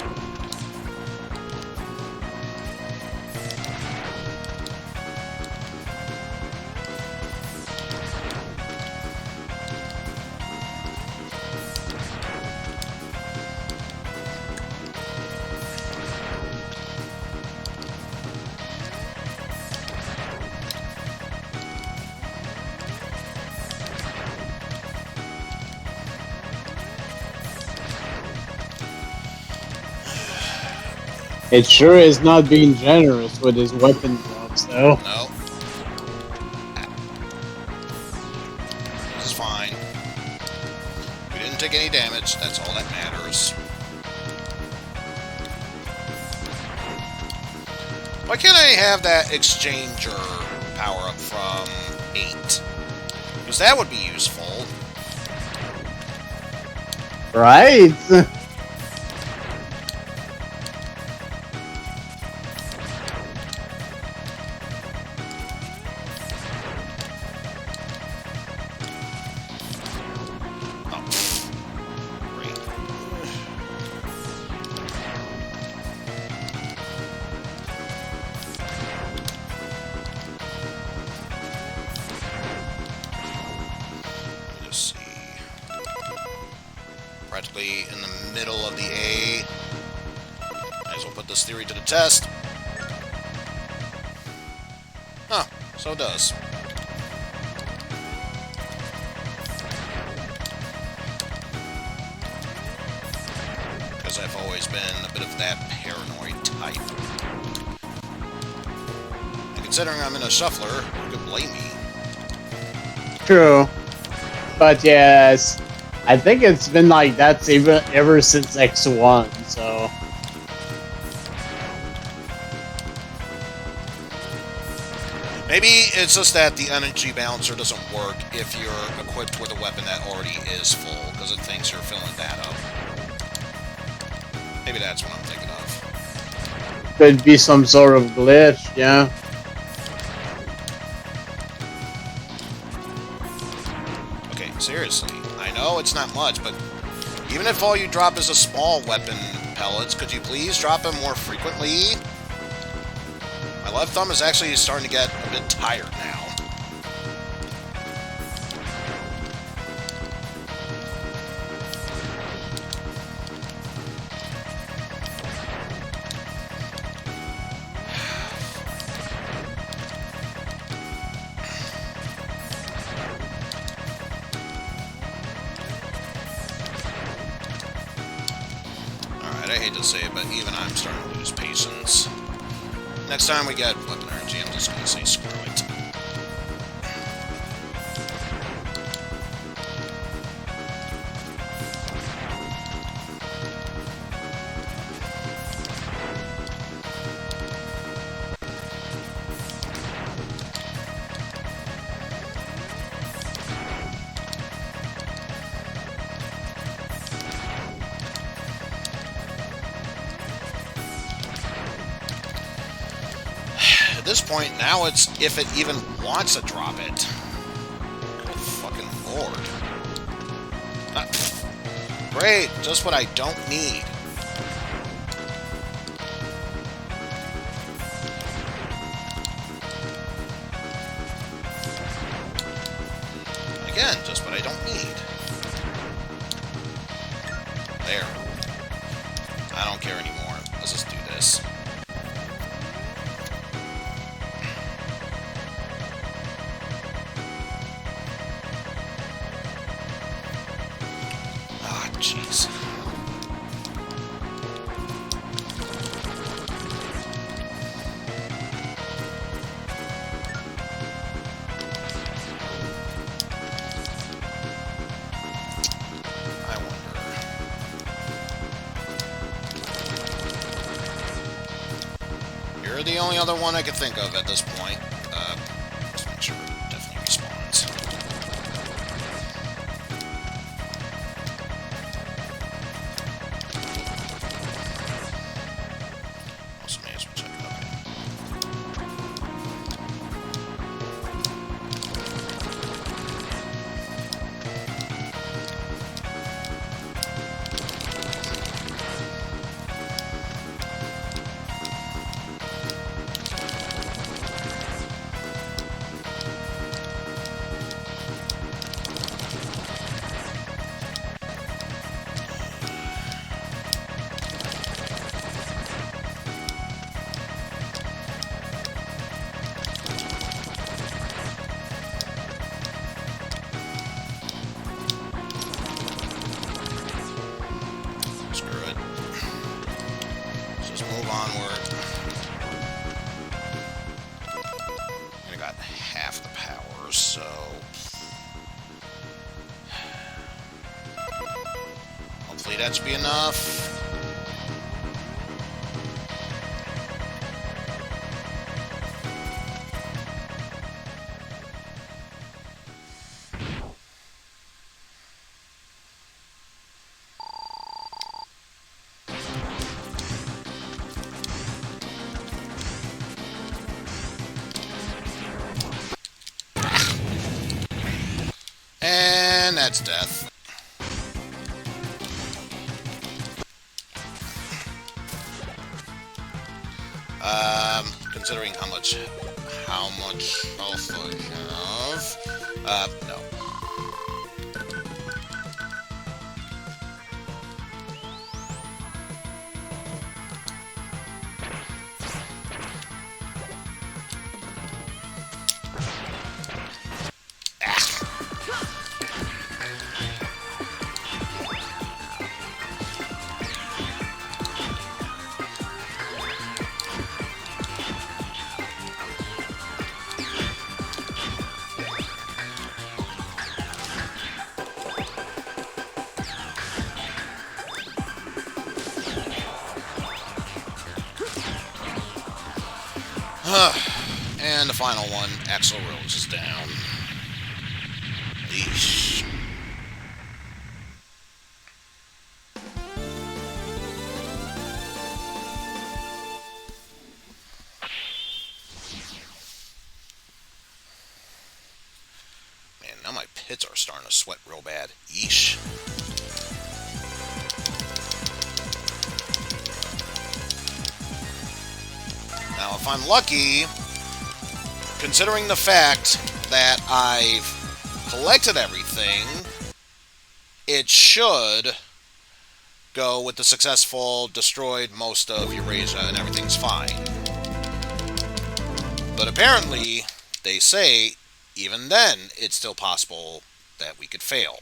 It sure is not being generous with his weapon drops, though. No. This is fine. We didn't take any damage, that's all that matters. Why can't I have that exchanger power-up from 8? Because that would be useful. Right? Practically in the middle of the A. Might as well put this theory to the test. Huh, so it does. Because I've always been a bit of that paranoid type. And considering I'm in a shuffler, you could blame me. True. But yes, I think it's been like that ever since X1, so... Maybe it's just that the energy balancer doesn't work if you're equipped with a weapon that already is full, because it thinks you're filling that up. Maybe that's what I'm thinking of. Could be some sort of glitch, yeah. Okay, seriously. I know it's not much, but even if all you drop is a small weapon pellets, could you please drop them more frequently? My left thumb is actually starting to get a bit tired now. I hate to say it, but even I'm starting to lose patience. Next time we get weapon energy, I'm just gonna say screw it. At this point, now it's if it even wants to drop it. Good fucking lord. Great, just what I don't need. Again, just what I don't need. There. I don't care anymore. Let's just do this. Jeez. I wonder. You're the only other one I could think of at this point. Let's make sure it definitely respawns. That should be enough. And that's death. Considering how much health I have, no. And the final one, Axl Rose is down. Eesh. Man, now my pits are starting to sweat real bad. Yeesh. Now, if I'm lucky, considering the fact that I've collected everything, it should go with the successful destroyed most of Eurasia and everything's fine. But apparently, they say, even then, it's still possible that we could fail.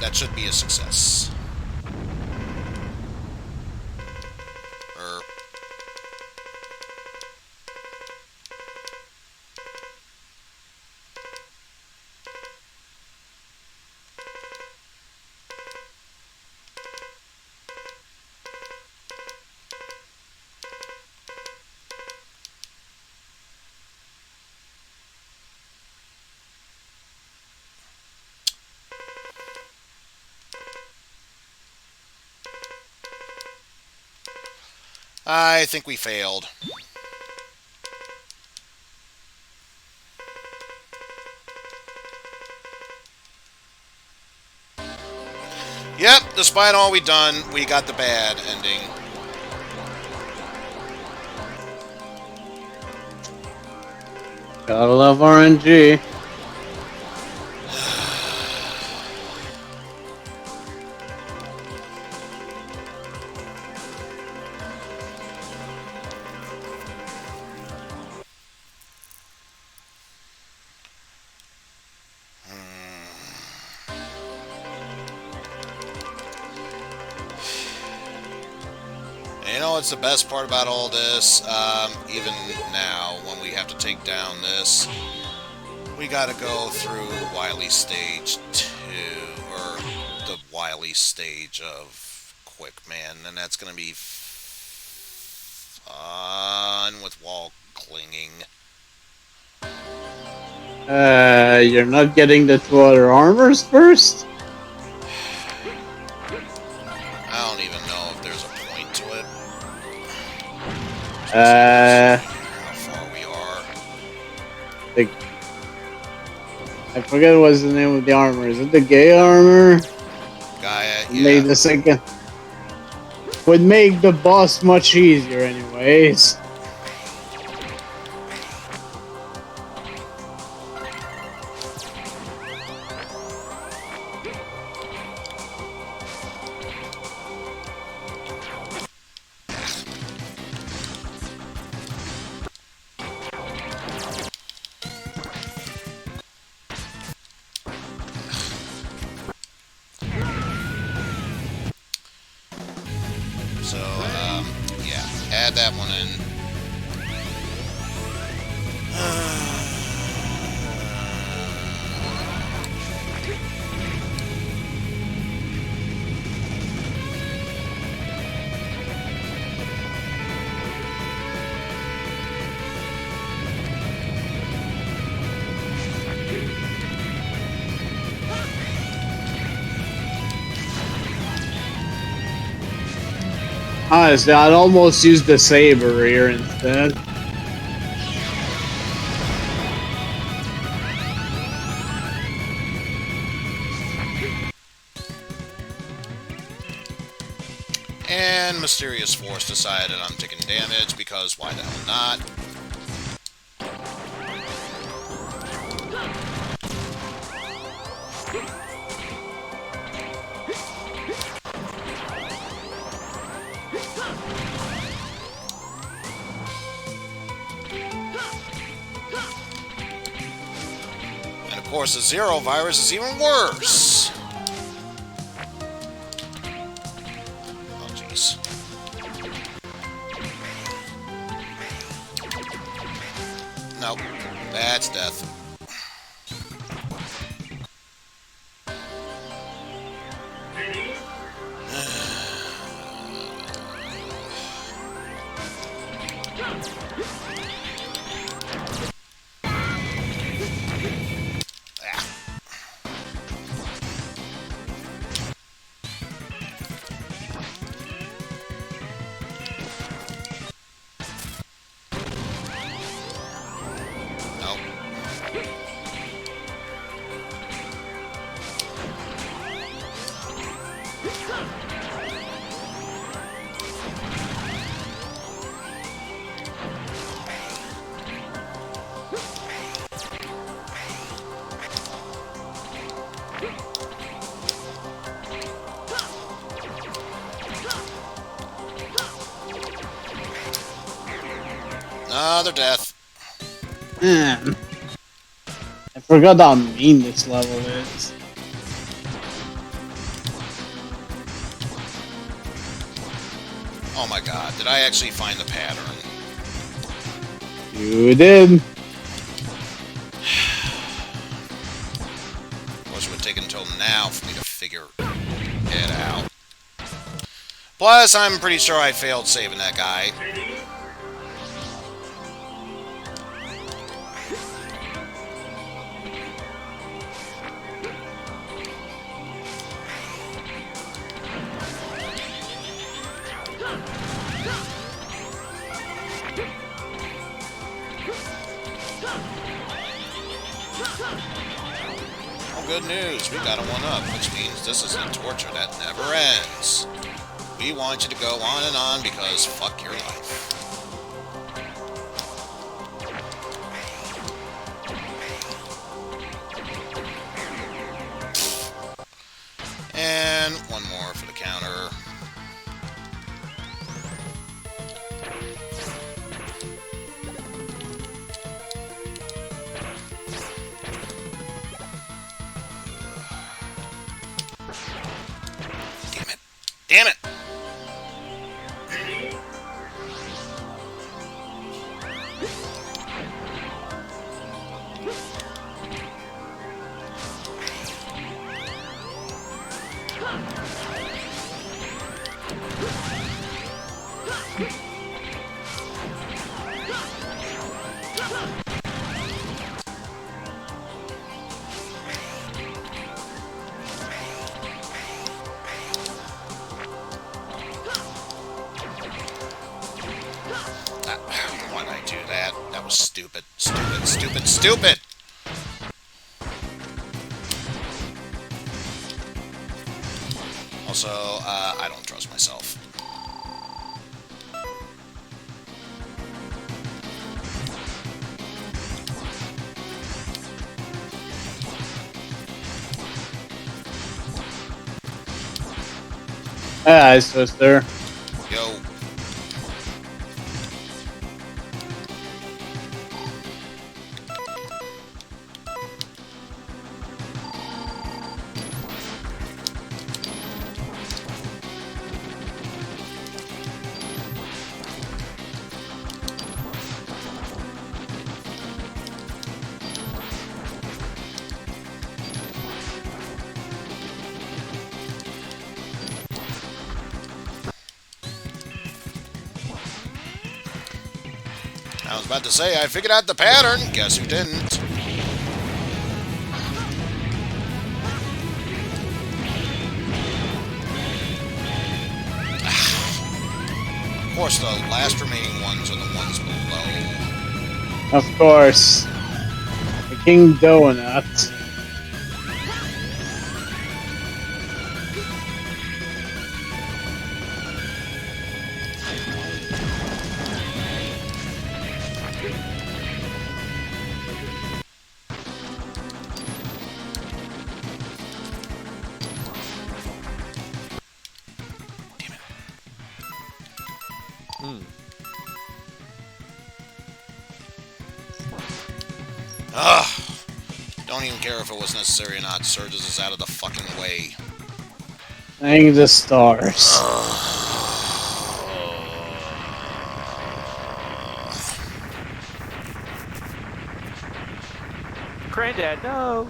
that should be a success. I think we failed. Yep, despite all we done, we got the bad ending. Gotta love RNG. You know what's the best part about all this? Even now, when we have to take down this, we gotta go through Wily Stage 2, or the Wily stage of Quickman, and that's gonna be fun with wall clinging. You're not getting the 2 other armors first? I don't even know if there's a point to it. How far we are. I forget what's the name of the armor. Is it the gay armor? Gaia, Made the second. Would make the boss much easier, anyways. So, yeah, add that one in. Honestly, I'd almost use the saber here instead. And Mysterious Force decided I'm taking damage because why the hell not? And of course the Zero virus is even worse. Oh jeez. Nope. That's death. Another death. Man. I forgot how mean this level is. Oh my god, did I actually find the pattern? You did. Of course, it would take until now for me to figure it out. Plus, I'm pretty sure I failed saving that guy. Good news, we got a 1-up, which means this is a torture that never ends. We want you to go on and on because fuck your life. And one more for the counter. Damn it! Why did I do that? That was stupid. Stupid, stupid, stupid! Also, I don't trust myself. Hi, sister. Yo. I was about to say, I figured out the pattern. Guess who didn't? Of course, the last remaining ones are the ones below. Of course. The King Donut. Ugh. Don't even care if it was necessary or not. Surges is out of the fucking way. Thank the stars. Granddad, no.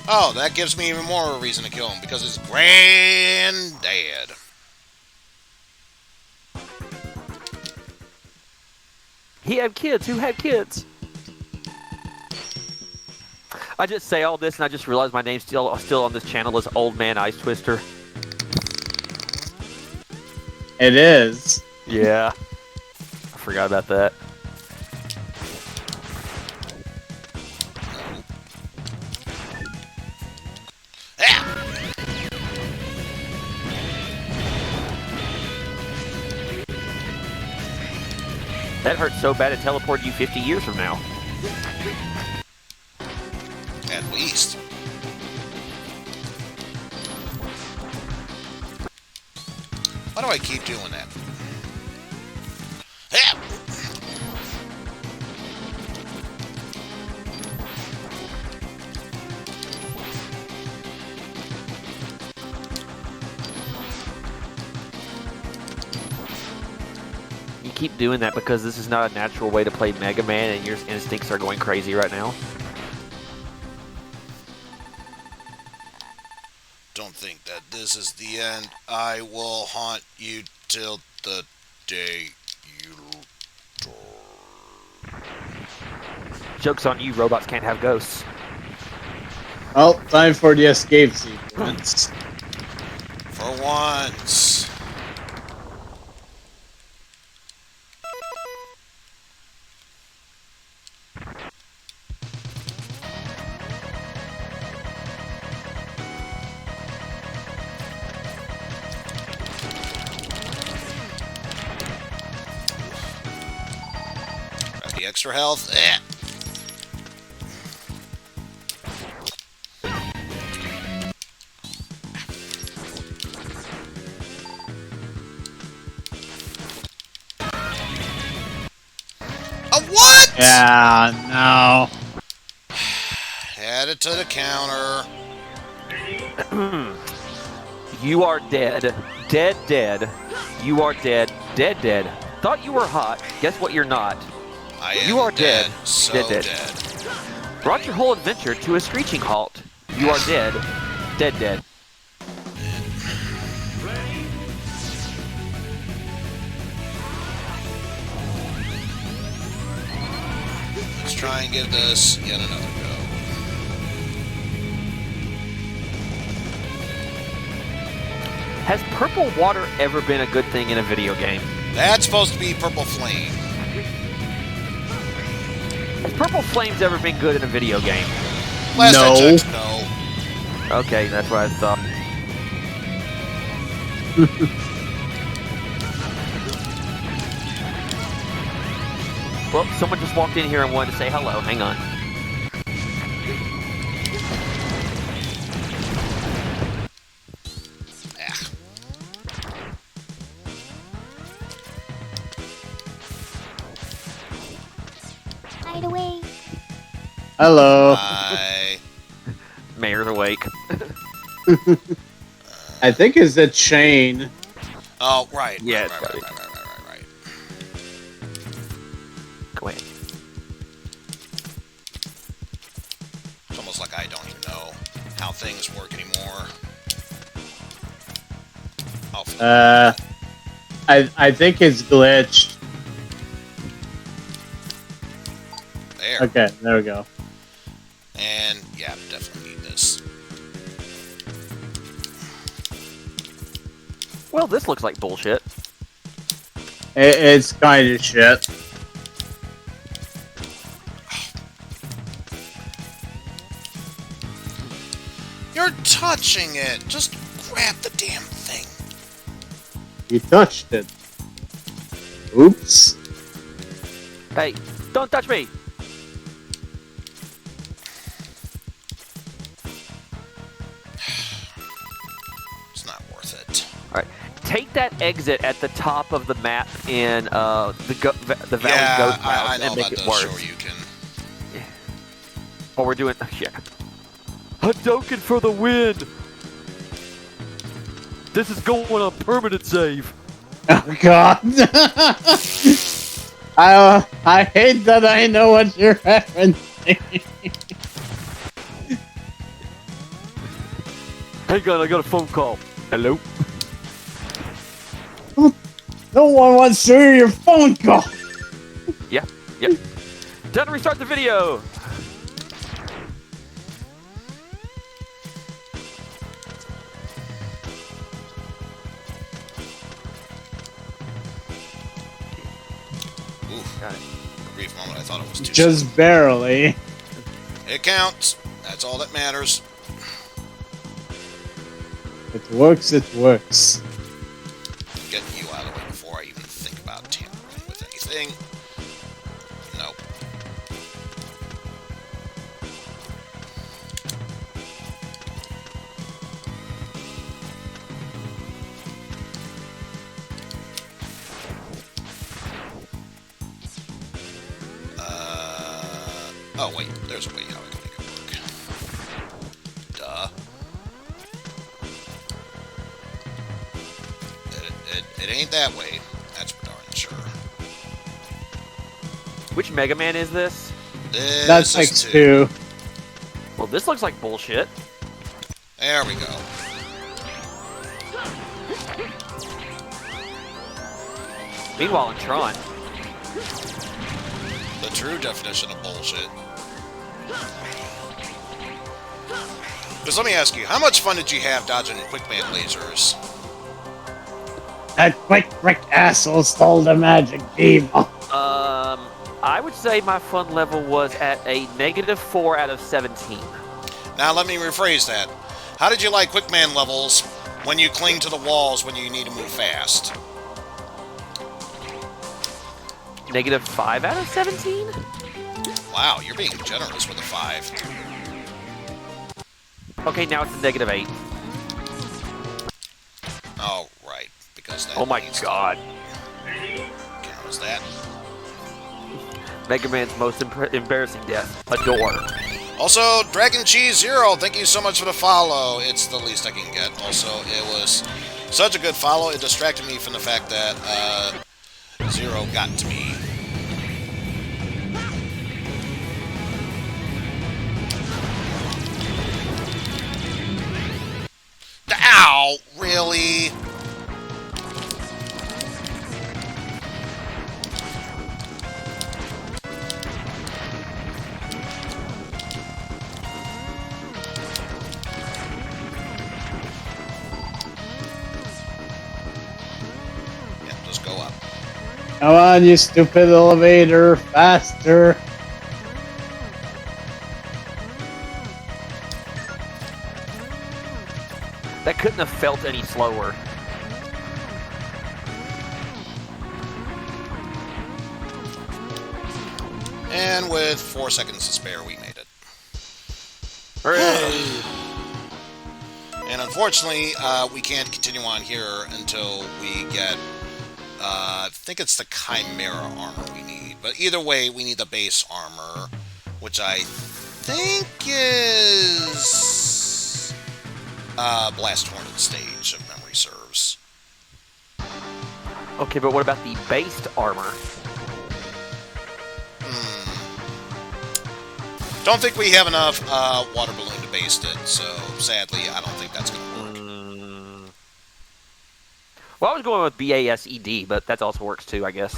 Oh, that gives me even more reason to kill him because it's granddad. He had kids. Who had kids? I just say all this and I just realized my name's still on this channel is Old Man Ice Twister. It is. Yeah. I forgot about that. That hurts so bad it teleported you 50 years from now. At least. Why do I keep doing that? Yeah. keep doing that because this is not a natural way to play Mega Man and your instincts are going crazy right now? Don't think that this is the end. I will haunt you till the day you die. Joke's on you, robots can't have ghosts. Well, time for the escape sequence. For once. Grab the extra health. What? Yeah, no. Add it to the counter. You are dead. Dead, dead. You are dead. Dead, dead. Thought you were hot. Guess what you're not. I am you are dead. dead. So dead. Brought your whole adventure to a screeching halt. You are dead. Dead, dead. Let's try and give this yet another go. Has purple water ever been a good thing in a video game? That's supposed to be purple flame. Has purple flames ever been good in a video game? Last I checked, no. Okay, that's what I thought. Well, someone just walked in here and wanted to say hello. Hang on. Hide away. Hello. Hi. Mayor's awake. I think it's a chain. Oh, right. Yeah, right. Go ahead. It's almost like I don't even know how things work anymore. I think it's glitched. There. Okay, there we go. And, yeah, definitely need this. Well, this looks like bullshit. It's kind of shit. You're touching it! Just grab the damn thing. You touched it. Oops. Hey, don't touch me! It's not worth it. Alright, take that exit at the top of the map in the Valley Yeah, Ghost I House know and make about it those. worse. Sure you can. Oh, we're doing... Yeah. Hadouken for the win! This is going on permanent save. Oh God! I hate that I know what you're referencing. Hang on, I got a phone call. Hello? No one wants to hear your phone call. Yep. Time to restart the video. Got it. For a brief moment, I thought it was too Just slow. barely. It counts. That's all that matters. It works, it works. Getting you out of the way before I even think about tampering with anything. Nope. Oh wait, there's a way how I can make it work. Duh. It ain't that way. That's for darn sure. Which Mega Man is this? That's X2. Well, this looks like bullshit. There we go. Meanwhile, in Tron, The true definition of bullshit. Because let me ask you, how much fun did you have dodging Quickman lasers? That quick Rick asshole stole the magic beam. I would say my fun level was at a -4 out of 17. Now let me rephrase that. How did you like Quickman levels when you cling to the walls when you need to move fast? -5 out of 17? Wow, you're being generous with a 5. Okay, now it's a -8. Oh, right. Because that Oh my god. counts that. Mega Man's most embarrassing death. A door. Also, Dragon Cheese Zero, thank you so much for the follow. It's the least I can get. Also, it was such a good follow, it distracted me from the fact that Zero got to me. Ow! Really? Yeah, just go up. Come on, you stupid elevator, faster. That couldn't have felt any slower. And with 4 seconds to spare, we made it. Hooray! And unfortunately, we can't continue on here until we get, I think it's the Chimera armor we need. But either way, we need the base armor, which I think is Blast Hornet stage, if memory serves. Okay, but what about the based armor? Don't think we have enough water balloon to baste it, so sadly, I don't think that's going to work. Well, I was going with BASED, but that also works too, I guess.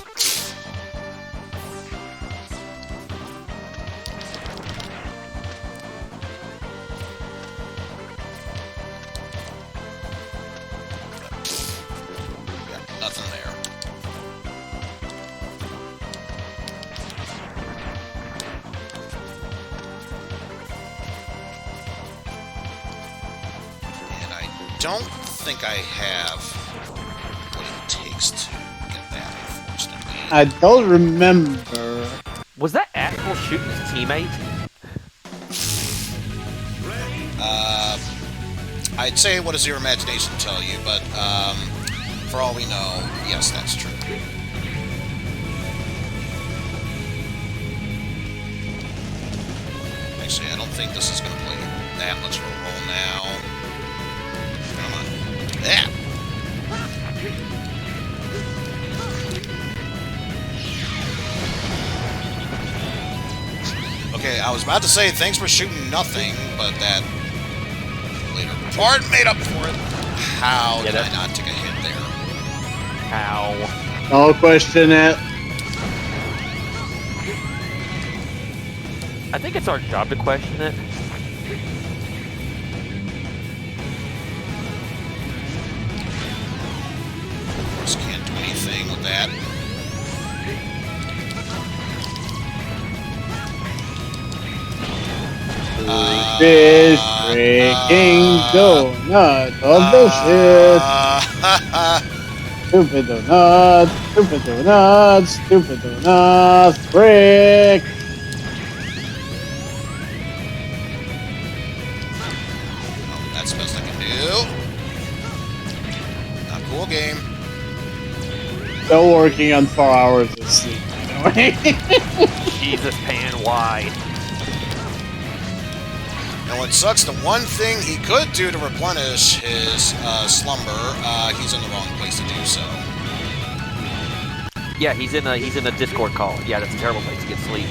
Yeah, nothing there. And I don't think I have what it takes to get that, unfortunately. I don't remember. Was that Axel shooting his teammate? I'd say what does your imagination tell you, but for all we know, yes, that's true. Actually, I don't think this is going to play that much of a role now. Come on. Yeah. Okay, I was about to say thanks for shooting nothing, but that later part made up for it. How did I not take a hit there? How? I'll question it. I think it's our job to question it. Of course, can't do anything with that. Fish breaking donut of bullshit. Stupid donut, stupid donut, stupid donut, frick. That's the best I can do. Not cool game. Still working on 4 hours of sleep, by the way. Jesus, Pan, why? And what sucks, the one thing he could do to replenish his slumber, he's in the wrong place to do so. Yeah, he's in a Discord call. Yeah, that's a terrible place to get sleep.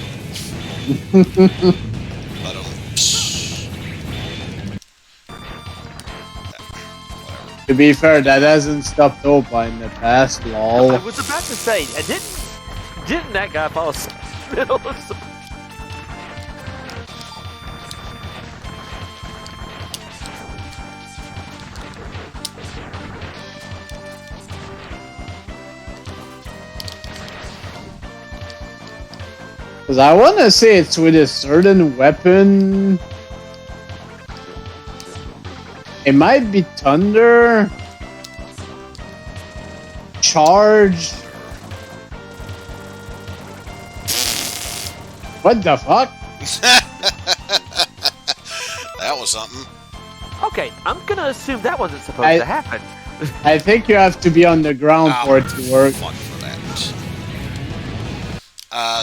To be fair, that hasn't stopped Opa in the past, lol. I was about to say, didn't that guy fall asleep in the middle of some... Because I want to say it's with a certain weapon. It might be Thunder. Charge. What the fuck? That was something. Okay, I'm gonna assume that wasn't supposed to happen. I think you have to be on the ground for it to work. Fuck for that.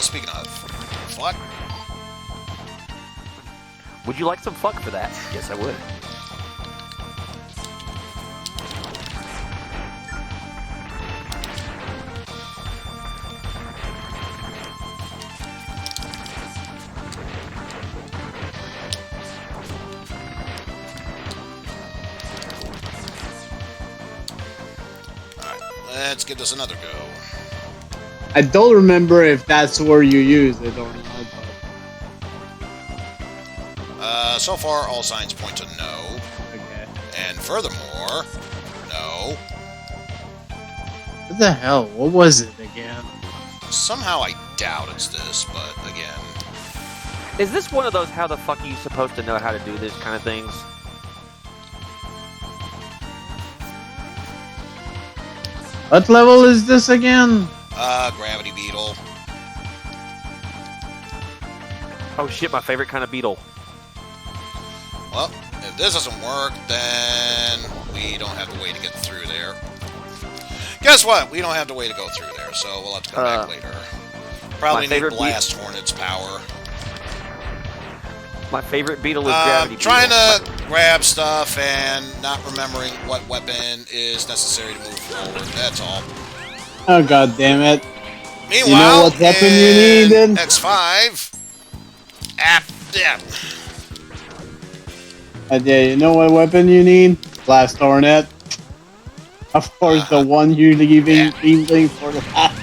Speaking of fuck. Would you like some fuck for that? Yes, I would. Let's give this another go. I don't remember if that's where you use it or not. So far, all signs point to no. Okay. And furthermore, no. What the hell? What was it again? Somehow I doubt it's this, but again. Is this one of those how the fuck are you supposed to know how to do this kind of things? What level is this again? Gravity Beetle. Oh shit, my favorite kind of beetle. Well, if this doesn't work, then we don't have to wait to get through there. Guess what? We don't have to wait to go through there, so we'll have to come back later. Probably need Blast Hornet's power. My favorite beetle is Gravity Trying Beetle. to grab stuff and not remembering what weapon is necessary to move forward. That's all. Oh god damn it. Meanwhile, you know what weapon you need then? X5. Yeah. Yeah, you know what weapon you need? Blast Hornet. Of course, the one you're leaving for the last.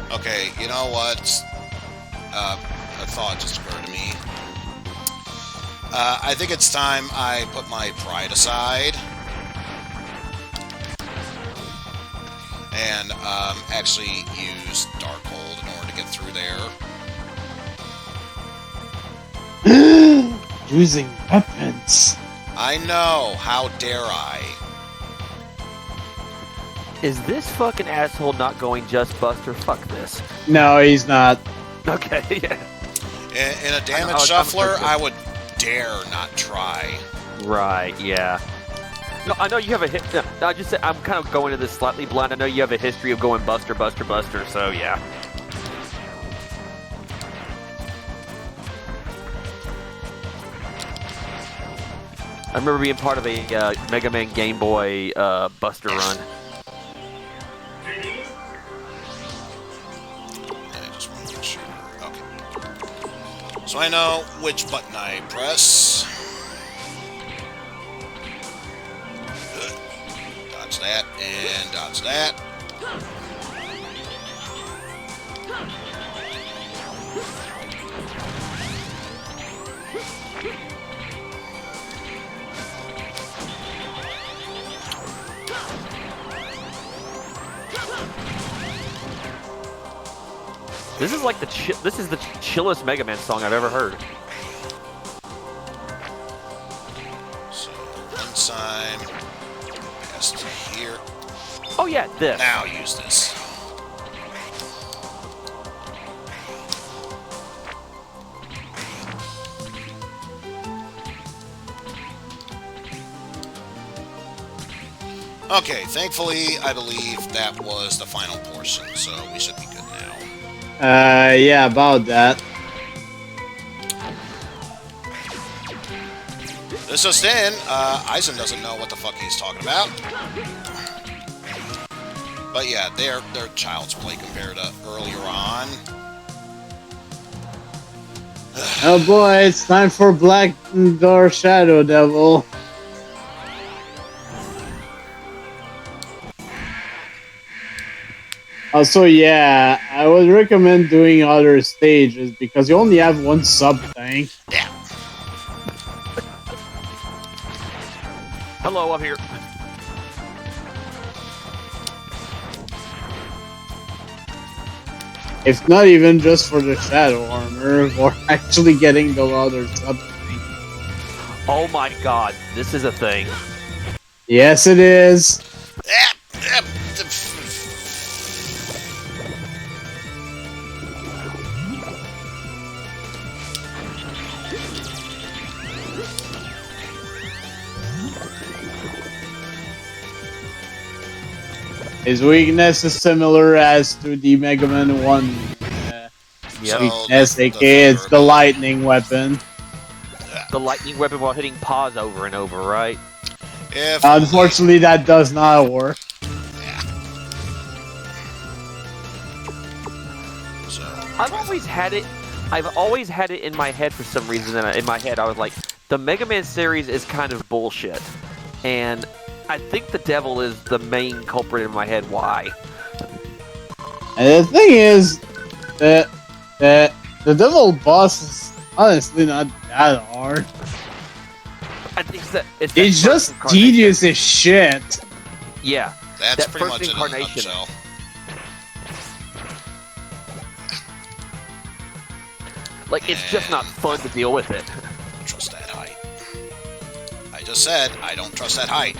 Okay, you know what? A thought just occurred to me. I think it's time I put my pride aside and actually use Darkhold in order to get through there. Using weapons. I know. How dare I? Is this fucking asshole not going just Buster? Fuck this. No, he's not. Okay, yeah. In a damage shuffler, I would dare not try. Right, yeah. No, I know you have a hit. No, I just said I'm kind of going to this slightly blind. I know you have a history of going Buster, Buster, Buster, so yeah. I remember being part of a Megaman Game Boy Buster run. So I know which button I press. Good. Dodge that, and dodge that. This is like the chillest Mega Man song I've ever heard. So one time, past here. Oh yeah, this. Now use this. Okay, thankfully, I believe that was the final portion, so we should be good now. Yeah, about that. This just in, Eizen doesn't know what the fuck he's talking about. But yeah, they're child's play compared to earlier on. Oh boy, it's time for Black Door Shadow Devil. Also, yeah, I would recommend doing other stages because you only have one sub tank. Yeah. Hello, I'm here. If not even just for the shadow armor, or actually getting the other sub tank. Oh my god, this is a thing. Yes, it is. His weakness is similar as to the Megaman 1 weakness, aka it's the lightning weapon. The lightning weapon while hitting pause over and over, right? Unfortunately, that does not work. I've always had it in my head for some reason. In my head, I was like, the Mega Man series is kind of bullshit. And I think the devil is the main culprit in my head. Why? And the thing is that the devil boss is honestly not that hard. I think that it's just tedious as shit. Yeah, that's that pretty first much incarnation. in a nutshell. Like, it's just not fun to deal with it. Trust that height. I just said I don't trust that height.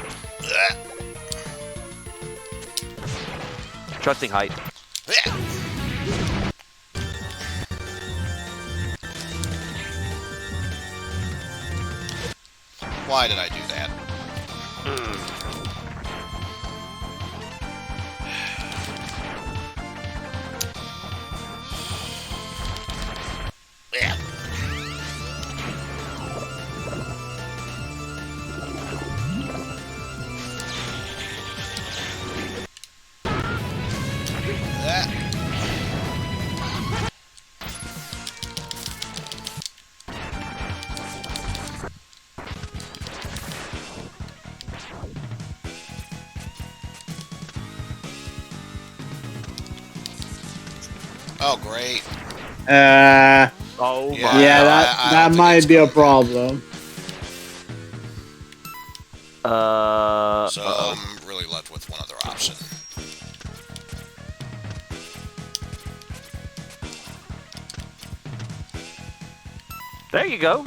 Trusting height. Why did I do that? Oh, great. Oh, yeah, yeah, that might be a problem. So I'm really left with one other option. There you go.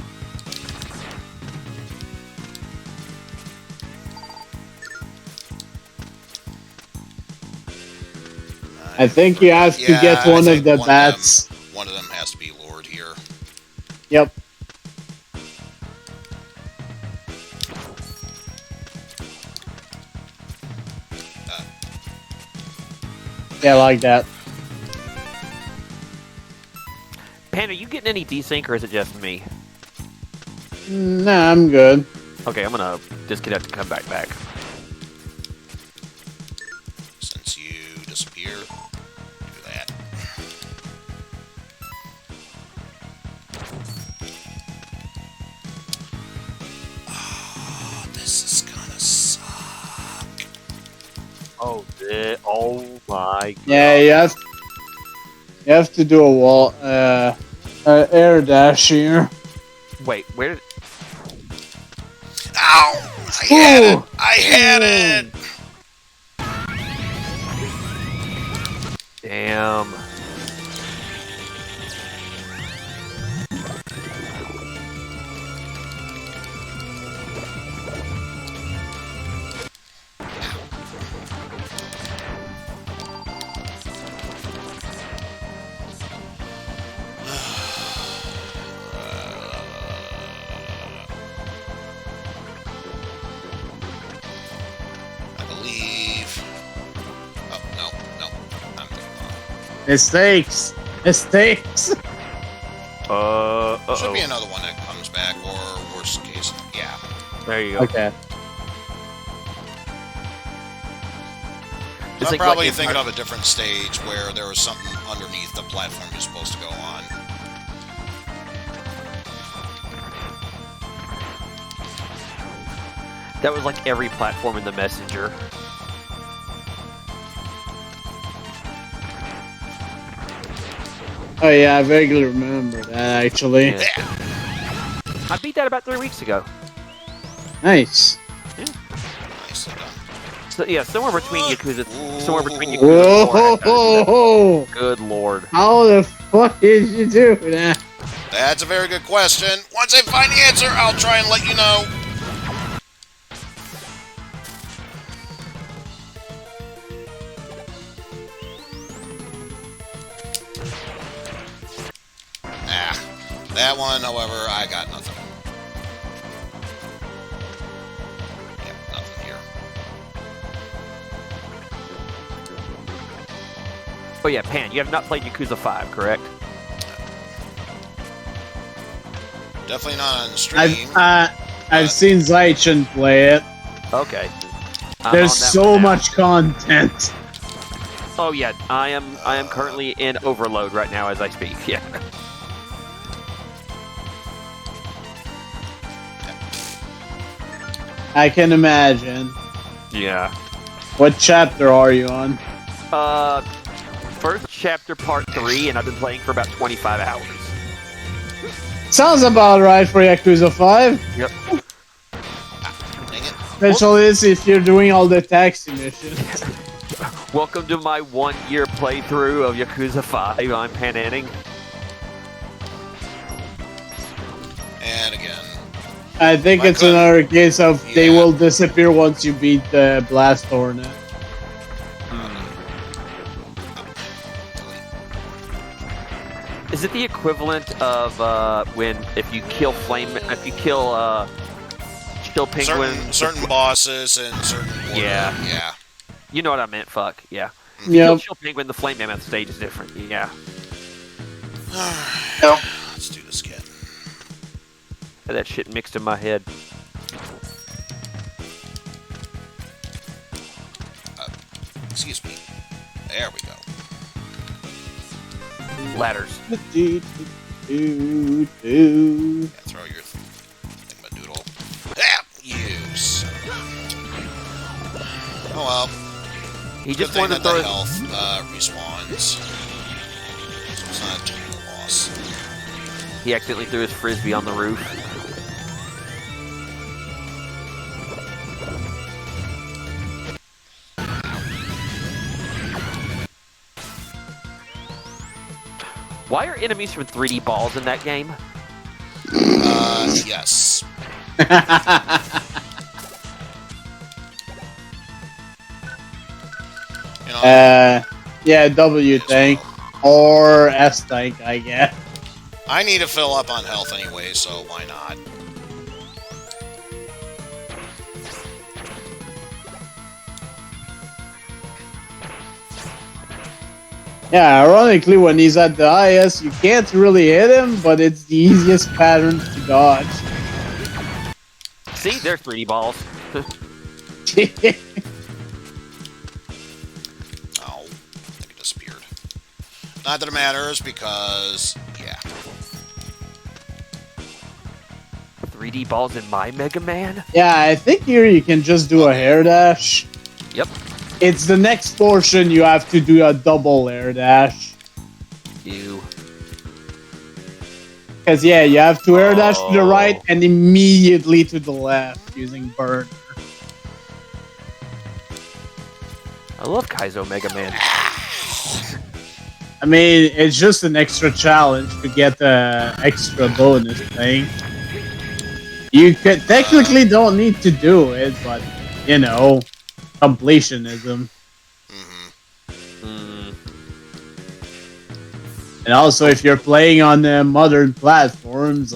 I think you have to get one of the bats. One of them has to be lured here. Yep. Yeah, like that. Pan, are you getting any desync or is it just me? Nah, I'm good. Okay, I'm gonna disconnect and come back. Since you disappear, do that. Oh, this is gonna suck. Oh my god. Yeah, you have to do a wall, air dash here. Wait, where did... Ow! I had it! I had it! Damn. Mistakes. Mistakes. Should be another one that comes back, or worst case, yeah. There you go. Okay. I'm probably thinking of a different stage where there was something underneath the platform you're supposed to go on. That was like every platform in the Messenger. Oh yeah, I vaguely remember that actually. Yeah. I beat that about 3 weeks ago. Nice. Yeah. Nicely done. So yeah, somewhere between Yakuza, somewhere between Whoa, Yakuza 4 and ho, ho. Good lord. How the fuck did you do that? That's a very good question. Once I find the answer, I'll try and let you know. That one, however, I got nothing. Yep, nothing here. Oh yeah, Pan, you have not played Yakuza 5, correct? Definitely not on stream. I've seen Zaichin play it. Okay. There's so much content. Oh yeah, I am currently in overload right now as I speak. Yeah. I can imagine. Yeah. What chapter are you on? First chapter, part 3, and I've been playing for about 25 hours. Sounds about right for Yakuza 5. Yep. Especially if you're doing all the taxi missions. Welcome to my 1-year playthrough of Yakuza 5. I'm Pan Anning. And again. I think it's another case of they will disappear once you beat the Blast Hornet. Is it the equivalent of if you kill Chill Penguin? Certain bosses and certain order. Yeah. You know what I meant, fuck. Yeah. If you Yep. kill Chill Penguin, the Flame Mammoth stage is different. Yeah. Let's do this again. Had that shit mixed in my head. Excuse me. There we go. Ladders. Yeah, throw your thingamadoodle. Ah, use. Oh well. He just Good thing wanted that to the throw health respawns. So it's not a total loss. He accidentally threw his frisbee on the roof. Why are enemies from 3D balls in that game? Yes. You know, Yeah, W tank or S tank, I guess. I need to fill up on health anyway, so why not? Yeah, ironically, when he's at the IS, you can't really hit him, but it's the easiest pattern to dodge. See, they're 3D balls. Oh, I think it disappeared. Not that it matters, because, yeah. 3D balls in my Mega Man? Yeah, I think here you can just do a hair dash. Yep. It's the next portion you have to do a double air dash. Ew. Because, yeah, you have to air dash to the right and immediately to the left using burn. I love Kaizo Mega Man. I mean, it's just an extra challenge to get the extra bonus thing. You could technically don't need to do it, but, you know, completionism. And also, if you're playing on the modern platforms,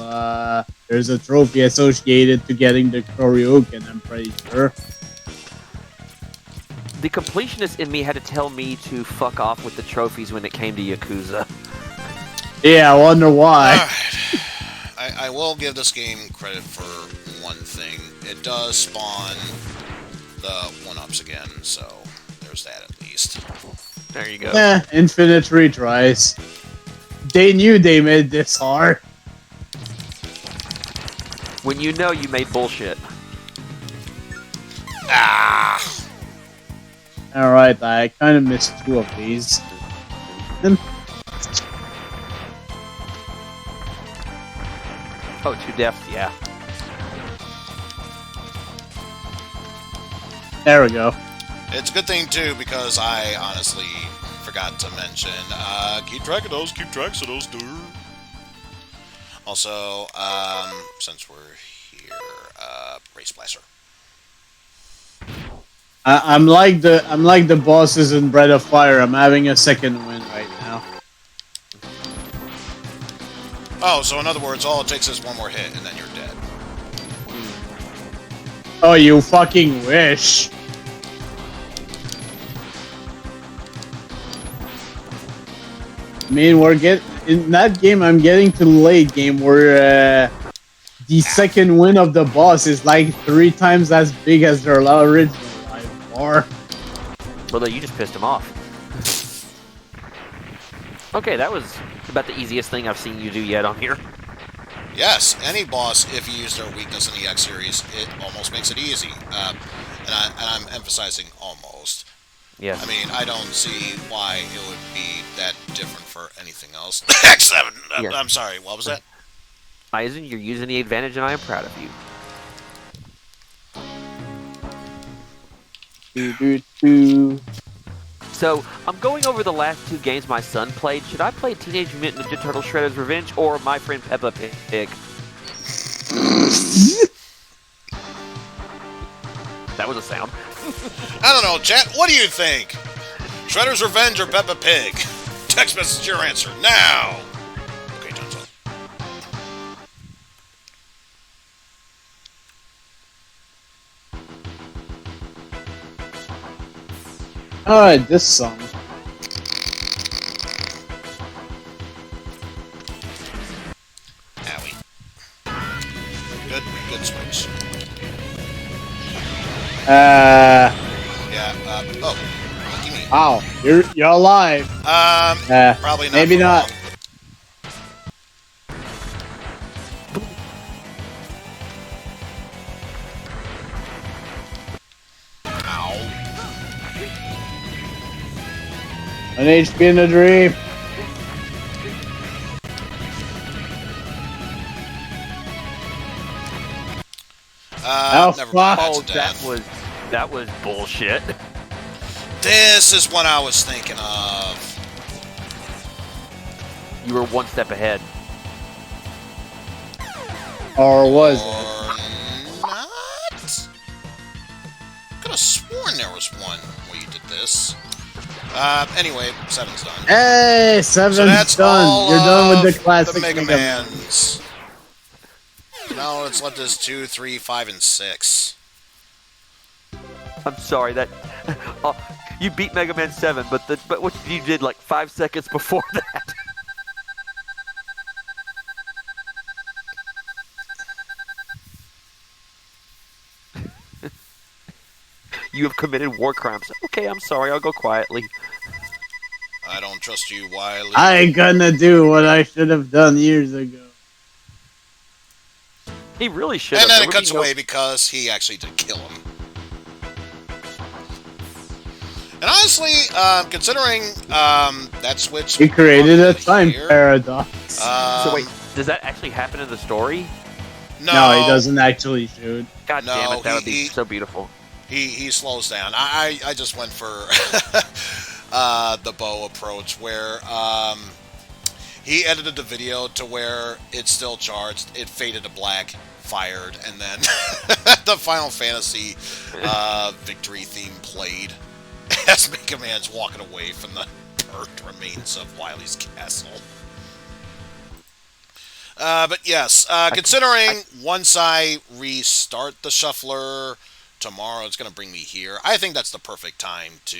there's a trophy associated to getting the Koryuken, I'm pretty sure. the completionist in me had to tell me to fuck off with the trophies when it came to Yakuza. Yeah, I wonder why. I will give this game credit for one thing. It does spawn the 1-ups again, so there's that at least. There you go. Infinite retries. They knew they made this hard. When you know you made bullshit. Alright, I kind of missed 2 of these. Oh, 2 deaths, yeah. There we go. It's a good thing, too, because I honestly forgot to mention, keep track of those, dude. Also, since we're here, Race Blaster. I'm like the bosses in Breath of Fire. I'm having a second win right now. Oh, so in other words, all it takes is one more hit, and then you're dead. Oh, you fucking wish. I mean, in that game. I'm getting to the late game where the second win of the boss is like 3 times as big as their original life bar. Well, no, you just pissed him off. Okay, that was about the easiest thing I've seen you do yet on here. Yes, any boss, if you use their weakness in the X series, it almost makes it easy. And I'm emphasizing almost. Yeah. I mean, I don't see why it would be that different for anything else. X7! Yeah. I'm sorry, what was that? Eizen, you're using the advantage, and I am proud of you. So, I'm going over the last 2 games my son played. Should I play Teenage Mutant Ninja Turtles Shredder's Revenge or My Friend Peppa Pig? That was a sound. I don't know, chat, what do you think? Shredder's Revenge or Peppa Pig? Text message your answer now! Okay, time's up. Alright, this song. Owie. Good switch. Yeah, oh. Wow, you're alive. Probably not. Maybe not. Ow. An HP in a dream. Never mind, Oh, that's a death. that was bullshit. This is what I was thinking of. You were 1 step ahead. Or was it? Not? Could have sworn there was one where you did this. Anyway, 7's done. Hey, 7's so that's done. all You're done with the of classic the Mega Mega Mans. Now let's let this 2, 3, 5, and 6. I'm sorry that you beat Mega Man 7, but what you did like 5 seconds before that. You have committed war crimes. Okay, I'm sorry. I'll go quietly. I don't trust you, Wily. I ain't gonna do what I should have done years ago. He really should have. And then it cuts away because he actually did kill him. And honestly, considering that switch... He created a time paradox. So wait, does that actually happen in the story? No, he doesn't actually shoot. God damn it, that would be so beautiful. He slows down. I just went for the bow approach where he edited the video to where it's still charged, it faded to black, fired, and then the Final Fantasy victory theme played as Mega Man's walking away from the burnt remains of Wily's castle. But yes, considering once I restart the shuffler tomorrow. It's going to bring me here. I think that's the perfect time to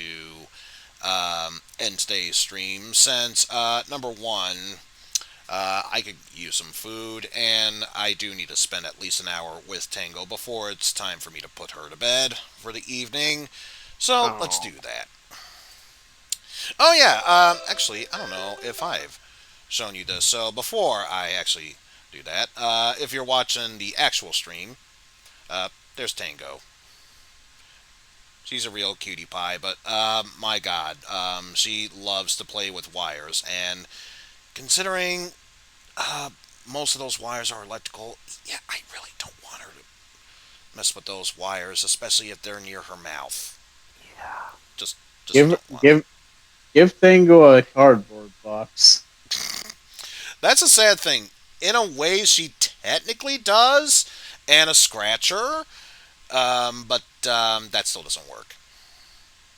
end today's stream since, number one, I could use some food, and I do need to spend at least an hour with Tango before it's time for me to put her to bed for the evening. So let's do that. Oh yeah, actually, I don't know if I've shown you this. So before I actually do that, if you're watching the actual stream, there's Tango. She's a real cutie pie, but my God, she loves to play with wires, and considering most of those wires are electrical, yeah, I really don't want her to mess with those wires, especially if they're near her mouth. Yeah. Just give Tango a cardboard box. That's a sad thing. In a way, she technically does, and a scratcher, but that still doesn't work.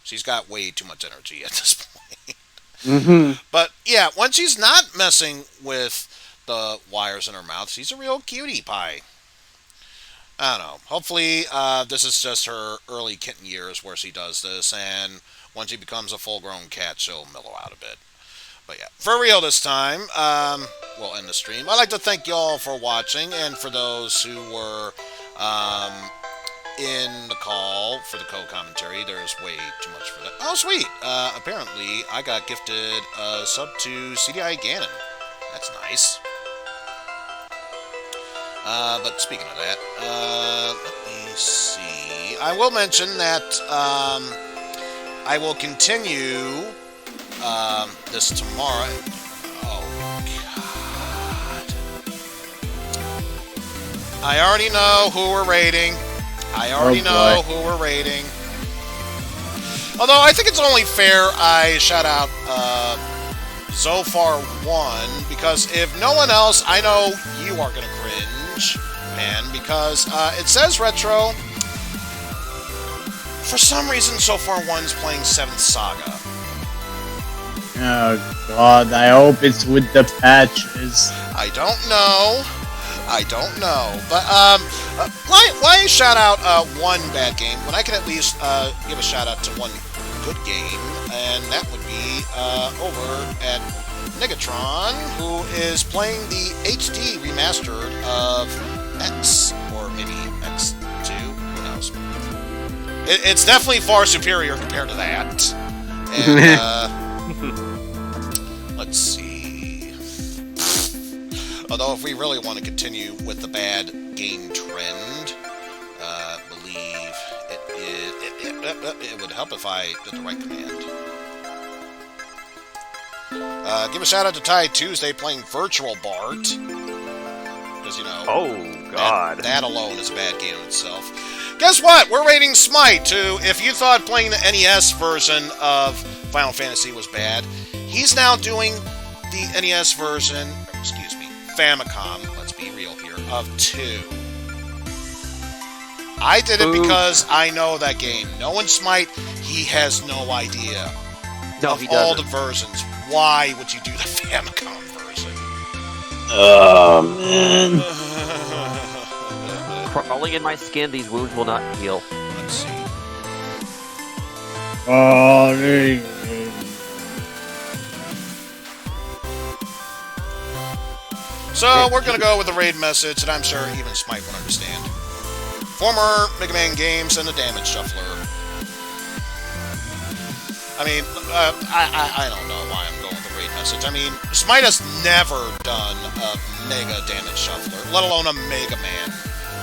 She's got way too much energy at this point. Mm-hmm. But yeah, when she's not messing with the wires in her mouth, she's a real cutie pie. I don't know. Hopefully, this is just her early kitten years where she does this, and when she becomes a full-grown cat, she'll mellow out a bit. But yeah, for real this time, we'll end the stream. I'd like to thank you all for watching, and for those who were in the call for the co-commentary, there's way too much for that. Oh, sweet! Apparently, I got gifted a sub to CDI Ganon. That's nice. But speaking of that, let me see. I will mention that I will continue this tomorrow. Oh, God. I already know who we're rating. Who we're rating. Although I think it's only fair I shout out Zofar1, because if no one else, I know you are going to cringe, man, because it says retro. For some reason, Zofar1's playing 7th Saga. Oh God, I hope it's with the patches. I don't know. But why shout out one bad game when I can at least give a shout out to one good game, and that would be over at Negatron, who is playing the HD remastered of X, or maybe X2, who knows. It's definitely far superior compared to that. And let's see. Although if we really want to continue with the bad game trend, believe it would help if I did the right command. Give a shout out to Ty Tuesday playing Virtual Bart. Because, you know... Oh, God. That alone is a bad game in itself. Guess what? We're rating Smite to, if you thought playing the NES version of Final Fantasy was bad, he's now doing the NES version, Famicom, let's be real here, of 2. I did it because I know that game. Knowing Smite, he has no idea. No, of he all doesn't. the versions, why would you do the Famicom version? Oh, man. Crawling in my skin, these wounds will not heal. Let's see. Oh, there you go. So, we're gonna go with the raid message that I'm sure even Smite won't understand. Former Megaman Games and the Damage Shuffler. I mean, I don't know why I'm going with the raid message. I mean, Smite has never done a Mega Damage Shuffler, let alone a Mega Man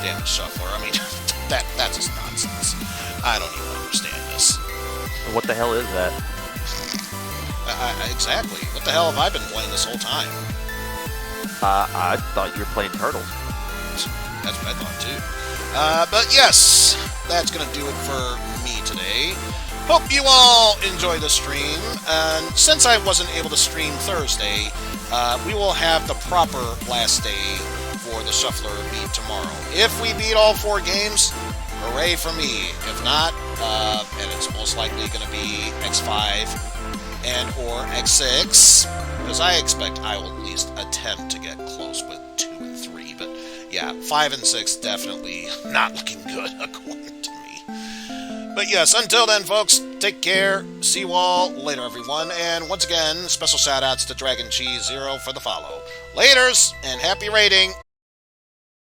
Damage Shuffler. I mean, that's just nonsense. I don't even understand this. What the hell is that? Exactly. What the hell have I been playing this whole time? I thought you were playing Turtles. That's what I thought too. But yes, that's gonna do it for me today. Hope you all enjoy the stream. And since I wasn't able to stream Thursday, we will have the proper last day for the Shuffler beat tomorrow. If we beat all 4 games, hooray for me. If not, and it's most likely going to be X5 and or X6, because I expect I will at least attempt to get close with 2 and 3. But yeah, 5 and 6 definitely not looking good according to me. But yes, until then, folks, take care. See you all later, everyone. And once again, special shout-outs to Dragon Cheese Zero for the follow. Laters, and happy raiding.